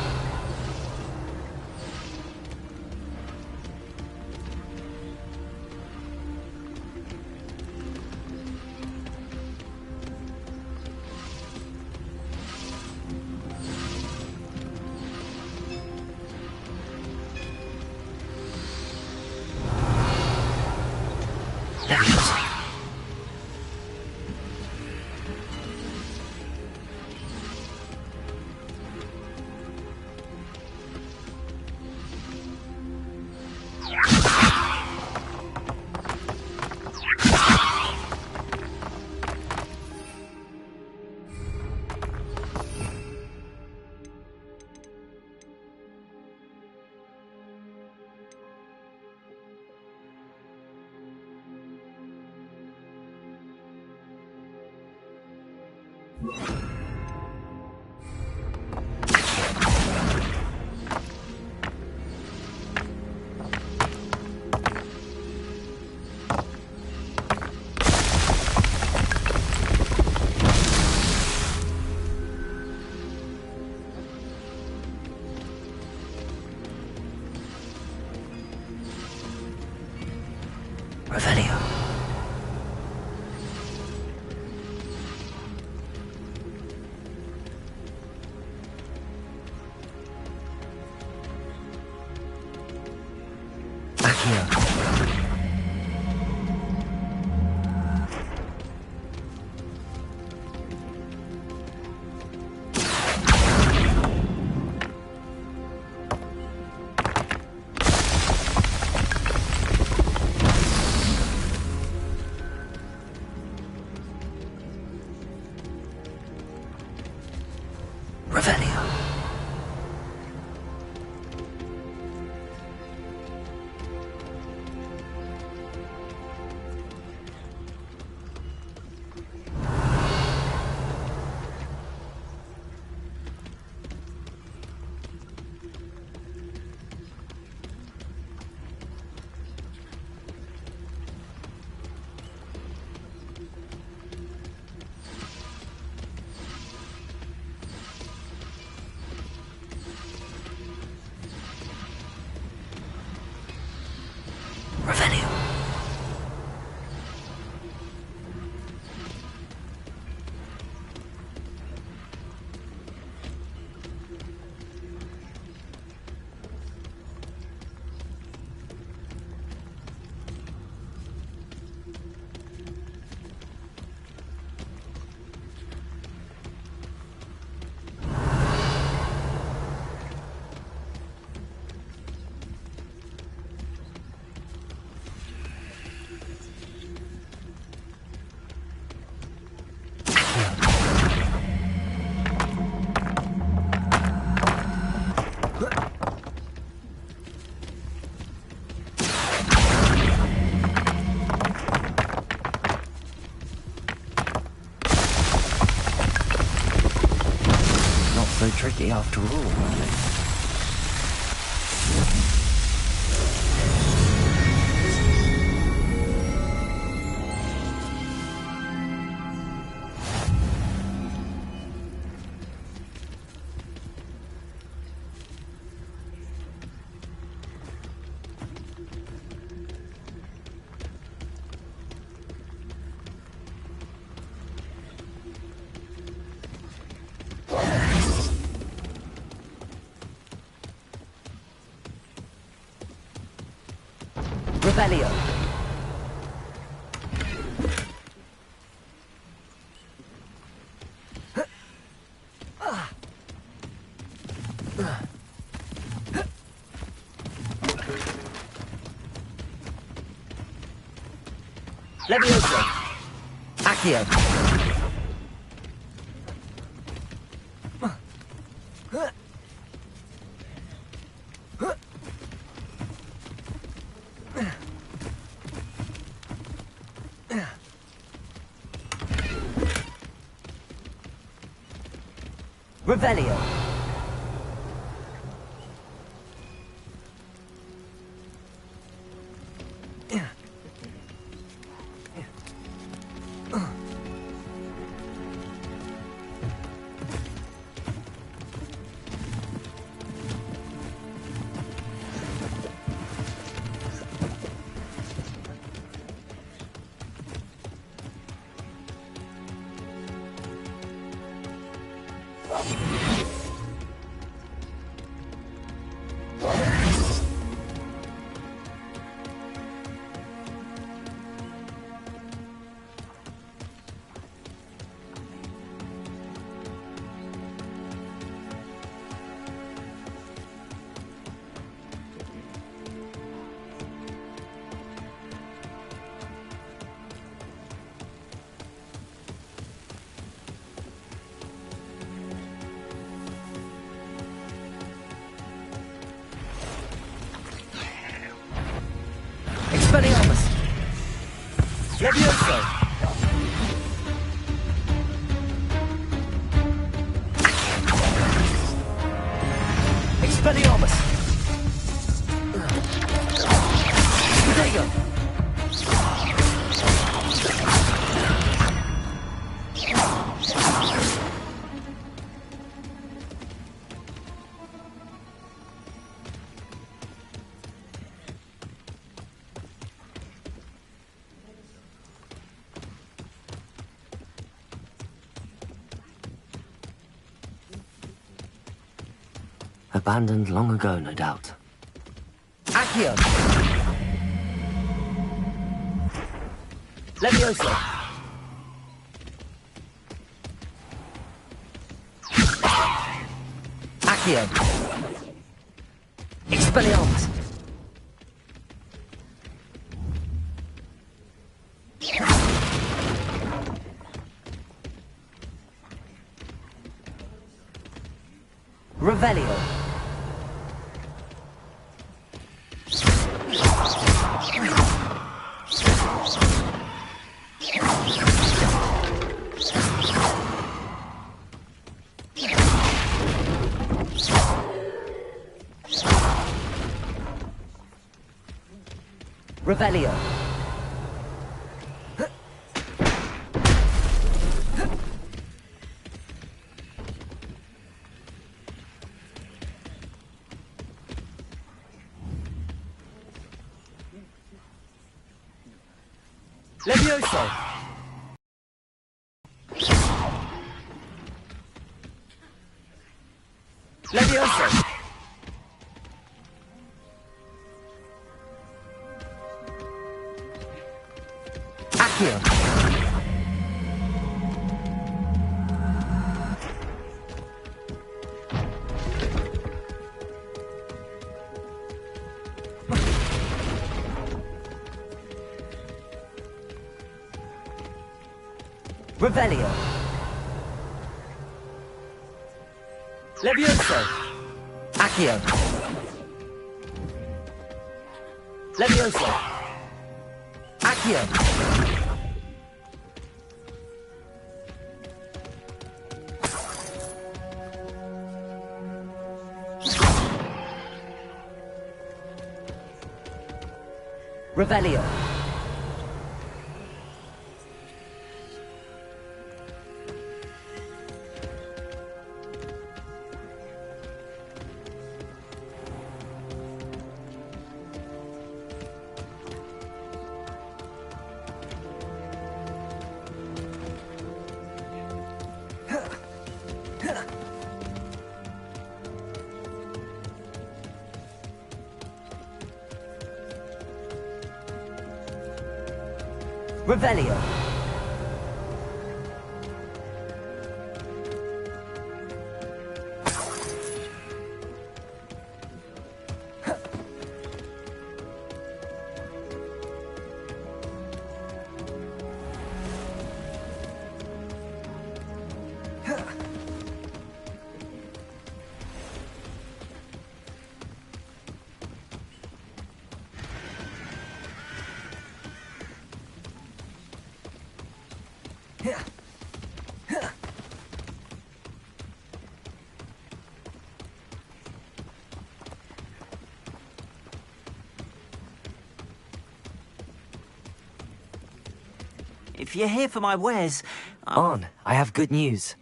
Revelio. Accio. Revelio. Revelio. Not so tricky after all. Revelio. Levioso. Accio. Revelio. abandoned long ago, no doubt. Accio! Levioso! Accio! Expelliarmus! Revelio! Revelio! Levioso! Levioso! Accio! Revelio! Levioso! Accio! Levioso! Accio! Revelio! Revelio! If you're here for my wares... On, I have good news.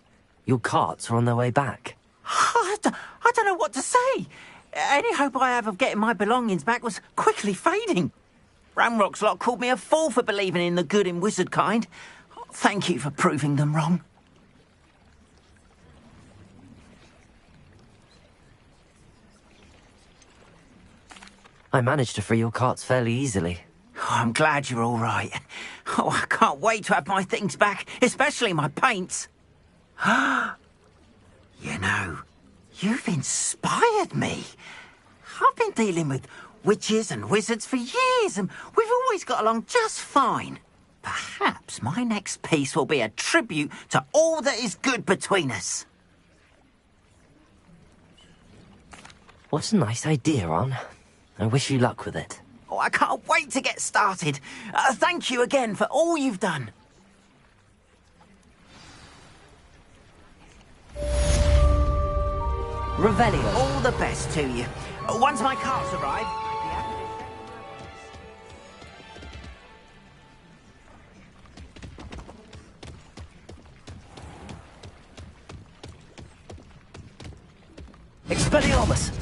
Your carts are on their way back. I don't know what to say. Any hope I have of getting my belongings back was quickly fading. Ramrock's lot called me a fool for believing in the good in wizard kind. Thank you for proving them wrong. I managed to free your carts fairly easily. Oh, I'm glad you're all right. Oh, I can't wait to have my things back, especially my paints. You know, you've inspired me. I've been dealing with witches and wizards for years, and we've always got along just fine. Perhaps my next piece will be a tribute to all that is good between us. What a nice idea, Ron. I wish you luck with it. Oh, I can't wait to get started. Thank you again for all you've done. Revelio. All the best to you. Once my carts arrive... Expelliarmus!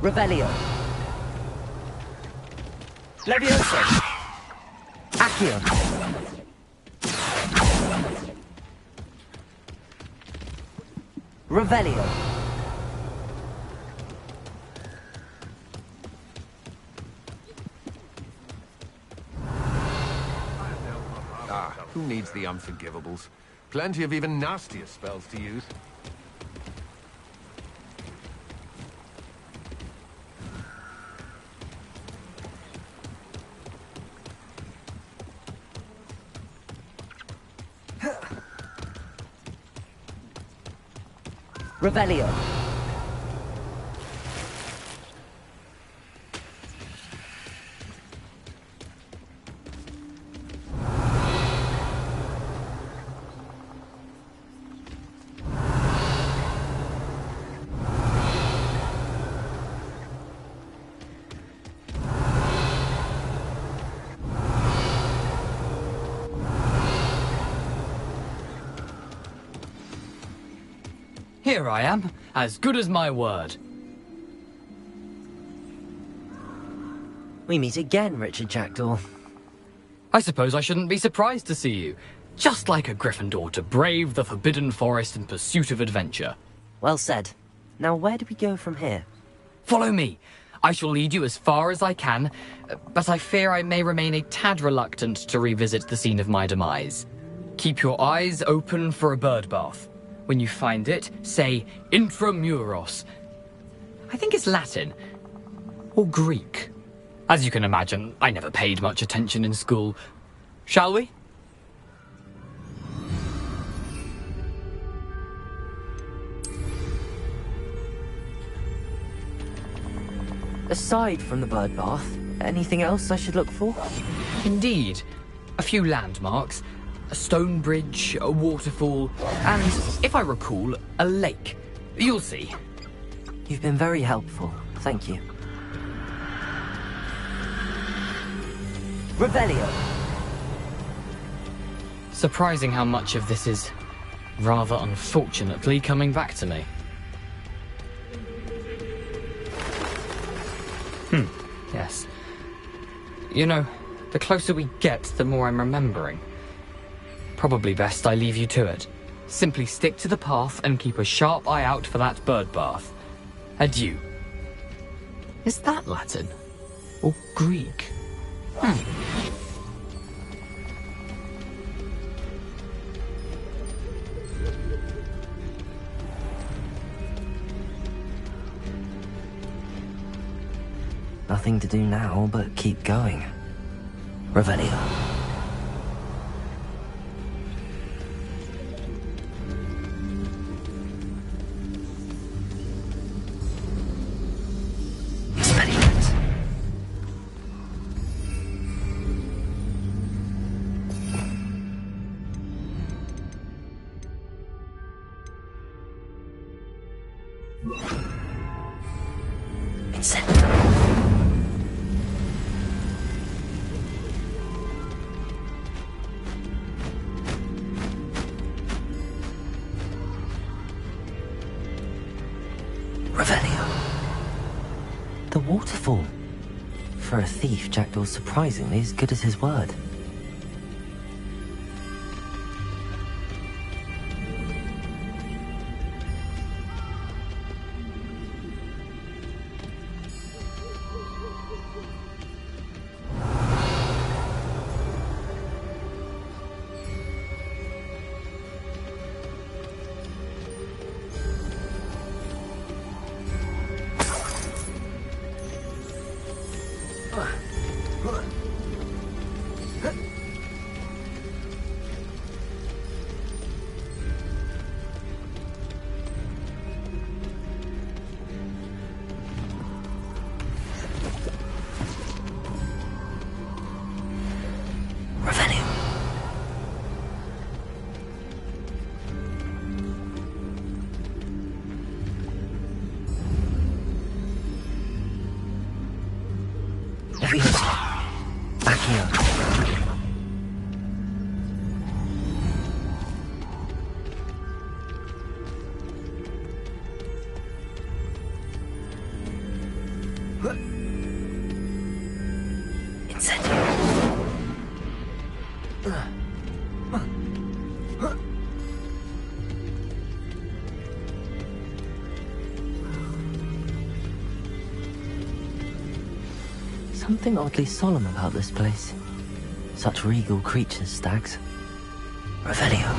Revelio. Levioso. Accio. Revelio. Who needs the unforgivables? Plenty of even nastier spells to use. Revelio. Here I am, as good as my word. We meet again, Richard Jackdaw. I suppose I shouldn't be surprised to see you. Just like a Gryffindor to brave the Forbidden Forest in pursuit of adventure. Well said. Now where do we go from here? Follow me. I shall lead you as far as I can, but I fear I may remain a tad reluctant to revisit the scene of my demise. Keep your eyes open for a bird bath. When you find it, say Intramuros. I think it's Latin. Or Greek. As you can imagine, I never paid much attention in school. Shall we? Aside from the bird bath, anything else I should look for? Indeed. A few landmarks. A stone bridge, a waterfall, and, if I recall, a lake. You'll see. You've been very helpful. Thank you. Revelio. Surprising how much of this is, rather unfortunately, coming back to me. Yes. You know, the closer we get, the more I'm remembering. Probably best I leave you to it. Simply stick to the path and keep a sharp eye out for that bird bath. Adieu. Is that Latin? Or Greek? Nothing to do now but keep going. Revelio. The waterfall. For a thief, Jackdaw's surprisingly as good as his word. Something oddly solemn about this place. Such regal creatures, stags. Revelio.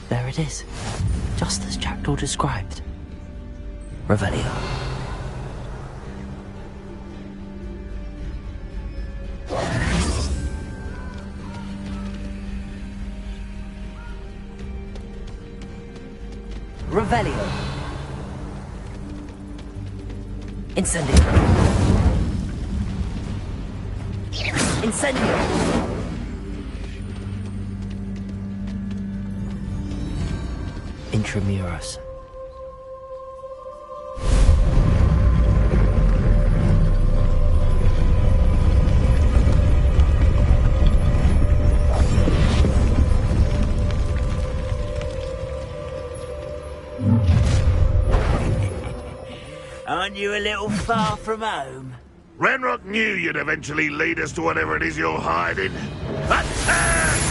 There it is, just as Jackdaw described. Revelio. Revelio. Incendio. Incendio. Intramuros. Aren't you a little far from home? Ranrock knew you'd eventually lead us to whatever it is you're hiding. Attack!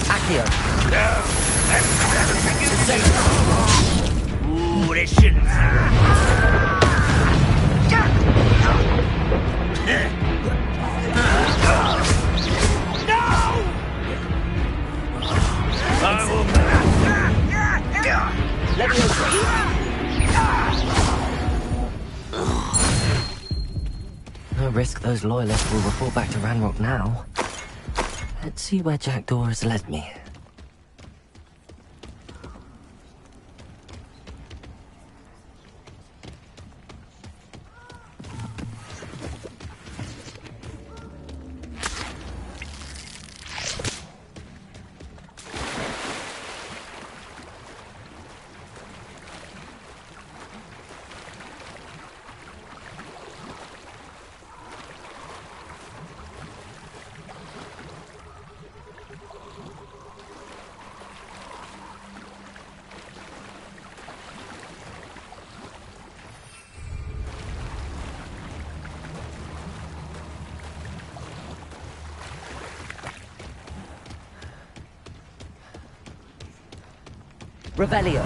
Accio. Ooh, this shouldn't. No risk those loyalists will report back to Ranrock now. Let's see where Jackdaw has led me. Revelio.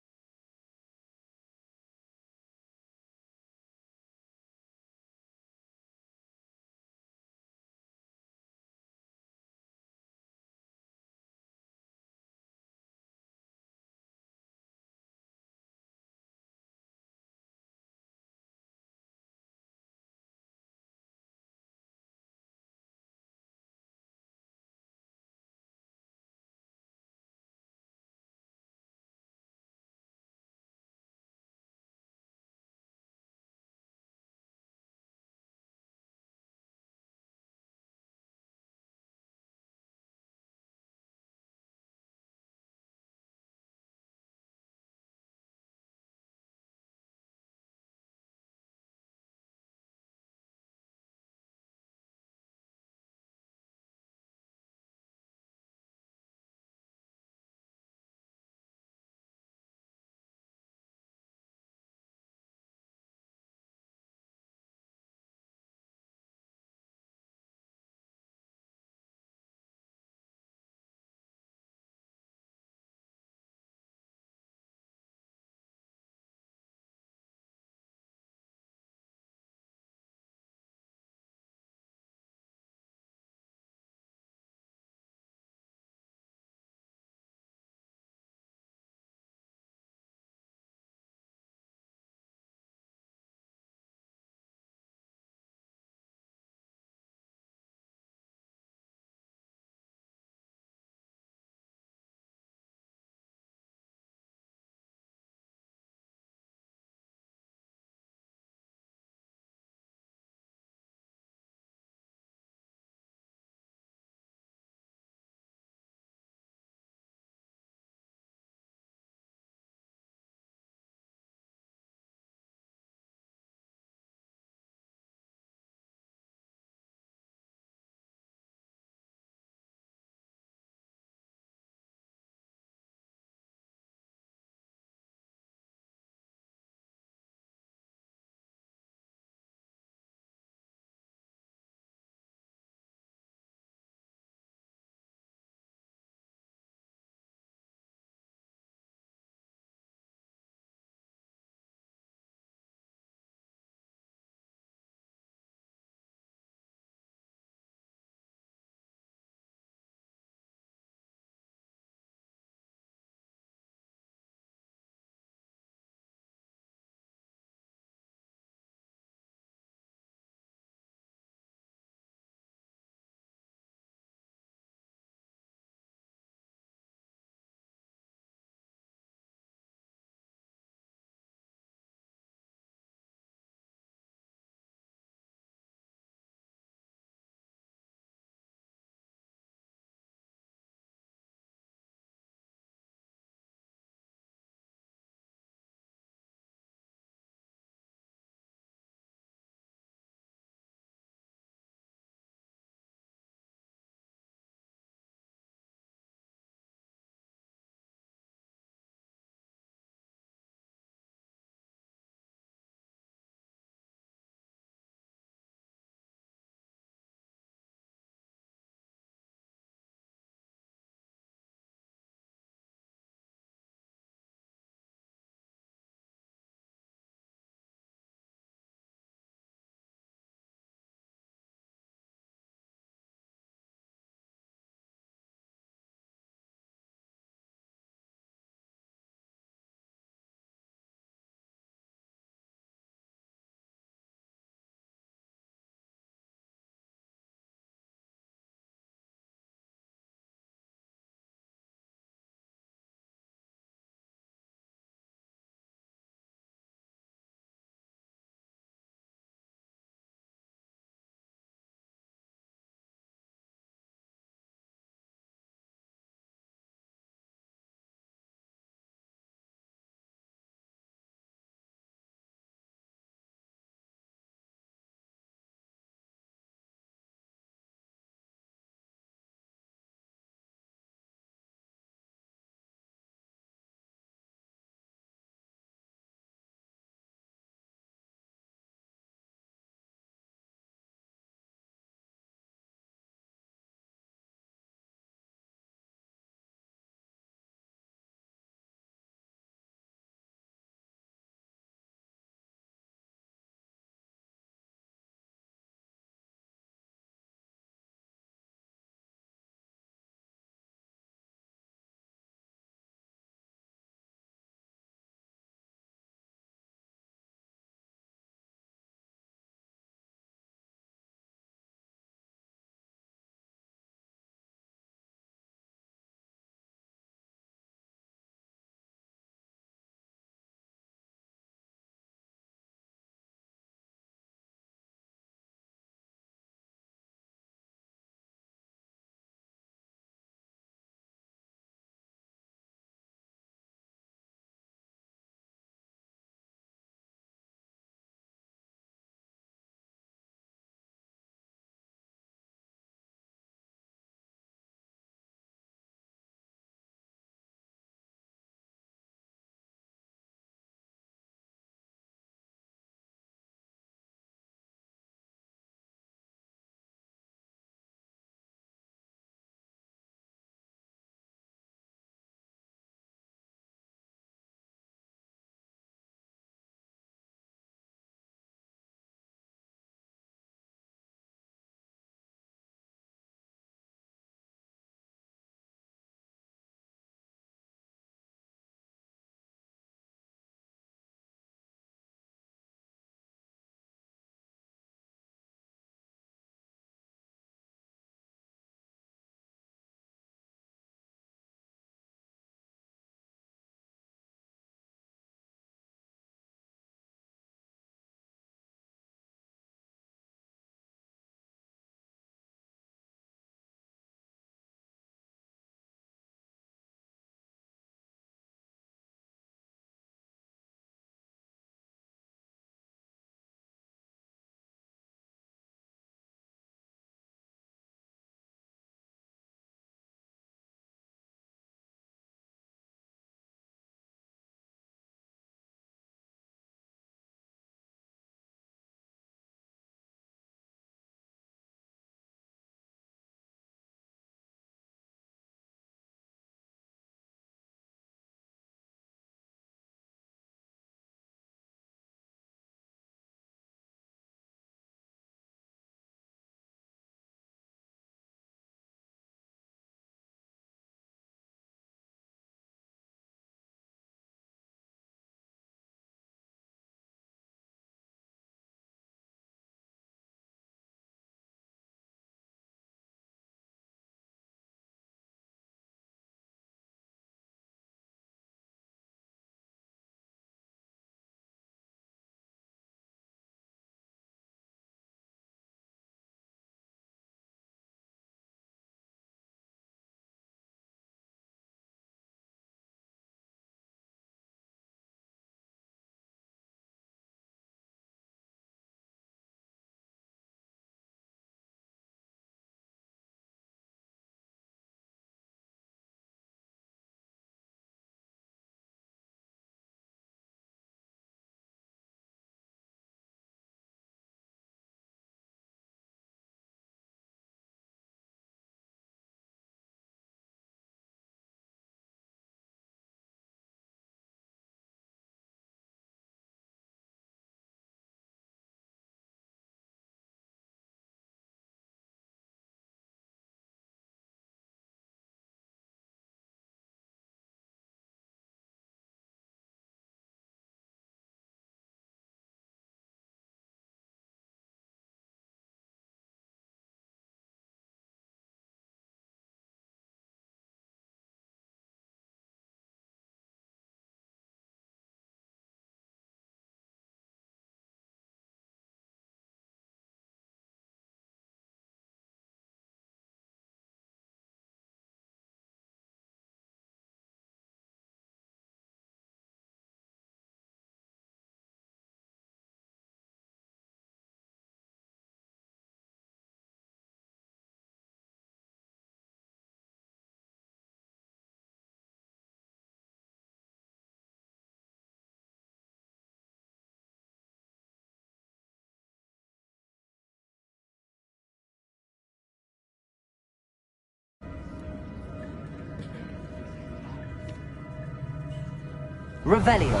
Revelio.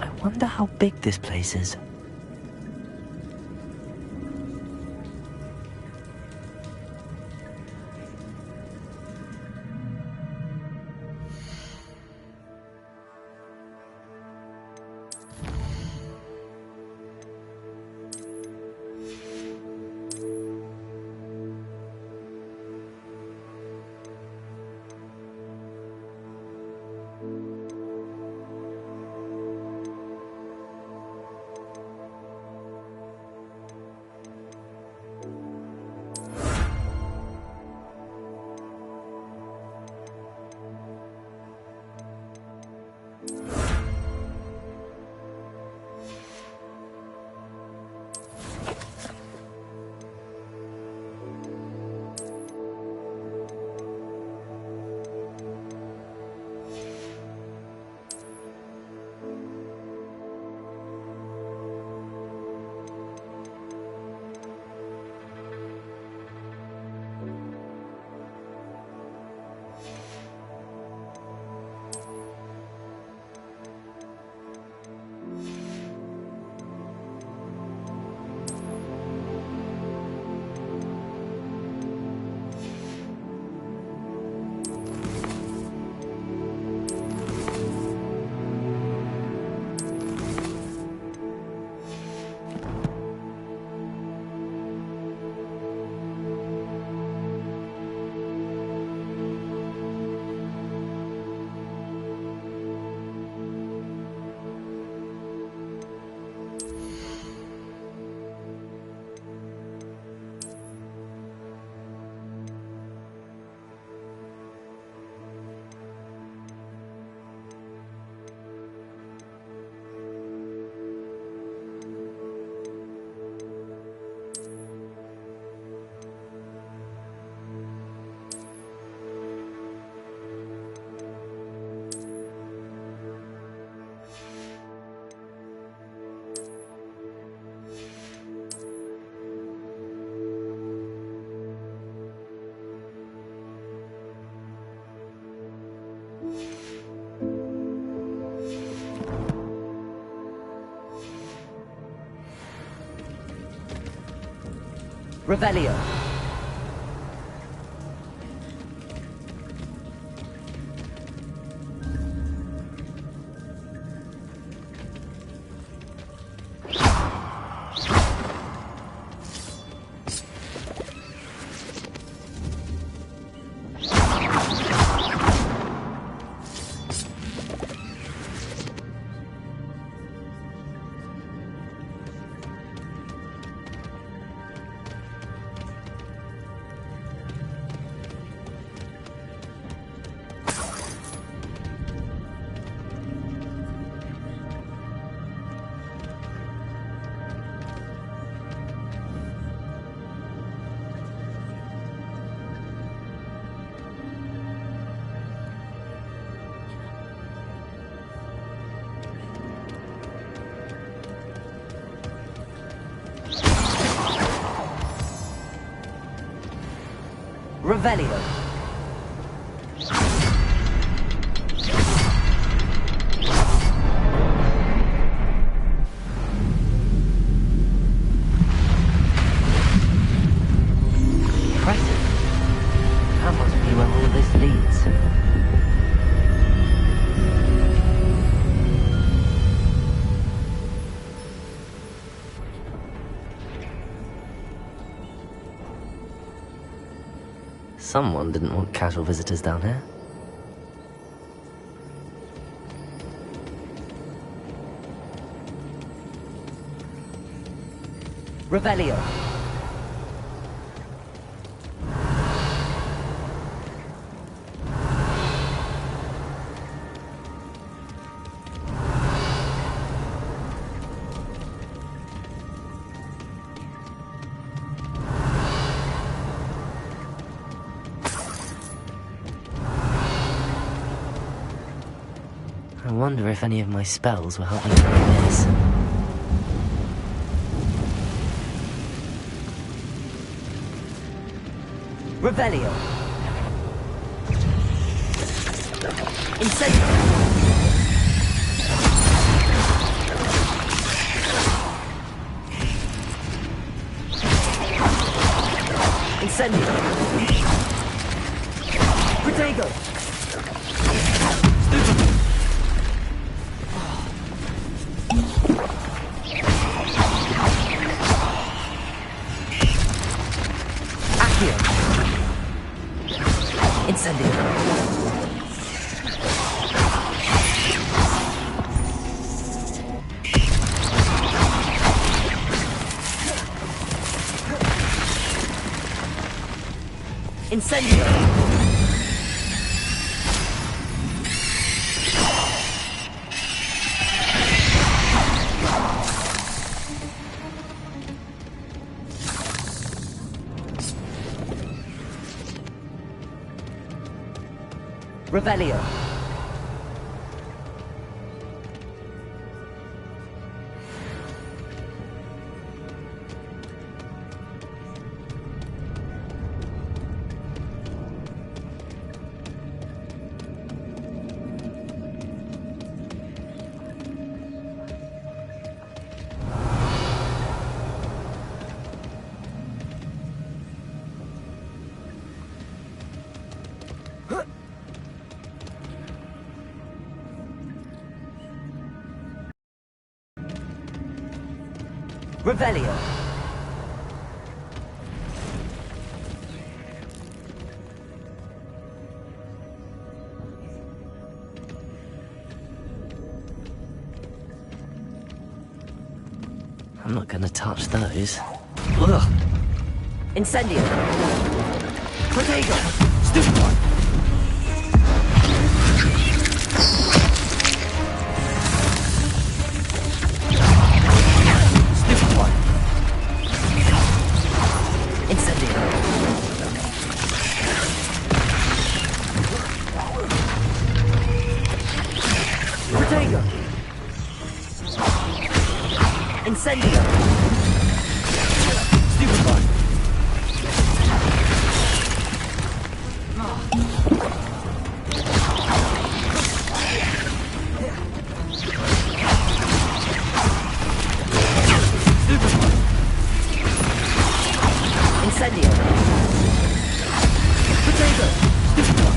I wonder how big this place is. Revelio. Revelio. Impressive. That must be where all of this leads. Someone didn't want casual visitors down here. Revelio. I wonder if any of my spells will help me through this. Revelio. Incendio! Incendio! Protego! Accio! Incendio! Incendio! Revelio! Revelio! I'm not gonna touch those. Ugh. Incendio! Protego! Stupid one! Stupid one! Incendio! Protego! Incendio! Stupid one! Incendio! Protego! Stupid one!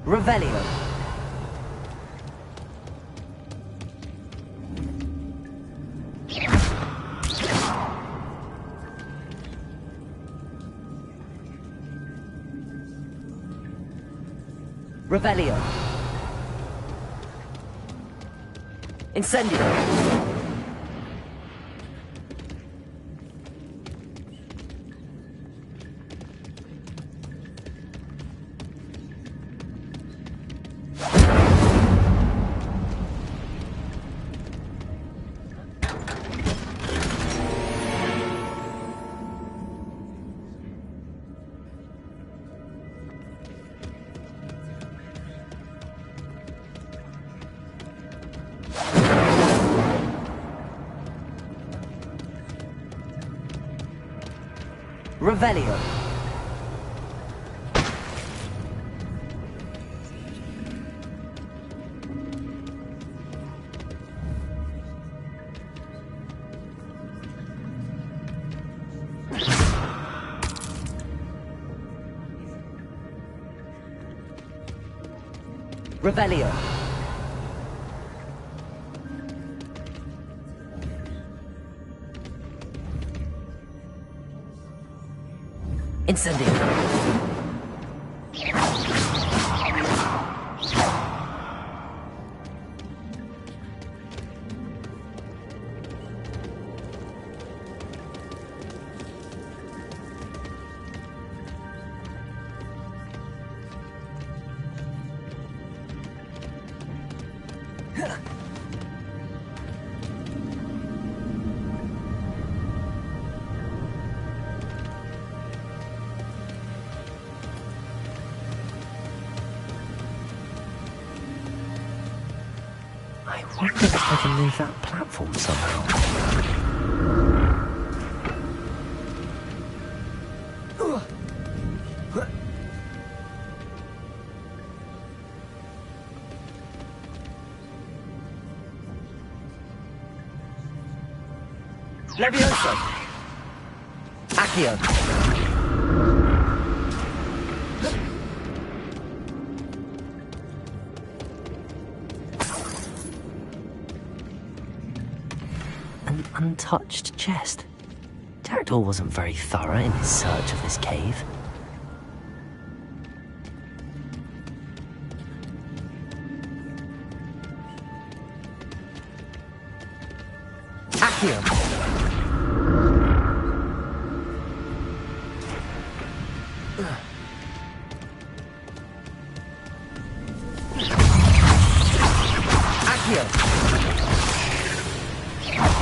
Revelio! Revelio! Incendio! Revelio! Revelio! Incendio! I wonder if I can move that platform somehow. Levioso! Accio! An untouched chest. Jackdaw wasn't very thorough in his search of this cave. Accio!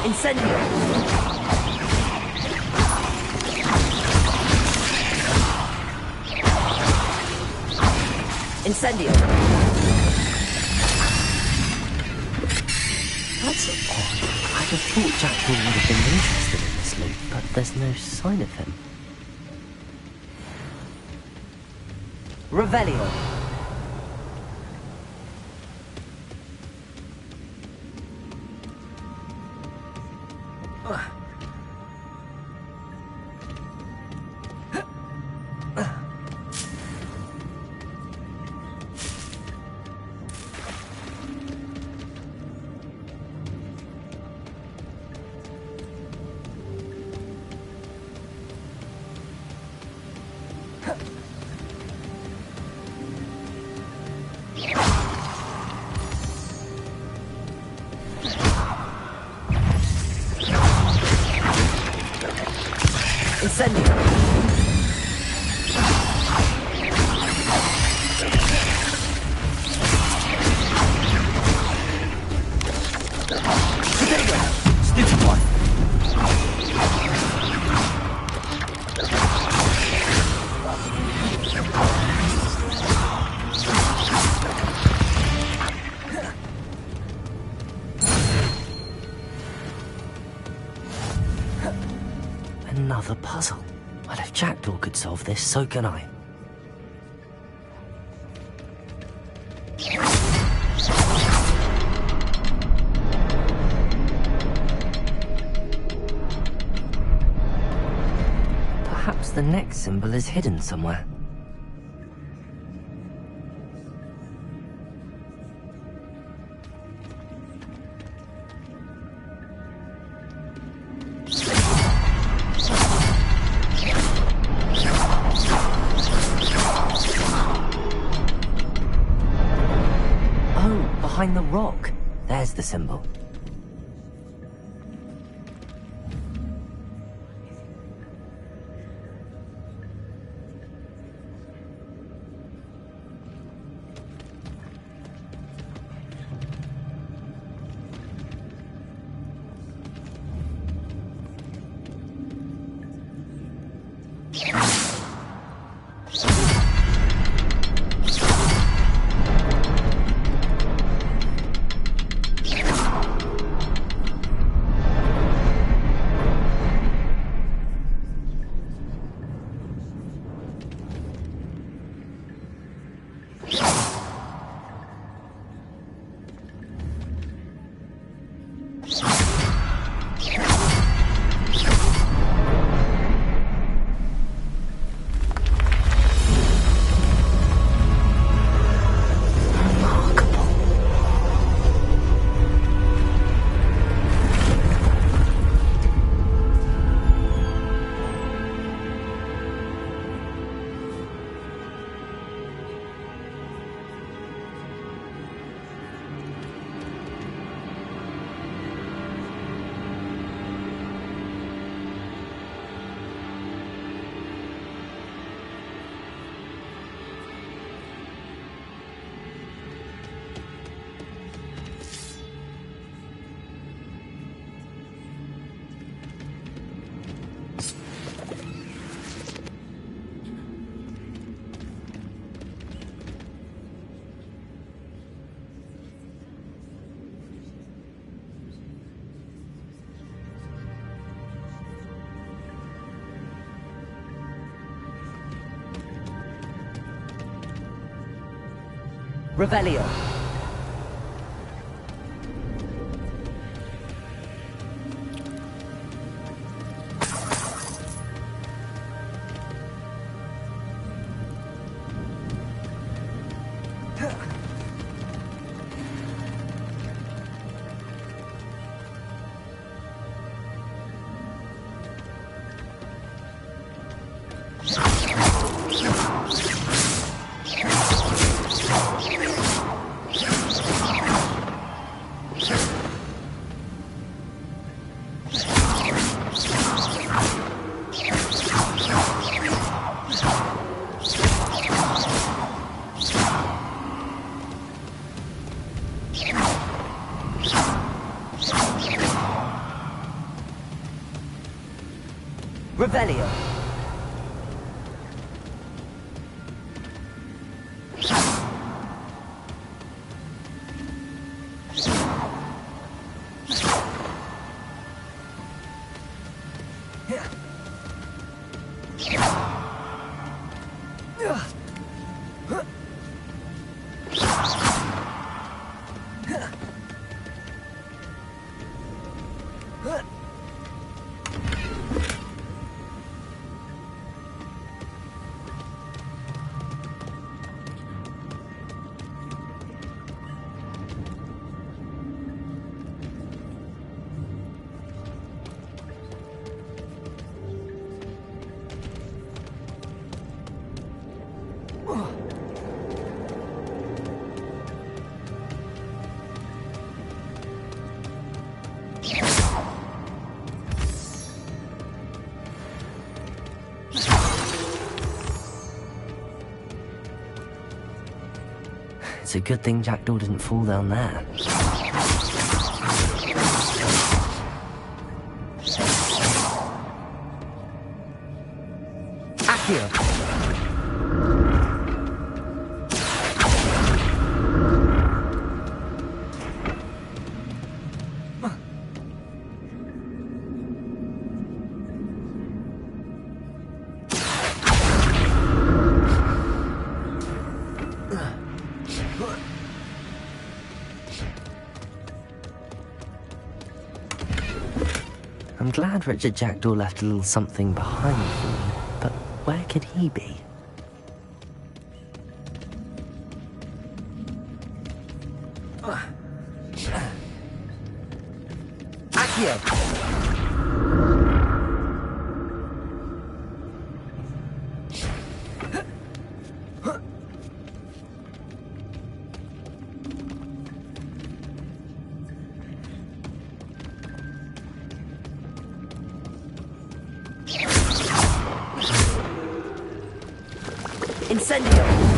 Incendio! Incendio! That's odd. I'd have thought Jackdaw would have been interested in this loot, but there's no sign of him. Revelio! Another puzzle. Well, if Jackdaw could solve this, so can I. Perhaps the next symbol is hidden somewhere. Behind the rock. There's the symbol. Revelio. Revelio. It's a good thing Jackdaw didn't fall down there. Accio! I'm glad Richard Jackdaw left a little something behind for me, but where could he be? Accio! Incendio!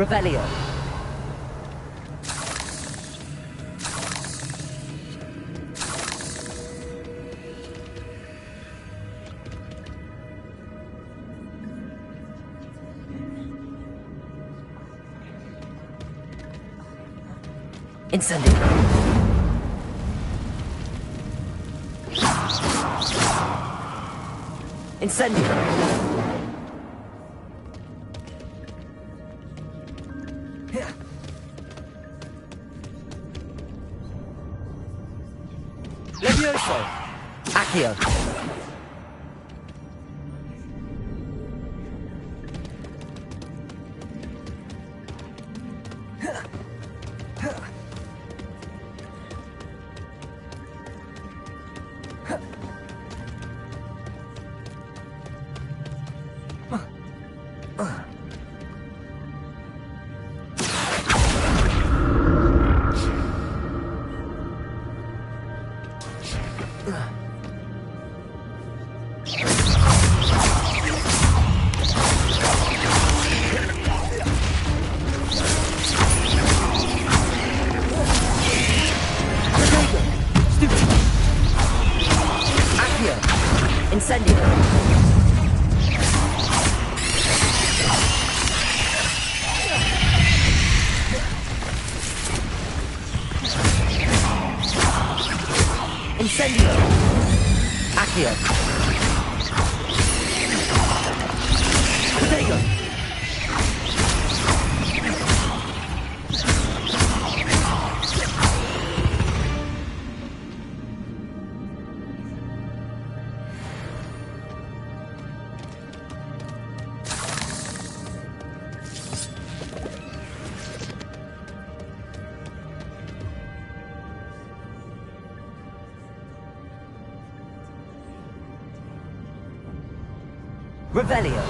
Revelio. Incendio. Incendio! Levioso! Accio! Incendio! Accio! Protego! Revelio.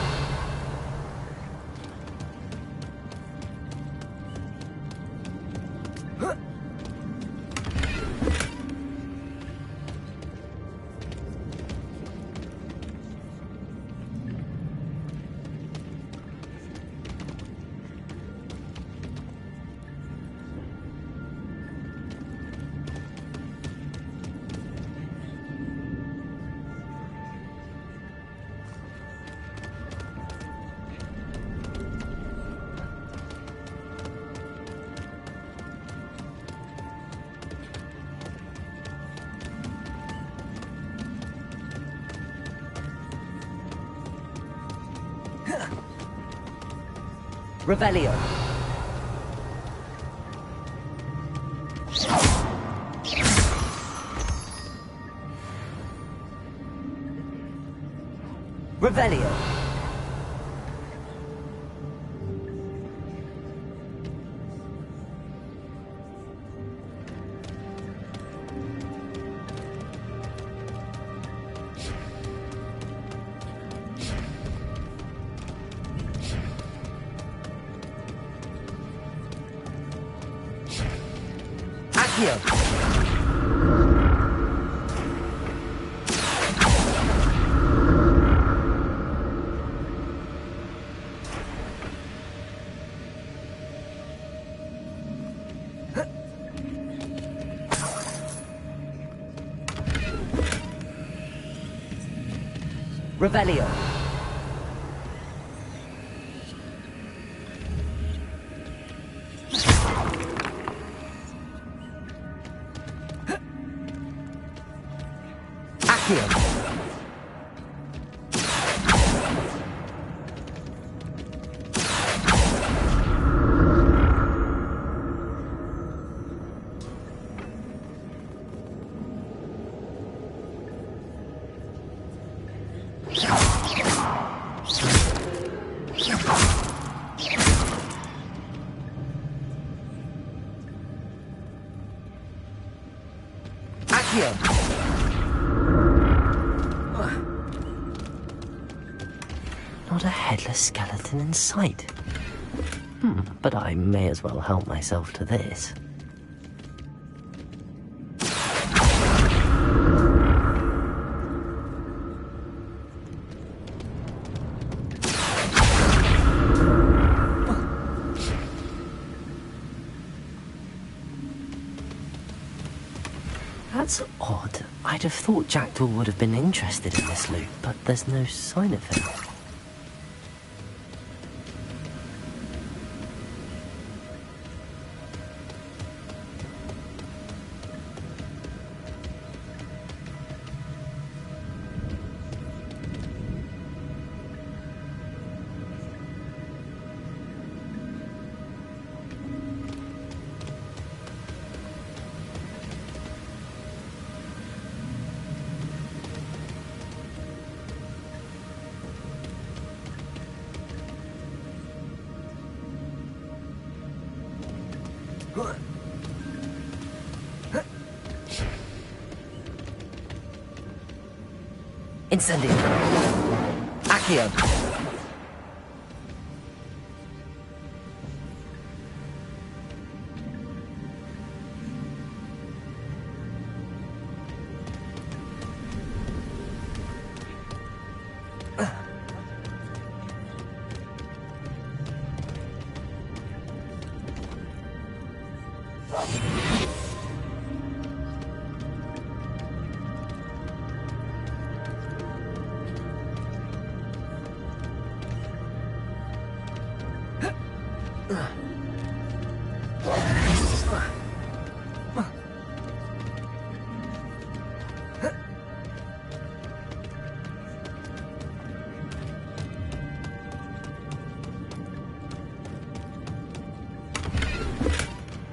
Revelio. Revelio. Accio. Revelio. Accio. Accio. Not a headless skeleton in sight. But I may as well help myself to this. That's odd. I'd have thought Jackdaw would have been interested in this loot, but there's no sign of him. Incendio. Accio.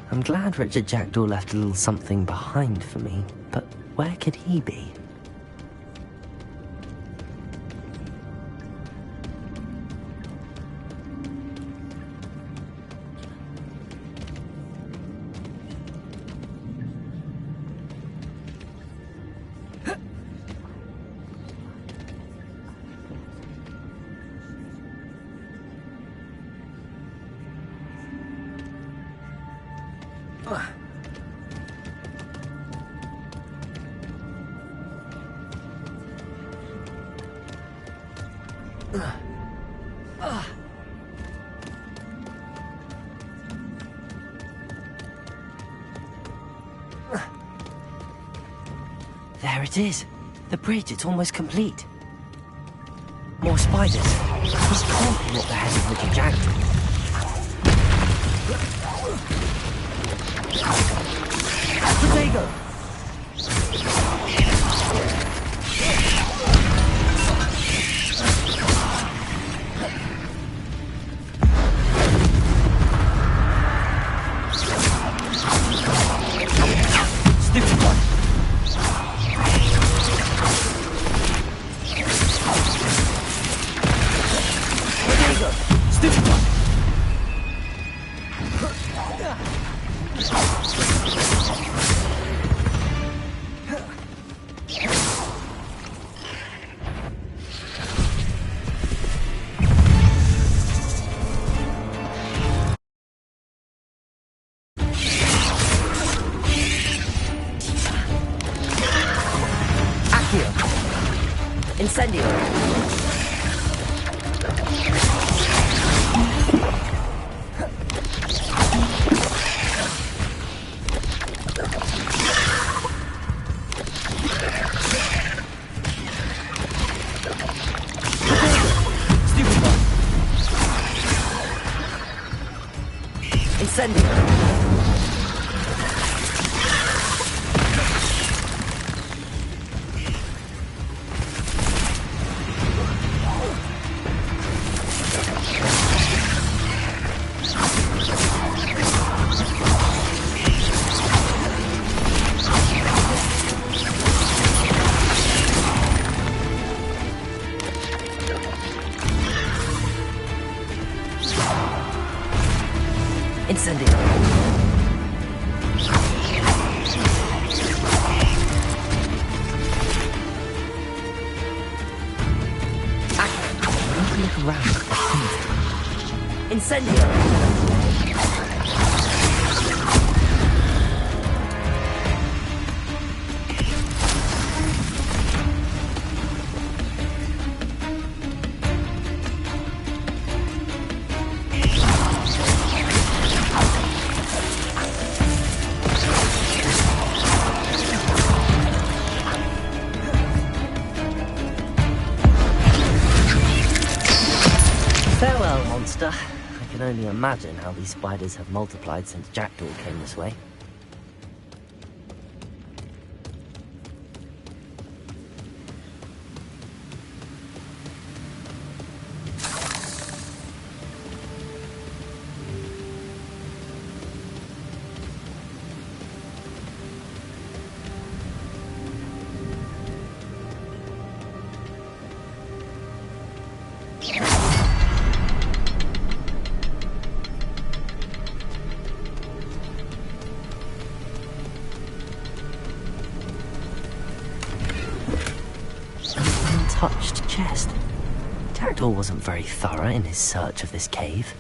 I'm glad Richard Jackdaw left a little something behind for me, but where could he be? There it is. The bridge, it's almost complete. More spiders. This can't be what the head of Richard Jackdaw. Protego! Stupid one! Stupid one! Accio! Incendio! Incendio! Incendio! Look around. Incendio! Farewell, monster. I can only imagine how these spiders have multiplied since Jackdaw came this way. chest. Jackdaw wasn't very thorough in his search of this cave.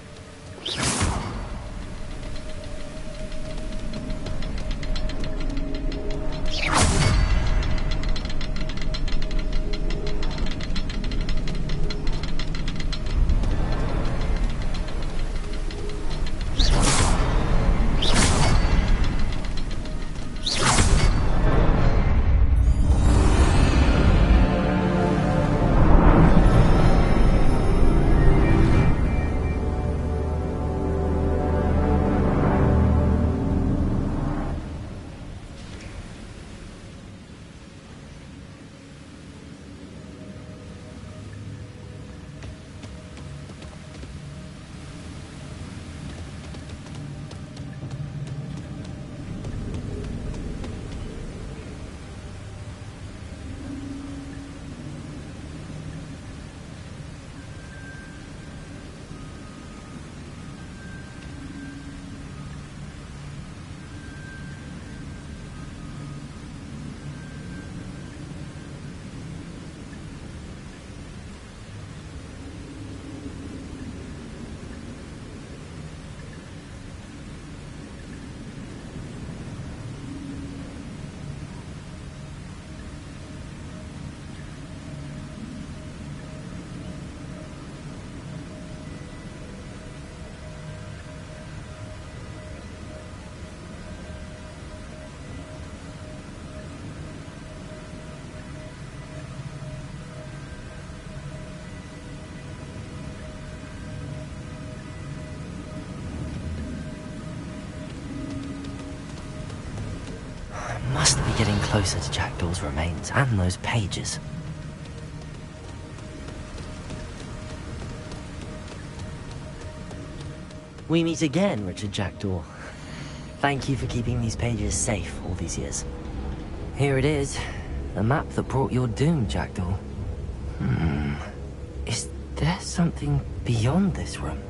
Must be getting closer to Jackdaw's remains and those pages. We meet again, Richard Jackdaw. Thank you for keeping these pages safe all these years. Here it is, the map that brought your doom, Jackdaw. Is there something beyond this room?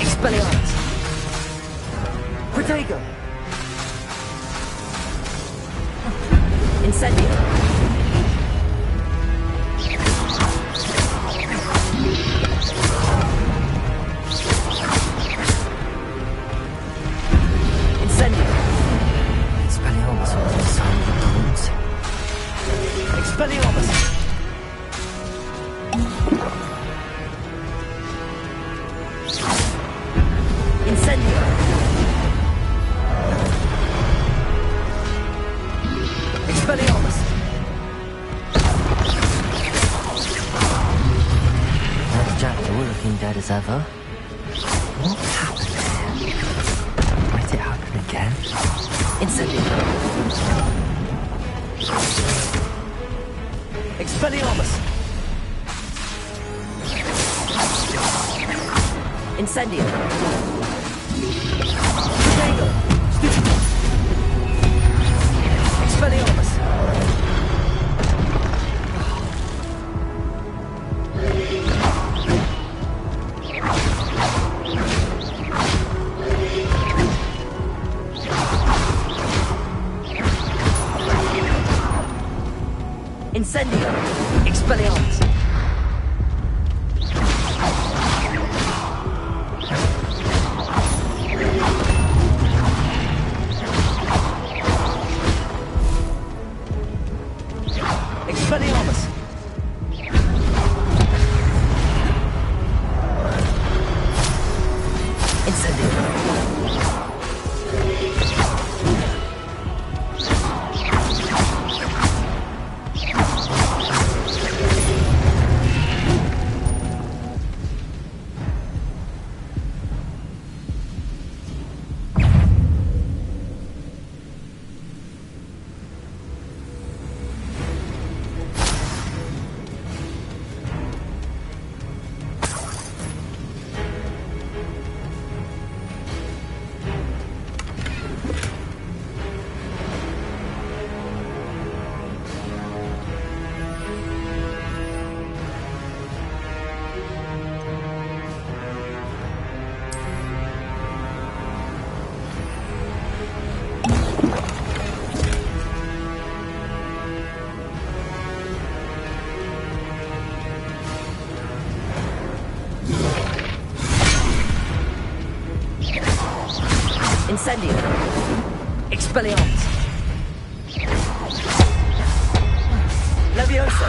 Expelliarmus! Protego! Incendio! Expelliarmus was the son Expelliarmus! Incendio! Expelliarmus! There's Jackdaw looking dead as ever. What happened here? Might it happen again? Incendio! Expelliarmus! Incendio! Fuego! Expelliarmus! Incendio! Expelliarmus! Expelliarmus! Incendio! Incendio! Expelliarmus! Levioso!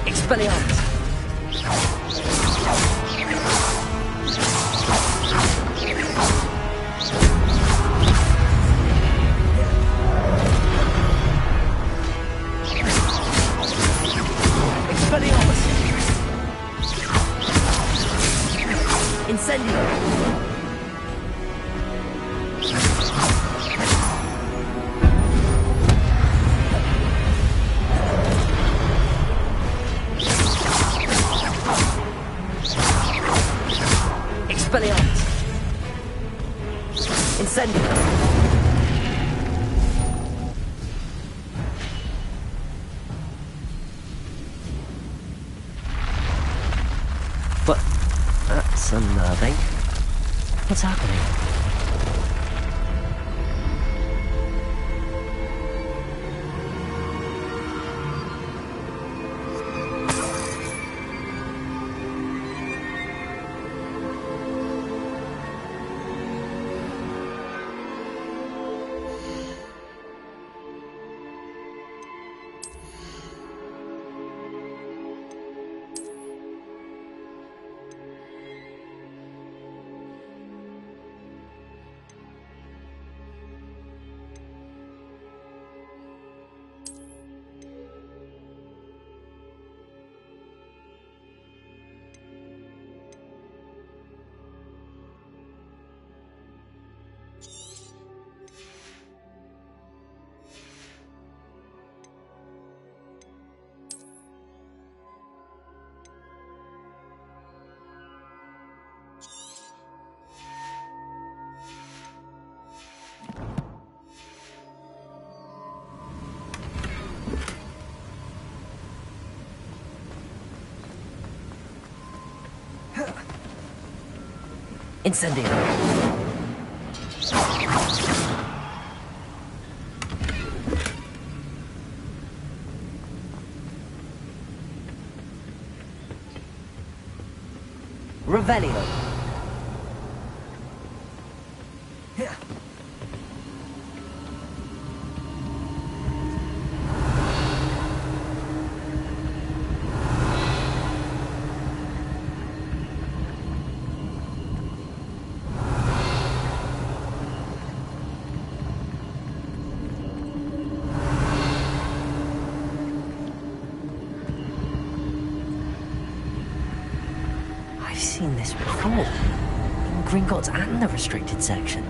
Expelliarmus! Expelliarmus! Incendio! Expelliarmus! Incendio! But that's unnerving. What's happening? Incendio. Revelio. I've seen this before. In Gringotts and the restricted section.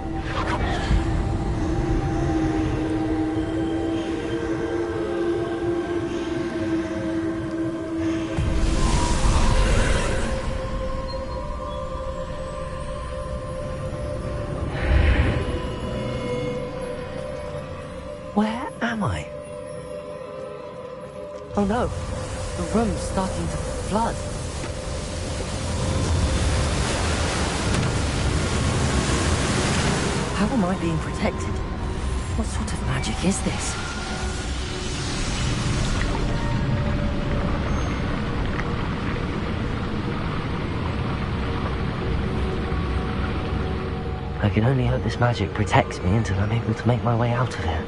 Where am I? Oh no, the room's starting to flood. How am I being protected? What sort of magic is this? I can only hope this magic protects me until I'm able to make my way out of here.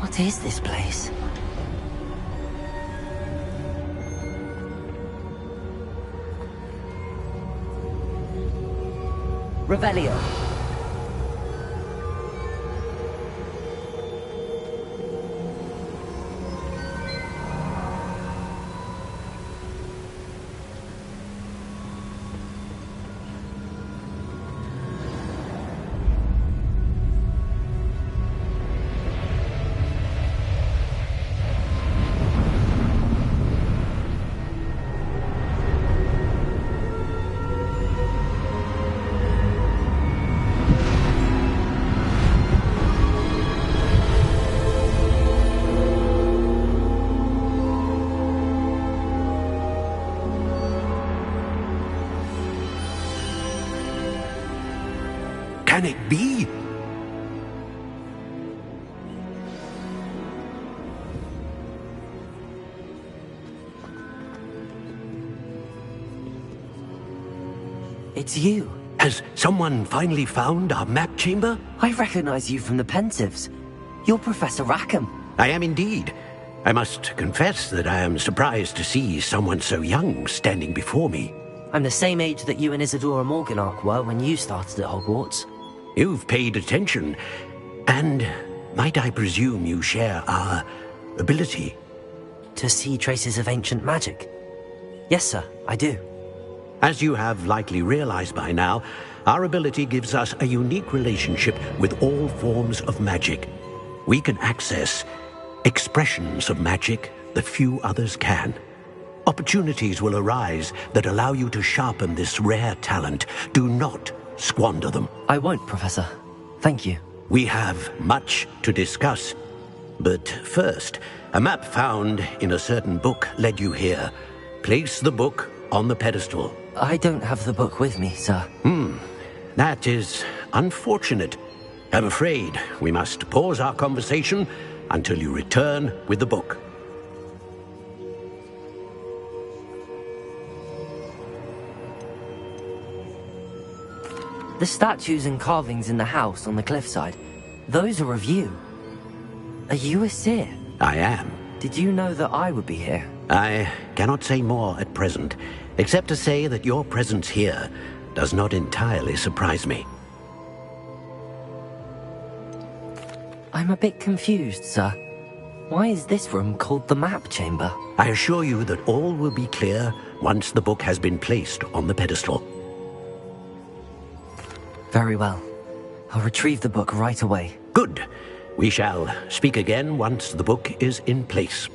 What is this place? Revelio. Can it be? It's you. Has someone finally found our map chamber? I recognize you from the Pensives. You're Professor Rackham. I am indeed. I must confess that I am surprised to see someone so young standing before me. I'm the same age that you and Isadora Morganach were when you started at Hogwarts. You've paid attention, and might I presume you share our ability? To see traces of ancient magic? Yes, sir, I do. As you have likely realized by now, our ability gives us a unique relationship with all forms of magic. We can access expressions of magic that few others can. Opportunities will arise that allow you to sharpen this rare talent. Do not squander them. I won't, Professor. Thank you. We have much to discuss. But first, a map found in a certain book led you here. Place the book on the pedestal. I don't have the book with me, sir. That is unfortunate. I'm afraid we must pause our conversation until you return with the book. The statues and carvings in the house on the cliffside, those are of you. Are you a seer? I am. Did you know that I would be here? I cannot say more at present, except to say that your presence here does not entirely surprise me. I'm a bit confused, sir. Why is this room called the map chamber? I assure you that all will be clear once the book has been placed on the pedestal. Very well. I'll retrieve the book right away. Good. We shall speak again once the book is in place.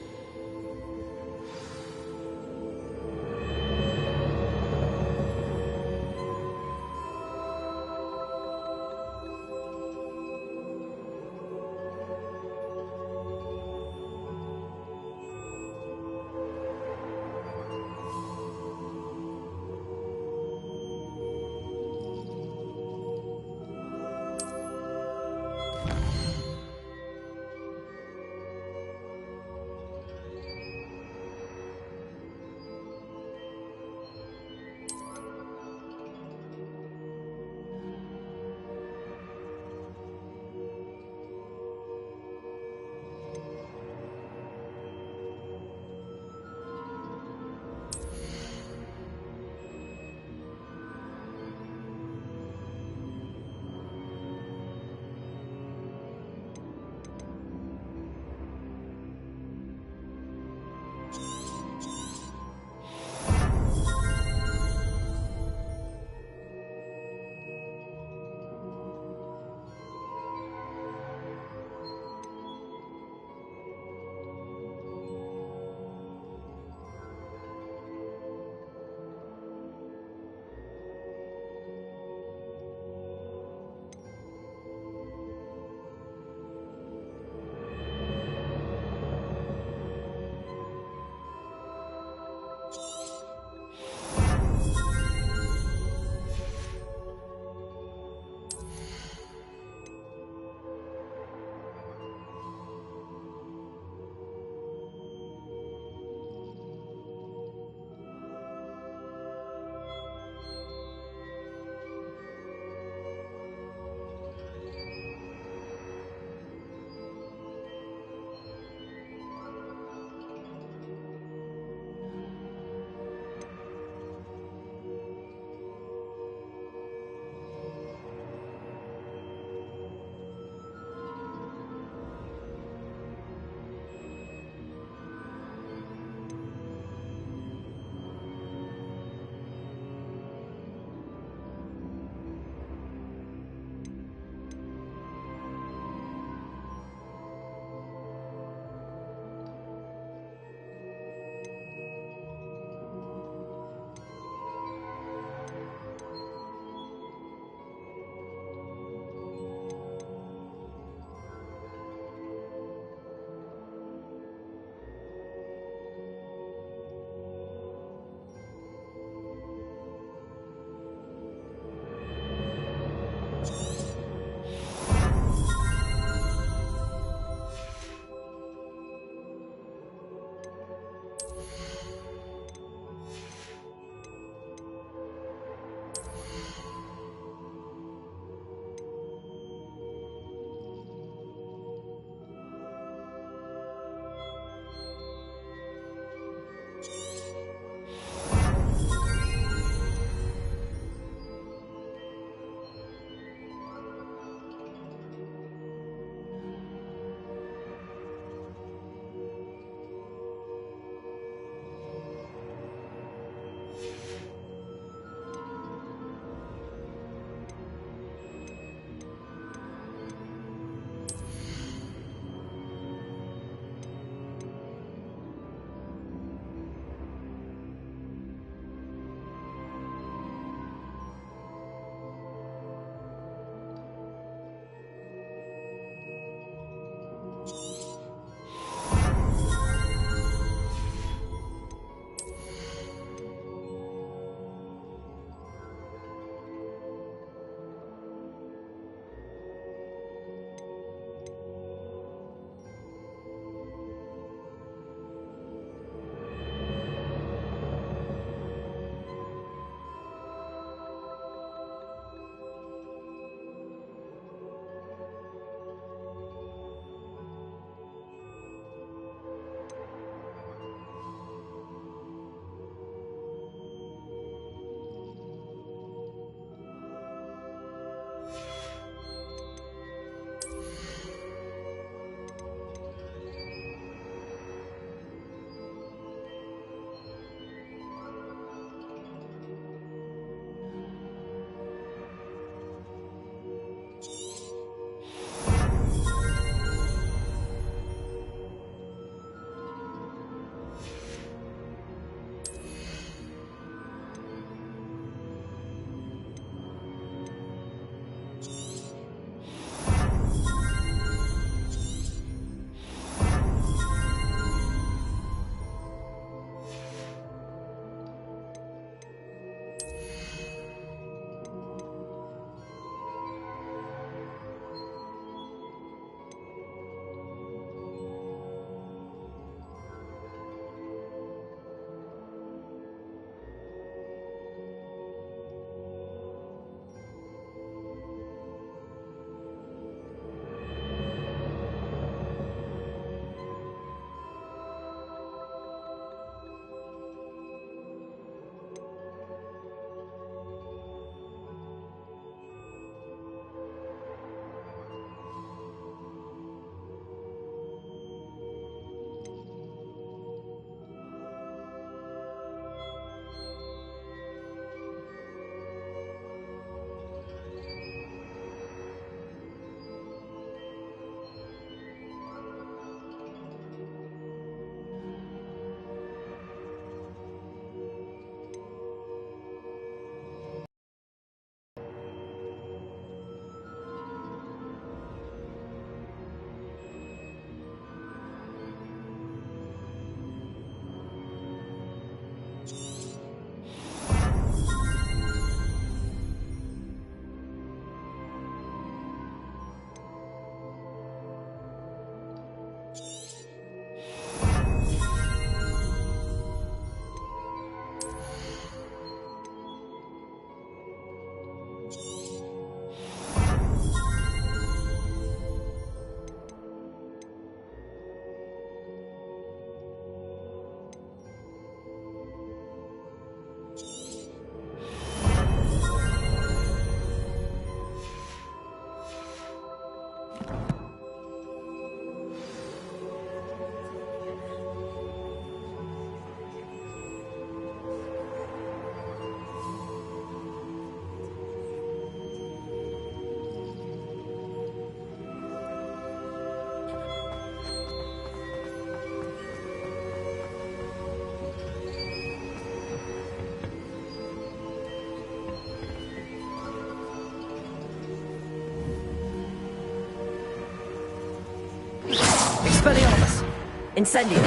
Incendio!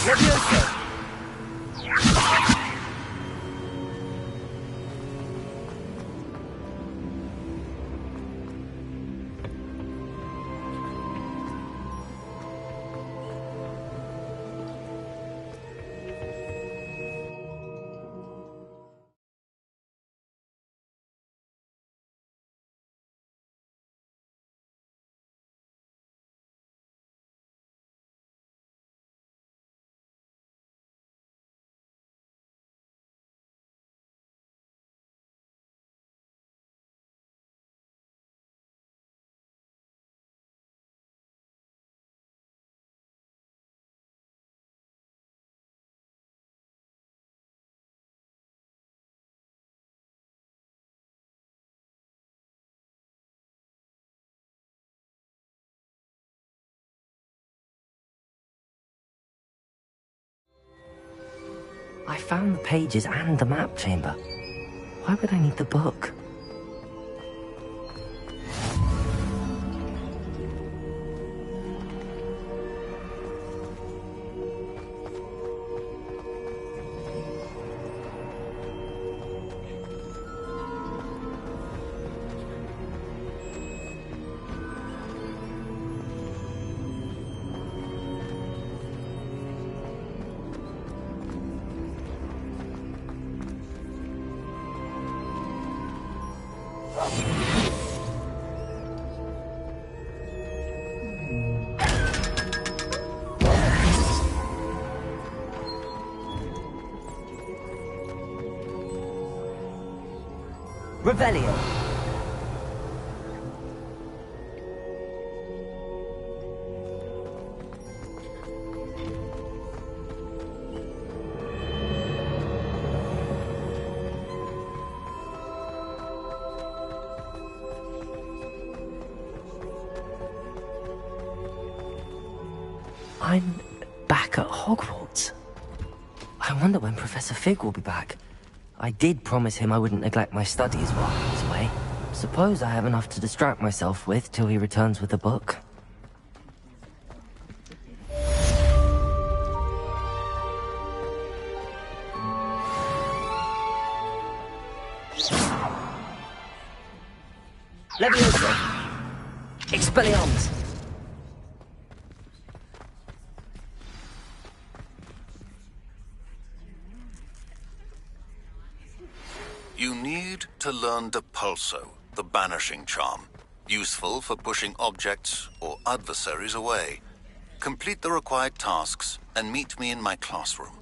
Levioso! I found the pages and the map chamber. Why would I need the book? Revelio. I'm back at Hogwarts. I wonder when Professor Fig will be back. I did promise him I wouldn't neglect my studies while he was away. Suppose I have enough to distract myself with till he returns with a book. Levioso! Expelliarmus! You need to learn Depulso, the banishing charm. Useful for pushing objects or adversaries away. Complete the required tasks and meet me in my classroom.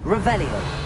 Revelio.